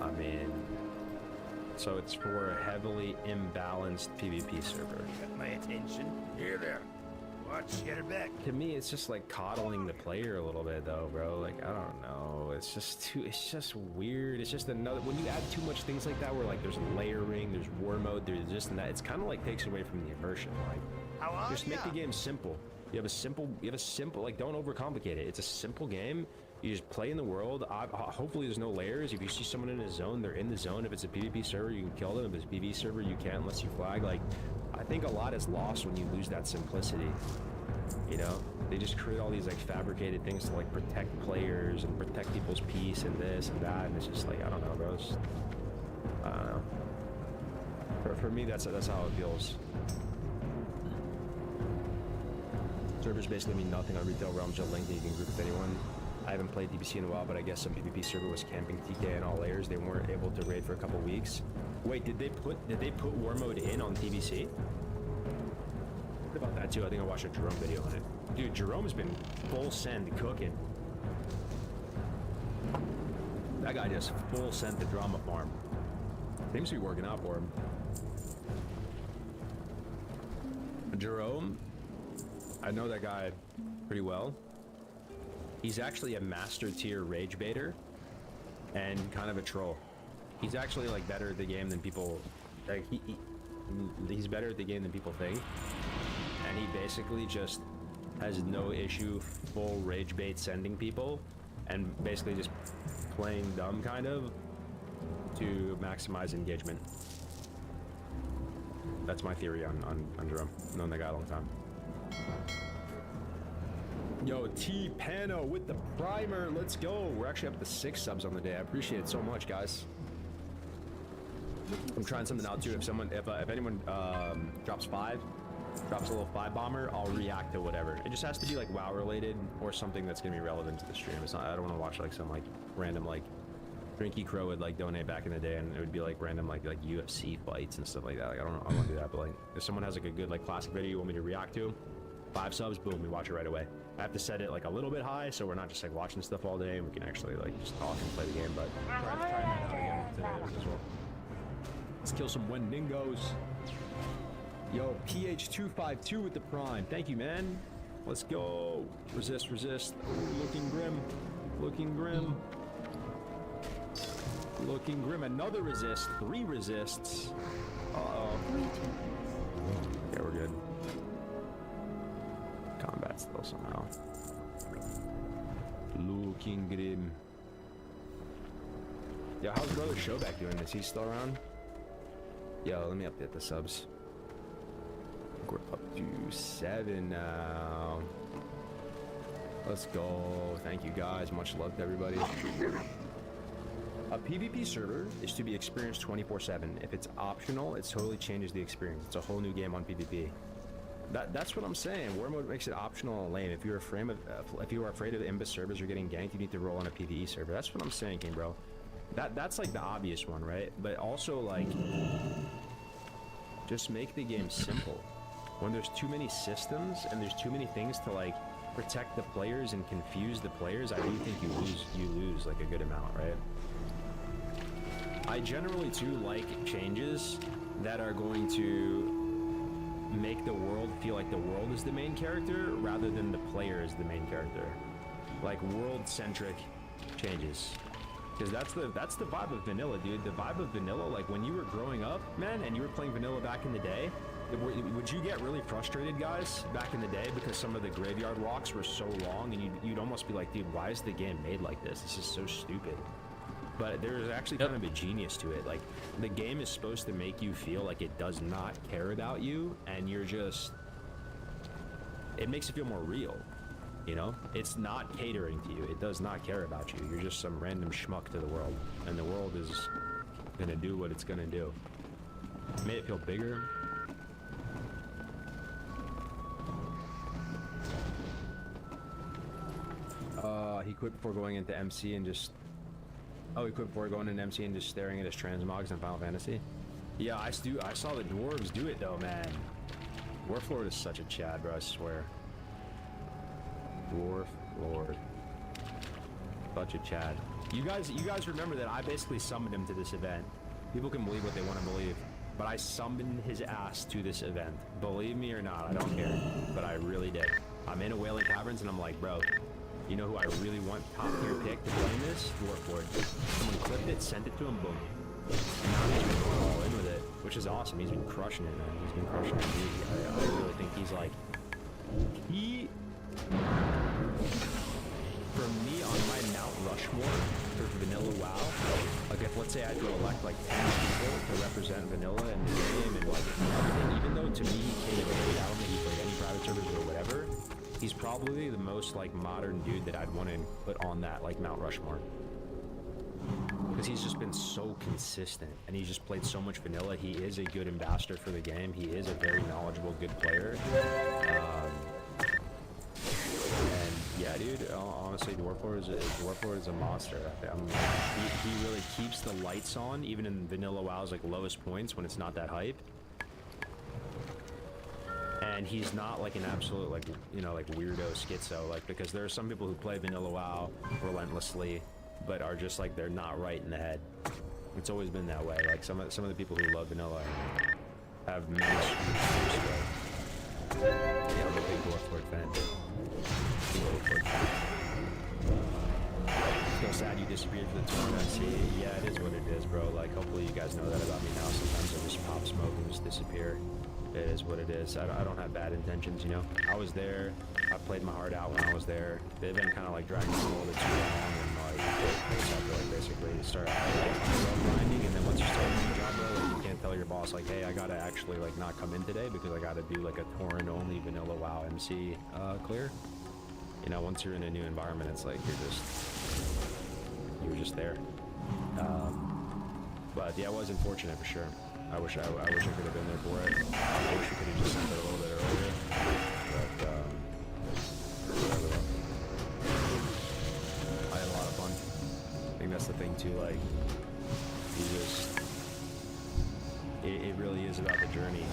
I mean, so it's for a heavily imbalanced PvP server. Got my attention. Here there. Watch your back. To me, it's just like coddling the player a little bit, though, bro. Like, I don't know. It's just weird. It's just another. When you add too much things like that, where like there's layering, there's war mode, there's this and that. It's kind of like takes away from the immersion. Like, just make the game simple. You have a simple. Like, don't overcomplicate it. It's a simple game. You just play in the world. Hopefully, there's no layers. If you see someone in a zone, they're in the zone. If it's a PvP server, you can kill them. If it's a PvP server, you can't unless you flag. Like, I think a lot is lost when you lose that simplicity. You know, they just create all these like fabricated things to like protect players and protect people's peace and this and that, and it's just like, I don't know, bro. I don't know. For me, that's how it feels. Servers basically mean nothing on retail realms. Just link that you can group with anyone. I haven't played TBC in a while, but I guess some PvP server was camping TK in all layers. They weren't able to raid for a couple weeks. Wait, did they put war mode in on TBC? What about that too? I think I watched a Jerome video on it. Dude, Jerome's been full send cooking. That guy just full sent the drama farm. Seems to be working out for him. Jerome, I know that guy pretty well. He's actually a master tier rage baiter and kind of a troll. He's actually like better at the game than people. Like he's better at the game than people think, and he basically just has no issue full rage bait sending people, and basically just playing dumb kind of to maximize engagement. That's my theory on Jerome. I've known that guy a long time. Yo, T Pano with the primer. Let's go. We're actually up to 6 subs on the day. I appreciate it so much, guys. I'm trying something out too. If anyone drops a little 5 bomber, I'll react to whatever. It just has to be like WoW related or something that's gonna be relevant to the stream. It's not. I don't want to watch like some like random like Drinky Crow would like donate back in the day, and it would be like random like UFC fights and stuff like that. Like I don't want to do that. But like if someone has like a good like classic video you want me to react to, 5 subs, boom, we watch it right away. I have to set it like a little bit high so we're not just like watching stuff all day and we can actually like just talk and play the game. But try that out again today as well. Let's kill some Wendigos. Yo, PH252 with the prime. Thank you, man. Let's go. Resist, resist. Oh, looking grim. Looking grim. Looking grim. Another resist. 3 resists. Uh-oh. Okay, we're good. Combat still somehow. Looking grim. Yo, how's brother Showback doing? Is he still around? Yo, let me update the subs. We're up to 7 now. Let's go. Thank you guys. Much love to everybody. A PvP server is to be experienced 24/7. If it's optional, it totally changes the experience. It's a whole new game on PvP. That's what I'm saying. War mode makes it optional and lame. If you are afraid of Imbus servers or getting ganked, you need to roll on a PvE server. That's what I'm saying, King Bro. That's like the obvious one, right? But also like, just make the game simple. When there's too many systems and there's too many things to like protect the players and confuse the players, I do think you lose like a good amount, right? I generally too like changes that are going to make the world feel like the world is the main character rather than the player is the main character. Like world-centric changes. Because that's the vibe of vanilla, dude. The vibe of vanilla, like when you were growing up, man, and you were playing vanilla back in the day, would you get really frustrated, guys, back in the day because some of the graveyard walks were so long and you'd almost be like, dude, why is the game made like this? This is so stupid. But there's actually kind of a genius to it. Like, the game is supposed to make you feel like it does not care about you, and you're just... It makes it feel more real, you know? It's not catering to you. It does not care about you. You're just some random schmuck to the world, and the world is gonna do what it's gonna do. It made it feel bigger. He quit before going into MC and just... Oh, he quit before going into MC and just staring at his transmogs in Final Fantasy? Yeah, I saw the dwarves do it though, man. Dwarf Lord is such a Chad, bro, I swear. Dwarf Lord. Such a Chad. You guys remember that I basically summoned him to this event. People can believe what they want to believe, but I summoned his ass to this event. Believe me or not, I don't care, but I really did. I'm in a Wailing Caverns and I'm like, bro, you know who I really want top tier pick to play in this? Dwarf Lord. Someone clipped it, sent it to him, boom. And now he's been going all in with it, which is awesome. He's been crushing it, man. He's been crushing it. I really think he's like... For me, on my Mount Rushmore for vanilla WoW, like if let's say I had to elect like 10 people to represent vanilla in the game and like everything, even though to me he came in late, I don't think he played any private servers or whatever, he's probably the most like modern dude that I'd want to put on that like Mount Rushmore. Because he's just been so consistent and he's just played so much vanilla. He is a good ambassador for the game. He is a very knowledgeable, good player. And yeah, dude, honestly, Dwarf Lord is a monster. He really keeps the lights on, even in vanilla WoW's like lowest points when it's not that hype. And he's not like an absolute like, you know, like weirdo schizo, like, because there are some people who play vanilla WoW relentlessly, but are just like, they're not right in the head. It's always been that way. Like some of the people who love vanilla have managed to yeah, I'm a big Dwarf Lord fan. It's so sad you disappeared for the tournament. See, yeah, it is what it is, bro. Like, hopefully you guys know that about me now. Sometimes I just pop smoke and just disappear. It is what it is. I don't have bad intentions, you know. I was there. I played my heart out when I was there. They've been kind of like dragging me a little bit too long, and like, basically start grinding, and then once you start a new job, bro, like, you can't tell your boss like, hey, I gotta actually like not come in today because I gotta do like a torrent only vanilla WoW MC clear. You know, once you're in a new environment, it's like you're just there. But yeah, it was unfortunate for sure. I wish I could have been there for it. I wish we could have just sent it a little bit earlier. But whatever. I had a lot of fun. I think that's the thing too. Like, you just, it really is about the journey.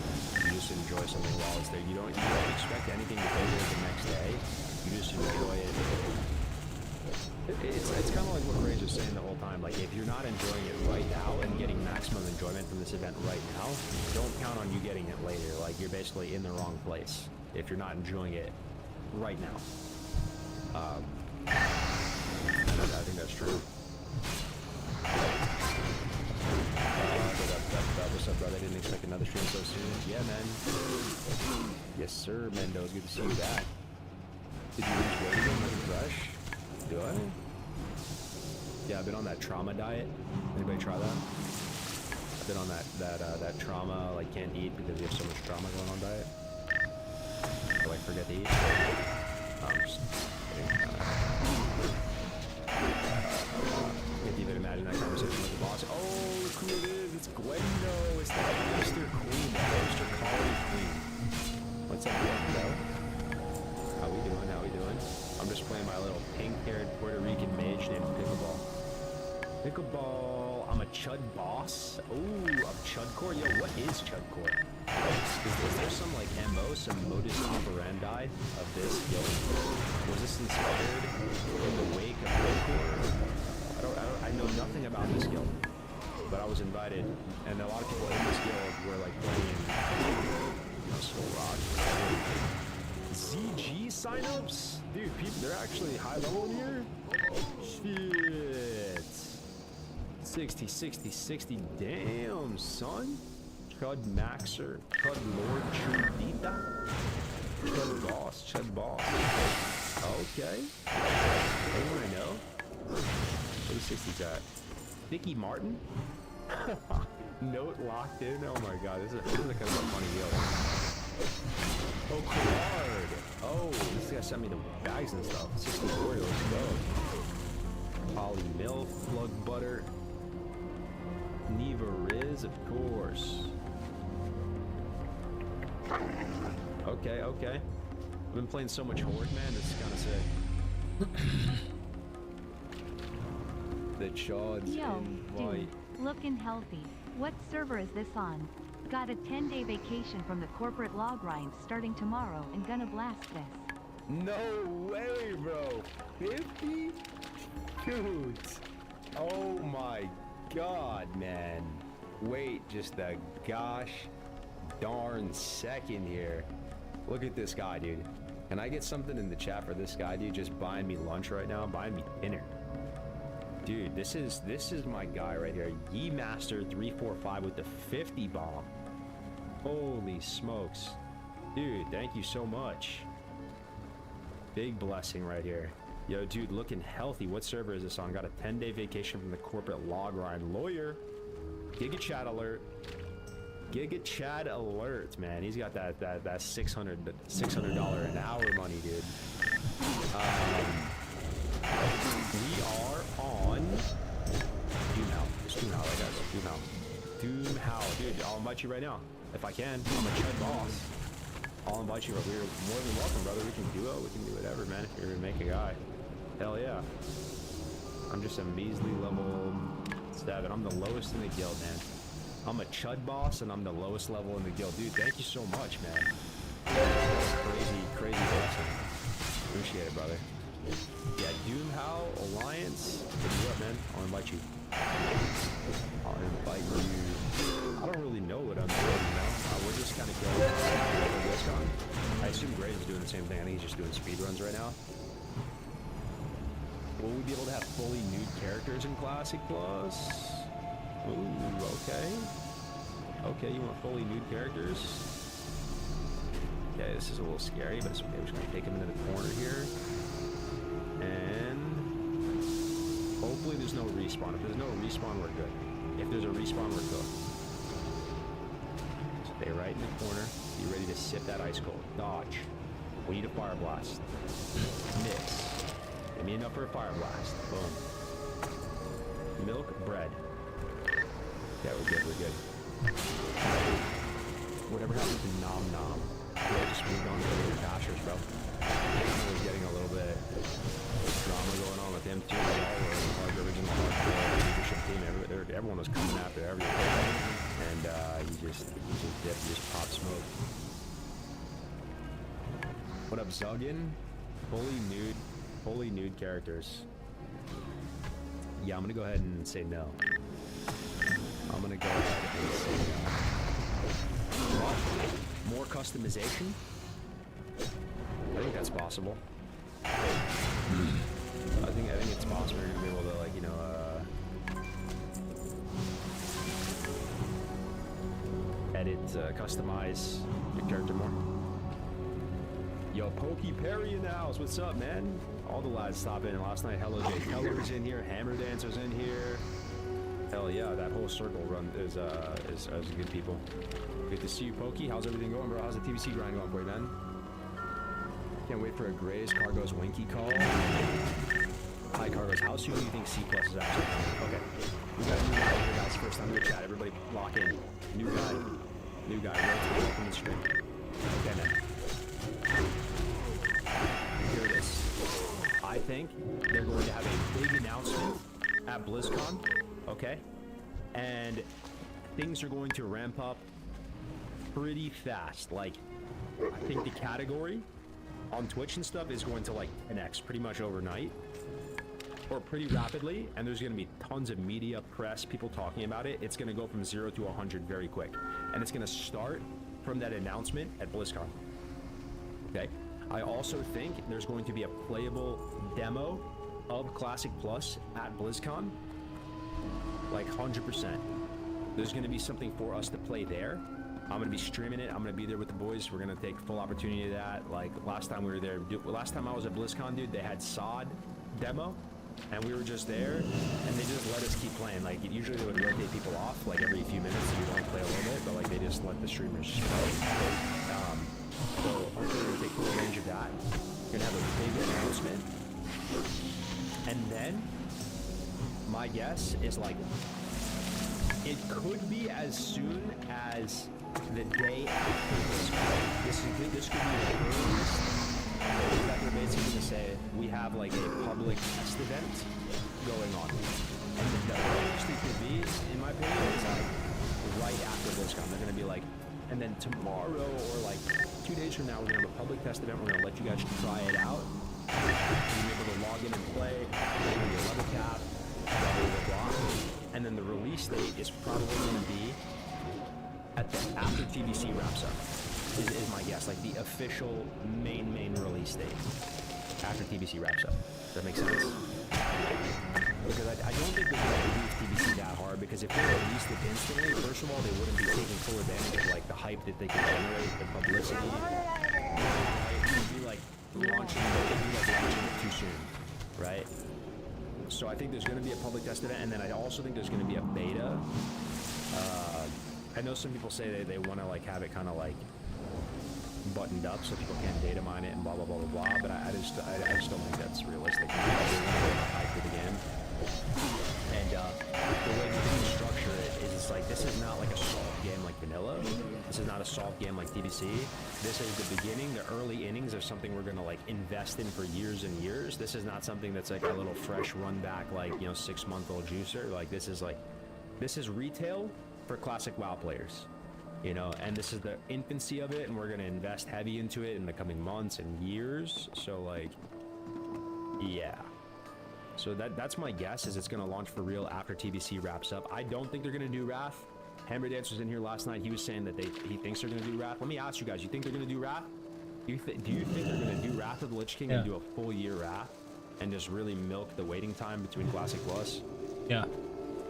You just enjoy something while it's there. You don't expect anything to go there the next day. You just enjoy it. It's kind of like what Ray's was saying the whole time. Like, if you're not enjoying it right now and getting maximum enjoyment from this event right now, don't count on you getting it later. Like, you're basically in the wrong place if you're not enjoying it right now. I think that's true. What's up, brother? I didn't expect another stream so soon. Yeah, man. Yes, sir, Mendo. Good to see you back. Did you reach weight again? Looking fresh? Do I? Yeah, I've been on that trauma diet. Anybody try that? I've been on that trauma, like, can't eat because you have so much trauma going on diet. Or, like, forget to eat. I'm just kidding. Can't even imagine that conversation with the boss. Oh, look who it is. It's Gwendo. It's that Master Queen, that Master Quality Queen. What's up, Gwendo? How we doing? How we doing? I'm just playing my little pink-haired Puerto Rican mage named Pickleball. Pickleball. I'm a Chud boss. Ooh, I'm Chudcore. Yo, what is Chudcore? Is there some like MO, some modus operandi of this guild? Was this inspired in the wake of Chudcore? I know nothing about this guild, but I was invited, and a lot of people in this guild were like playing, Soul Rock. ZG signups? Dude, people, they're actually high level in here? Shit. 60, 60, 60. Damn, son. Chud Maxer. Chud Lord Chudita. Chud Boss. Chud Boss. Okay. Anyone I know? Where the 60s at? Vicky Martin? Note locked in? Oh my god, this is a kind of a funny deal. Oh, Card. Oh, this guy sent me the bags and stuff. 60 Orioles, let's go. Polly Mill, Plug Butter. Neva Riz, of course. Okay, okay. I've been playing so much Horde, man, this is kind of sick. The Chods Yo, invite. dude, looking healthy. What server is this on? Got a 10-day vacation from the corporate log grind starting tomorrow and gonna blast this. No way, bro. 50? Dudes. Oh my god, man. Wait just a gosh darn second here. Look at this guy, dude. Can I get something in the chat for this guy, dude? Just buying me lunch right now, buying me dinner. Dude, this is my guy right here. Ye Master 345 with the 50 bomb. Holy smokes. Dude, thank you so much. Big blessing right here. Yo, dude, looking healthy. What server is this on? Got a 10-day vacation from the corporate log grind. Lawyer. Giga Chat alert. Giga Chad alert, man. He's got that $600 an hour money, dude. We are on Doomhow. It's Doomhow, right, guys? Doomhow, dude. I'll invite you right now if I can. I'm a Chud boss. I'll invite you. We're more than welcome, brother. We can duo. We can do whatever, man. If you're gonna make a guy, hell yeah. I'm just a measly level 7. I'm the lowest in the guild, man. I'm a Chud boss, and I'm the lowest level in the guild. Dude, thank you so much, man. Crazy blessing. Appreciate it, brother. Yeah, Doomhow Alliance. Hit you up, man. I'll invite you. I'll invite you. I don't really know what I'm doing, you know? We're just kind of going this on. I assume Graves is doing the same thing. I think he's just doing speed runs right now. Will we be able to have fully nude characters in Classic Plus? Ooh, okay. Okay, you want fully nude characters? Okay, this is a little scary, but it's okay. We're just gonna take him into the corner here. And hopefully there's no respawn. If there's no respawn, we're good. If there's a respawn, we're good. Stay right in the corner. Be ready to sip that ice cold. Dodge. We need a fire blast. Miss. Give me enough for a fire blast. Boom. Milk, bread. Yeah, we're good, we're good. Whatever happened to Nom Nom? Yeah, just moved on to the Dashers, bro. We're getting a little bit of drama going on with him too. They all were in the original hardcore leadership team. Everyone was coming after everyone. And he just dipped, he just popped smoke. What up, Zuggin? Fully nude characters. Yeah, I'm gonna go ahead and say no. I'm gonna go ahead and say no. Well, more customization? I think that's possible. I think it's possible. You're gonna be able to, like, you know, edit, customize your character more. Yo, Pokey Perry in the house. What's up, man? All the lads stop in. Last night, Hello J. Keller's in here. Hammer Dancer's in here. Hell yeah, that whole circle run is good people. Good to see you, Pokey. How's everything going, bro? How's the TBC grind going for you, man? Can't wait for a Grays Cargo's Winky call. Hi, Cargo's. How soon do you think C+ is actually coming? Okay. We got a new guy here, guys. First time in the chat. Everybody lock in. New guy. New guy. Rotate from the stream. Okay, man. Here it is. I think they're going to have a big announcement at BlizzCon, okay? And things are going to ramp up pretty fast. Like, I think the category on Twitch and stuff is going to, like, 10x pretty much overnight. Or pretty rapidly, and there's going to be tons of media, press, people talking about it. It's going to go from 0 to 100 very quick. And it's going to start from that announcement at BlizzCon. Okay? I also think there's going to be a playable demo of Classic Plus at BlizzCon. Like 100%. There's going to be something for us to play there. I'm going to be streaming it. I'm going to be there with the boys. We're going to take full opportunity of that. Like last time we were there, last time I was at BlizzCon, dude, they had SOD demo. And we were just there, and they just let us keep playing. Like, usually they would rotate people off, like, every few minutes, so you want to play a little bit, but, like, they just let the streamers play. So, hopefully we're going to take full advantage of that. We're going to have a big announcement. And then, my guess is, like, it could be as soon as the day after this could be the earliest. That they're basically to say we have like a public test event going on, and the earliest it could be, in my opinion, is like right after BlizzCon. They're gonna be like, and then tomorrow or like 2 days from now, we're gonna have a public test event. We're gonna let you guys try it out. You'll be able to log in and play. You're gonna be a level cap, blah blah blah. And then the release date is probably gonna be at the after TBC wraps up. Is my guess, like the official main release date after TBC wraps up. Does that make sense? Because I don't think they're going to release TBC that hard, because if they released it instantly, first of all, they wouldn't be taking full advantage of like the hype that they can generate, the publicity. It would be like launching it too soon, right? So I think there's going to be a public test event, and then I also think there's going to be a beta. I know some people say they want to like have it kind of like buttoned up so people can't data mine it and blah blah blah blah blah, but I just don't think that's realistic. Hype for the game, and the way we can structure it is it's like, this is not like a soft game like vanilla. This is not a soft game like TBC. This is the beginning, the early innings of something we're gonna like invest in for years and years. This is not something that's like a little fresh run back, like, you know, 6-month-old juicer. Like, this is retail for classic WoW players. You know, and this is the infancy of it, and we're going to invest heavy into it in the coming months and years. So, like, yeah. So that's my guess, is it's going to launch for real after TBC wraps up. I don't think they're going to do Wrath. Hammer Dance was in here last night. He was saying that he thinks they're going to do Wrath. Let me ask you guys, you think they're going to do Wrath? Do you think they're going to do Wrath of the Lich King and do a full year Wrath? and just really milk the waiting time between Classic Plus, Yeah.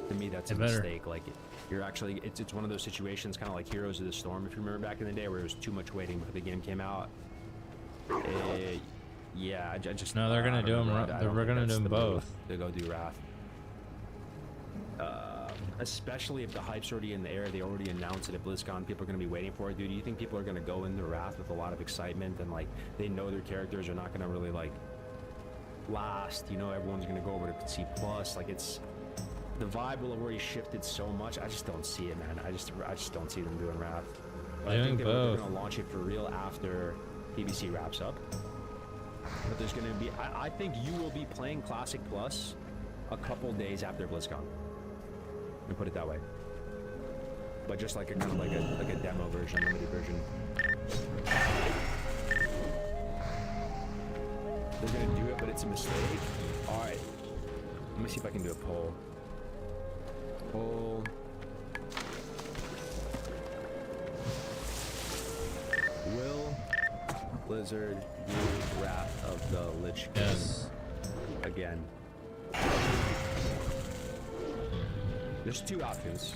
to me that's They a better. mistake. Like you're actually, it's one of those situations, kind of like Heroes of the Storm, if you remember back in the day, where it was too much waiting before the game came out. Yeah, I just No, they're gonna I don't do know, them. I don't They're think gonna that's do them the move both. to go do Wrath. Especially if the hype's already in the air, they already announced it at BlizzCon, people are going to be waiting for it. Dude, do you think people are going to go into Wrath with a lot of excitement and like they know their characters are not going to really like last? You know, everyone's going to go over to C+. Like it's, the vibe will have already shifted so much. I just don't see it, man. I just don't see them doing Wrath. But I think they're going to launch it for real after TBC wraps up. But there's going to be, I think you will be playing Classic Plus a couple days after BlizzCon. And put it that way. But just like a kind of like a demo version, limited version. They're gonna do it, but it's a mistake. All right. Let me see if I can do a poll. Poll. Will Blizzard do Wrath of the Lich King again? There's two options.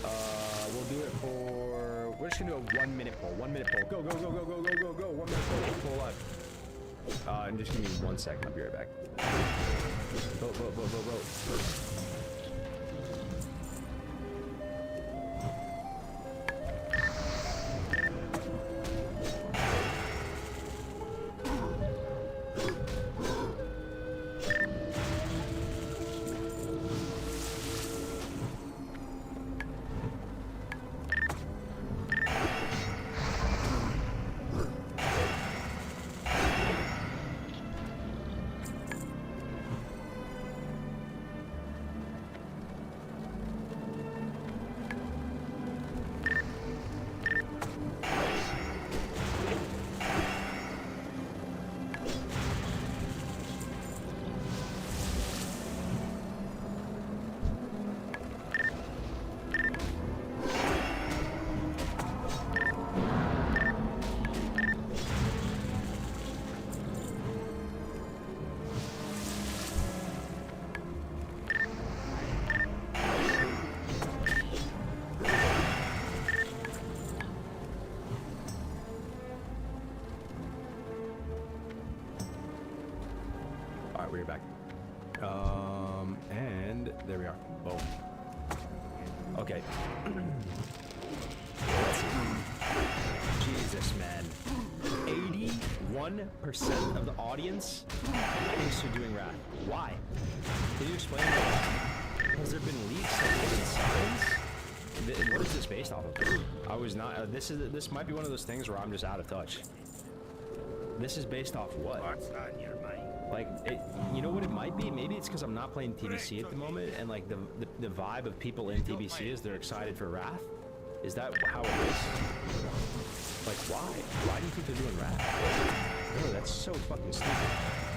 We'll do it for. We're just gonna do a 1 minute poll. 1 minute poll. Go, go, go, go, go, go, go, go. 1 minute poll. Poll live. And just give me 1 second. I'll be right back. Vote, vote, vote, vote, vote. We're back. And there we are. Boom. Okay. Jesus, man. 81% of the audience thinks you're doing Wrath. Why? Can you explain that? Has there been leaks? Have there been signs? What is this based off of? I was not. This might be one of those things where I'm just out of touch. This is based off what? What's on your mind? Like, you know what it might be? Maybe it's because I'm not playing TBC at the moment, and like the vibe of people in TBC is they're excited for Wrath. Is that how it is? Like, why? Why do you think they're doing Wrath? No, that's so fucking stupid.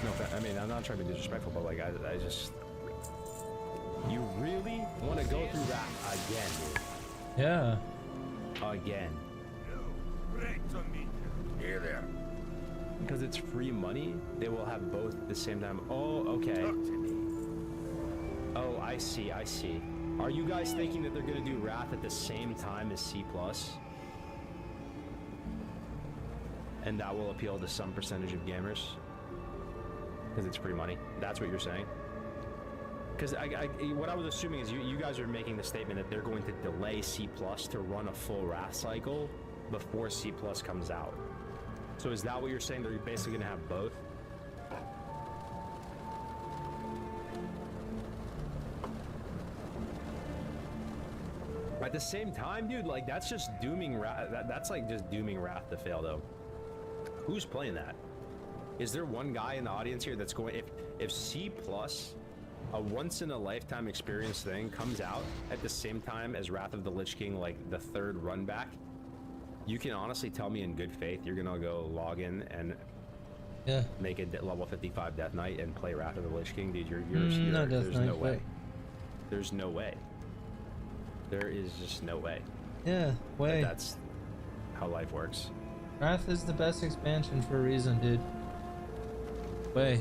No, I mean, I'm not trying to be disrespectful, but like, I just... You really want to go through Wrath again, dude? Yeah. Again. Here there. Because it's free money, they will have both at the same time. Oh, okay. Oh, I see, I see. Are you guys thinking that they're gonna do Wrath at the same time as C+? And that will appeal to some percentage of gamers? Because it's free money. That's what you're saying? Because what I was assuming is you guys are making the statement that they're going to delay C+ to run a full Wrath cycle before C+ comes out. So is that what you're saying? They're basically going to have both? At the same time, dude, like that's just dooming Wrath. That's like just dooming Wrath to fail, though. Who's playing that? Is there one guy in the audience here that's going? If C+, a once-in-a-lifetime experience thing, comes out at the same time as Wrath of the Lich King, like the third run back, you can honestly tell me in good faith you're gonna go log in and make a level 55 Death Knight and play Wrath of the Lich King, dude. There's no way. There's no way. There is just no way. Yeah, way. That's how life works. Wrath is the best expansion for a reason, dude. way.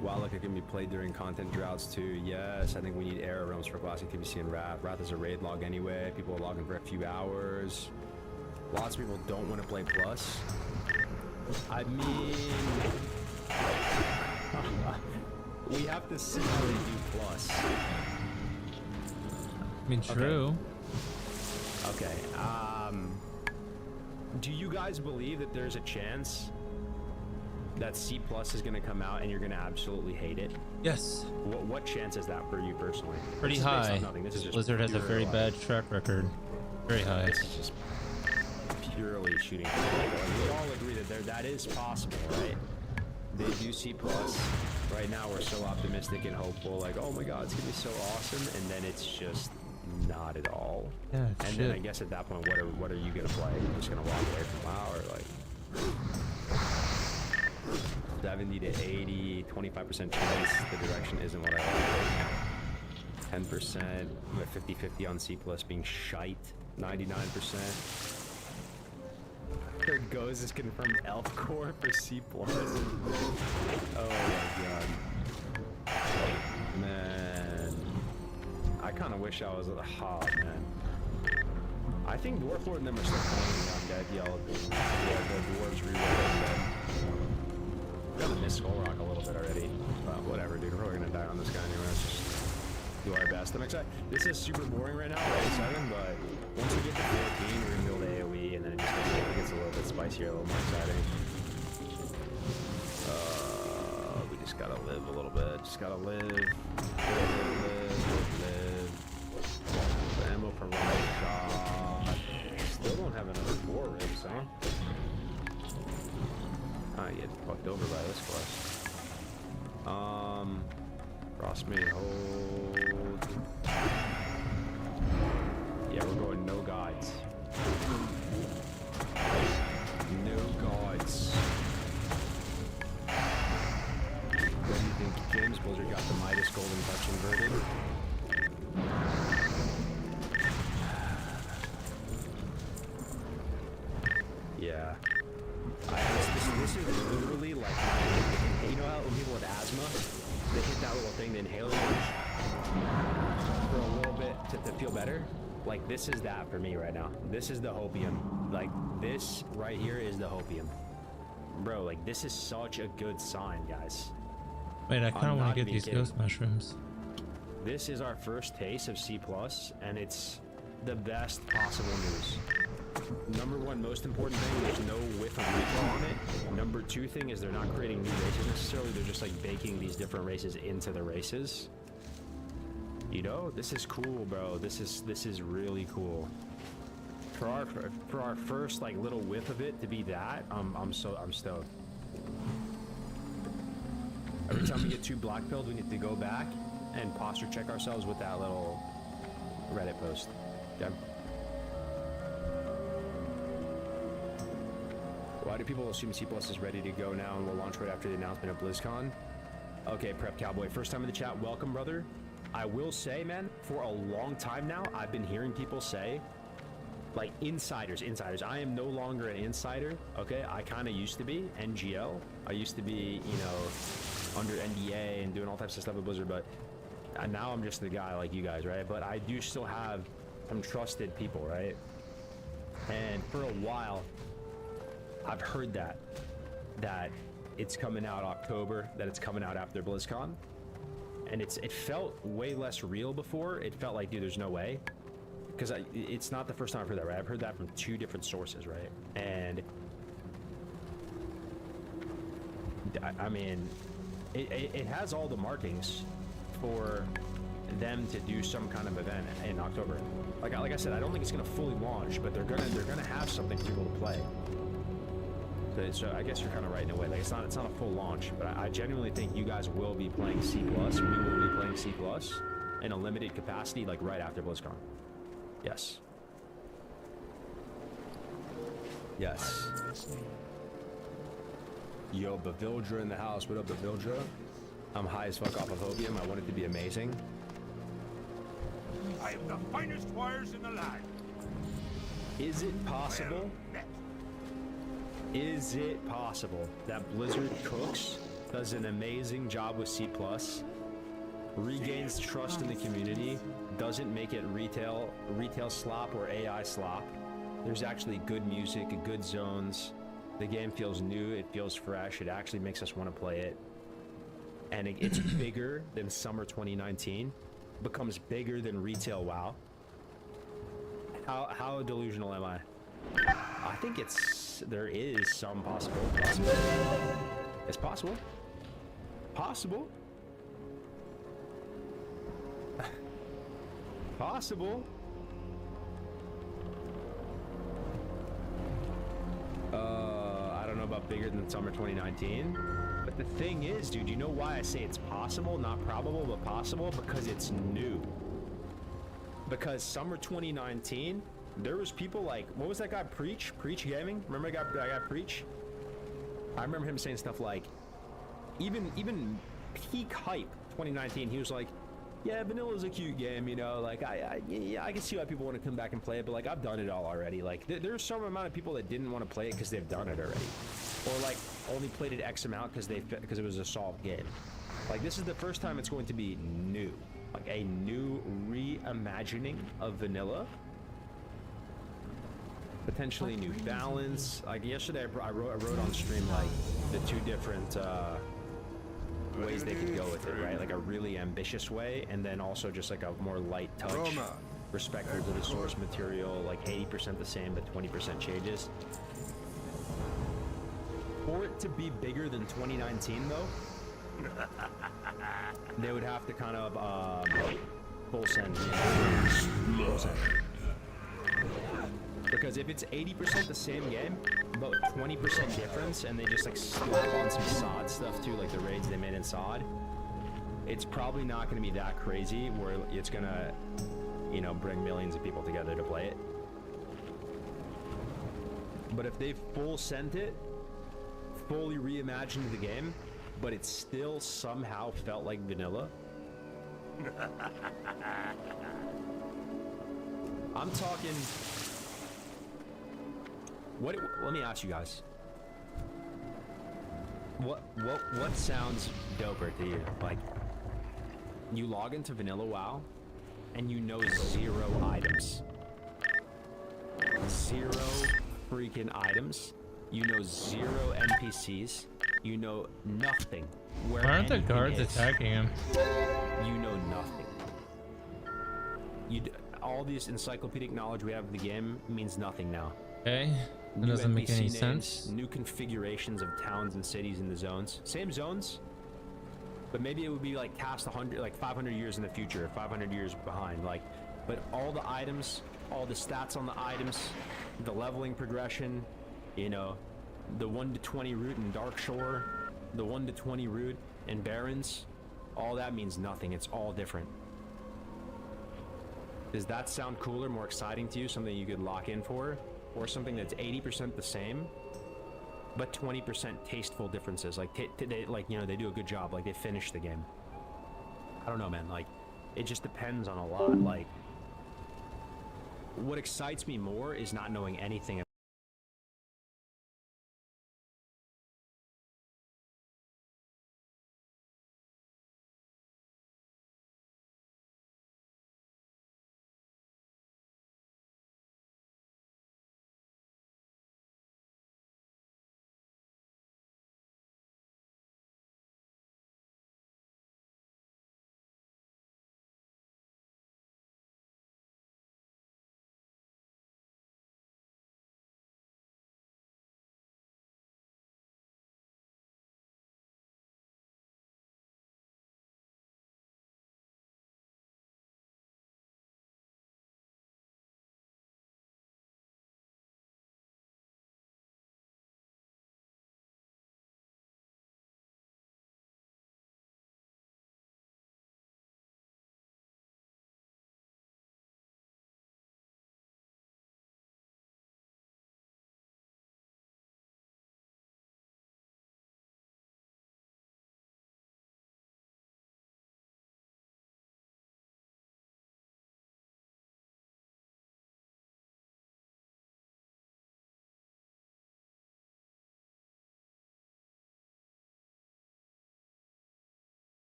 While like it can be played during content droughts too. Yes, I think we need error realms for classic TBC and Wrath. Wrath is a raid log anyway. People are logging for a few hours. Lots of people don't want to play plus. I mean, we have to see how they do plus. I mean, true. Okay. Do you guys believe that there's a chance that C plus is going to come out and you're going to absolutely hate it? Yes. What chance is that for you personally? Pretty This is based on high. nothing. This is just Blizzard has a pure, very like, bad track record. Very high. This is just purely shooting. We all agree that that is possible, right? They do C plus. Right now we're so optimistic and hopeful, like, oh my god, it's gonna be so awesome, and then it's just not at all. Yeah, and then I guess at that point, what are you gonna play? You're just gonna walk away from WoW, or like 70 to 80, 25% chance the direction isn't what I like. 10% with 50-50 on C plus being shite. 99%. Third goes is confirmed elf core for C plus. Oh my god. Man. I kind of wish I was a hot man. I think Dwarf Lord and them are still playing Undead Yell. Yeah, the dwarves rewrote Undead. Got to miss Skull Rock a little bit already. But whatever, dude. We're probably gonna die on this guy anyway. Let's just do our best. I'm excited. This is super boring right now, right? 7, but once we get to 14, we're gonna build AoE, and then it just gets a little bit spicier, a little more exciting. We just gotta live a little bit. Just gotta live. Live. Ammo for one shot. Still don't have enough war rigs, huh? I get fucked over by this quest. Frostmane hold. Yeah, we're going no guides. No guides. What do you think, James? Blizzard got the Midas Golden Touch inverted? Yeah. This is literally like, you know how when people with asthma, they hit that little thing, the inhaler for a little bit to feel better? Like, this is that for me right now. This is the hopium. Like, this right here is the hopium. Bro, like, this is such a good sign, guys. Wait, I kind of want to get these kidding. ghost mushrooms. This is our first taste of C+, and it's the best possible news. Number one, most important thing, there's no whiff of recall on it. Number two thing is they're not creating new races necessarily, they're just like baking these different races into the races. You know, this is cool, bro. This is really cool. For our first like little whiff of it to be that, I'm stoked. Every time we get 2 black pilled, we need to go back and posture check ourselves with that little Reddit post. Okay? Why do people assume C+ is ready to go now and will launch right after the announcement of BlizzCon? Okay, Prep Cowboy, first time in the chat, welcome, brother. I will say, man, for a long time now, I've been hearing people say, like, insiders. I am no longer an insider, okay? I kind of used to be, NGL. I used to be, you know, under NDA and doing all types of stuff at Blizzard, but now I'm just the guy like you guys, right? But I do still have some trusted people, right? And for a while, I've heard that it's coming out October, that it's coming out after BlizzCon, and it felt way less real before. It felt like, dude, there's no way, because it's not the first time I've heard that, right? I've heard that from 2 different sources, right? And I mean, it has all the markings for them to do some kind of event in October. Like I said, I don't think it's gonna fully launch, but they're gonna have something for people to play. So I guess you're kind of right in a way. Like, it's not a full launch, but I genuinely think you guys will be playing C+. We will be playing C+ in a limited capacity, like right after BlizzCon. Yes. Yes. Yo, Bavildra in the house. What up, Bavildra? I'm high as fuck off of opium. I want it to be amazing. I have the finest wires in the land. Is it possible? Is it possible that Blizzard cooks, does an amazing job with C+, regains trust in the community, doesn't make it retail slop or AI slop? There's actually good music, good zones. The game feels new, it feels fresh, it actually makes us want to play it. And it's bigger than summer 2019, becomes bigger than retail WoW. How delusional am I? I think there is some possibility. It's possible. Possible. Possible. I don't know about bigger than summer 2019. But the thing is, dude, you know why I say it's possible? Not probable, but possible? Because it's new. Because summer 2019, there was people like, what was that guy, Preach Gaming? Remember that guy Preach? I remember him saying stuff like, even peak hype 2019, he was like, yeah, Vanilla's a cute game, you know, like, I can see why people want to come back and play it, but like, I've done it all already. Like, there's some amount of people that didn't want to play it because they've done it already. Or like, only played it X amount because it was a solved game. Like, this is the first time it's going to be new. Like, a new reimagining of vanilla. Potentially new balance. Like, yesterday I wrote on stream, like, the two different ways they could go with it, right? Like a really ambitious way, and then also just like a more light touch. Respectful to the source material, like 80% the same, but 20% changes. For it to be bigger than 2019, though, they would have to kind of full send. Full send. Because if it's 80% the same game, but 20% difference, and they just like slap on some SOD stuff too, like the raids they made in SOD, it's probably not going to be that crazy where it's going to, you know, bring millions of people together to play it. But if they full sent it, fully reimagined the game, but it still somehow felt like vanilla, I'm talking... Let me ask you guys. What sounds doper to you? Like, you log into Vanilla WoW, and you know 0 items. 0 freaking items. You know 0 NPCs. You know nothing. Where Why aren't the anything guards is. attacking him? You know nothing. All this encyclopedic knowledge we have of the game means nothing now. Okay. That New doesn't make NPC any names, sense. New configurations of towns and cities in the zones. Same zones, but maybe it would be like cast 100, like 500 years in the future, 500 years behind. Like, but all the items, all the stats on the items, the leveling progression, you know, the 1 to 20 route in Darkshore, the 1 to 20 route in Barrens, all that means nothing. It's all different. Does that sound cooler, more exciting to you? Something you could lock in for? Or something that's 80% the same, but 20% tasteful differences. Like, you know, they do a good job. Like, they finish the game. I don't know, man. Like, it just depends on a lot. Like, what excites me more is not knowing anything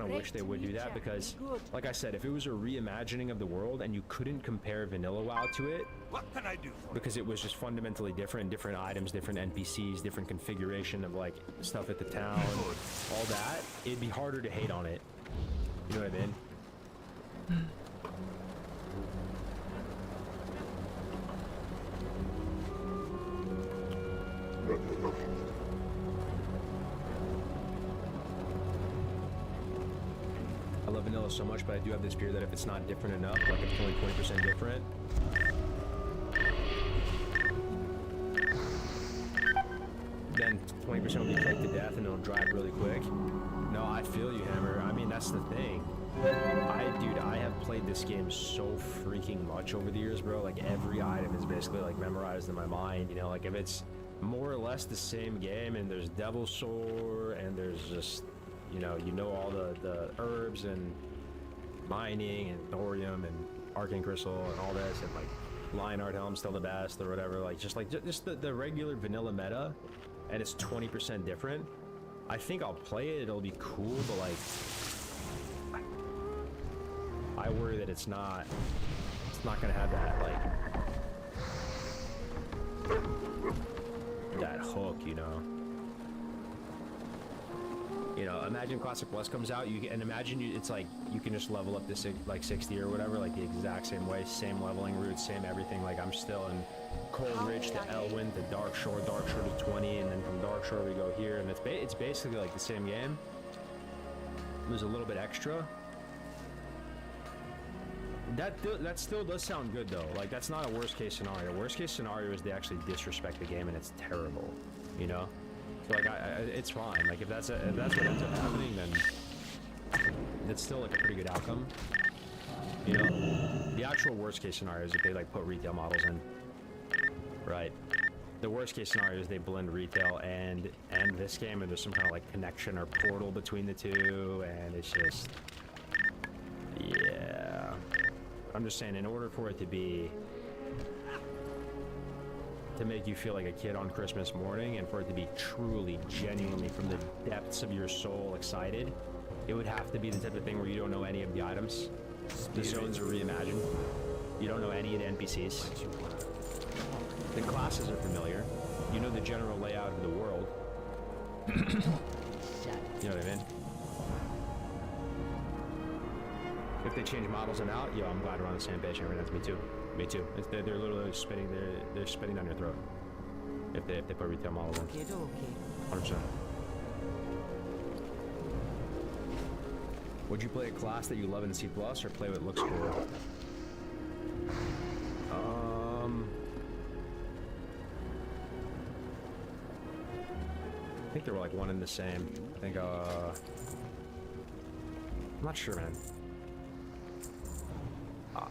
I wish they would do that because, like I said, if it was a reimagining of the world and you couldn't compare Vanilla WoW to it, What can I do? because it was just fundamentally different, different items, different NPCs, different configuration of like stuff at the town, all that, it'd be harder to hate on it. You know what I mean? I love vanilla so much, but I do have this fear that if it's not different enough, like if it's only 20% different, then 20% will be cooked to death and it'll dry up really quick. No, I feel you, Hammer. I mean, that's the thing. Dude, I have played this game so freaking much over the years, bro. Like, every item is basically, like, memorized in my mind, you know? Like, if it's more or less the same game and there's Devil Sore and there's just, you know all the herbs and mining and thorium and arcane crystal and all this and, like, Lionheart Helm's still the best or whatever. Like, just the regular vanilla meta and it's 20% different. I think I'll play it, it'll be cool, but, like, I worry that it's not gonna have that, like, that hook, you know? You know, imagine Classic Plus comes out, and imagine it's like, you can just level up to like 60 or whatever, like the exact same way, same leveling routes, same everything. Like, I'm still in Cold Ridge to Elwyn to Dark Shore to 20, and then from Dark Shore we go here, and it's basically like the same game. There's a little bit extra. That still does sound good though. Like, that's not a worst case scenario. Worst case scenario is they actually disrespect the game and it's terrible, you know? So like, it's fine. Like, if that's what ends up happening, then it's still like a pretty good outcome. You know, the actual worst case scenario is if they like put retail models in, right? The worst case scenario is they blend retail and this game, and there's some kind of like connection or portal between the two, and it's just, yeah. I'm just saying, in order for it to make you feel like a kid on Christmas morning, and for it to be truly, genuinely, from the depths of your soul excited, it would have to be the type of thing where you don't know any of the items. The zones are reimagined. You don't know any of the NPCs. The classes are familiar. You know the general layout of the world. You know what I mean? If they change models and out, yo, I'm glad we're on the same page, Hammer. That's me too. Me too. They're literally spitting. They're spitting down your throat. If they put retail models in. 100%. Would you play a class that you love in C+, or play what looks cool? I think they were like one and the same. I think, I'm not sure, man.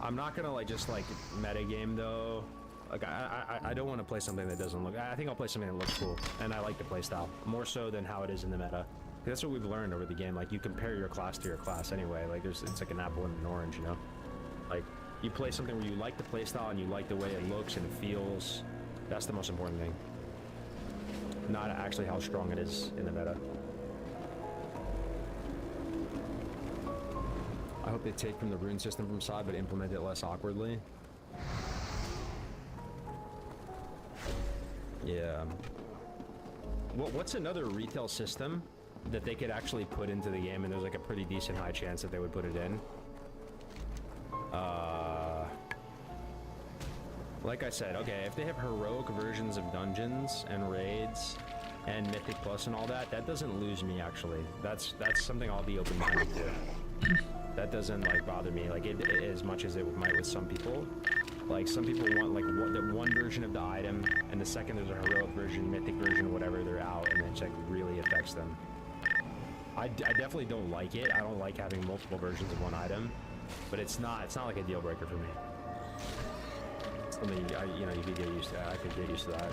I'm not gonna like just like meta game though. Like, I don't want to play something that doesn't look. I think I'll play something that looks cool, and I like the play style more so than how it is in the meta. That's what we've learned over the game. Like, you compare your class to your class anyway. Like, it's like an apple and an orange, you know. Like, you play something where you like the play style and you like the way it looks and it feels. That's the most important thing. Not actually how strong it is in the meta. I hope they take from the rune system from side, but implement it less awkwardly. Yeah. What's another retail system that they could actually put into the game, and there's like a pretty decent high chance that they would put it in? Like I said, okay, if they have heroic versions of dungeons and raids and Mythic Plus and all that, that doesn't lose me, actually. That's something I'll be open-minded to. That doesn't like bother me like it as much as it might with some people. Like, some people want like the one version of the item, and the second there's a heroic version, mythic version, whatever, they're out, and it like really affects them. I definitely don't like it. I don't like having multiple versions of one item, but it's not like a deal breaker for me. Something you could get used to. I could get used to that.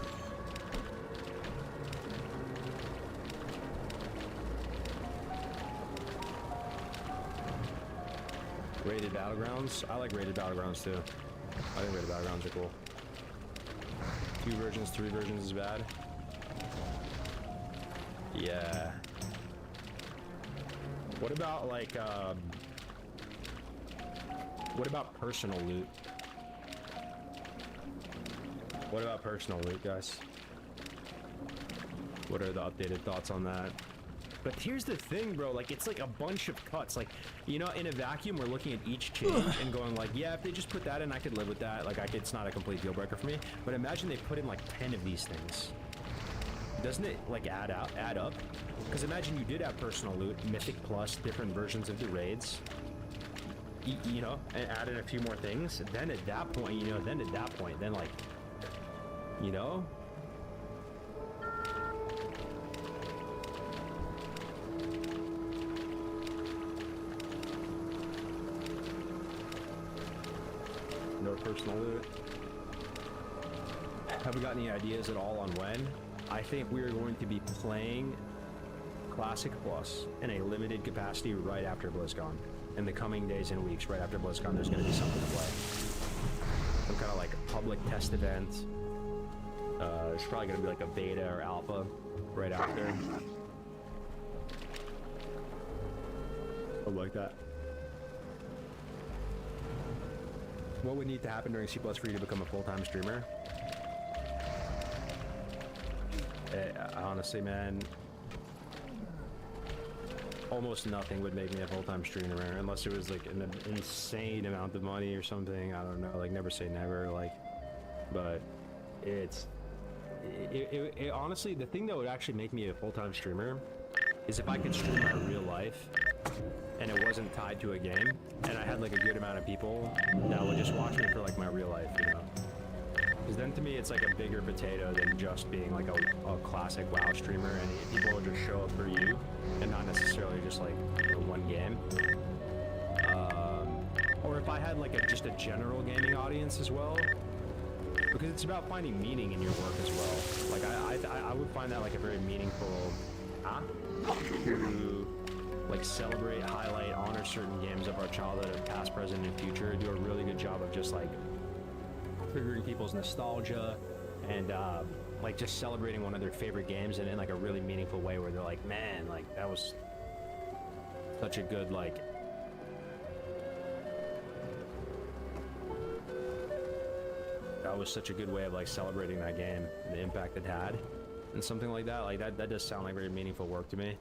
Rated Battlegrounds? I like Rated Battlegrounds too. I think Rated Battlegrounds are cool. 2 versions, 3 versions is bad. Yeah. What about like what about personal loot? What about personal loot, guys? What are the updated thoughts on that? But here's the thing, bro, like it's like a bunch of cuts. Like, you know, in a vacuum, we're looking at each change and going like, yeah, if they just put that in, I could live with that. Like, it's not a complete deal breaker for me. But imagine they put in like 10 of these things. Doesn't it like add up? Because imagine you did have personal loot, Mythic Plus, different versions of the raids, you know, and add in a few more things. Then at that point, then like, you know. No personal loot. Have we got any ideas at all on when? I think we are going to be playing Classic Plus in a limited capacity right after BlizzCon. In the coming days and weeks right after BlizzCon, there's going to be something to play. Some kind of like a public test event. There's probably going to be like a beta or alpha right after. Something like that. What would need to happen during C+ for you to become a full-time streamer? Honestly, man, almost nothing would make me a full-time streamer unless it was like an insane amount of money or something. I don't know, like never say never, like, but it honestly, the thing that would actually make me a full-time streamer is if I could stream my real life and it wasn't tied to a game and I had like a good amount of people that would just watch me for like my real life, you know. Because then to me it's like a bigger potato than just being like a classic WoW streamer, and people will just show up for you and not necessarily just like, you know, one game. Or if I had like just a general gaming audience as well, because it's about finding meaning in your work as well. Like I would find that like a very meaningful to like celebrate, highlight, honor certain games of our childhood, past, present, and future. Do a really good job of just like triggering people's nostalgia and like just celebrating one of their favorite games and in like a really meaningful way where they're like, man, like that was such a good like way of like celebrating that game and the impact it had and something like that. Like that does sound like very meaningful work to me.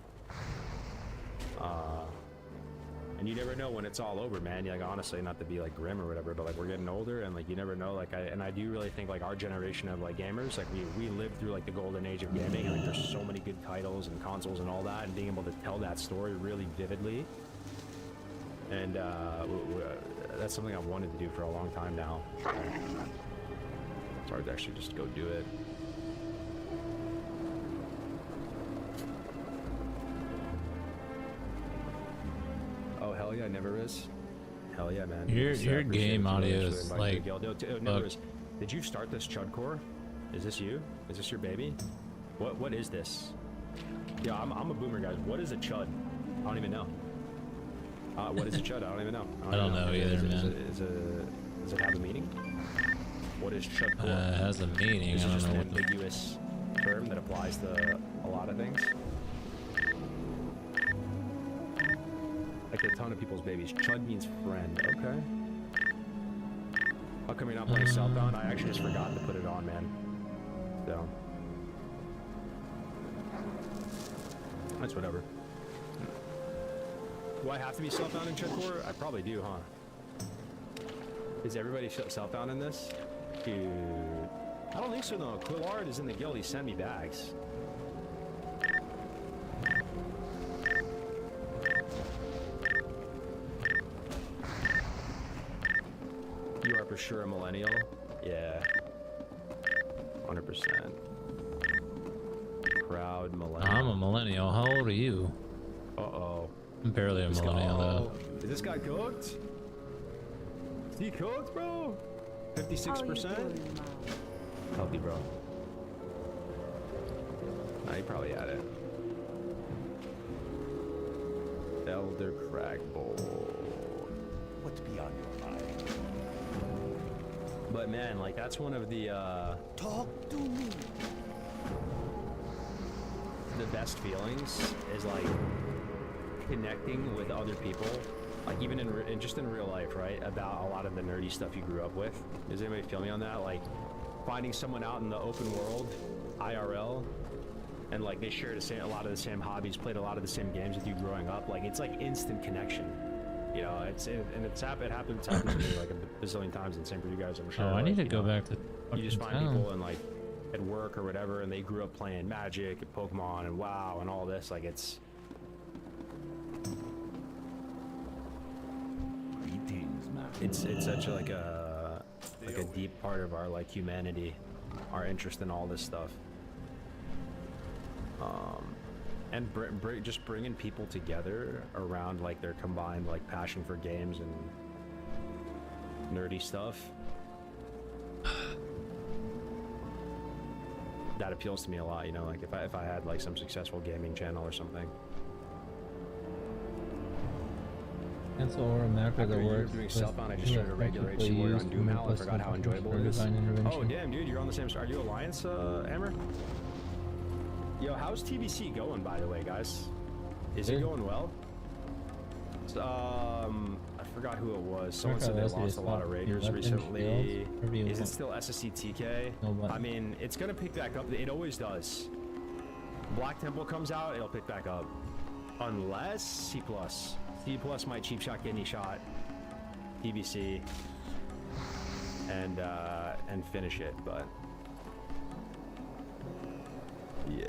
And you never know when it's all over, man. Like honestly, not to be like grim or whatever, but like we're getting older and like you never know. Like I do really think like our generation of like gamers, like we lived through like the golden age of gaming, and like there's so many good titles and consoles and all that, and being able to tell that story really vividly. And that's something I've wanted to do for a long time now. It's hard to actually just go do it. Oh hell yeah, never is. Hell yeah, man. Your game audio is like. Did you start this Chud core? Is this you? Is this your baby? What is this? Yeah, I'm a boomer, guys. What is a Chud? I don't even know. What is a Chud? I don't even know. I don't know either, man. Does it have a meaning? What is Chud core? It has a meaning. Is it I don't just know an what the... ambiguous term that applies to a lot of things? Like a ton of people's babies. Chud means friend. Okay. How come you're not playing Southbound? I actually just forgot to put it on, man. So. That's whatever. Do I have to be Southbound in Chud core? I probably do, huh? Is everybody Southbound in this? Dude. I don't think so, though. Quillard is in the guild. He sent me bags. You are for sure a millennial? Yeah. 100%. Proud millennial. I'm a millennial. How old are you? Uh-oh. I'm barely a millennial, though. Is this guy cooked? Is he cooked, bro? 56%? Healthy, bro. Nah, he probably had it. Elder Crackbowl. What's beyond your mind? But man, like that's one of the talk to me. The best feelings is like connecting with other people, like even in just in real life, right? About a lot of the nerdy stuff you grew up with. Does anybody feel me on that? Like finding someone out in the open world, IRL, and like they share a lot of the same hobbies, played a lot of the same games with you growing up. Like it's like instant connection. You know, it happens to me like a bazillion times, and same for you guys, I'm sure. Oh, I need to go back to. You just find town. people and like at work or whatever, and they grew up playing Magic and Pokemon and WoW and all this. Like it's. It's such like a deep part of our like humanity, our interest in all this stuff. And just bringing people together around like their combined like passion for games and nerdy stuff. That appeals to me a lot, you know, like if I had like some successful gaming channel or something. Cancel or a macro that works. Doing Selfbound, I just started a regular HC Warrior on Doomhowl. I forgot how enjoyable it is. Oh damn, dude, you're on the same star. Are you Alliance, Hammer? Yo, how's TBC going, by the way, guys? Is it going well? I forgot who it was. Someone said they lost a lot of Raiders recently. Is it still SSC TK? I mean, it's gonna pick back up. It always does. Black Temple comes out, it'll pick back up. Unless C+. C+ might cheap shot kidney shot TBC and finish it, but yeah.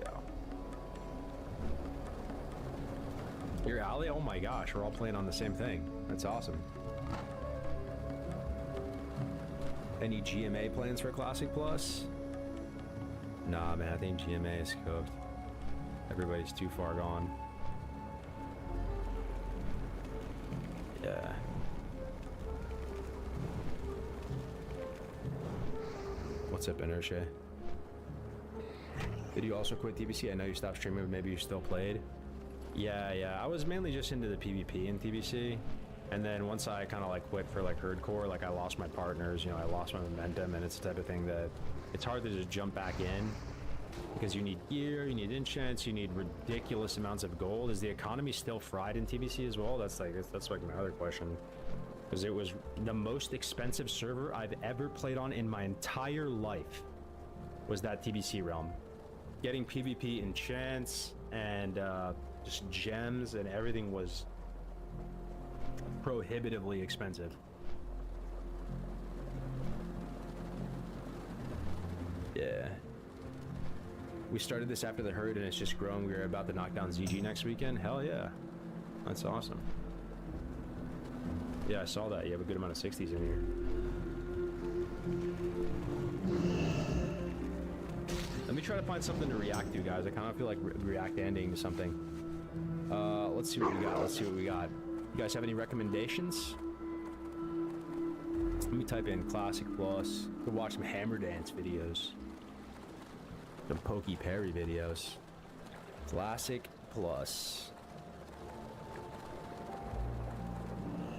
Your alley? Oh my gosh, we're all playing on the same thing. That's awesome. Any GMA plans for Classic Plus? Nah, man, I think GMA is cooked. Everybody's too far gone. Yeah. What's up, Inertia? Did you also quit TBC? I know you stopped streaming, but maybe you still played. Yeah, I was mainly just into the PvP in TBC, and then once I kind of like quit for like hardcore, like I lost my partners, you know, I lost my momentum, and it's the type of thing that it's hard to just jump back in because you need gear, you need enchants, you need ridiculous amounts of gold. Is the economy still fried in TBC as well? That's like my other question, because it was the most expensive server I've ever played on in my entire life. Was that TBC realm? Getting PvP enchants and just gems and everything was prohibitively expensive. Yeah. We started this after the herd and it's just grown. We are about to knock down ZG next weekend. Hell yeah. That's awesome. Yeah, I saw that. You have a good amount of 60s in here. Let me try to find something to react to, guys. I kind of feel like react ending to something. Let's see what we got. You guys have any recommendations? Let me type in Classic Plus. Go watch some Hammer Dance videos. Some Pokey Perry videos. Classic Plus.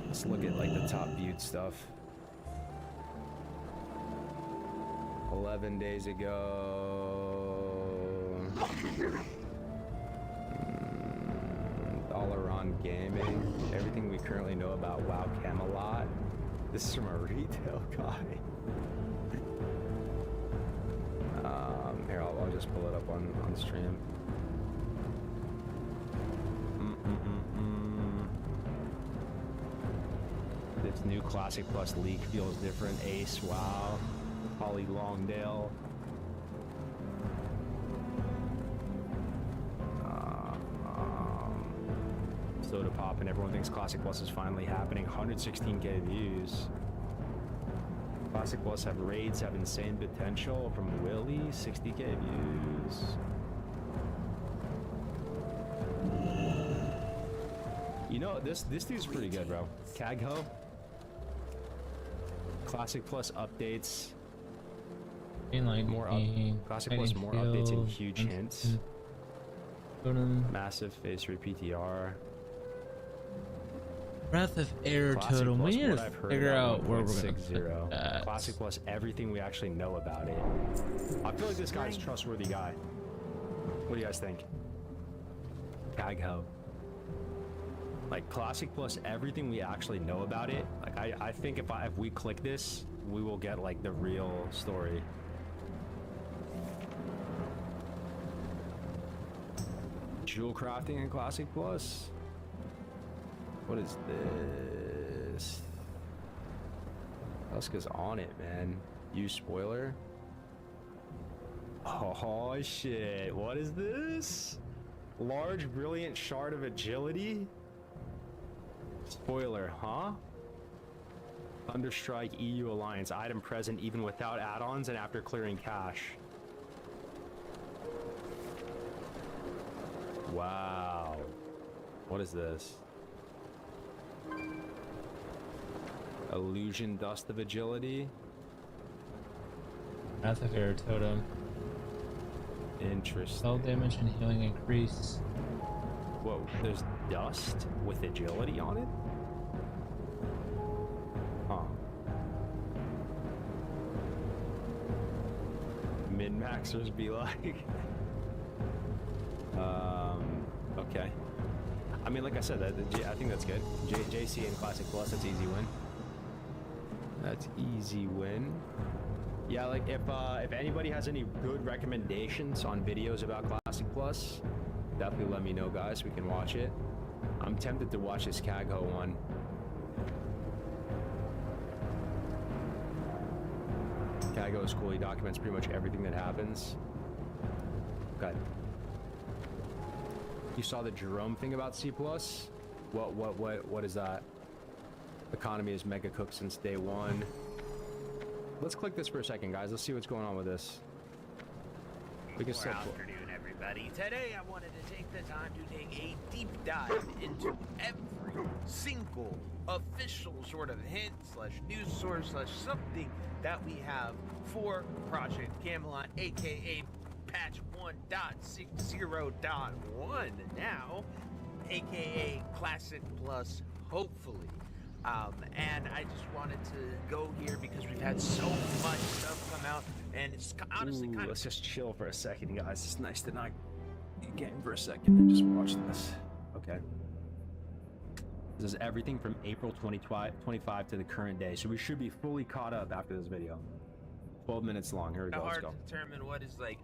Let's look at like the top viewed stuff. 11 days ago. All-around gaming. Everything we currently know about WoW Camelot. This is from a retail guy. Here, I'll just pull it up on stream. This new Classic Plus leak feels different. Ace, wow. Holly Longdale. Soda Pop, and everyone thinks Classic Plus is finally happening. 116k views. Classic Plus have raids, have insane potential from Willie. 60k views. You know, this dude's pretty good, bro. Cagho. Classic Plus updates. Classic Plus more updates and huge hints. Massive phase 3 PTR. Breath of Air totem. We need to figure out where we're gonna put that. Classic Plus, everything we actually know about it. I feel like this guy's a trustworthy guy. What do you guys think? Cagho. Like Classic Plus, everything we actually know about it. Like I think if we click this, we will get like the real story. Jewel crafting in Classic Plus. What is this? Huska's on it, man. Use spoiler. Oh shit! What is this? Large, brilliant shard of agility. Spoiler, huh? Thunderstrike EU Alliance item present even without add-ons and after clearing cache. Wow. What is this? Illusion Dust of Agility. That's a fair totem. Interesting. Spell damage and healing increase. Whoa, there's dust with agility on it? Huh. Min-maxers be like. Okay. I mean, like I said, I think that's good. JC and Classic Plus, that's easy win. That's easy win. Yeah, like if anybody has any good recommendations on videos about Classic Plus, definitely let me know, guys. We can watch it. I'm tempted to watch this Kagho one. Kagho is cool. He documents pretty much everything that happens. Okay. You saw the Jerome thing about C+? What is that? Economy is mega cooked since day one. Let's click this for a second, guys. Let's see what's going on with this. We can still afternoon, everybody. Today I wanted to take the time to take a deep dive into every single official sort of hint / news source / something that we have for Project Camelot, aka patch 1.60.1 now, aka Classic Plus, hopefully. And I just wanted to go here because we've had so much stuff come out, and it's honestly kind of... Let's just chill for a second, guys. It's nice to not game for a second and just watch this. Okay. This is everything from April 2025 to the current day, so we should be fully caught up after this video. 12 minutes long. Here we go. Let's go. Hard to determine what is like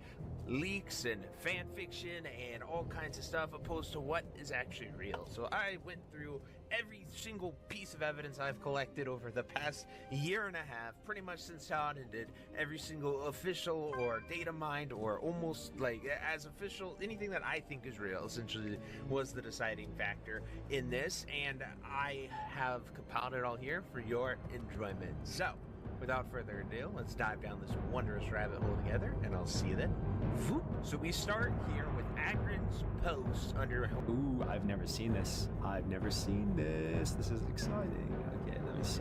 leaks and fan fiction and all kinds of stuff opposed to what is actually real. So I went through every single piece of evidence I've collected over the past year and a half, pretty much since Todd ended. Every single official or data mined or almost like as official, anything that I think is real essentially was the deciding factor in this, and I have compiled it all here for your enjoyment. So without further ado, let's dive down this wondrous rabbit hole together, and I'll see you then. So we start here with Agrin's post under... Ooh, I've never seen this. I've never seen this. This is exciting. Okay, let me see.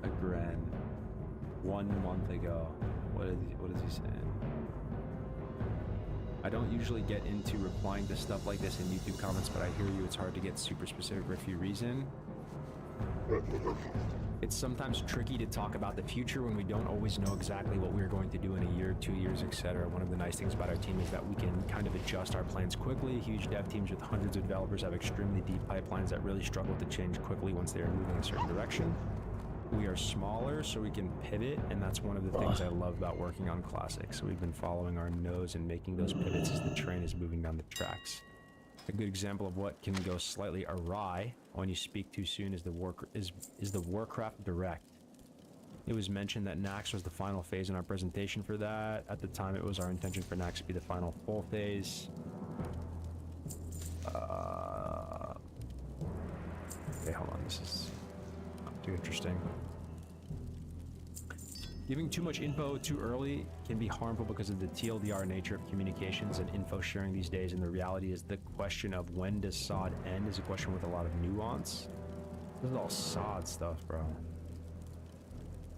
Agrin. 1 month ago. What is he saying? I don't usually get into replying to stuff like this in YouTube comments, but I hear you. It's hard to get super specific for a few reasons. It's sometimes tricky to talk about the future when we don't always know exactly what we're going to do in a year, 2 years, etc. One of the nice things about our team is that we can kind of adjust our plans quickly. Huge dev teams with hundreds of developers have extremely deep pipelines that really struggle to change quickly once they are moving in a certain direction. We are smaller, so we can pivot, and that's one of the things I love about working on Classic. So we've been following our nose and making those pivots as the train is moving down the tracks. A good example of what can go slightly awry when you speak too soon is the Warcraft Direct. It was mentioned that Nax was the final phase in our presentation for that. At the time, it was our intention for Nax to be the final full phase. Okay, hold on. This is not too interesting. Giving too much info too early can be harmful because of the TLDR nature of communications and info sharing these days, and the reality is the question of when does SOD end is a question with a lot of nuance. This is all SOD stuff, bro.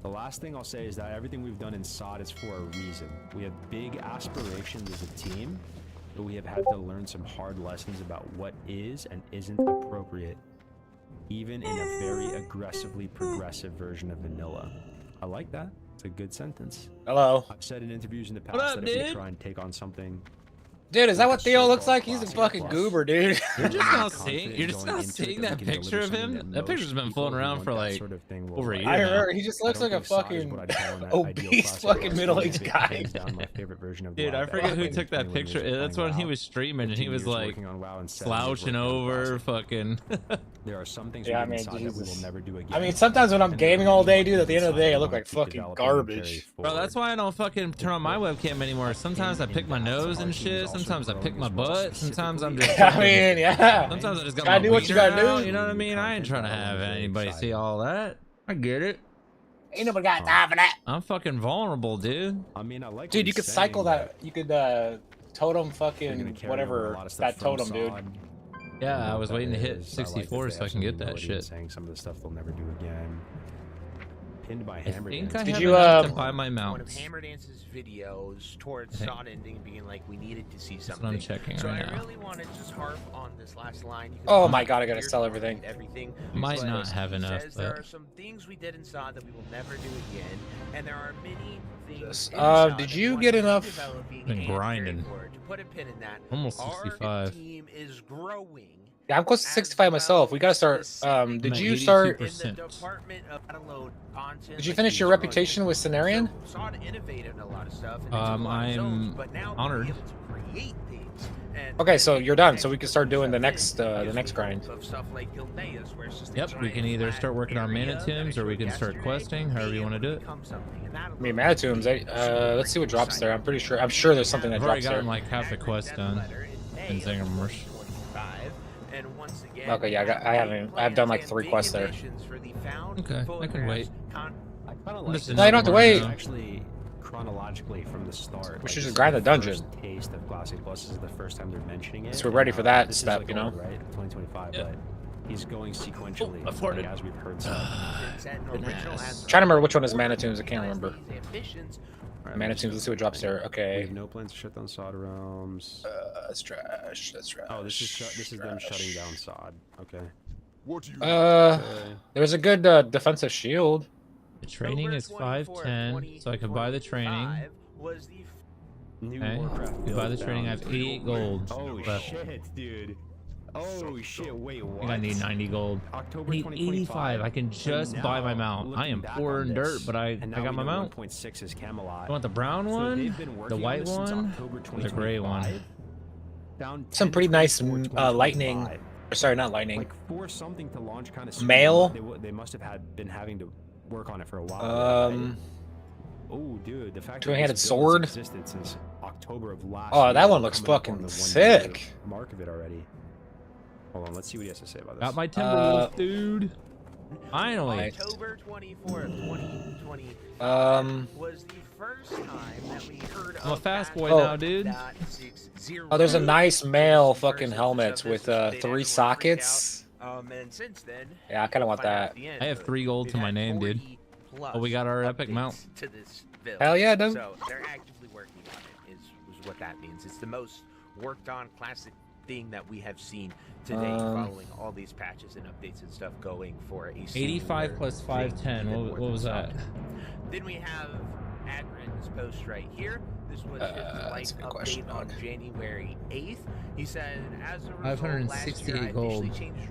The last thing I'll say is that everything we've done in SOD is for a reason. We have big aspirations as a team, but we have had to learn some hard lessons about what is and isn't appropriate, even in a very aggressively progressive version of vanilla. I like that. It's a good sentence. Hello. I've said in interviews in the past that if we try and take on something Dude, is that what Theo looks like? He's a fucking goober, dude. You're just not seeing that picture of him. That picture's been floating around for like over a year. I now. remember. He just looks like a fucking obese fucking middle-aged guy. Dude, I forget who took that picture. That's when he was streaming and he was like slouching over, fucking. There are some things Yeah, I we mean, decided that we will never do again. I mean, sometimes when I'm gaming all day, dude, at the end of the day, I look like fucking garbage. Bro, that's why I don't fucking turn on my webcam anymore. Sometimes I pick my nose and shit. Sometimes I pick my butt. Sometimes I'm just. I mean, yeah. Sometimes I just got Gotta my do what you wiener gotta out, do. You know what I mean? I ain't trying to have anybody see all that. I get it. Ain't nobody got time for that. I'm fucking vulnerable, dude. I mean, I like. Dude, you could cycle that. You could totem fucking whatever that totem, dude. Yeah, I was waiting to hit 64 so I can get that shit. Saying some of the stuff they'll never do again. Pinned by I Hammer think Dance. I Did have you, enough to buy my One of mounts. Hammer Dance's videos towards Okay. Sod ending being like, we needed to see That's something. what I'm checking so right I now. really want to just harp on this last line. You can Oh find my god, I gotta here sell to everything. everything. Might But not have he enough, says there but- are some things we did in Sod that we will never do again, and there are many things. in Did Sod that you we want get to keep enough? developing Been and grinding. caring for. To put a pin in that, Almost our 65. team is growing. Yeah, I'm close to 65 myself. We gotta start. Did I'm at you start? 82%. Did you finish your reputation with Cenarian? Sod innovated a lot of stuff. And they took a lot of zones, I'm but now honored. being able to create things and Okay, so you're done. So we can start doing the next grind. of stuff like Gilneas, where it's just a Yep, we giant can either flat start working on area mana that tombs or we can start yesterday, questing, however you want to do it. become something, and that'll I mean, Manitombs. Let's see what drops there. I'm sure there's something that I've already drops there. gotten like half the quest done in Zangamers. and once again, Okay, yeah, I've done like 3 quests there. Okay, I can wait. I kind of I'm like just this. in No, you don't have to Zangamers wait. now. Actually, chronologically from the start. We should this just is grind the dungeon. first taste of Classic Plus. This is the first time they're mentioning it. So we're ready for that This is, step, like, you know? old, right? 2025, Yep. but he's going sequentially afforded. like, as we've heard some. Trying to remember which one is Manitombs. I can't remember. Manitombs. Let's see what drops there. We Okay. have no plans to shut down Sod realms. That's trash. That's trash. Oh, this is them shutting down Sod. Okay. There's a good defensive shield. The training is 510, so I can buy the training. New Okay. Warcraft You buy the build training. I have down. 88 gold. Oh left. shit, dude. Oh shit, wait, I what? think I need 90 gold. October I need 2025. 85. I can just buy my mount. I am poor in dirt, but I got my mount. 1.6 is Camelot. You want the brown So one, they've been the working on white this since one, October or the gray one? 2025. Down Some 10, pretty nice 24, lightning. 2025. Sorry, not lightning. Like for something to launch kind of Mail? They must have been having to work on it for a while. Right? Oh, dude, the fact Two-handed that this sword? build has existed since October of last Oh, year, that one looks coming up on fucking the 1 year sick. mark of it already. Hold on, let's see what he has to say about this. Got my Timberwolf, dude. Finally. October 24th, 2020 was the first time that we heard I'm a of fast boy Oh. now, dude. 0.60. Oh, there's a nice male fucking helmet with 3 sockets. And since then, Yeah, I kind of want that. I have 3 gold to my name, dude. Oh, we got our epic mount. to this build. Hell yeah, dude. So they're actively working on it. Is what that means. It's the most worked on classic thing that we have seen to date, following all these patches and updates and stuff going for a 85 plus 510. What was that? Then we have Agrin's post right here. This was his life update on January 8th. He said, as a result, last year I 568 gold. officially changed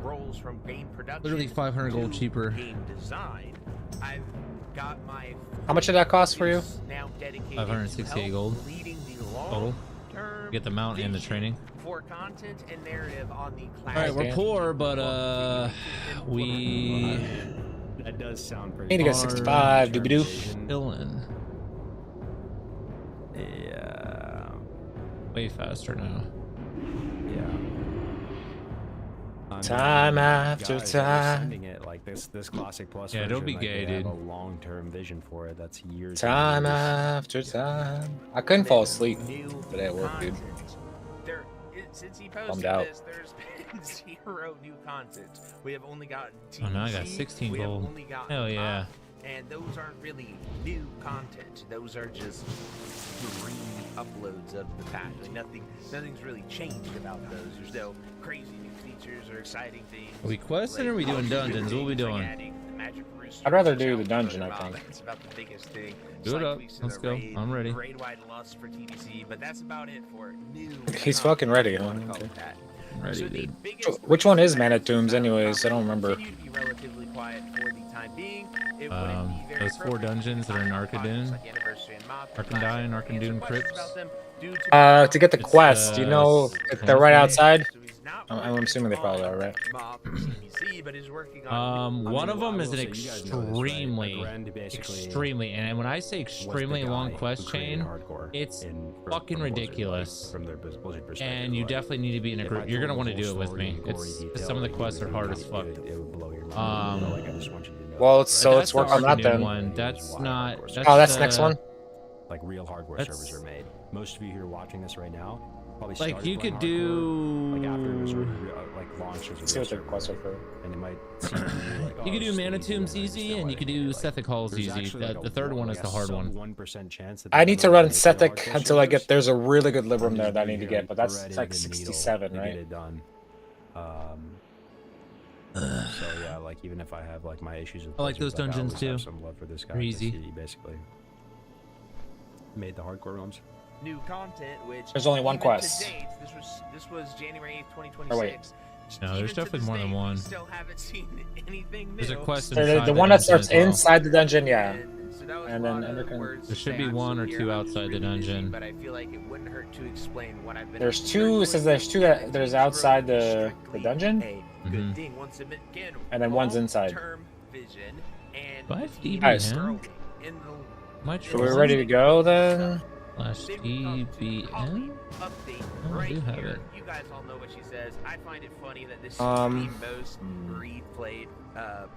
roles from game production Literally 500 gold to cheaper. game design. I've got my How much did that cost for you? now dedicated to 568 help gold leading the total. long-term Get the mount and the training. for content and narrative on the All right, we're poor, but we That does sound pretty. Need to get good. 65. Doobie doo. chilling Yeah. way faster now. Yeah. I mean, Time after guys that are time. sending it like this Classic Plus. Yeah, don't version, be like, gay, they have dude. a long-term vision for it. That's years. and Time years. after time. I couldn't fall asleep today at work, dude. Since he Bummed posted out. this, there's been 0 new content. We have only gotten Oh, now I got TBC, 16 we have gold. only gotten Hell yeah. Pop, and those aren't really new content. Those are just re-uploads of the patch. Like nothing's really changed about those. There's no crazy new features or exciting things. Are we questing or are we doing dungeons? What are we doing? Adding Magic Rooster. I'd rather do the dungeon, I think. It's about the biggest thing. Do it up. Weeks in Let's the go. raid, I'm ready. Raid-wide lust for TBC, but that's about it for new. He's fucking ready, huh? Okay. Ready, dude. Which one is Mana Tombs, anyways? I don't remember. Relatively quiet for the time being. It Those 4 dungeons that are in Arcandoon, Arcandoon Crypts. To get the quest, you know, if they're right outside. I'm assuming they probably are, right? One of them is an extremely, and when I say extremely long quest chain, it's fucking ridiculous. And you definitely need to be in a group. You're gonna want to do it with me. It's some of the quests are hard as fuck. Well, let's work on that then. One. That's not. That's the next one. Like real hardware servers are made. Most of you here watching this right now probably like you could do like after it was like launched as a see what the requests are for. And it might you could do Mana Tombs easy and you could do Sethic Halls easy. The third one is the hard one. 1% chance that I need to run Sethic until I get. There's a really good Libram there that I need to get, but that's like 67, right? So yeah, like even if I have like my issues with I like those dungeons too. Some love for this guy. They're easy. He basically made the hardcore realms. New content, which there's only one even quest. to date, this was January 8th, 2026. Oh, wait. No, there's definitely more than one. Still haven't seen anything new. There's a quest The inside one that starts dungeon as well. inside the dungeon, yeah. And then there should be 1 or 2 outside the dungeon. But I feel like it wouldn't hurt to explain what I've been. There's 2. It says there's 2 that there's outside the dungeon, and then 1's inside. 5 DB, Nice. huh? So we're ready to go then. /DBN? Oh, I do have it. You guys all know what she says. I find it funny that this is the most replayed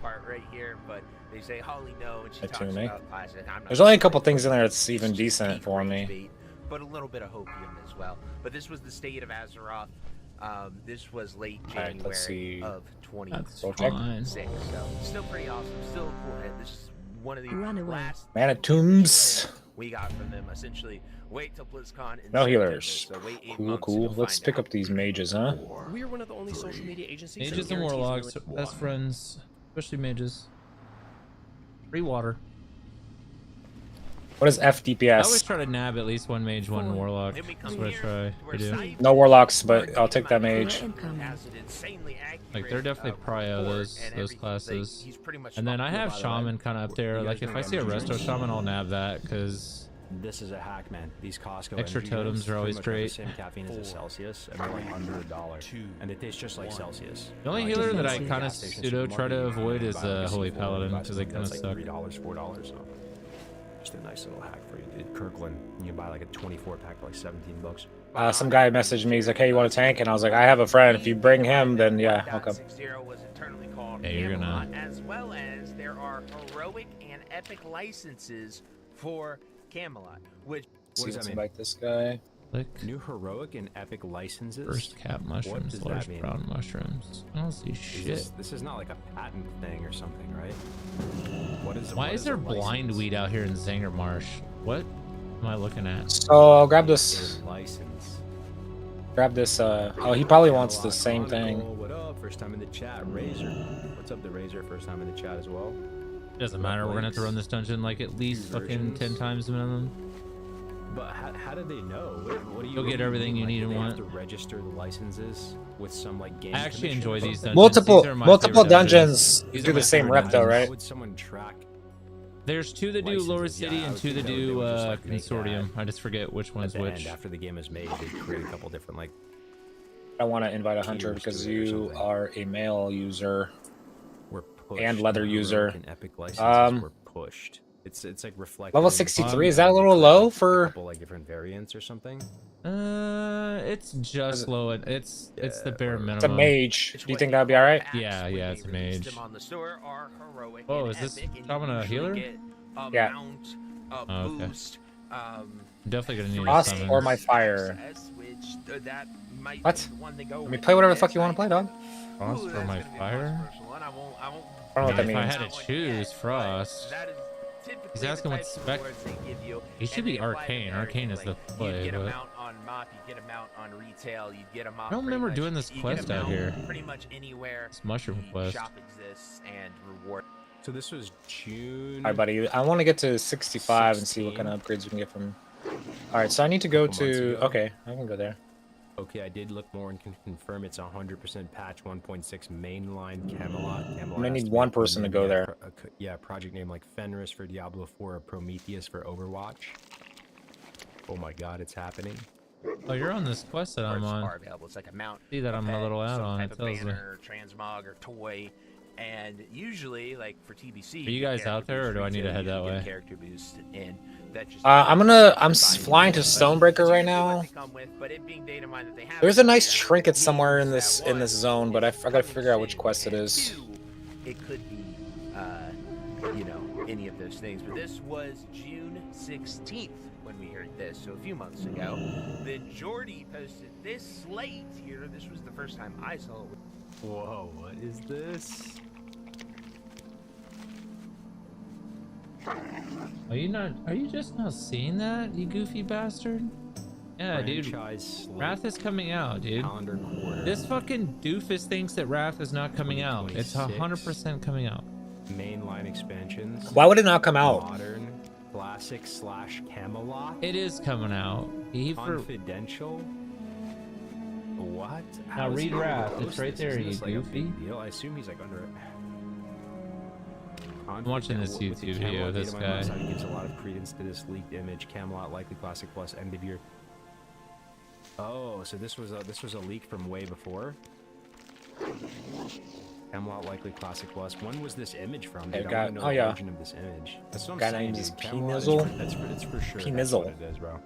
part right here, but they say Holly no, and she talks about classic. There's only a couple things in there that's even decent for me. But a little bit of hopium as well. But this was the state of Azeroth. This was late January of 2026. So still pretty awesome. Still a cool hit. This is one of the last Mana Tombs. we got from them. Essentially, wait till BlizzCon. No healers. So wait 8 Cool, months cool. and Let's pick up these mages, huh? We are one of the only social media agencies. Mages and warlocks, best friends, especially mages. Free water. What is FDPS? I always try to nab at least 1 mage, 1 warlock. That's what I try to do. No warlocks, but I'll take that mage. Like they're definitely prio those classes. And then I have shaman kind of up there. Like if I see a resto shaman, I'll nab that because this is a hack, man. These Costco extra energy totems drinks are always pretty much great. have the same caffeine as a Celsius, and they're like under $1, and they taste just like Celsius. The only healer that I kind of pseudo try to avoid is Holy Paladin because they kind of suck. $3, $4. So just a nice little hack for you, dude. Kirkland, you can buy like a 24-pack for like $17. Some guy messaged me. He's like, "Hey, you want a tank?" And I was like, "I have a friend. If you bring him, then yeah, I'll come." Yeah, you're gonna. As well as there are heroic and epic licenses for Camelot, which What does that mean? Invite this guy. Click. New heroic and epic licenses. First cap mushrooms, does large that mean? brown mushrooms. I don't see shit. This is not like a patent thing or something, right? What is? Why what is a there license? blind weed out here in Zanger Marsh? What am I looking at? So I'll grab this. License. Grab this. Oh, he probably wants the same thing. What up? First time in the chat, Razor. What's up, the Razor? First time in the chat as well. Doesn't matter. We're gonna have to run this dungeon like at least fucking 10 times minimum. But how do they know? What do you? You'll get everything you need and They want. have to register the licenses with some like game. I actually commission or enjoy these something? dungeons. These are my Multiple favorite dungeons These do are the my same favorite rep though, dungeons. right? How would someone track? There's 2 that do Lower City and 2 that do Consortium. I just forget which one is At the which. end, after the game is made, they create a couple different like. I want to invite a hunter tiers because to it or you something. are a male user We're pushed. and leather Heroic user. and epic licenses were pushed. It's like reflected. Level in 63. Is that a little low for? a couple like different variants or something? It's just low. It's the bare minimum. It's a mage. Do you think that'd be all right? Yeah, it's a mage. them on the store are heroic Oh, and is this epic, and you Shaman a usually healer? get a Yeah. mount, a Oh, okay. boost, Definitely gonna need a Frost summon. or my fire. which that might What? be the one they go I mean, with play whatever the fuck next. you want to play, dog. Frost or my fire? Personal one. I won't I don't know what that If I means. had to choose Frost. That is typically He's asking the what type of spec. rewards they give you, He should and be they apply to Arcane. everything. Arcane is the Like, play, you get a but mount on mop, you get a mount on retail, you get a mount. I don't remember doing this you quest get a out mount here. Pretty much anywhere This mushroom the quest. shop exists and reward. So this was June. All right, buddy. I want to get to 65 and see what kind of upgrades we can get from. All right, so I need to go to. Okay, I can go there. Okay, I did look more and can confirm it's 100% patch 1.6 mainline Camelot. I'm gonna need one person to go there. Yeah, project name like Fenris for Diablo 4 or Prometheus for Overwatch. Oh my god, it's happening. Oh, you're on this quest that I'm on. Available. It's like a mount. See that I'm a little out on. It tells me. Banner, transmog, or toy. And usually, like for TBC, Are you guys out there, or do I need to head that way? Character boost, and that just I'm flying to Stonebreaker right now. There's a nice trinket somewhere in this zone, but I gotta figure out which quest it is. It could be, you know, any of those things. But this was June 16th when we heard this, so a few months ago. Then Jordy posted this slate here. This was the first time I saw it. Whoa, what is this? Are you just not seeing that, you goofy bastard? Yeah, dude. Wrath is coming out, dude. This fucking doofus thinks that Wrath is not coming out. It's 100% coming out. Mainline expansions. Why would it not come out? Modern, classic / Camelot. It is coming out. Confidential. What? Now read Wrath. It's right there, you goofy. I assume he's like under it. I'm watching this YouTube video of this guy. Gives a lot of credence to this leaked image. Camelot likely classic plus end of year. Oh, so this was a leak from way before. Camelot likely classic plus. When was this image from? Dude, I want to know the origin of this image. That's what I'm saying. Guy named is Camelot P-Nizzle. It's for sure. P-Nizzle. That's what it is, bro.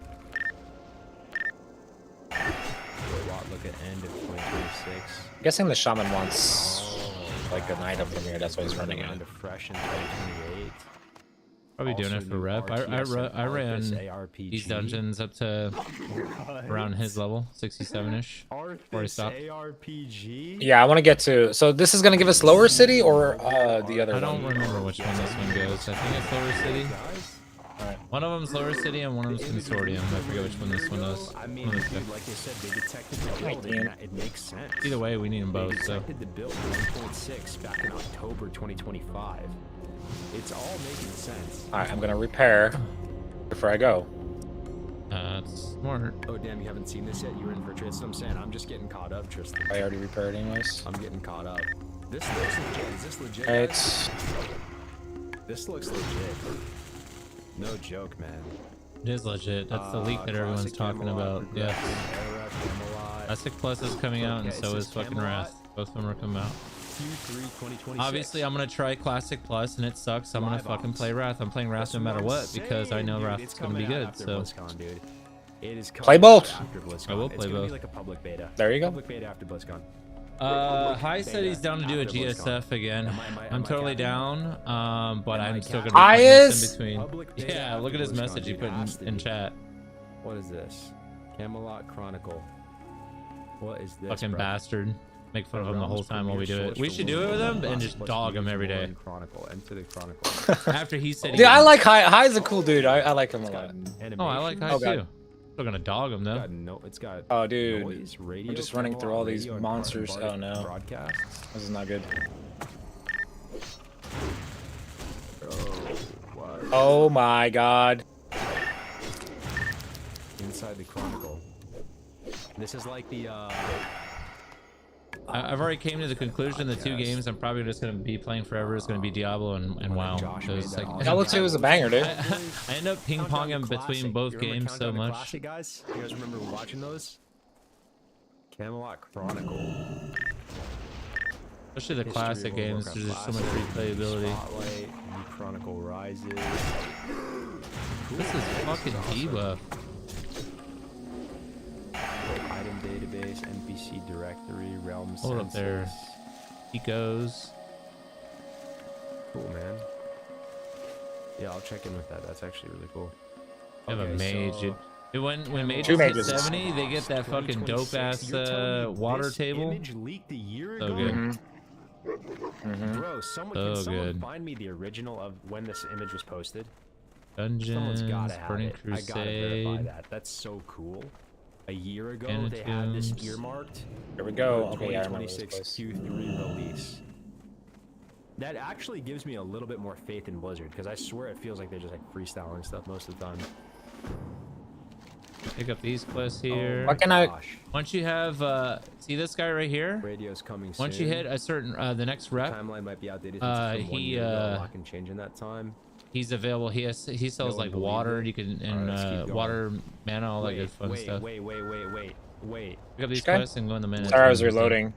Look at end of 2026. I'm guessing the shaman wants like an item from here. That's why he's running it. Kind of fresh in 2028. Probably doing it for rep. I ran these dungeons up to around his level, 67-ish. Before I stopped. ARPG? Yeah, I want to get to. So this is gonna give us Lower City or the other one? I don't remember which one this one goes. I think it's Lower City. Alright. One of them's Lower City and one of them's Consortium. I forget which one this one does. I mean, dude, like they said, they detected the build, and it makes sense. Either way, we need them both. They detected the build 1.6 back in October 2025. It's all making sense. Alright, I'm gonna repair before I go. That's smart. Oh damn, you haven't seen this yet? You were in for That's what I'm saying. I'm just getting caught up, Tristan. I already repaired anyways. I'm getting caught up. This looks legit. Is this legit? It's. This looks legit. No joke, man. It is legit. That's the leak that everyone's talking about. Yes. Classic Plus is coming out, and so is fucking Wrath. Both of them are coming out. Q3 2026. Obviously, I'm gonna try Classic Plus, and it sucks. I'm gonna fucking play Wrath. I'm playing Wrath no matter what because I know Wrath is gonna be good. So play both. I will play both. Like a public beta. There you go. Public beta after BlizzCon. Hi said he's down to do a GSF again. I'm totally down, but I'm still gonna be Hi playing is this in between. Yeah, look at his message he put in chat. What is this? Camelot Chronicle. What is this? Fucking bro? bastard. Make fun of him the whole time while we do it. We should do it with him and just dog him every day. Chronicle. Enter the Chronicle. After he said, Dude, I like Hi. Hi's a cool dude. I like him a lot. Oh, I like Hi too. Still gonna dog him though. It's got Oh, dude. noise, radio, I'm just running through all these radio, and monsters. Oh no. broadcast. This is not good. Oh my god. Inside the Chronicle. This is like the I've already came to the conclusion the two games I'm probably just gonna be playing forever is gonna be Diablo and WoW. So it's like, Diablo 2 was a banger, dude. I end up ping-ponging between both games so much. Classic, guys? You guys remember watching those? Camelot Chronicle. Especially the classic games, there's just so much replayability. Spotlight, New Chronicle Rises. This is fucking debuff. Item database, NPC directory, realm Hold up there. census. Ecos. Cool, man. Yeah, I'll check in with that. That's actually really cool. I have a mage, dude. When mages Two hit mages. 70, they get that fucking dope ass water table. Image leaked a year So ago? good. Bro, someone, So can someone good. find me the original of when this image was posted? Dungeons, Someone's gotta have Burning it. I gotta verify Crusade. that. That's so cool. A year ago, they had this Anatomes. earmarked. Here we go. for Okay, yeah, I remember this 2026 place. Q3 release. That actually gives me a little bit more faith in Blizzard, because I swear it feels like they're just like freestyling stuff most of the time. Pick up these quests here. What can I? Once you have, see this guy right here? Radio's coming Once soon. you hit a certain, the next rep, Timeline might be outdated. I can change in that time. he's available. He sells like water. You can and water, mana, all that good fun stuff. Wait. Pick up these Okay. quests and go in the minutes. Sorry, I was reloading.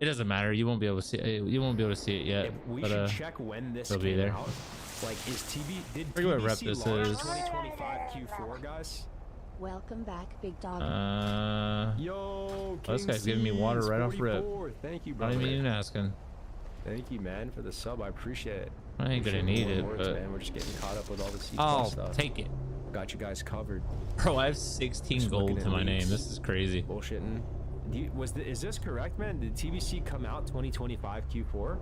It doesn't matter. You won't be able to see. You won't be able to see it yet. We but, should check when this it'll be came there. out. Like, did Forget what rep TBC this launch is. 2025 Q4, guys? Welcome back, big dog. Yo, this guy's giving me water right off rip. Thank you, Not brother. even asking. Thank you, man, for the sub. I appreciate it. I ain't gonna need it, but man. We're just getting caught up with all the C I'll stuff. take it. Got you guys covered. Bro, I have 16 Just gold looking to at my name. leaks. This is crazy. Bullshitting. Is this correct, man? Did TBC come out 2025 Q4?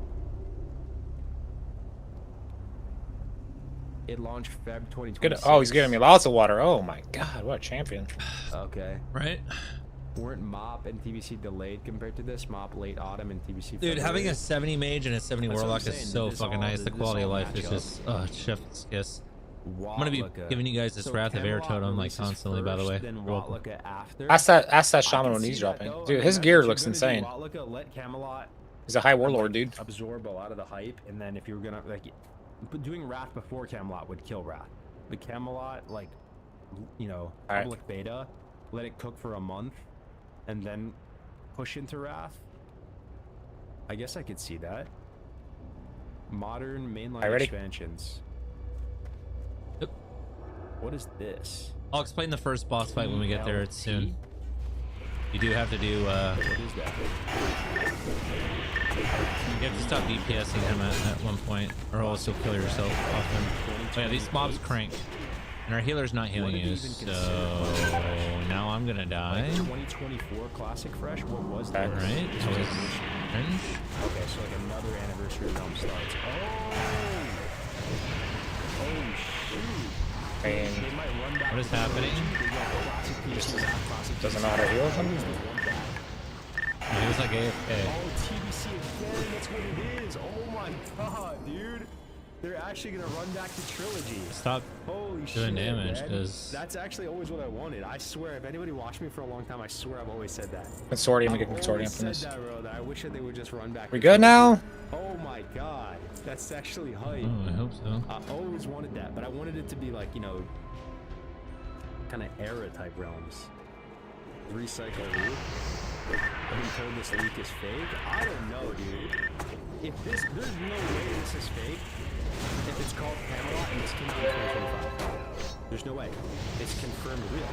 It launched Feb 2026. Oh, he's giving me lots of water. Oh my god, what a champion. Okay. Right? Weren't MOP and TBC delayed compared to this? MOP late autumn and TBC Dude, February? having a 70 mage and a 70 That's what I'm warlock is saying. so This fucking all- nice. The this quality of all life is match just, chef's kiss. I'm Watlika. gonna be giving you guys this So Wrath of Air Camelot totem like releases constantly, by the way. first, then You're welcome. Watlika after. Ask that I shaman can when see he's that, dropping. though. I Dude, mean, his if gear you're looks gonna do insane. Watlika, let Camelot He's a high warlord, dude. absorb a lot of the hype, and then if you were gonna doing Wrath before Camelot would kill Wrath. But Camelot, like, Alright. public beta, let it cook for a month, and then push into Wrath. I guess I could see that. Modern mainline Alright, ready? expansions. Yep. What is this? I'll explain the first boss fight when we get there. It's soon. You do have to do, What is that? you have to stop DPSing him at one point, or else you'll kill yourself often. So yeah, these mobs crank. And our healer's not healing you, so now I'm gonna die. Like 2024 Classic Fresh? What was that? Right? That was cringe. Okay, so like another anniversary realm starts. Oh shoot. And They might run back What is to happening? They got classic pieces, classic Doesn't pieces. know how to heal something? It was like AFK. Oh, TBC again, that's what it is. Oh my god, dude. They're actually gonna run back to Trilogy. Stop Holy doing shit, damage, man. 'cause- That's actually always what I wanted. I swear, if anybody watched me for a long time, I swear I've always said that. Consortium, we get I've consortium always from said this. that, bro, that I wish that they would just run back. We to good now? Oh my god, that's actually hype. Oh, I hope so. I always wanted that, but I wanted it to be like, kind of era type realms. Recycle loot. I've been told this leak is fake. I don't know, dude. There's no way this is fake. If it's called Camelot and this came out in 2025. There's no way. It's confirmed real.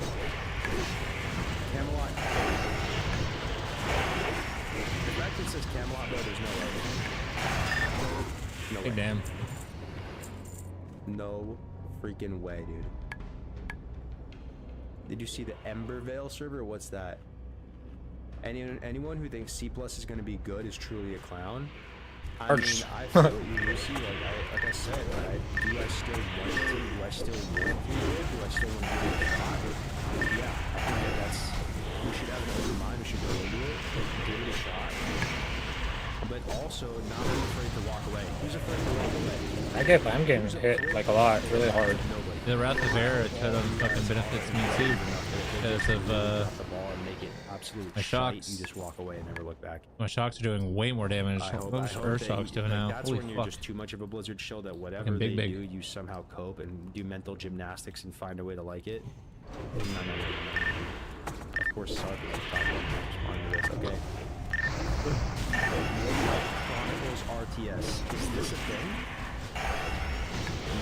Camelot. The fact that it says Camelot, bro, there's no way. No way. Hey, damn. No freaking way, dude. Did you see the Embervale server? What's that? Anyone who thinks C+ is going to be good is truly a clown. I mean, Arch. I feel you. You see, like I said, do I still want to? Do I still want to do it? Do I still want to do it? Yeah, I think that's. We should have an open mind. We should go into it, give it a shot, but also not be afraid to walk away. Who's afraid to walk away? I'm getting hit like a lot, really hard. The Wrath of Air totem fucking benefits me too because of my shocks. You just walk away and never look back. My shocks are doing way more damage. What's Earth shocks doing now? That's Holy when you're fuck! just too much of a Blizzard shill that whatever Fucking big, they big. do, you somehow cope and do mental gymnastics and find a way to like it. No. Of course, Sark is the top one responding to this. Okay. Chronicles RTS. Is this a thing?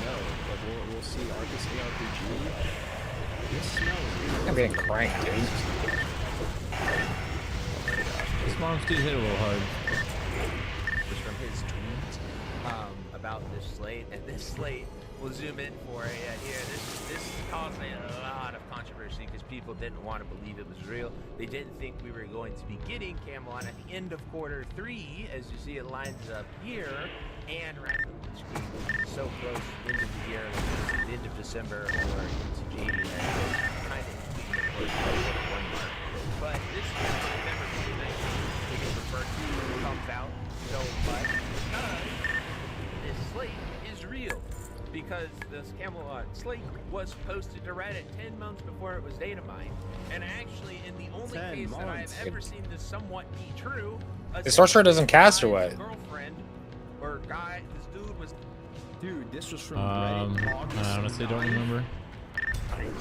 No, but we'll see. Arcus ARPG. This smells. I'm getting cranked, dude. These mobs do hit a little hard. Was from his tweet about this slate, and this slate we'll zoom in for it here. This caused a lot of controversy because people didn't want to believe it was real. They didn't think we were going to be getting Camelot at the end of quarter 3, as you see it lines up here, and right on the screen, so close end of the year, the end of December or into January, kind of in between the quarter 1 mark. But this is November 2019, we can refer to comes out so much. slate is real. Because this Camelot slate was posted to Reddit 10 months before it was data mined. And actually, in the only case that I have ever seen this somewhat be true, The sorcerer doesn't cast or what? girlfriend or guy, this dude was. Dude, this was from I honestly don't remember.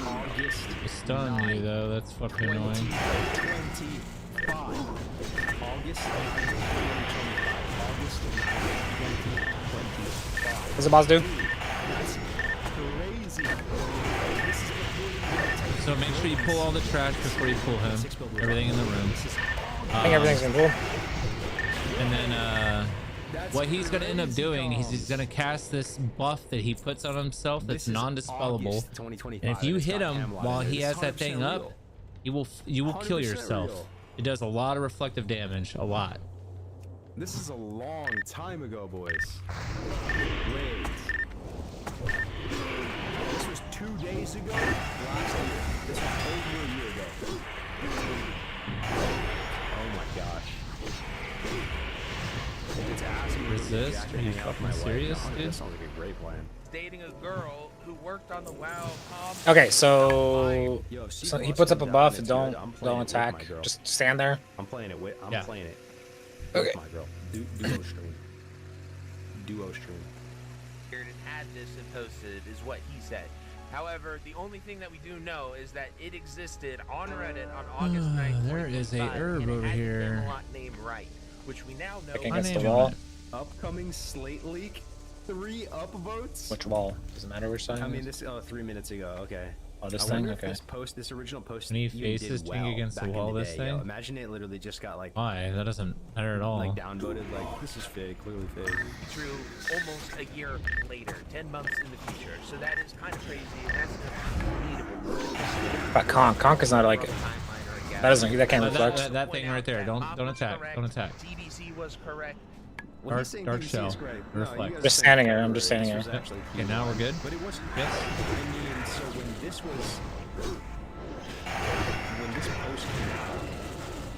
August. I stun you though. That's fucking annoying. 2025. August 2025. August 2025. What's the boss do? That's crazy. So make sure you pull all the trash before you pull him. Everything in the room. I think everything's gonna pull. And then what he's gonna end up doing is he's gonna cast this buff that he puts on himself that's non-dispellable. And if you hit him while he has that thing up, you will kill yourself. It does a lot of reflective damage, a lot. This is a long time ago, boys. Wait. This was 2 days ago? Last year. This was over a year ago. Oh my gosh. It's asking me Resist? Are you fucking serious, dude? That sounds like a great plan. Dating a girl who worked on the WoW comp. Okay, so he puts up a buff. Don't attack. Just stand there. I'm playing it with. I'm playing it. Okay. My girl. Duo stream. Duo stream. And had this and posted is what he said. However, the only thing that we do know is that it existed on Reddit on August 9th. There is a herb over here. Camelot name right, which we now know. Against the wall. Upcoming slate leak. 3 upvotes. Which wall? Doesn't matter which side. I mean, this 3 minutes ago. Okay. Oh, this I thing. wonder if Okay. this original post. Any even faces did being well against the back in wall, this day, thing? Yo, imagine it literally just got like. Why? That doesn't matter at all. Like downvoted. Like this is fake. Clearly fake. True, almost a year later, 10 months in the future. So that is kind of crazy. And that's unbelievable. But Conk is not like it. That can't reflect. That thing right there. Don't attack. Don't attack. TBC was correct. Dark shell. Reflect. Just standing here. I'm just standing here. Okay, now we're good. But it was. Yes. I mean, so when this post came out,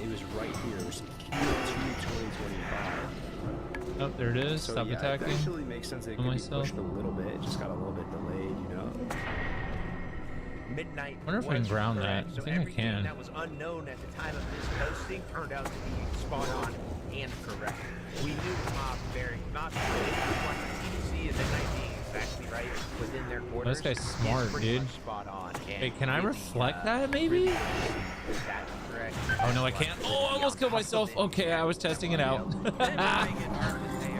it was right here. It was Q2 2025. Oh, there it is. So, Stop yeah, attacking. It actually makes sense. It could be pushed a little bit. It just got a little bit delayed, you know. Midnight. I wonder if I can ground that. So I think I can. that was unknown at the time of this posting turned out to be spot on and correct. We knew Mob very not TBC is at 19 exactly right within their Oh, borders. this guy's smart, dude. Spot on. Hey, can I reflect that maybe? That's correct. Oh no, I can't. Oh, I almost killed myself. Okay, I was testing it out.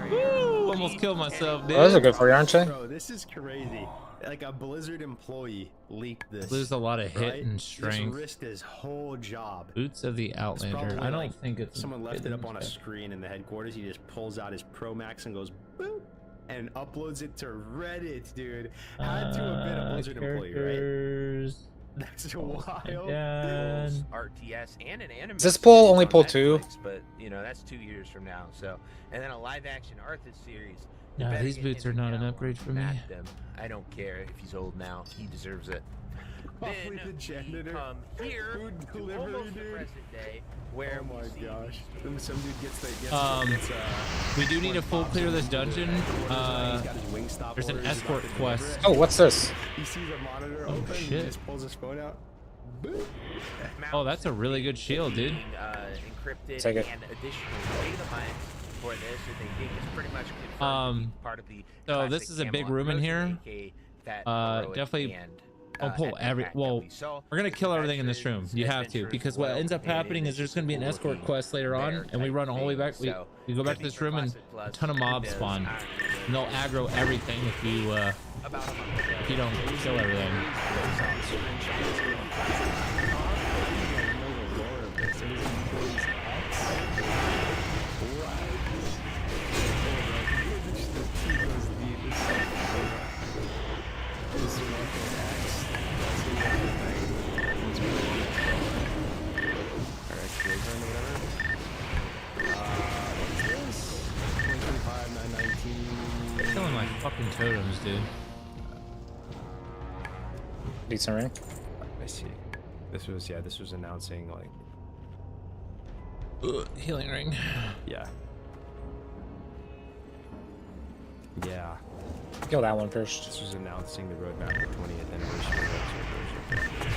Woo, almost killed myself, dude. Oh, those are good for you, aren't they? Bro, this is crazy. Like a Blizzard employee leaked this. Lose a lot of hit right? and strength. Just risked his whole job. Boots of the It's Outlander. probably I don't like think it's. someone left it up on a screen in the headquarters. He just pulls out his Pro Max and goes boop and uploads it to Reddit, dude. Had to have been a Blizzard employee, right? That's wild. RTS and an anime. Does this pull only on pull 2? Netflix, but you know that's 2 years from now. So, and then a live-action Arthur series. No, You better these get boots are not an upgrade for me. at them. I don't care if he's old now. He deserves it. Probably Then the janitor. we come here Food to delivery, almost the dude. present day, where Oh my we see gosh. Then some dude gets We do need to full clear this dungeon. There's an escort quest. Oh, what's this? He sees a monitor open and he shit. just pulls his phone out. Boop. Oh, that's a really good shield, dude. encrypted Take it. and additional data mined for this. I think it's pretty much confirmed part of the So this is a big room in here. Definitely don't pull every. Well, we're gonna kill everything in this room. You have to, because what ends up happening is there's gonna be an escort quest later on, and we run all the way back. We go back to this room, and a ton of mobs spawn, and they'll aggro everything if you don't kill everything. They're killing my fucking totems, dude. Decent ring. I see. This was announcing like Healing ring. yeah. Yeah. Kill that one first. This was announcing the roadmap for 20th anniversary of Red Surfer.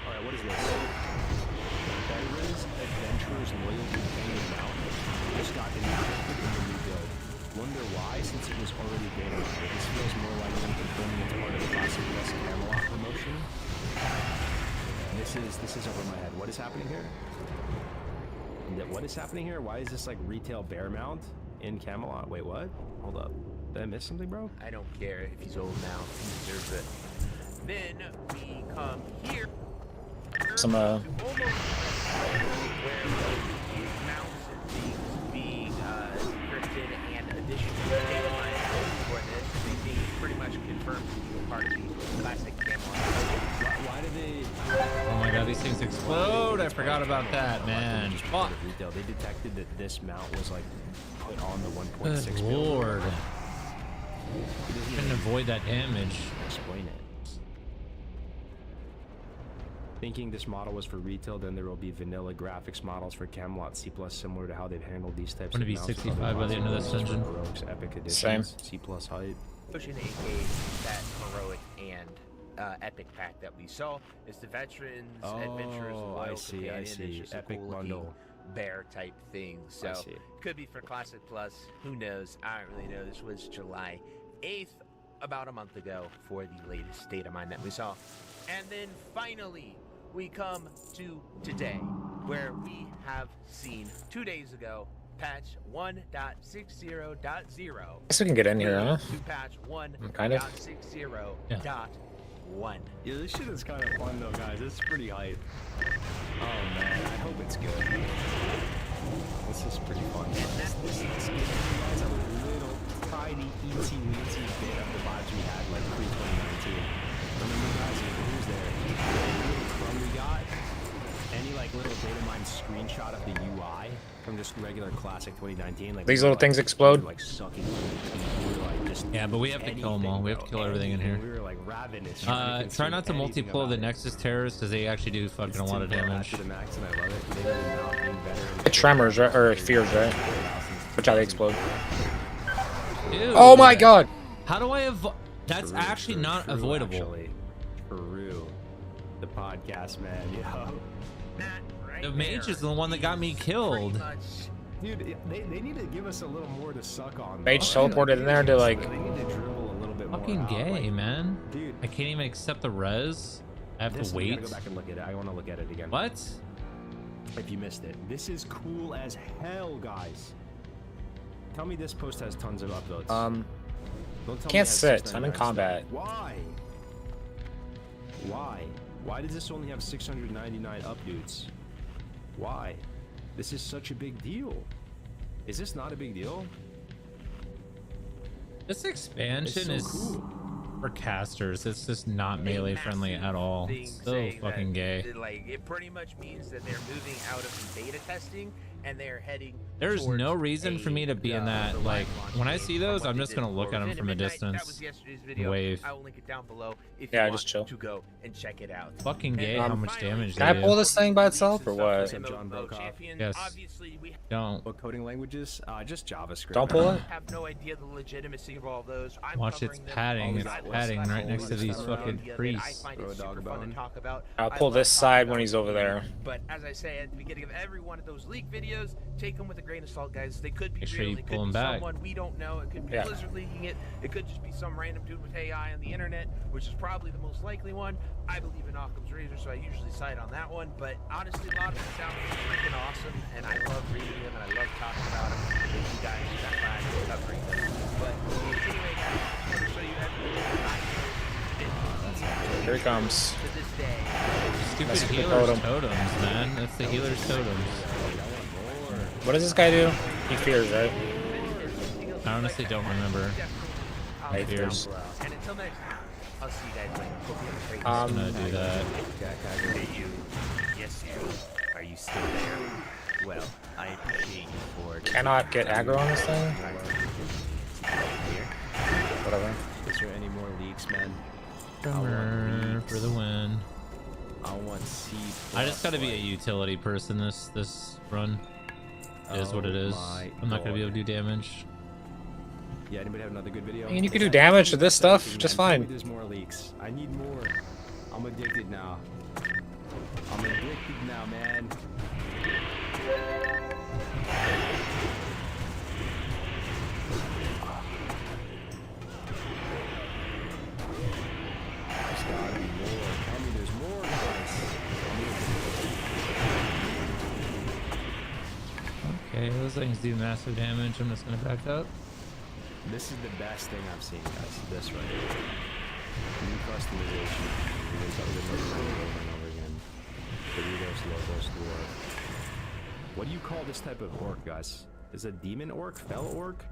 Alright, what is this? Veterans, Adventurers, Loyalty, Canyon Mountain. Just got inactive in the new build. Wonder why, since it was already beta. This feels more like them confirming it's part of the Classic Plus Camelot promotion. This is over my head. What is happening here? What is happening here? Why is this like retail bear mount in Camelot? Wait, what? Hold up. Did I miss something, bro? I don't care if he's old now. He deserves it. Then we come here. Some where those mounts and things being scripted and additional data line for this. They being pretty much confirmed to be part of the classic Camelot. Why did they? Oh my god, these things explode! I forgot about that, man. Fuck. Retail. They detected that this mount was like put on the 1.6 Good build. lord. Couldn't avoid that damage. Explain it. Thinking this model was for retail, then there will be vanilla graphics models for Camelot C+, similar to how they've handled these types Gonna of be mounts 65 by the end of this dungeon. Heroics, Epic Same. Editions, C+ hype. Pushing AK, that heroic and epic pack that we saw is the veterans, adventurers, and loyal companion. It's just Epic a cool bundle. bear type thing. So could be for Classic Plus. Who knows? I don't really know. This was July 8th, about a month ago, for the latest data mine that we saw. And then finally, we come to today, where we have seen 2 days ago patch 1.60.0. Guess we can get in here, huh? To patch 1.60.1. Kind of. Yeah, this shit is kind of fun though, guys. It's pretty hype. Oh man, I hope it's good. This is pretty fun. This gives you guys a little tiny eensy weensy bit of the vibes we had like pre-2019. Remember guys, who's there? The little crumb we got? Any like little data mine screenshot of the UI from just regular classic 2019? Like These little things explode. Like sucking. We were like just yeah, but we have to kill them all. We have to kill everything in here. We were like ravenous. Try not to multi-pull the Nexus Terrors because they actually do fucking a lot of damage. The tremors, right? Or fears, right? Which how they explode. Dude, oh my god! How do I avoid? That's actually not avoidable. Actually. Peru, the podcast man, yo. The mage is the one that got me killed. Dude, they need to give us a little more to suck on. Mage teleported in there to like. They need to dribble a little bit more. Fucking gay, like, man. Dude, I can't even accept the res. I have to we wait. gotta go back and look at it. I want to look at it again. What? If you missed it, this is cool as hell, guys. Tell me this post has tons of upvotes. Don't tell me can't it has sit. I'm in 699 combat. Why? Why? Why does this only have 699 upvotes? Why? This is such a big deal. Is this not a big deal? This expansion It's is so cool. for casters. It's just not melee friendly at all. It's so fucking gay. Like it pretty much means that they're moving out of the beta testing and they're heading. There's no reason for me to be in that. Like when I see those, I'm just gonna look at them from a distance. Wave. I will link it down below if Yeah, you just want chill. to go and check it out. Fucking gay how much damage Can I they pull do. this thing by itself or what? John Brokaw. Yes. Don't. What coding languages? Just JavaScript. Don't pull it. I have no idea the legitimacy of all those. I'm Watch its padding. It's padding right next to these fucking priests. I'll pull this side when he's over there. But as I say at the beginning of every one of those leak videos, take them with a grain of salt, guys. They could be Make sure real. you It pull could them be back. someone we don't know. It could be Yeah. Blizzard leaking it. It could just be some random dude with AI on the internet, which is probably the most likely one. I believe in Occam's razor, so I usually side on that one. But honestly, a lot of them sound freaking awesome, and I love reading them and I love talking about them. And you guys, that's why I'm covering them. But anyway, guys, I just want to show you everything I know. Here he comes. To this day. Stupid That's the healer's totem. totems, man. That's the healer's totems. What does this guy do? He fears, right? I honestly don't remember. He fears. And until next time, I'll see you guys later. Hope you have a great I'm gonna do that. Hey you. Yes you. Are you still there? Well, I appreciate you for... Cannot get aggro on this thing? Whatever. Is there any more leaks, man? Drummer for the win. I want C. I just gotta be a utility person this run. It is what it is. I'm not gonna be able to do damage. Yeah, anybody have another good video? I mean, you can do damage to this stuff just fine. There's more leaks. I need more. I'm addicted now. I'm addicted now, man. There's gotta be more. Tell me there's more, guys. Okay, those things do massive damage. I'm just gonna back up. This is the best thing I've seen, guys. This right here. New customization. Over and over again. Doritos, logos, dwarf. What do you call this type of orc, guys? Is it demon orc? Fell orc?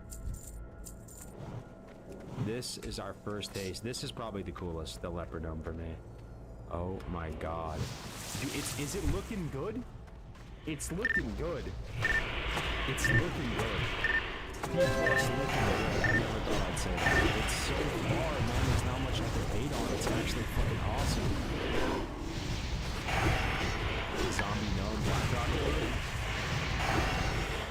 This is our first taste. This is probably the coolest, the leopard dome for me. Oh my god. Dude, is it looking good? It's looking good. It's looking good. It's looking good. I never thought I'd say that. It's so far, man. There's not much I can hate on. It's actually fucking awesome. Zombie gnome, black rock.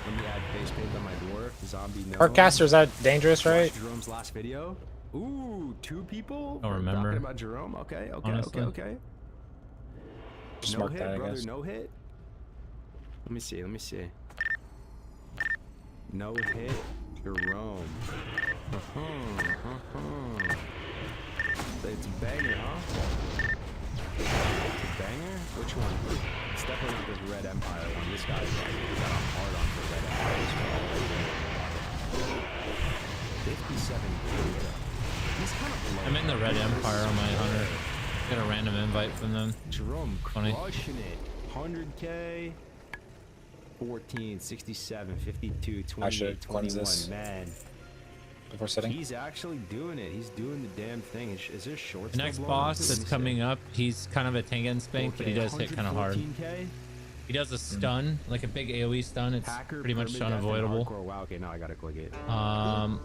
Let me add face paint on my dwarf. Zombie gnome. Hardcaster, is that dangerous, right? Jerome's last video. Ooh, 2 people. Don't remember. Talking about Jerome. Okay, okay, Honestly. okay. Just No mark hit, that, I brother. guess. No hit. Let me see. Let me see. No hit, Jerome. It's a banger, huh? Banger? Which one? It's definitely not this Red Empire one. This guy's like, got a hard on for Red Empire as well. 57 good. He's kind of low. I'm in the Red Empire on my hunter. Got a random invite from them. Jerome Funny. crushing it. 100k. 14, 67, 52, 28, 21. Man. Before setting. He's actually doing it. He's doing the damn thing. Is there shorts? The next boss that's coming up, he's kind of a tank and spank, but he does hit kind of hard. 114K? He does a stun, like a big AoE stun. It's pretty much unavoidable. Wow, okay, now I gotta click it. I'm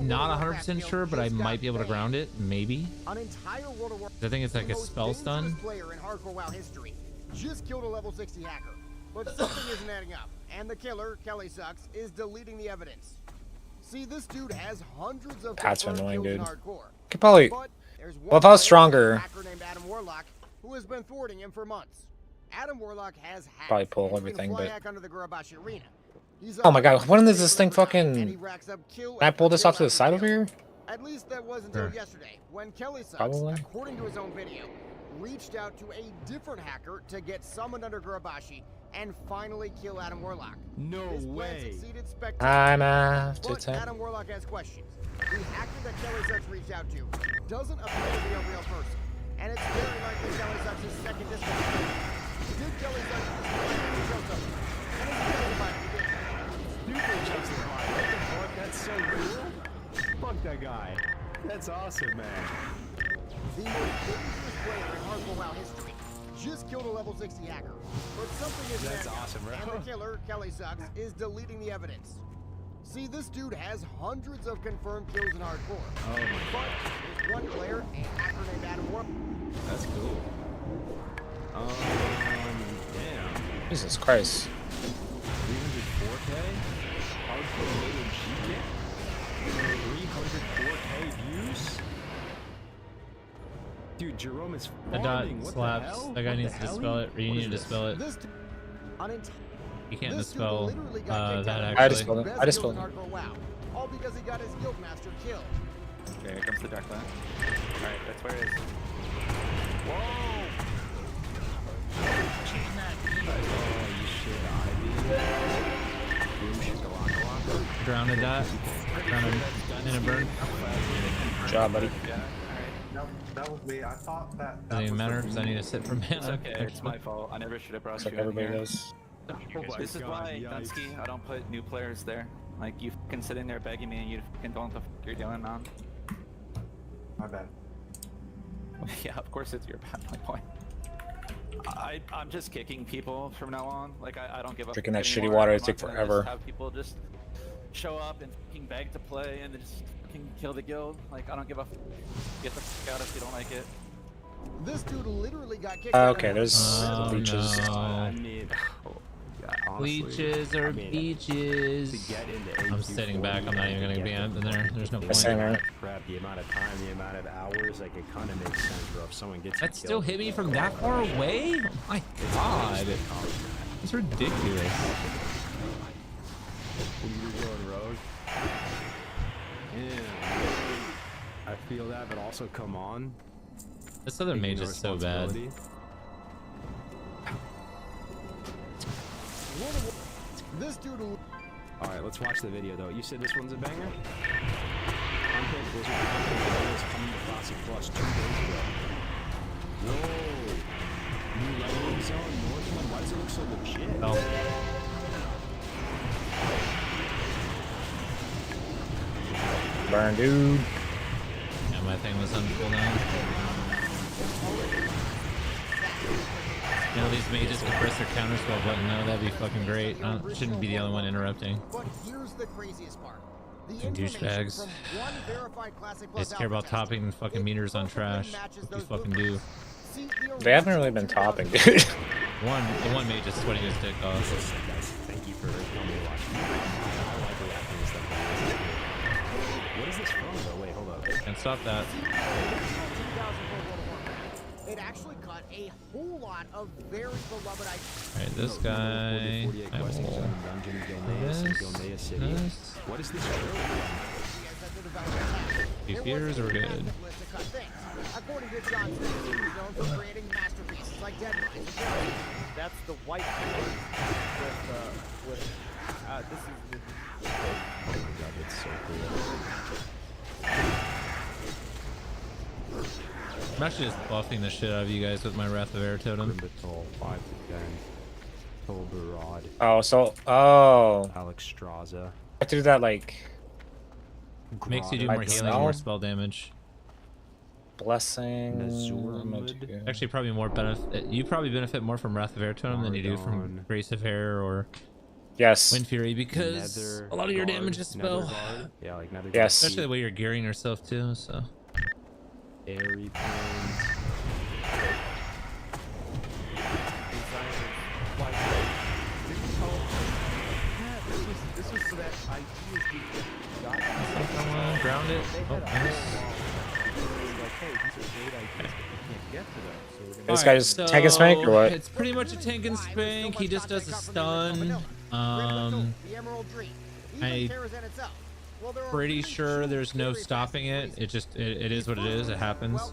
not 100% sure, but I might be able to ground it, maybe. An entire World of Warcraft. I think it's like a spell stun. Player in Hardcore WoW history just killed a level 60 hacker, but something isn't adding up, and the killer, Kelly Sucks, is deleting the evidence. See, this dude has hundreds of That's confirmed annoying, kills in dude. Hardcore. Could probably. But there's Well, if I was a stronger, hacker named Adam Warlock who has been thwarting him for months. Adam Warlock has hacked. probably pull and everything, fly but. hack under the Gurabashi arena. He's Oh my god, when does this thing and fucking. he racks up kill Can I pull after this kill off to the after side kill. over here? At least that was until Sure. yesterday, when Kelly Sucks, Probably. according to his own video, reached out to a different hacker to get summoned under Gurabashi and finally kill Adam Warlock. No His plan way. succeeded I'm spectacularly. after But 10. Adam Warlock has questions. The hacker that Kelly Sucks reached out to doesn't appear to be a real person, and it's very likely Kelly Sucks' second disco. Did Kelly Sucks just show something? And is he justified if he did? Stupid justified. What the fuck? That's so cool. Fuck that guy. That's awesome, man. The most dangerous player in Hardcore WoW history just killed a level 60 hacker, but something isn't That's adding up, awesome, bro. and the killer, Kelly Sucks, is deleting the evidence. See, this dude has hundreds of confirmed kills in Hardcore. Oh my But there's one player, a hacker named Adam Warlock. That's cool. Damn. Jesus Christ. 304k? Hardcore loaded G-Kit? 304k views? Dude, Jerome is That farming. dot What slaps. the hell? That guy What needs the to hell? dispel it, or you What need is to this? dispel it. You can't dispel that I actually. dispelled it. I dispelled it. WoW, all because he got his guildmaster killed. Okay, here comes the dark line. Alright, that's where it is. Whoa! Chain that. Oh, you shit, Ivy. Boom, shakalaka. Grounded that. Grounded in a burn. Good job, buddy. Yeah, alright. No, that was me. I thought that. Doesn't even matter because I need to sit for mana. It's okay, it's my fault. I never should have brought Looks you like in everybody here. does. This is why, Dunsky, I don't put new players there. Like, you fucking sitting there begging me and you fucking don't know what the fuck you're doing, man. My bad. Yeah, of course it's your bad, my point. I'm just kicking people from now on. Like, I don't give a Drinking that fuck shitty anymore. water, I'm it not take gonna forever. Just have people just show up and fucking beg to play and then just fucking kill the guild. Like, I don't give a fuck. Get the fuck out if you don't like it. This dude literally got kicked out. Okay, there's leeches. I mean, honestly, Leeches or beaches. To get into I'm sitting back. I'm not even gonna be in there. There's no point. Prep, the amount of time, the amount of hours, like it kind of makes sense, bro. If someone gets That still hit me from that far away? Oh my god. It's ridiculous. When you're going rogue. Yeah. I feel that, but also come on. This other mage is so bad. This dude. All right, let's watch the video though. You said this one's a banger. Content Blizzard content is coming to Classic Plus 2 days ago. Whoa! New leveling zone, Northland. Why does it look so legit? Oh. Burn, dude. Yeah, my thing was on cooldown. You know, these mages can press their counter spell button. No, that'd be fucking great. I shouldn't be the only one interrupting. But here's the craziest part. Fucking douchebags. They just care about topping and fucking meters on trash. What you fucking do? They haven't really been topping, dude. The one mage is sweating his dick off. Thank you for letting me watch. I like reacting to stuff like this. What is this from though? Wait, hold up. Can't stop that. It actually cut a whole lot of very beloved items. Alright, this guy. I will. This. What is this? Few fears are good. According to John Smith, he's known for creating masterpieces like Dead Mines. That's the white one with this is the... Oh my god, that's so cool. I'm actually just buffing the shit out of you guys with my Wrath of Air totem. 5 to 10. Tolbarad. Oh. Alex Straza. I have to do that like. Makes you do more healing, more spell damage. Blessing. Actually, probably more benefit. You probably benefit more from Wrath of Air totem than you do from Grace of Air or Wind Fury because a lot of your damage is spell. Yeah, like Nether. Yes. Especially the way you're gearing yourself too. So. Airy Plains. This was so that ideas ground it. Oh, nice. This guy just tank and spank or what? It's pretty much a tank and spank. He just does a stun. I'm pretty sure there's no stopping it. It is what it is. It happens.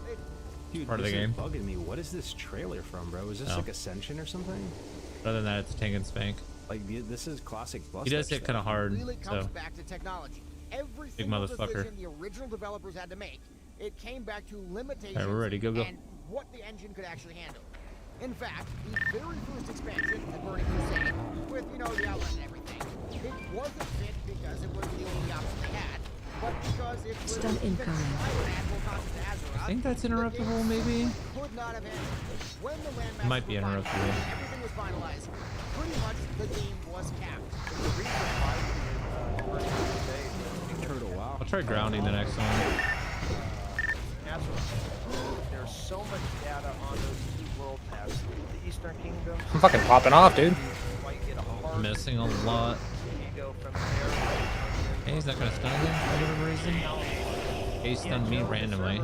Dude, Part of the game. Bugging me. What is this trailer from, bro? Is this like Ascension or something? Other than that, it's tank and spank. Like this is classic. He does hit kind of hard. So. Back to technology. Every Big motherfucker. decision the original developers had to make, it came back to limitations Alright, we're ready. Go. and what the engine could actually handle. In fact, the very first expansion, the Burning Crusade, with the outlet and everything, it wasn't fit because it was the only option they had, but because it was Stun incoming. I think that's interruptible, maybe. Could not have ended. When the landmass Might be interruptible. everything was finalized. Pretty much the game was capped. The reason I'll try grounding the next one. There's so much data on those key world maps. The Eastern Kingdom. I'm fucking popping off, dude. Missing a lot. Hey, he's not gonna stun again for whatever reason. He stunned me randomly.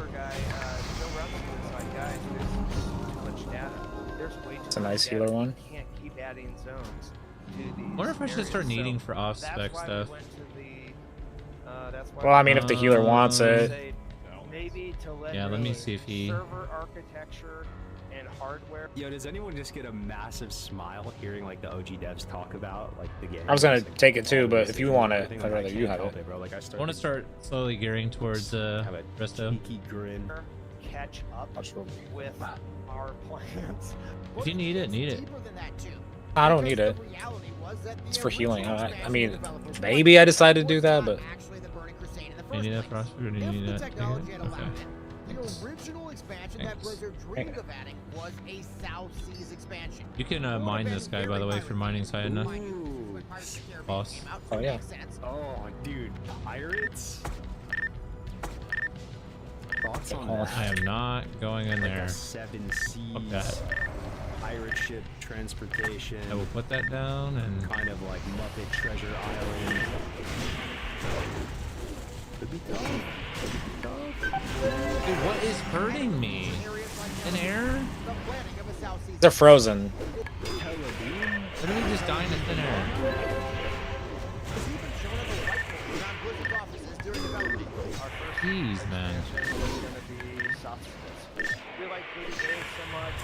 It's a nice healer one. Can't keep adding zones to I wonder if I should start needing for off-spec stuff. Well, I mean, if the healer wants it. Yeah, let me see if he. Server architecture and hardware. Yo, does anyone just get a massive smile hearing like the OG devs talk about like the game? I was gonna take it too, but if you want it, I'd rather you have it. Bro. Like, I want to start slowly gearing towards Resto. Grin. Catch up with our plans. If you need it, need it. I don't need it. It's for healing. I mean, maybe I decided to do that, but. Do you need that Frostbite or do you need that? Okay. The original expansion that Blizzard dreamed of adding was a South Seas expansion. You can mine this guy, by the way, for mining's high enough. Boss. Oh yeah. Oh, dude, pirates. thoughts on Oh, that? I am not going in Like there. a 7 Fuck seas that. pirate ship transportation. I will put that down and kind of like Muppet Treasure Island. Could be tough. Could be tough. Dude, what is hurting me? An air? They're frozen. Literally just dying in thin air. Jeez, man. We like Booty Bay so much.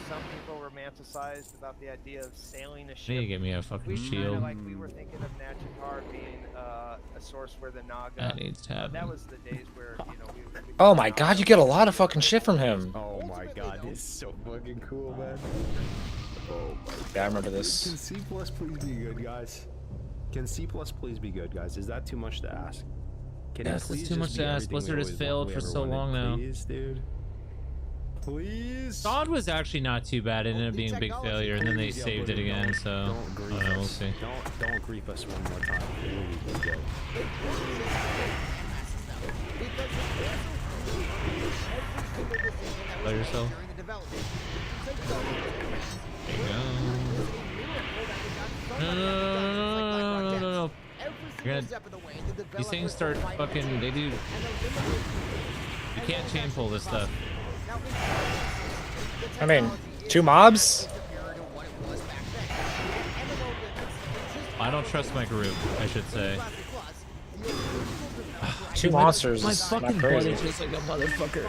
Some people romanticized about the idea of sailing a ship. Need to get me a fucking We shield. we were thinking of Nachitar being a source where the Naga. That needs to happen. That was the days where we Oh my god, you get a lot of fucking shit from him. Oh my god, it's so fucking cool, man. Oh my god. Yeah, I remember this. Can C+ please be good, guys? Can C+ please be good, guys? Is that too much to ask? Can Yes, it's too much to ask. Blizzard has failed for so long now. Please, dude. Please. Sod was actually not too bad. It ended up being a big failure, and then they saved it again. So I don't know, we'll see. Don't grief us one more time. Please, okay. Play yourself. There you go. No. You're gonna, these things start fucking. They do. You can't chain pull this stuff. I mean, 2 mobs? I don't trust my group, I should say. 2 monsters My is fucking not crazy. body tastes like a motherfucker.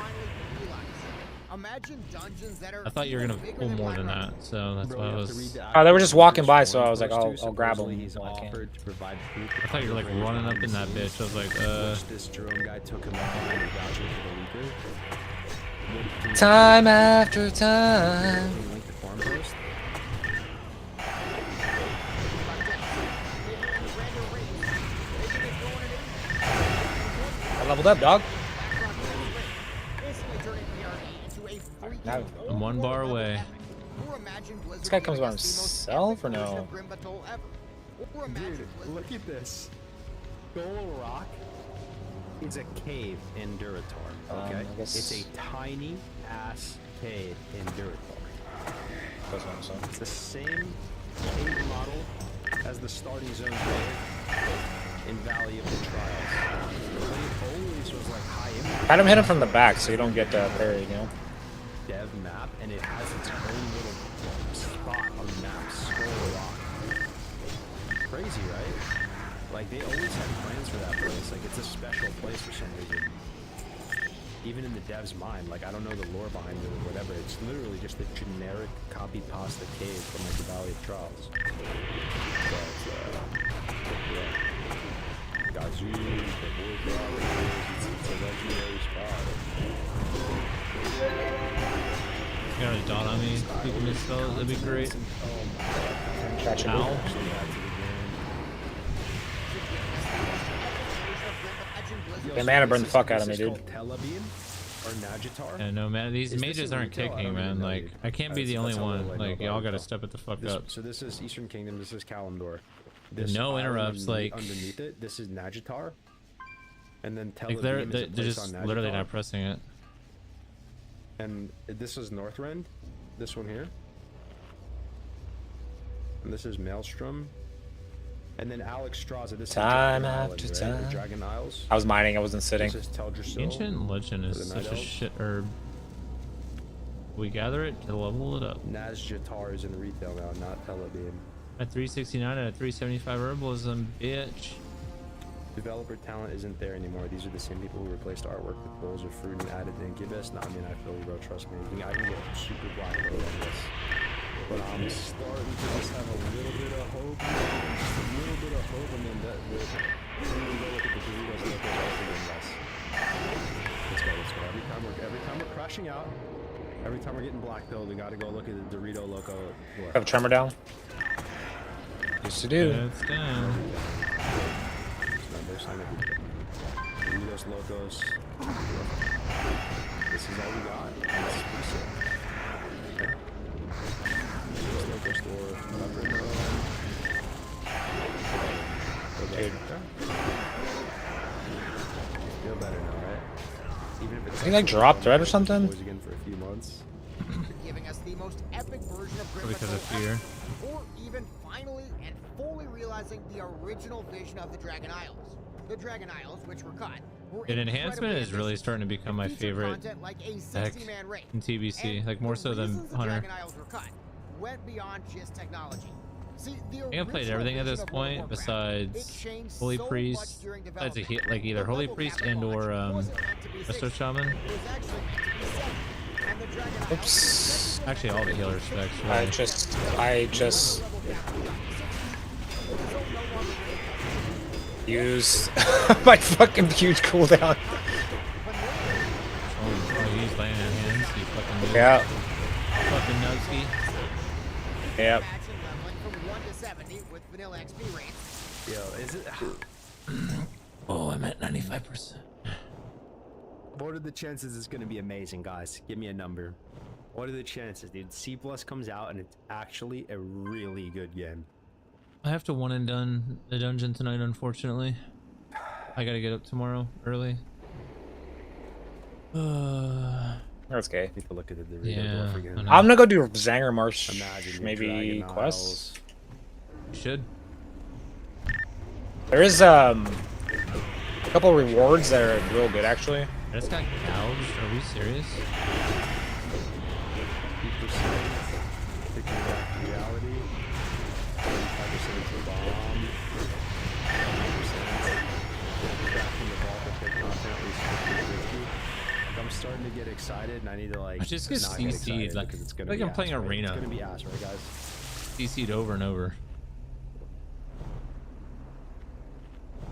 I thought you were gonna pull more than that, so that's why I was. Oh, they were just walking by, so I was like, I'll grab them. When I can. I thought you were like running up in that bitch. I was like, This Jerome guy took him out and voucher for the leaker. Time after time. Link the forum post. I leveled up, dog. Now, I'm 1 bar away. this guy comes by himself or no? Dude, look at this. Golo Rock is a cave in Durator. Okay, I guess- it's a tiny ass cave in Durator. It's the same cave model as the starting zone cave in Valley of the Trials. But it always was like high impact. Had him hit him from the back so you don't get parried, you know? Dev map, and it has its own little spot on the map, Skull Rock. Crazy, right? Like, they always had plans for that place. Like, it's a special place for some reason. Even in the dev's mind, like, I don't know the lore behind it or whatever. It's literally just a generic copy pasta cave from like the Valley of Trials. But yeah. Gazoo, the Wolf Robbers, it's a legendary spot. You got a dot on me. You can misspell it. That'd be great. Ow. Yeah, mana burn the fuck out of me, dude. Yeah, no, man. These mages aren't kicking, man. Like, I can't be the only one. Like, y'all gotta step it the fuck up. So this is Eastern Kingdom. This is Kalimdor. No interrupts. Like, underneath it, this is Nagitar. And then Tel like Aviv they're is a place just on literally Nagitar. not pressing it. And this is Northrend, this one here. And this is Maelstrom. And then Alex Straza, this Time is Dragon after Island, right? time. Or Dragon Isles. I was mining, I wasn't sitting. This is Teldrassil. Ancient Legend for is the Night such a Elves. shit herb. We gather it to level it up. Nazjatar is in retail now, not Tel Aviv. At 369 and at 375 herbalism, bitch. Developer talent isn't there anymore. These are the same people who replaced artwork with bowls of fruit and added incubus. No, I mean, I feel you, bro. Trust me. I can get super black hole on this. But I'm starting to just have a little bit of hope. Just a little bit of hope, and then then we go look at the Doritos and look at everything less. Let's go. Every time we're crashing out, every time we're getting black pilled, we gotta go look at the Dorito Loco. Have a tremor down? Used to do. Yeah, it's down. Doritos Locos. This is all we got. And this is pretty sick. Okay. Doritos Loco store. Okay. Feel better now, right? Even if it's He like dropped red or something? Boys again for a few months. Giving us the most epic version of Grim Because of Patrol fear. ever, or even finally and fully realizing the original vision of the Dragon Isles. The Dragon Isles, which were cut, were An enhancement incredibly is really ambitious. starting to become my Featured favorite content like a deck 60-man raid. in TBC, And like more the so than reasons the Hunter. Dragon Isles were cut went beyond just technology. See, the I think I've played original everything at vision this of World of point Warcraft, besides it changed Holy so much Priest. during Besides development. like either The Holy level Priest cap at and or launch wasn't meant to be Resto 60. Shaman. It was actually meant to be 70. And the Dragon Isles Oops. Actually, all the healer specs. I Really. just used my fucking huge cooldown. Oh, he's laying in hands. You fucking noob. Yeah. Fucking nubsky. Yep. From 1 to 70 with vanilla XP rates. Yo, is it? Oh, I'm at 95%. What are the chances it's gonna be amazing, guys? Give me a number. What are the chances, dude? C+ comes out and it's actually a really good game. I have to one and done the dungeon tonight, unfortunately. I gotta get up tomorrow early. That's okay. Need to look at the Yeah, dwarf again. I'm gonna go do Zanger Marsh, Imagine maybe Dragon quests. You should. There is a couple rewards that are real good actually. I just got gouged. Are we serious? 50% picking back reality. 35% is the bomb. 20% back from the vault if they're content, at least 50-50. I'm starting to get excited and I need to like I just get not get CC'd, excited like- because it's gonna like be I'm playing ass, right? Arena. It's gonna be ass, right guys? CC'd over and over.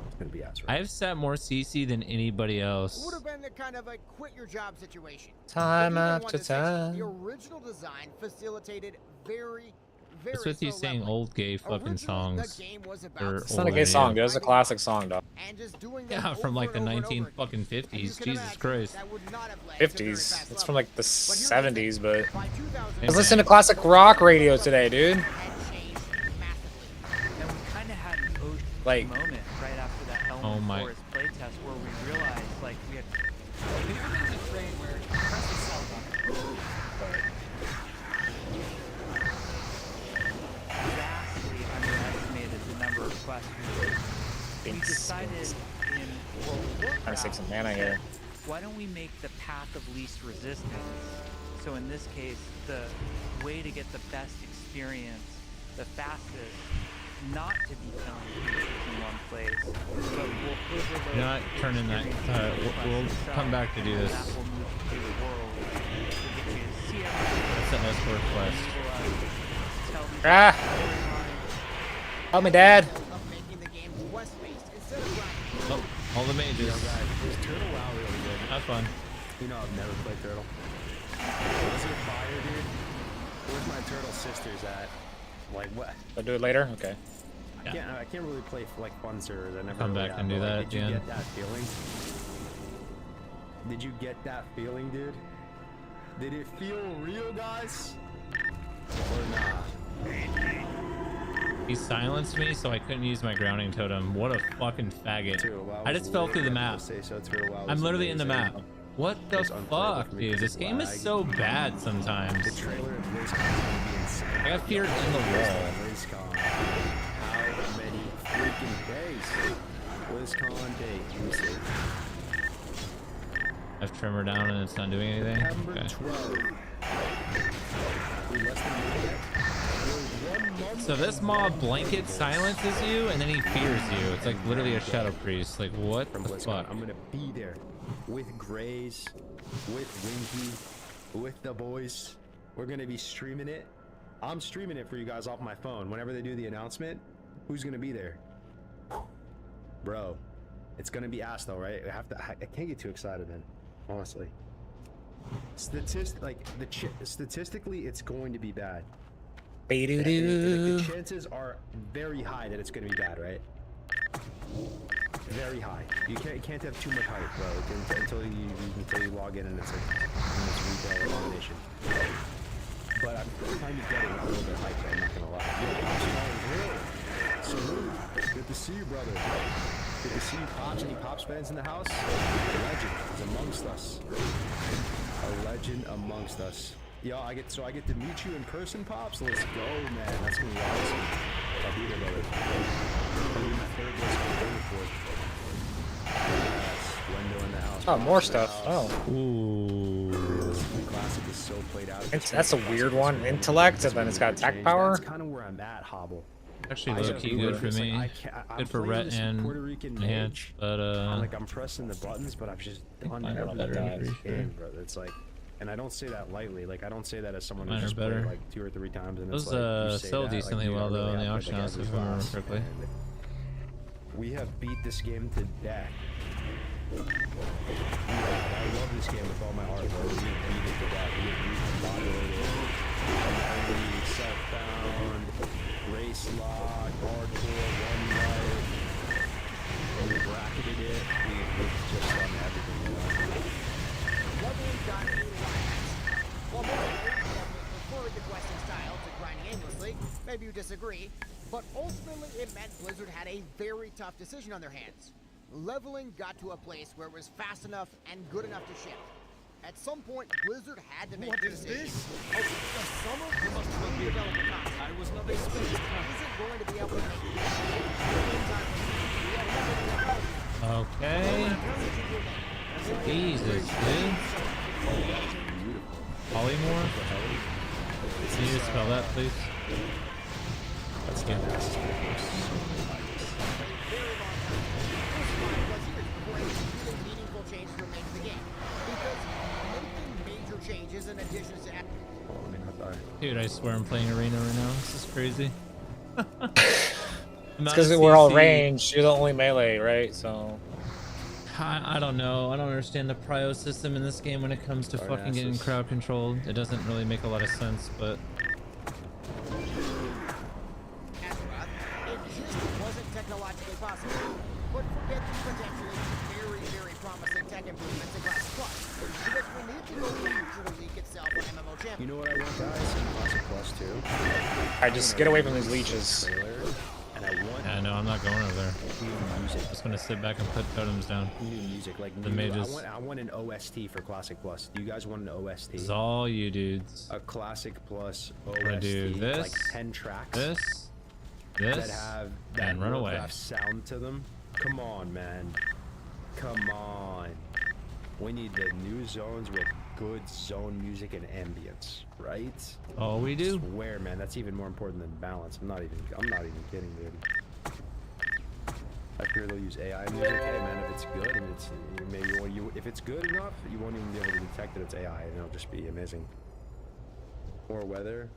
It's gonna be ass, right? I have sat more CC than anybody else. Would have been the kind of a quit your job situation. Time But even after 1 to 6, time. The original design facilitated very What's with you slow saying leveling. old gay fucking Originally, songs? the game was Or about It's not a old gay song, ADM? dude. It's a classic song, dog. and just doing them Yeah, from like the over and over and 19 over again. fucking And you 50s. can Jesus imagine Christ. that would not have led to very 50s. fast It's from leveling. like the But here's the thing. 70s, but By 2000, I was listening to classic rock radio today, dude. had changed massively. And we kind of had an OG Like- moment right after that Oh Element my- Forest playtest where we realized like we had. Have you ever been to a train where you press the cell button? Vastly underestimated the number of quests we were. We decided in World of Trying to save Warcraft some mana here. why don't we make the path of least resistance? So in this case, the way to get the best experience, the fastest, not to be killing creatures in one place, but we'll overload You're not turning that. We'll come back to do this. that will move through the world to get you to see everything. That's an escort quest. Tell these Ah! Help me, Dad. Of making the game quest-based instead of grinding. Oh, all the mages. Is Turtle WoW really good? Have fun. You know I've never played Turtle. Was it fire, dude? Where's my turtle sisters at? Like what? I'll do it later? Okay. I can't really play for like fun servers. I never Come really back have, and do but, that like, at did the you end. get that feeling? Did you get that feeling, dude? Did it feel real, guys? Or nah? He silenced me, so I couldn't use my grounding totem. What a fucking faggot. I just fell through the map. I'm literally in the map. What the fuck, dude? This game is so bad sometimes. The trailer of BlizzCon is gonna be insane. I got feared in the wall. BlizzCon. How many freaking days? BlizzCon days. Let me see. I've trimmer down and it's not doing anything. September Okay. 12th. We less than a week yet? We're 1 month So this mob blanket silences you and then he fears you. It's like literally a shadow priest. Like what from the BlizzCon. fuck? I'm gonna be there with Grays, with Winky, with the boys. We're gonna be streaming it. I'm streaming it for you guys off my phone. Whenever they do the announcement, who's gonna be there? Bro, it's gonna be ass though, right? I can't get too excited, man. Honestly, statistically, it's going to be bad. And the chances are very high that it's going to be bad, right? Very high. You can't have too much hype, bro, until you log in and it's like retail elimination. But I'm kind of getting a little bit hyped, I'm not gonna lie. Yo, salute. Good to see you, brother. Good to see you, Pops. Any Pops fans in the house? A legend is amongst us. A legend amongst us. Yo, I get to meet you in person, Pops. Let's go, man. That's gonna be awesome. I'll be there, brother. I'll be my third place for yes, window in the house. Oh, more stuff. Oh. Ooh. The classic is so played out. That's a weird one. Intellect, and then it's got attack power. That's kind of where I'm at, Hobble. Actually, low key good for me. Good for Rhett and Hanch, but I'm pressing the buttons, but I've just done everything in this game, bro. It's like, and I don't say that lightly. Like I don't say that as someone who's just played like 2 or 3 times. And those it's like, sell decently well though in the auction house, if I remember correctly. We have beat this game to death. I love this game with all my heart, bro. We beat it to death. We moderated it. Self-bound, race lock, hardcore, one life. We bracketed it. We've just done everything. Leveling got a lot. While most players preferred the questing style to grinding aimlessly, maybe you disagree, but ultimately it meant Blizzard had a very tough decision on their hands. Leveling got to a place where it was fast enough and good enough to ship. At some point, Blizzard had to make a decision. The summer was a development concept. I was not expecting isn't going to be able to make it. Okay. Jesus, dude. Polymorph? Can you just spell that, please? Let's get this. Meaningful changes were made to the game because making major changes in addition to Dude, I swear I'm playing Arena right now. This is crazy. It's because we're all ranged. You're the only melee, right? So I don't know. I don't understand the prio system in this game when it comes to fucking getting crowd controlled. It doesn't really make a lot of sense, but it just wasn't technologically possible. But forget the potentially very, very promising tech improvements in Classic Plus. Because we need to go back to the league itself on MMO Champions. You know what I want, guys? Classic Plus too. Alright, just get away from these leeches. And I want. yeah, no, I'm not going over there. I'm just gonna sit back and put totems down. New music, like the mages. I want an OST for Classic Plus. Do you guys want an OST? It's all you dudes. A Classic Plus OST. I'm gonna do this, like 10 tracks. This, that have that and run away. Warcraft sound to them. Come on, man. Come on. We need the new zones with good zone music and ambience, right? Oh, we do. I swear, man, that's even more important than balance. I'm not even kidding, dude. I fear they'll use AI music. Hey, man, if it's good and it's maybe if it's good enough, you won't even be able to detect that it's AI, and it'll just be amazing. Or weather.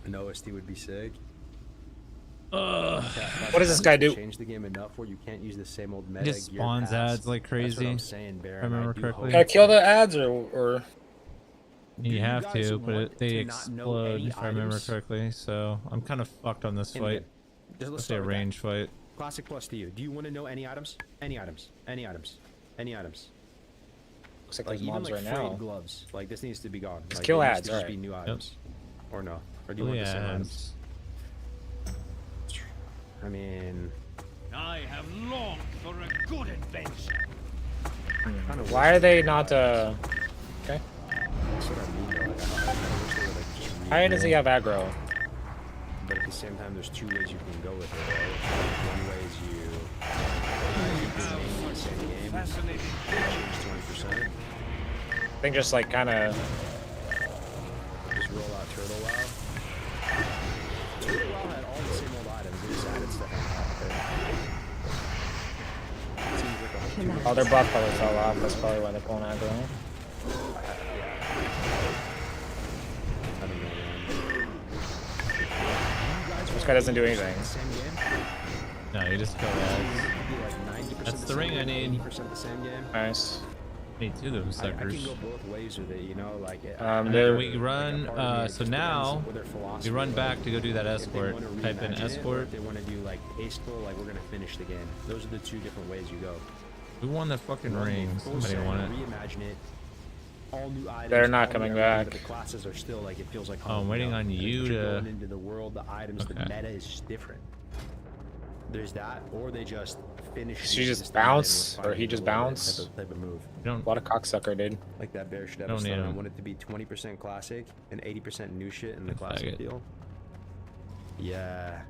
An OST would be sick. What does this guy do? Change the game enough where you can't use the same old meta. He just spawns ads like crazy. That's what I'm saying, Baron. If I remember correctly. Gotta kill the ads or you have to, but they explode if I remember correctly. So I'm kind of fucked on this fight. Let's say a range fight. Classic Plus to you. Do you want to know any items? Any items? Any items? Any items? Looks like Like there's even mobs like right frayed now. gloves. Like this needs to be gone. Just Like, kill there ads, needs to just alright. be new items. Or no? Or do you want the same Yeah. items? I mean, I have longed for a good adventure. Why are they not okay? That's what I mean, though. Like, I wish they would, like, just Why does he have aggro? But at the same time, there's 2 ways you can go with it, right? One way is you the same game, change 20%. I think just like kind of. Just roll out Turtle WoW. Turtle WoW had all the same old items. They just added stuff on top of it. Seems like a whole Oh, their buff probably fell off. That's probably why they're pulling aggro. I don't know, man. This guy doesn't do anything. No, you just kill ads. That's the ring I need. 80% the same game. Nice. Need 2 of them I suckers. can go both ways with it, you know, like. And then we run. So now we run back to go do that escort. Type in escort. If they want to do like tasteful, like we're gonna finish the game. Those are the 2 different ways you go. Who won the fucking ring? Somebody won it. Reimagine it. All new items. They're not all coming new items, back. but the classes are still like it feels like. Oh, I'm waiting on you You're to. going into the world, the items, the meta is just different. There's that, or they just finish. She just bounce, or he just bounce. Type of move. A lot of cocksucker, dude. Like that bear should have a stun. I want it to be 20% classic and 80% new shit in the classic deal. Yeah.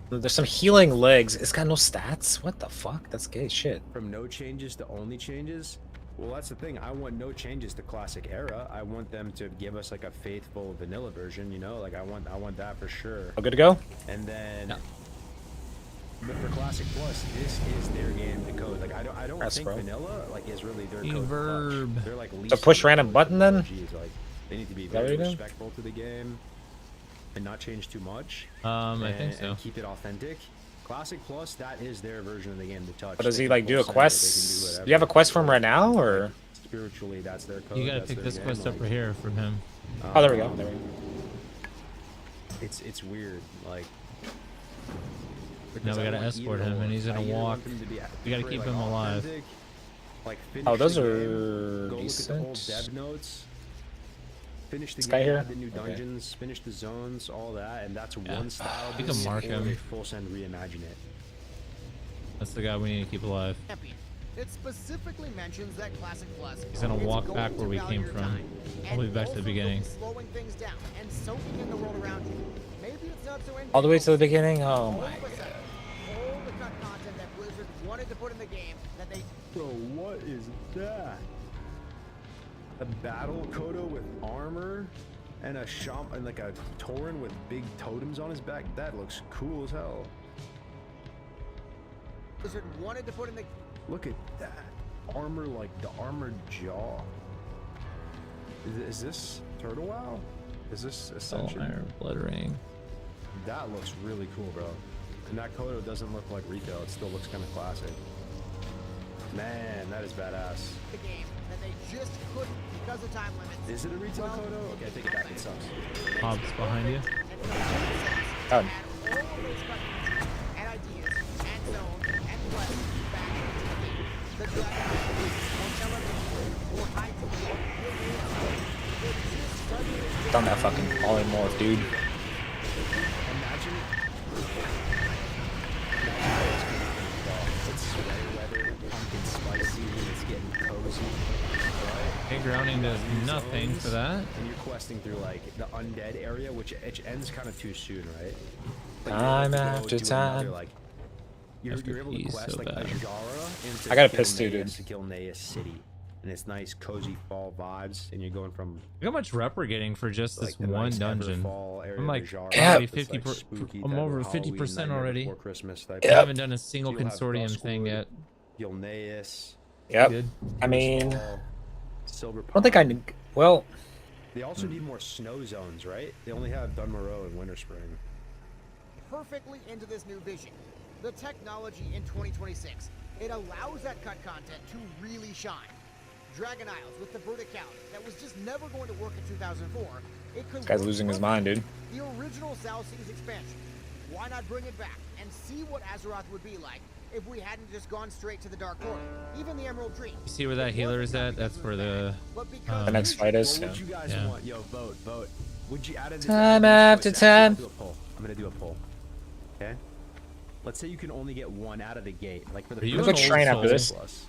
There's some healing legs. It's got no stats. What the fuck? That's gay shit. From no changes to only changes. Well, that's the thing. I want no changes to classic era. I want them to give us like a faithful vanilla version. You know, like I want that for sure. All good to go. And then. But for Classic Plus, this is their game to code. Like I don't think vanilla like is really their code. Verb. They're like So push random button then. Like they need to be very respectful to the game and not change too much. I think so. And keep it authentic. Classic Plus, that is their version of the game to touch. But does he like do a quest? Do you have a quest for him right now, or? Spiritually, that's their code. You gotta pick this quest up right here from him. Oh, there we go. There we go. It's weird, like. Now we gotta escort him, and he's gonna walk. We gotta keep him alive. Oh, those are decent. Dev notes. Finish the This guy game, here? add the new dungeons, finish the zones, all that, and that's one style. We can mark him. They full send reimagine it. That's the guy we need to keep alive. It specifically mentions that Classic Plus. He's gonna walk back where we came from. All the way back to the beginning. Slowing things down and soaking in the world around you. Maybe it's not so All the way to the beginning. Oh my god. all the cut content that Blizzard wanted to put in the game that they. Bro, what is that? A battle Kodo with armor and a and like a Tauren with big totems on his back. That looks cool as hell. Blizzard wanted to put in the. Look at that armor, like the armored jaw. Is this Turtle WoW? Is this Ascension? Iron Blood Ring. That looks really cool, bro. And that Kodo doesn't look like retail. It still looks kind of classic. Man, that is badass. The game that they just couldn't because of time limits. Is it a retail Kodo? Okay, I take it back. It sucks. Hobbs behind you. Done. And ideas and zones and quests back into the game. The Dragon or television or high Done that fucking polymorph, dude. Imagine it's sweater weather, pumpkin spicy, it's getting cozy, right? Hey, grounding does nothing for that. And you're questing through like the undead area, which it ends kind of too soon, right? But Time after time. Another, like, you're able to quest so like bad. Ajara into I got a Kill piss too, Naeus dude. to kill Naeus City. And it's nice, cozy fall vibes, and you're going from Look how much rep we're getting for just this like the one nice dungeon. Everfall area I'm of like Ajara. already It's, 50. like, spooky I'm type over of 50% Halloween, already. Nightmare Before Christmas type I of- haven't done a single You'll have consortium Duskwood, thing yet. Gilneas. Yep. Good. I mean, Silver I don't think I need. Well, They also need more snow zones, right? They only have Dunmoreau and Winter Spring. perfectly into this new vision. The technology in 2026, it allows that cut content to really shine. Dragon Isles with the verticality that was just never going to work in 2004. It could this guy's work losing his perfectly. mind, dude. The original South Seas expansion. Why not bring it back and see what Azeroth would be like if we hadn't just gone straight to the Dark Portal? Even the Emerald Dream. You see where that healer is at? That's for the The next fight is. What would you guys Yeah. want? Yo, vote. Would you out of this? Time after time. Do a poll. I'm gonna do a poll. Okay. Let's say you can only get one out of the gate, like for the Are you Let's an go old train after soul? this. Plus.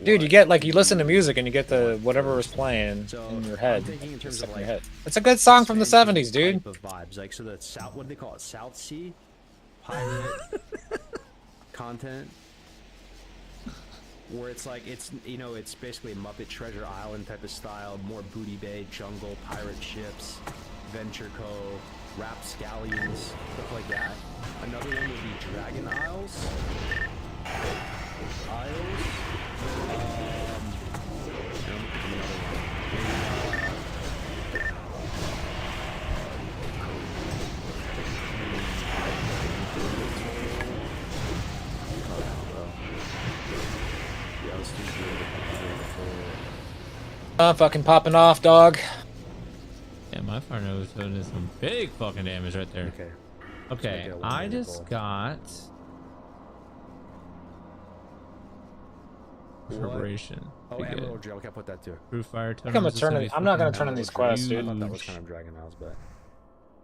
Dude, you get like you listen to music and you get the whatever was playing So, in your I'm head. thinking in terms Stuck of, in your like, head. It's a good song from the '70s, dude. Type of vibes, like so the South. What do they call it? South Sea pirate content, where it's like it's it's basically Muppet Treasure Island type of style, more booty bay, jungle, pirate ships, Venture Cove, rapscallions, stuff like that. Another one would be Dragon Isles. Fucking popping off, dog. Yeah, my fire nose did some big fucking damage right there. Okay. Okay, I just got preparation. Oh, Pretty good. Emerald Gel. Okay, I put that too. Through fire I'm gonna turn it. I'm not gonna turn in these quests, I dude. thought that was kind of Dragon Isles, but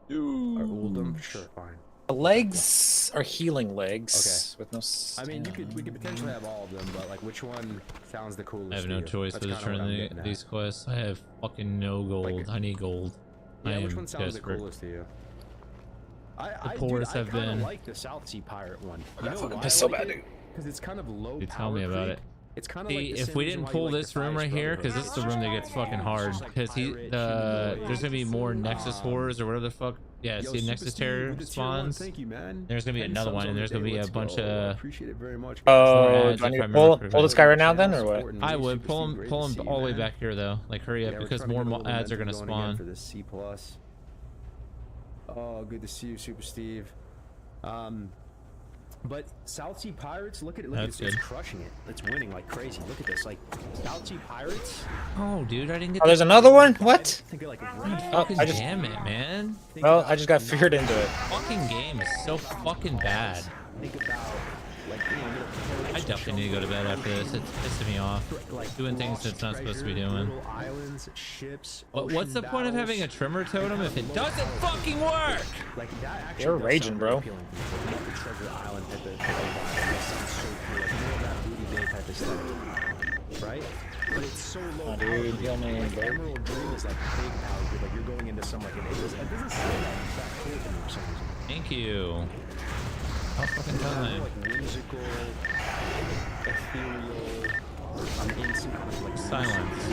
or Uldum, sure, fine. The legs are healing legs. Okay. With no. I mean, we could potentially have all of them, but like, which one sounds the coolest? I have to no you? choice That's but to kinda what I'm turn getting at. these quests. I have fucking no gold. I need gold. Yeah, I which am one sounds desperate. the coolest to you? The poorest have been. I like the South Sea Pirate one. You know why? That's so bad, dude. Because it's kind of low. Dude, tell me about it. It's kind of See, like the if same we reason didn't why pull you like this the room right Thighs here, Brotherhood. because this is the room that gets fucking hard. Because there's gonna be more Nexus horrors or whatever the fuck. Yeah, see, Nexus Terror spawns. Thank you, man. There's gonna be another one, and there's gonna be a bunch of. Appreciate it very much. Oh, do I need to pull this guy right now then, or what? I would pull him all the way back here though. Like hurry up, because more ads are gonna spawn. For this C+. Oh, good to see you, Super Steve. But South Sea Pirates, look at it. Look, it's crushing it. It's winning like crazy. Look at this, like South Sea Pirates. Oh, dude, I didn't get. Oh, there's another one. What? Think of like Oh, I just. Damn it, man. Well, I just got feared into it. Fucking game is so fucking bad. Think about like I definitely need to go to bed after this. It's pissing me off. Doing things it's not supposed to be doing. islands, ships. What's the point of having a trimmer totem if it doesn't fucking work? Like that actually. You're raging, bro. The treasure island type of vibe. That sounds so cool. Like more of that Booty Bay type of stuff, right? But it's so low. Dude, heal me, like, bro. Emerald Dream is like big power. Dude. Like you're going into some like it doesn't seem that cool to me for some reason. Thank you. How fucking time? Like whimsical, ethereal, instant kind of like silence.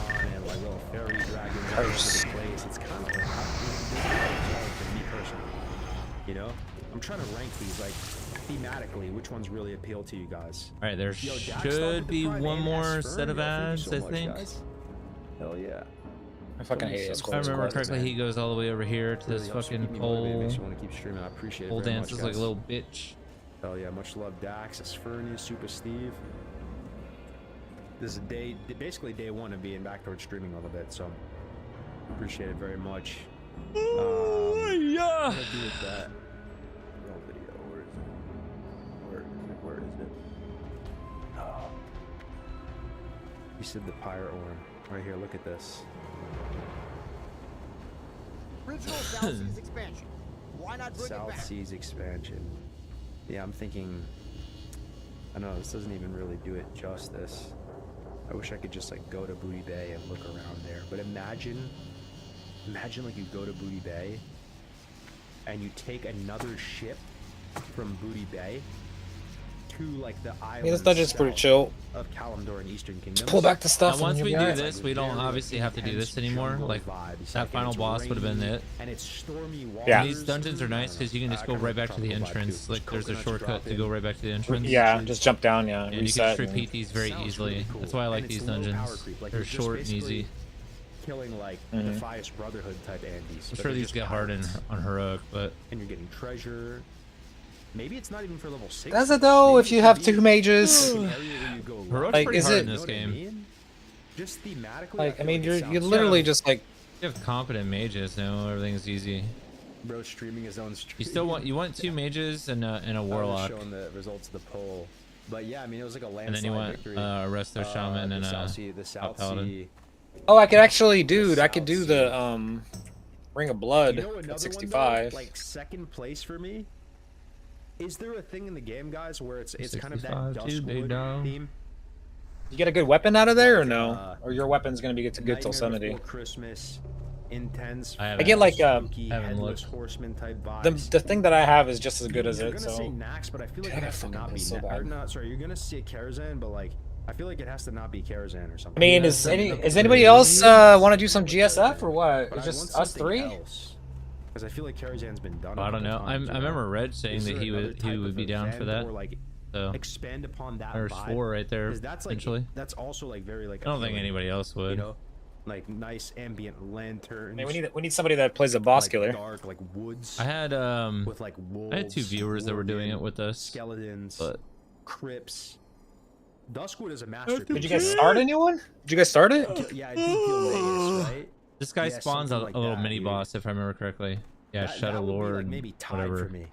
And like little fairy dragons all over the place. It's kind of like for me personally. You know, I'm trying to rank these like thematically. Which ones really appeal to you guys? All right, there should be one more set of ads, I think. Hell yeah. I fucking hate it. If I remember correctly, he goes all the way over here to this fucking pole. Makes you want to keep streaming. I appreciate it. Pole very dances much, like a guys. little bitch. Hell yeah, much love Dax, Asfernia, Super Steve. This is basically day one of being back towards streaming a little bit, so appreciate it very much. Yeah. What do I do with that? No video. Where is it? Where is it? Oh. You said the pirate one right here. Look at this. Original South Seas expansion. Why not bring it South back? Seas expansion. Yeah, I'm thinking. I don't know. This doesn't even really do it justice. I wish I could just like go to Booty Bay and look around there. But imagine like you go to Booty Bay and you take another ship from Booty Bay to like the island. Yeah, this dungeon's pretty chill. Of Kalimdor and Eastern Kingdoms. Just pull back the stuff. Now, once and we you'll do be alright. this, we don't obviously have to do this anymore. Like that final boss would have been it. And it's stormy waters. Yeah. These dungeons are nice because you can just go right back to the entrance. Like there's a shortcut to go right back to the entrance. Yeah, just jump down, yeah. And you can Reset. just repeat these very easily. That's why I like these dungeons. They're short and easy. Killing like the Fias Brotherhood type Andes. I'm sure these get hard on heroic, but and you're getting treasure. Maybe it's not even for level 6. Does it though? If you have two mages, heroic's like pretty is hard it? in this game. Just thematically. Like I mean, feel you're it literally sounds- just like. You have competent mages now. Everything's easy. Bro streaming his own stream. You still want two mages and a warlock, Showing the results of the poll. But yeah, I mean it was like a landslide and then you want victory. a resto shaman and the a South Sea, the South paladin. Sea. Oh, I could actually, dude. I could do the Ring of Blood You know another at one, 65. though? Like second place for me. Is there a thing in the game, guys, where it's kind of that 65 too, big Duskwood dog. theme? You get a good weapon out of there, or no? Or your weapon's gonna be good till Nightmare 70. Before Christmas, intense. I I get like spooky, haven't headless looked. horseman type vibes. the thing that I have is just as good as You're it. gonna say So Nax, but I feel like Dude, it I has to fucking not be feel so or bad. not. Sorry, you're gonna say Karazhan, but like I feel like it has to not be Karazhan or something. I mean, is anybody else want to do some GSF or what? But It's I just want us something three. else, because I feel like Karazhan's been done. I a don't know. couple I times, you know? remember Red saying Is that there he another would type of be down for event that. or, like, So expand upon that there's vibe? 4 right there 'Cause that's like potentially. that's also like very like I don't think appealing, anybody else would. You know, like nice ambient lanterns. Hey, we need somebody that plays a boss like killer. dark like woods. I had with like wolves. I had 2 viewers that were doing it worgen, with us. Skeletons, but crypts. Duskwood is a masterpiece. Did you guys start anyone? Did you guys start it? Yeah, I think you'll right? This guy Yeah, spawns a something like little that, mini dude. boss, if I remember correctly. Yeah, That Shadow would be, Lord, like, maybe tied whatever. for me.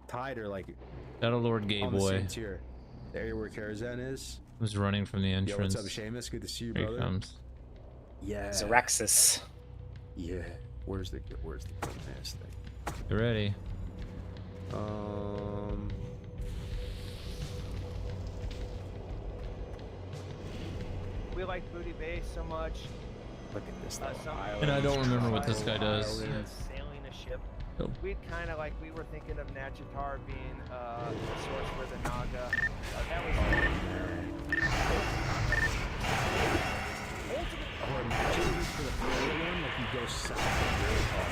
Tied or like Shadow Lord Gay on the Boy same tier. The area where Karazhan is. was running from the Yo, entrance. what's up, Seamus? Good to see you, Here brother. he comes. Yeah. Zaraxis. Yeah. Where's the mass thing? You ready? We like Booty Bay so much. Look at this And I don't remember what this guy does. Sailing a ship. Nope. We were thinking of Nachitar being the source for the Naga. That was. Or imagine this for the third one, like you go south and really far.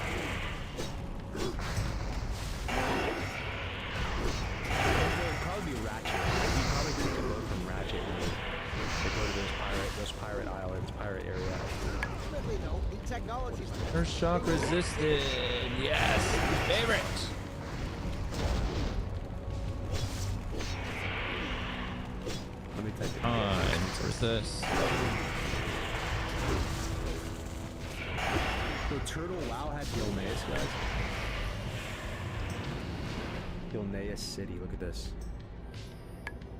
It would probably be Ratchet. You probably take a boat from Ratchet and go to those pirate islands, pirate area. Ultimately, though, the technology's Earth shock resisted. Yes. Favorite. Let me type it. Where's this? So Turtle WoW had Gilneas, guys. Gilneas City. Look at this.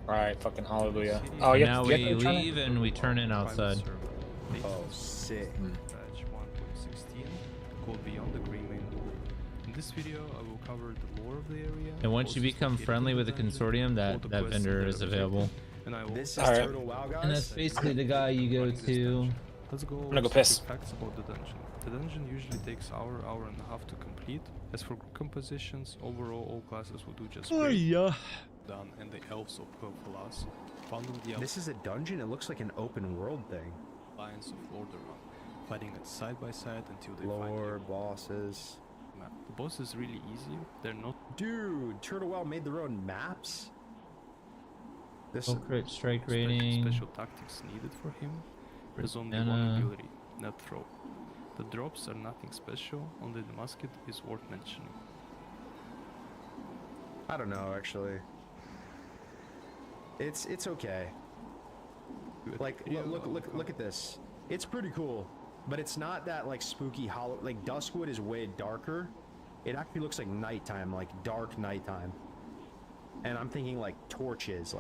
Alright, fucking hallelujah. Oh, yeah. Now we leave and we turn in outside. Oh, sick. Patch 1.16 called Beyond the Green Main Wall. In this video, I will cover the lore of the area. And once you become friendly with the consortium, that vendor is available. And I will This is Turtle WoW, guys. And that's basically the guy you go to. Let's go I'm gonna go piss. facts about the dungeon. The dungeon usually takes hour and a half to complete. As for group compositions, overall all classes will do just great. yeah. Done, and the elves of Hellas found on the This is a dungeon? It looks like an open world thing. Alliance of Lordaeron, fighting it side by side until they Lore, bosses. map. The boss is really easy. They're not. Dude, Turtle WoW made their own maps? This Full crit strike special rating. tactics needed for him. There's only Mana. one ability, net throw. The drops are nothing special, only the musket is worth mentioning. I don't know, actually. It's okay. Like, look at this. It's pretty cool, but it's not that like spooky hollow. Like Duskwood is way darker. It actually looks like nighttime, like dark nighttime. And I'm thinking like torches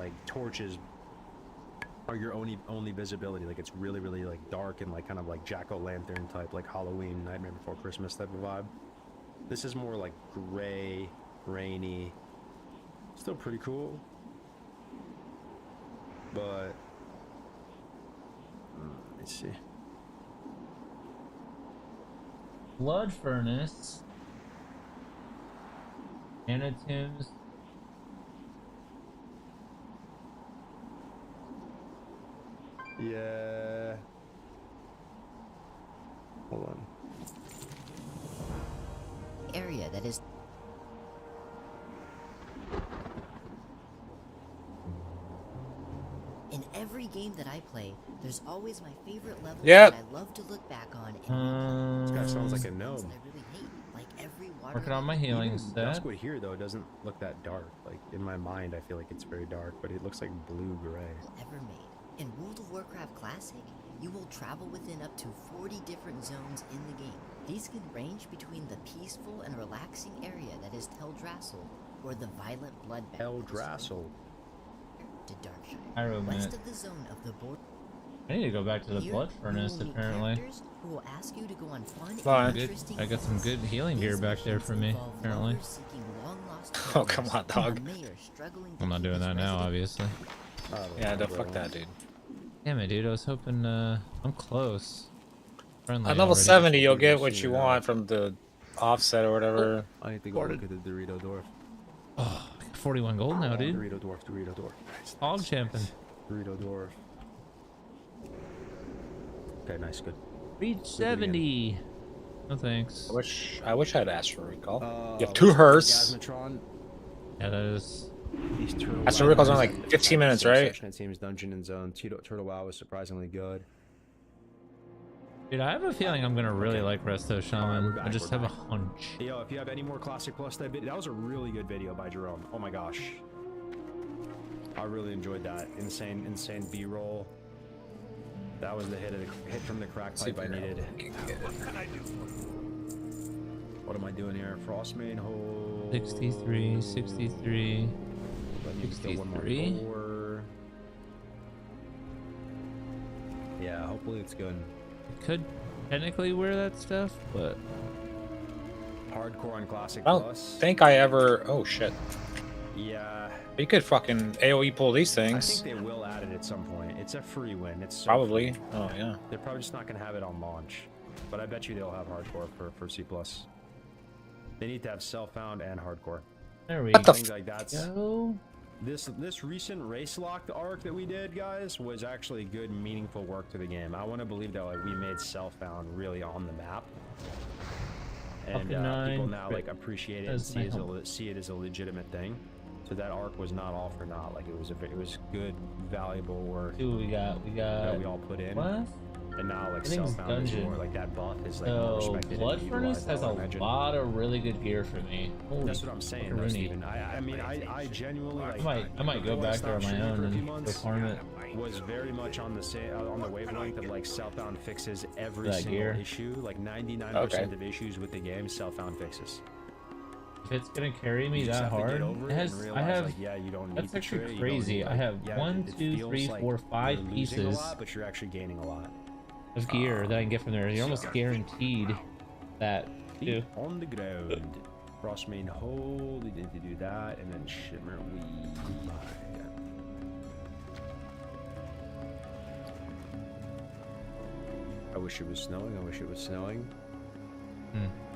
are your only visibility. Like it's really like dark and like kind of like jack-o'-lantern type, like Halloween, Nightmare Before Christmas type of vibe. This is more like gray, rainy. Still pretty cool, but let me see. Blood Furnace. Anatombs. Yeah. Hold on. Area that is in every game that I play, there's always my favorite level Yep. that I love to look back on and This guy sounds like a ones gnome. that I really hate, like every water. Working on my healing stat. Duskwood here though doesn't look that dark. Like in my mind, I feel like it's very dark, but it looks like blue-gray. ever made. In World of Warcraft Classic, you will travel within up to 40 different zones in the game. These can range between the peaceful and relaxing area that is Teldrassil, or the violent bloodbath Teldrassil. to Darkshire. Pyro West Minute. of the zone of the border. I need to go back to the Here, Blood you Furnace will meet apparently. characters who will ask you to go on fun Fine. and Good. interesting I got some good healing gear These back there missions for me, involve apparently. lovers seeking long-lost Oh, come on, treasures, dog. a mayor struggling to I'm not keep doing his that now, resident- obviously. Yeah, don't fuck that, dude. Damn it, dude. I was hoping, I'm close. Friendly At level already. 70, you'll get what you want from the offset or whatever. I need to go look at the Dorito Dwarf. Oh, I got 41 gold now, dude. Dorito Dwarf. Nice. Hog champion. Dorito Dwarf. Okay, nice, good. Reach 70. No thanks. I wish I'd asked for a recall. You have what's 2 up, hearse. Gasmatron? Yeah, that is. These Turtle That's WoW the recall's guys, only like like, 15 minutes, same right? section, it seems Dungeon and Zone. Turtle WoW was surprisingly good. Dude, I have a feeling I'm gonna really like Resto Shaman. we're back, I just we're have back. a hunch. Yo, if you have any more Classic Plus, that was a really good video by Jerome. Oh my gosh. I really enjoyed that. Insane B-roll. That was the hit from the crack pipe I needed. What can I do? What am I doing here? Frostmane hole. 63, 63, Let me kill one more 63. boar. Yeah, hopefully it's good. It could technically wear that stuff, but Hardcore on Classic I don't Plus. think I ever. Oh shit. Yeah. You could fucking AOE pull these I things. think they will add it at some point. It's a free win. It's so Probably. free. Oh yeah. They're probably just not gonna have it on launch, but I bet you they'll have hardcore for C+. They need to have self-found and hardcore. there we Things like that's go. this recent race locked arc that we did, guys, was actually good, meaningful work to the game. I want to believe that like we made self-found really on the map, and people now like appreciate it and see it as a legitimate thing. So that arc was not all for naught. Like it was good, valuable work. Ooh, we got that we all put in. what? And now like Everything's self-found is dungeon. more like that buff is like more So respected. Blood and Furnace utilized, has I a would imagine. lot of really good gear for me. Holy That's what I'm saying, though, fuckeroonie. Steven. I mean, I genuinely like. I might go back there on my own and go farm it. Was very much on the wavelength of like self-found fixes every That single gear. issue. Like 99% of issues with the game, self-found fixes. If it's gonna carry me You just that have to get hard, over it it has. and I realize, have. like, yeah, you don't need That's to actually trade, you don't crazy. need, I like, have yeah, one, it two, feels three, like four, five you're losing pieces a lot, but you're actually gaining a lot. of gear that I can get from there. You're almost guaranteed that too. On the ground. Frostmane Hold, we need to do that, and then Shimmer Weed. I wish it was snowing. I wish it was snowing.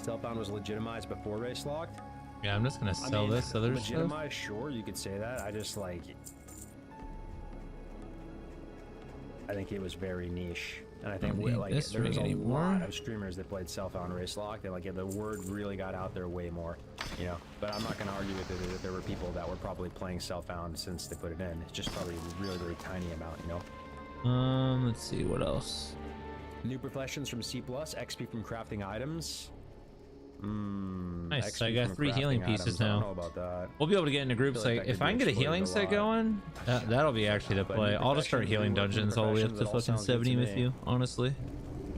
Self-bound was legitimized before race locked. Yeah, I'm just gonna sell this other stuff. Legitimized, sure, you could say that. I just like. I think it was very niche, and I think Don't like need this there was a ring anymore. lot of streamers that played self-bound race locked, and like the word really got out there way more, you know. But I'm not gonna argue with it that there were people that were probably playing self-bound since they put it in. It's just probably a really, really tiny amount, you know. Let's see what else. New professions from C+, XP from crafting items. Nice. XP So I got from 3 healing crafting pieces items. I don't now. know about that. We'll be able to get into groups. I feel like Like that if could I can be get a exploited healing a set lot. going, that'll be actually the But play. new I'll just start professions, healing new working dungeons all the way up to professions, it all fucking sounds good 70 to with me. you. Honestly,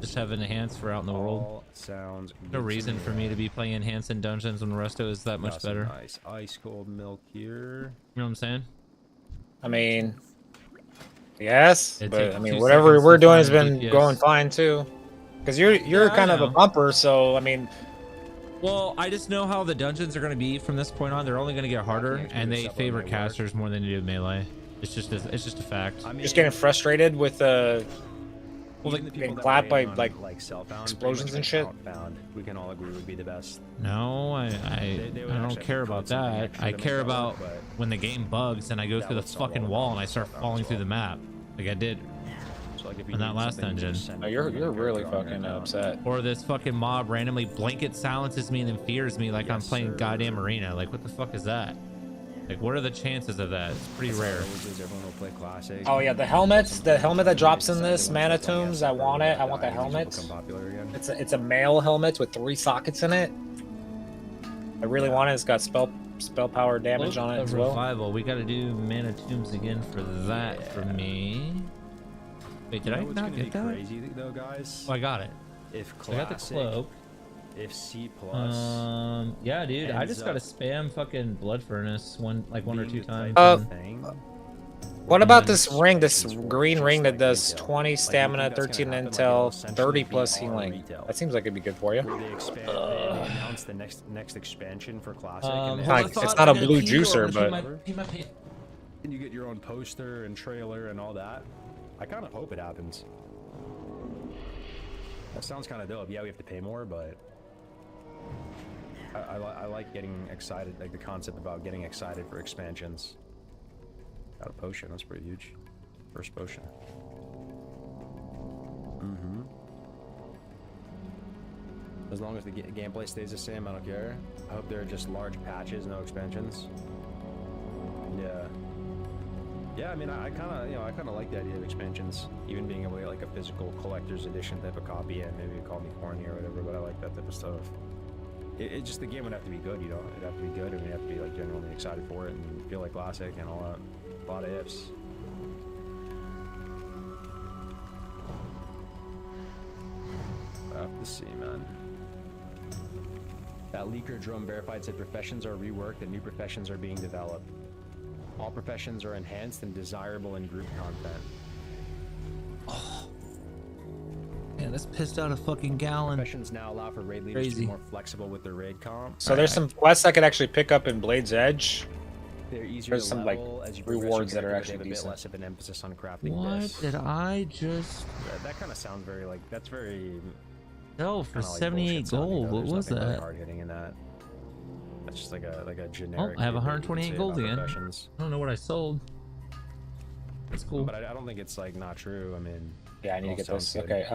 just have enhance for out in the world. All sounds No good to reason for me to be playing enhance in dungeons when Resto is that much Got some better. Nice ice cold milk here. You know what I'm saying? I mean, yes, It but takes I mean, 2 whatever seconds we're to doing has find been DPS. going fine too. Because you're Yeah, I kind of a know. bumper, so I mean, Well, I just know how the dungeons are going to be from this point on. They're only going to get harder, and they favor casters more than they do melee. It's just a fact. just getting frustrated with Well, getting clapped by like self-bound, explosions and shit. Outbound, we can all agree would be the best. No, I They would don't actually care have to about code something that. extra I to make care that about work, but when the game bugs and I go that through the would solve fucking all wall the and I start self-bound falling as through well. the map, like I did So like if you in that need last something, you dungeon. just send Oh, it you're to your really character on your fucking account. upset. Or this fucking mob randomly blanket silences me and then fears me like I'm Yes, playing sir. goddamn arena. Like what the fuck is that? Like what are the chances of that? It's pretty rare. Everyone will play classic. Oh yeah, the helmet that drops in this mana tombs. I want it. I want that helmet. Become popular again. It's a male helmet with 3 sockets in it. I really want it. It's got spell power damage Cloak on it of as well. Revival. We gotta do mana tombs again for that for me. Wait, did I what's not gonna get be that? crazy though, guys? Oh, I got it. If So I got the classic, cloak. if C plus, Yeah, dude, I ends just gotta up spam fucking Blood Furnace one or two times. thing, What about this ring, this green ring that does 20 stamina, 13 intel, 30 plus healing? That seems like it'd be good for you. where they expand, they announce the next expansion for classic, and then Like, it's not a blue juicer, but and you get your own poster and trailer and all that. I kind of hope it happens. That sounds kind of dope. Yeah, we have to pay more, but I like getting excited, like the concept about getting excited for expansions. Got a potion, that's pretty huge. First potion. As long as the gameplay stays the same, I don't care. I hope there are just large patches, no expansions. Yeah. Yeah, I mean, I kind of like the idea of expansions, even being able to get like a physical collector's edition type of copy, and maybe call me corny or whatever, but I like that type of stuff. It just, the game would have to be good, you know? It'd have to be good, and we'd have to be like genuinely excited for it and feel like classic and all that. A lot of ifs. I have to see, man. That leaker drum verified said professions are reworked and new professions are being developed. All professions are enhanced and desirable in group content. Man, that's pissed out a fucking gallon. Professions now allow for raid leaders to be Crazy. more flexible with their raid comp. So there's some quests I could actually pick up in Blade's Edge. They're easier There's to some level like as you progress rewards your that are character, actually but they have a bit decent. less of an emphasis on crafting What this. did I just That kind of sounds very like that's very. sell for kinda like 78 bullshit sounding, gold? though. What There's was nothing really that? hard hitting in that. That's just like a Oh, generic. I have thing that you could 128 say gold about again. professions. I don't know what I sold. That's cool. But I don't think it's like not true. I mean. Yeah, I need to all get sounds this. good. Okay.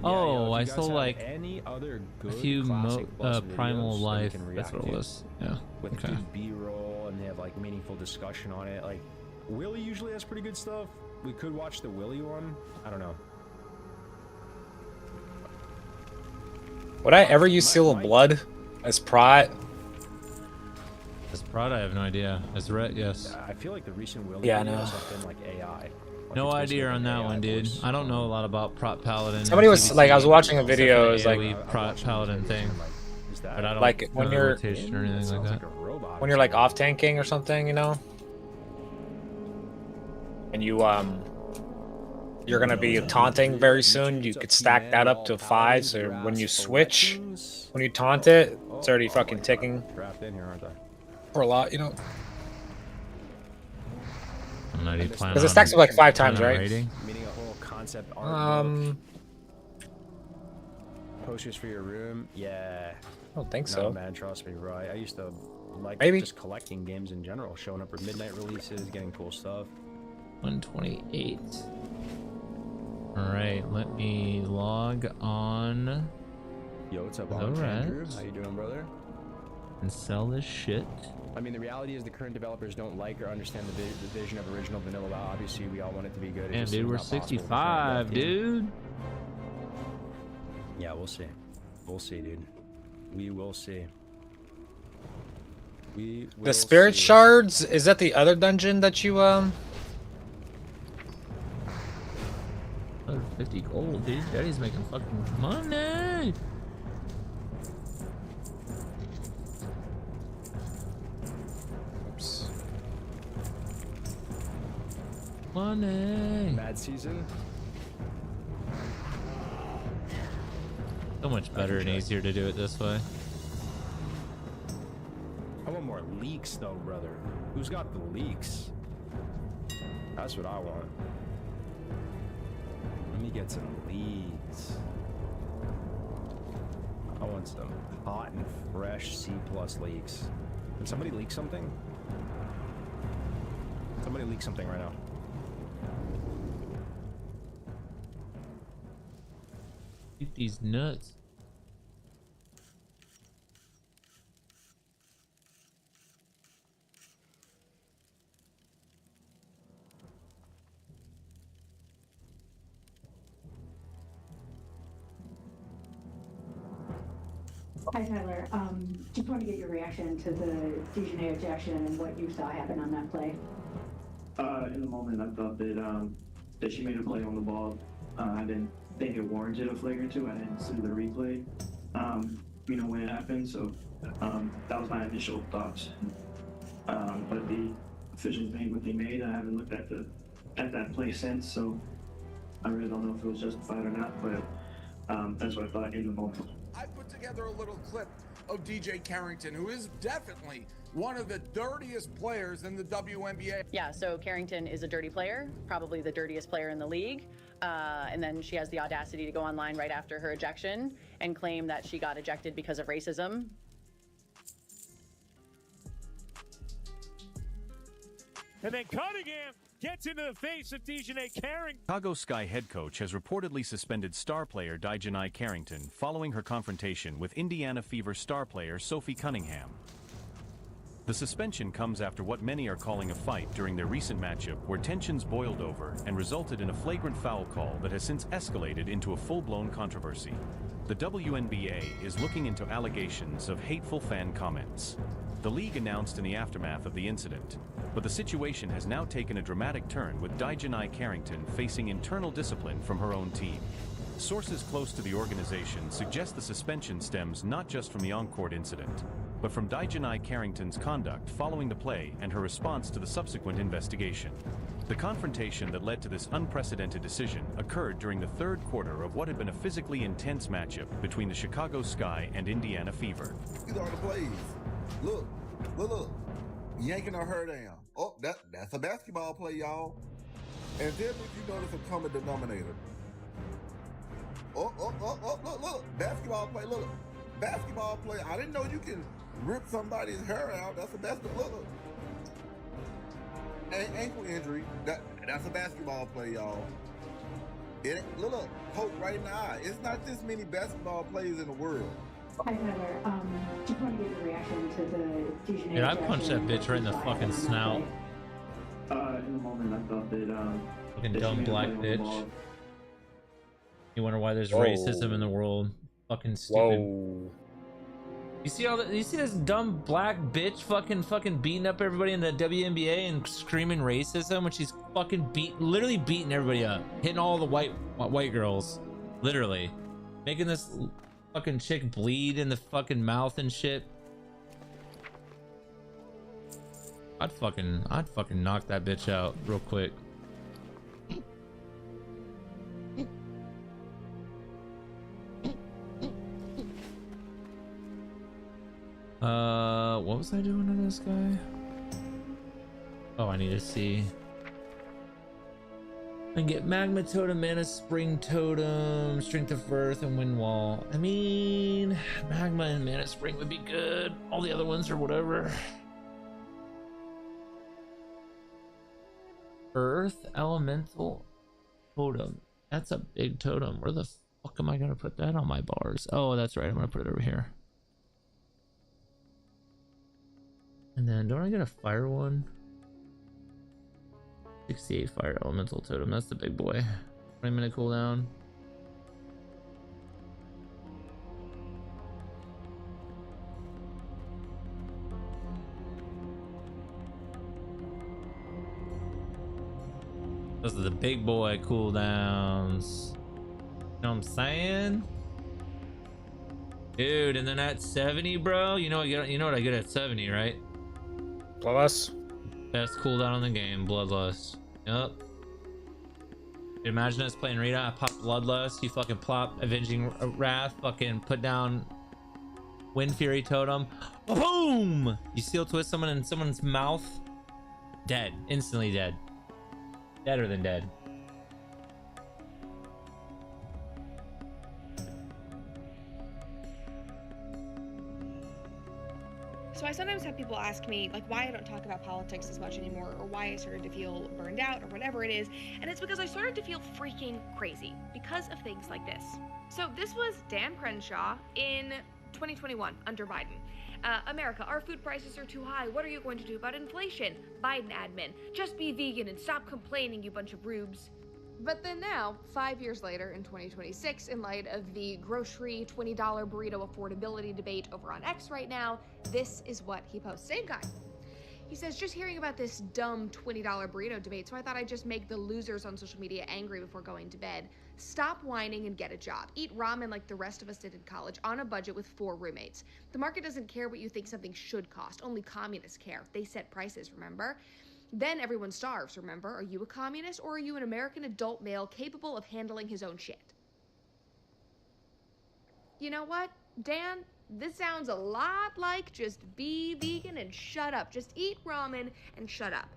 Oh, if you I guys sold have like any other a good few classic Plus Primal videos that we Life. can That's react what it to was. Yeah. with Okay. good B-roll, and they have like meaningful discussion on it. Like Willie usually has pretty good stuff. We could watch the Willie one. I don't know. Would I ever use Seal of Blood as Prot? As Prod, I have no idea. As Ret, yes. I feel like the recent Willie Yeah, I videos know. have been like AI. Like, No it's idea basically on that AI one, dude. voice. I don't know a lot about Prot Paladin. Somebody was TBC. like, I was watching a video. It was Definitely like, AoE Prot Paladin thing. But I don't like when know the you're rotation or anything like that. when you're like off tanking or something, you know, and you're gonna be taunting very soon. You could stack that up to 5, so when you switch, when you taunt it, it's already fucking ticking Trapped in here, aren't they? for a lot, you know. I'm not even planning. Because it stacks up like 5 times, right? Meaning a whole concept art book. Posters for your room, yeah. I don't think No, so. man, trust me, bro. I used to like Maybe. just collecting games in general, showing up for midnight releases, getting cool stuff. 128. All right, let me log on. Yo, what's up, All Andrew? right. How you doing, brother? And sell this shit. I mean, the reality is the current developers don't like or understand the vision of original vanilla. Well, obviously, we all want it to be good. It's Damn, just dude, not we're possible. 65, dude. Yeah, we'll see. We'll see, dude. We will see. We will The Spirit see. Shards, is that the other dungeon that you 50 gold, dude. Daddy's making fucking money. Oops. Money. Mad season. So much better and easier to do it this way. I want more leaks, though, brother. Who's got the leaks? That's what I want. Let me get some leaks. I want some hot and fresh C+ leaks. Can somebody leak something? Somebody leak something right now. Eat these nuts. Hi, Tyler. Just want to get your reaction to the Dijonais ejection and what you saw happen on that play. In the moment, I thought that she made a play on the ball. I didn't think it warranted a flag or two. I didn't see the replay, when it happened. So that was my initial thoughts. But the officials made what they made. I haven't looked at that play since, so I really don't know if it was justified or not. But that's what I thought in the moment. I put together a little clip of DJ Carrington, who is definitely one of the dirtiest players in the WNBA. Yeah, so Carrington is a dirty player, probably the dirtiest player in the league. And then she has the audacity to go online right after her ejection and claim that she got ejected because of racism. And then Cunningham gets into the face of Dijonais Carrington. Chicago Sky head coach has reportedly suspended star player Dijonais Carrington following her confrontation with Indiana Fever star player Sophie Cunningham. The suspension comes after what many are calling a fight during their recent matchup where tensions boiled over and resulted in a flagrant foul call that has since escalated into a full-blown controversy. The WNBA is looking into allegations of hateful fan comments. The league announced in the aftermath of the incident, but the situation has now taken a dramatic turn with Dijonais Carrington facing internal discipline from her own team. Sources close to the organization suggest the suspension stems not just from the on-court incident, but from Daijinai Carrington's conduct following the play and her response to the subsequent investigation. The confrontation that led to this unprecedented decision occurred during the third quarter of what had been a physically intense matchup between the Chicago Sky and Indiana Fever. These are the plays. Look, look, look. Yanking her down. Oh, that's a basketball play, y'all. And then if you notice a common denominator. Oh, look. Basketball play, look. Basketball play. I didn't know you can rip somebody's hair out. That's a basketball. Look. Ankle injury. That's a basketball play, y'all. Look, poke right in the eye. It's not this many basketball plays in the world. Hi, Tyler. Just want to get your reaction to the Dejanay. Dude, I punched that bitch right in the fucking snout. In the moment, I thought that Fucking that dumb she made a black play on the bitch. ball. You wonder why there's Whoa. racism in the world? Fucking stupid. Whoa. You see all that? You see this dumb black bitch fucking beating up everybody in the WNBA and screaming racism when she's fucking literally beating everybody up, hitting all the white girls, literally, making this fucking chick bleed in the fucking mouth and shit. I'd fucking knock that bitch out real quick. What was I doing to this guy? Oh, I need to see. And get magma totem, mana spring totem, strength of earth, and wind wall. I mean, magma and mana spring would be good. All the other ones or whatever. Earth elemental totem. That's a big totem. Where the fuck am I gonna put that on my bars? Oh, that's right. I'm gonna put it over here. And then don't I get a fire one? 68 fire elemental totem. That's the big boy. 20-minute cooldown. Those are the big boy cooldowns. You know what I'm saying? Dude, and then at 70, bro, you know what I get at 70, right? Bloodlust. Best cooldown in the game, Bloodlust. Yup. Imagine us playing Rita, I pop Bloodlust, you fucking plop Avenging Wrath, fucking put down Wind Fury Totem. Boom! You seal twist someone in someone's mouth. Dead. Instantly dead. Deader than dead. So I sometimes have people ask me like why I don't talk about politics as much anymore, or why I started to feel burned out, or whatever it is, and it's because I started to feel freaking crazy because of things like this. So this was Dan Crenshaw in 2021 under Biden. America, our food prices are too high. What are you going to do about inflation? Biden admin, just be vegan and stop complaining, you bunch of rubes. But then now, 5 years later in 2026, in light of the grocery $20 burrito affordability debate over on X right now, this is what he posts. Same guy. He says, just hearing about this dumb $20 burrito debate, so I thought I'd just make the losers on social media angry before going to bed. Stop whining and get a job. Eat ramen like the rest of us did in college, on a budget with 4 roommates. The market doesn't care what you think something should cost. Only communists care. They set prices, remember? Then everyone starves, remember? Are you a communist, or are you an American adult male capable of handling his own shit? You know what, Dan? This sounds a lot like just be vegan and shut up. Just eat ramen and shut up.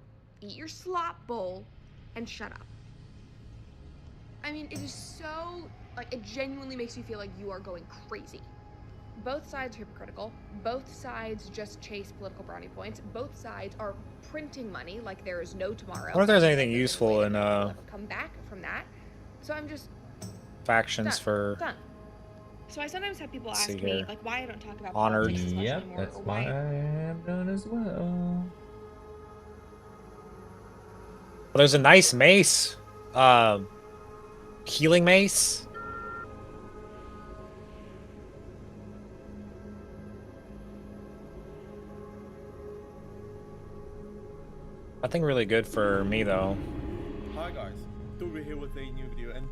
Eat your slop bowl and shut up. I mean, it is so, like, it genuinely makes you feel like you are going crazy. Both sides are hypocritical. Both sides just chase political brownie points. Both sides are printing money like there is no tomorrow. I wonder if there's anything useful in Come back from that. So I'm just factions for done. So I sometimes have people ask see me here. like why I don't talk about Honored. politics as much Yep, anymore, that's or why I have done as well. Well, there's a nice mace. Healing mace. I think really good for me though. Hi guys, Toby here with a new video, and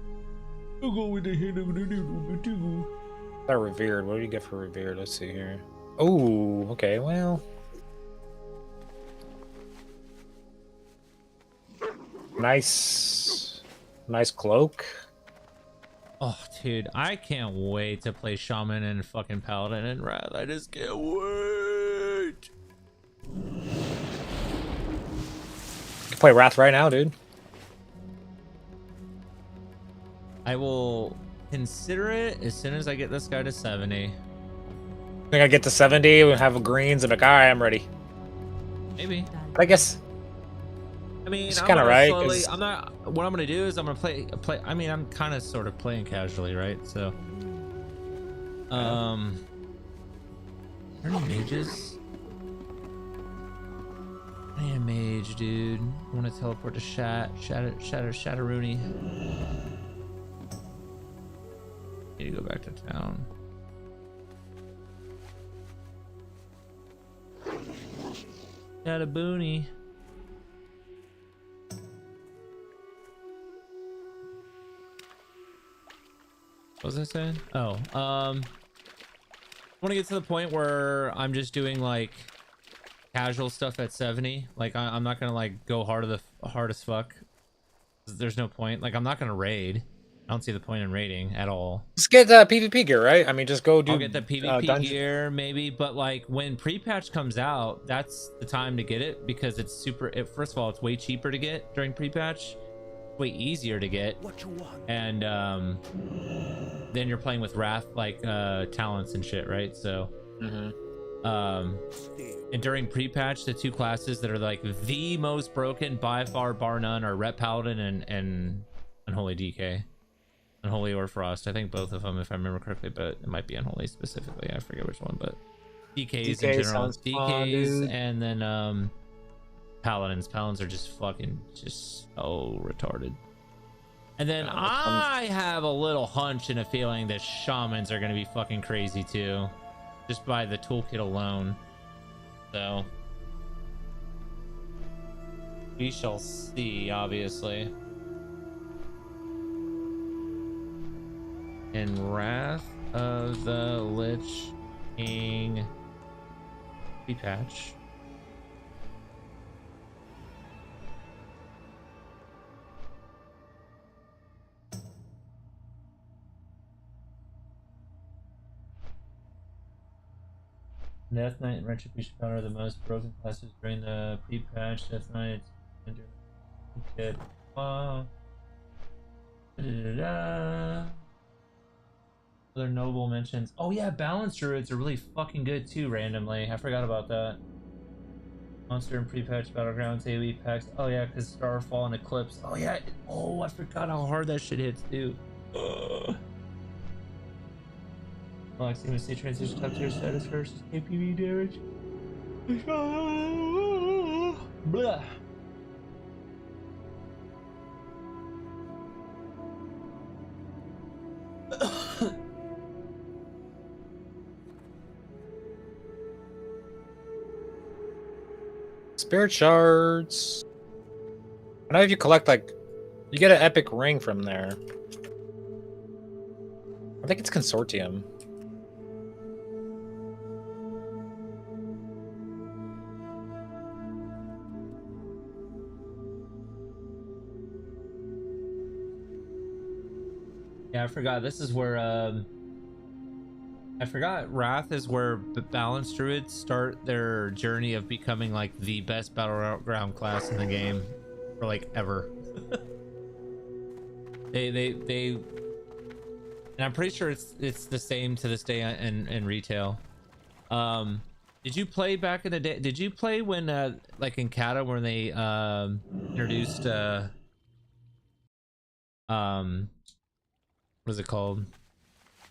I'll go with the hand of the That revered. What do you get for revered? Let's see here. Oh, okay. Well, nice cloak. Oh, dude, I can't wait to play Shaman and fucking Paladin and Wrath. I just can't wait. You can play Wrath right now, dude. I will consider it as soon as I get this guy to 70. I think I get to 70, we have a greens, and like, all right, I'm ready. Maybe. But I guess. I mean, it's I'm kind of gonna right. slowly, 'Cause I'm not. What I'm gonna do is I'm gonna play. I mean, I'm kind of sort of playing casually, right? So, are there any mages? I need a mage, dude. I want to teleport to Shatteroony. Need to go back to town. Shattaboony. What was I saying? Oh, I want to get to the point where I'm just doing like casual stuff at 70. Like I'm not gonna like go hard as fuck. There's no point. Like I'm not gonna raid. I don't see the point in raiding at all. Just get PvP gear, right? I mean, just go do. I'll get the PvP gear maybe, but like when pre-patch comes out, that's the time to get it because it's super. First of all, it's way cheaper to get during pre-patch, way easier to get. What you want? And then you're playing with Wrath like talents and shit, right? So, and during pre-patch, the two classes that are like the most broken by far, bar none, are Rep Paladin and Unholy DK. Unholy or Frost, I think both of them, if I remember correctly, but it might be Unholy specifically. I forget which one, but DKs in general. DKs and then Paladins. Paladins are just fucking so retarded. And then I have a little hunch and a feeling that Shamans are gonna be fucking crazy too, just by the toolkit alone. So we shall see, obviously. And Wrath of the Lich King pre-patch. Death Knight and Retribution Powder are the most broken classes during the pre-patch. Death Knight kit. Other notable mentions. Oh yeah, Balance Druids are really fucking good too, randomly. I forgot about that. Monster and pre-patch Battlegrounds, AoE packs. Oh yeah, because Starfall and Eclipse. Oh yeah. Oh, I forgot how hard that shit hits too. Relaxing with state transition top tier status versus KPV damage. Blah. Spirit shards. I know if you collect like, you get an epic ring from there. I think it's Consortium. Yeah, I forgot. This is where I forgot Wrath is where Balance Druids start their journey of becoming like the best battleground class in the game for like ever. they and I'm pretty sure it's the same to this day in retail. Did you play back in the day? Did you play when like in Kata when they introduced what is it called?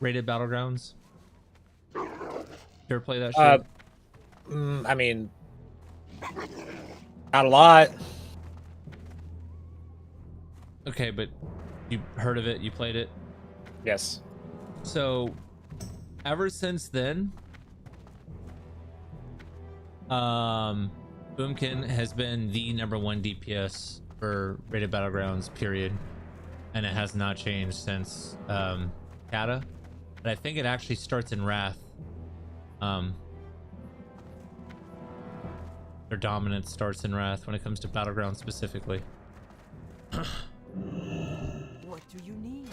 Rated Battlegrounds? You ever play that shit? I mean, not a lot. Okay, but you heard of it? You played it? Yes. So, ever since then, Boomkin has been the #1 DPS for Rated Battlegrounds, period. and it has not changed since Kata. But I think it actually starts in Wrath. Their dominance starts in Wrath when it comes to Battleground specifically. What do you need?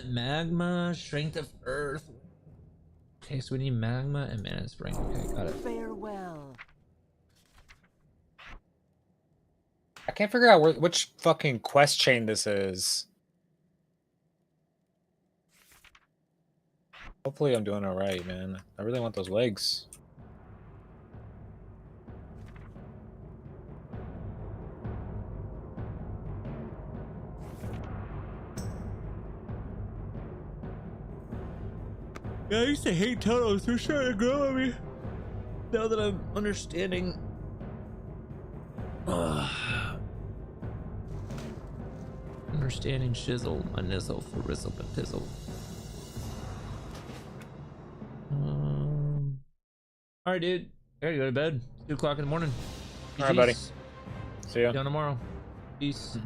Magma, Strength of Earth. Okay, so we need Magma and Mana Strength. Okay, got it. Farewell. I can't figure out which fucking quest chain this is. Hopefully I'm doing alright, man. I really want those legs. Yeah, I used to hate tunnels. They're starting to grow on me. Now that I'm understanding. Understanding shizzle, my nizzle for rizzle but pizzle. Alright, dude. I gotta go to bed. 2 o'clock in the morning. Alright, buddy. See ya. See you tomorrow. Peace.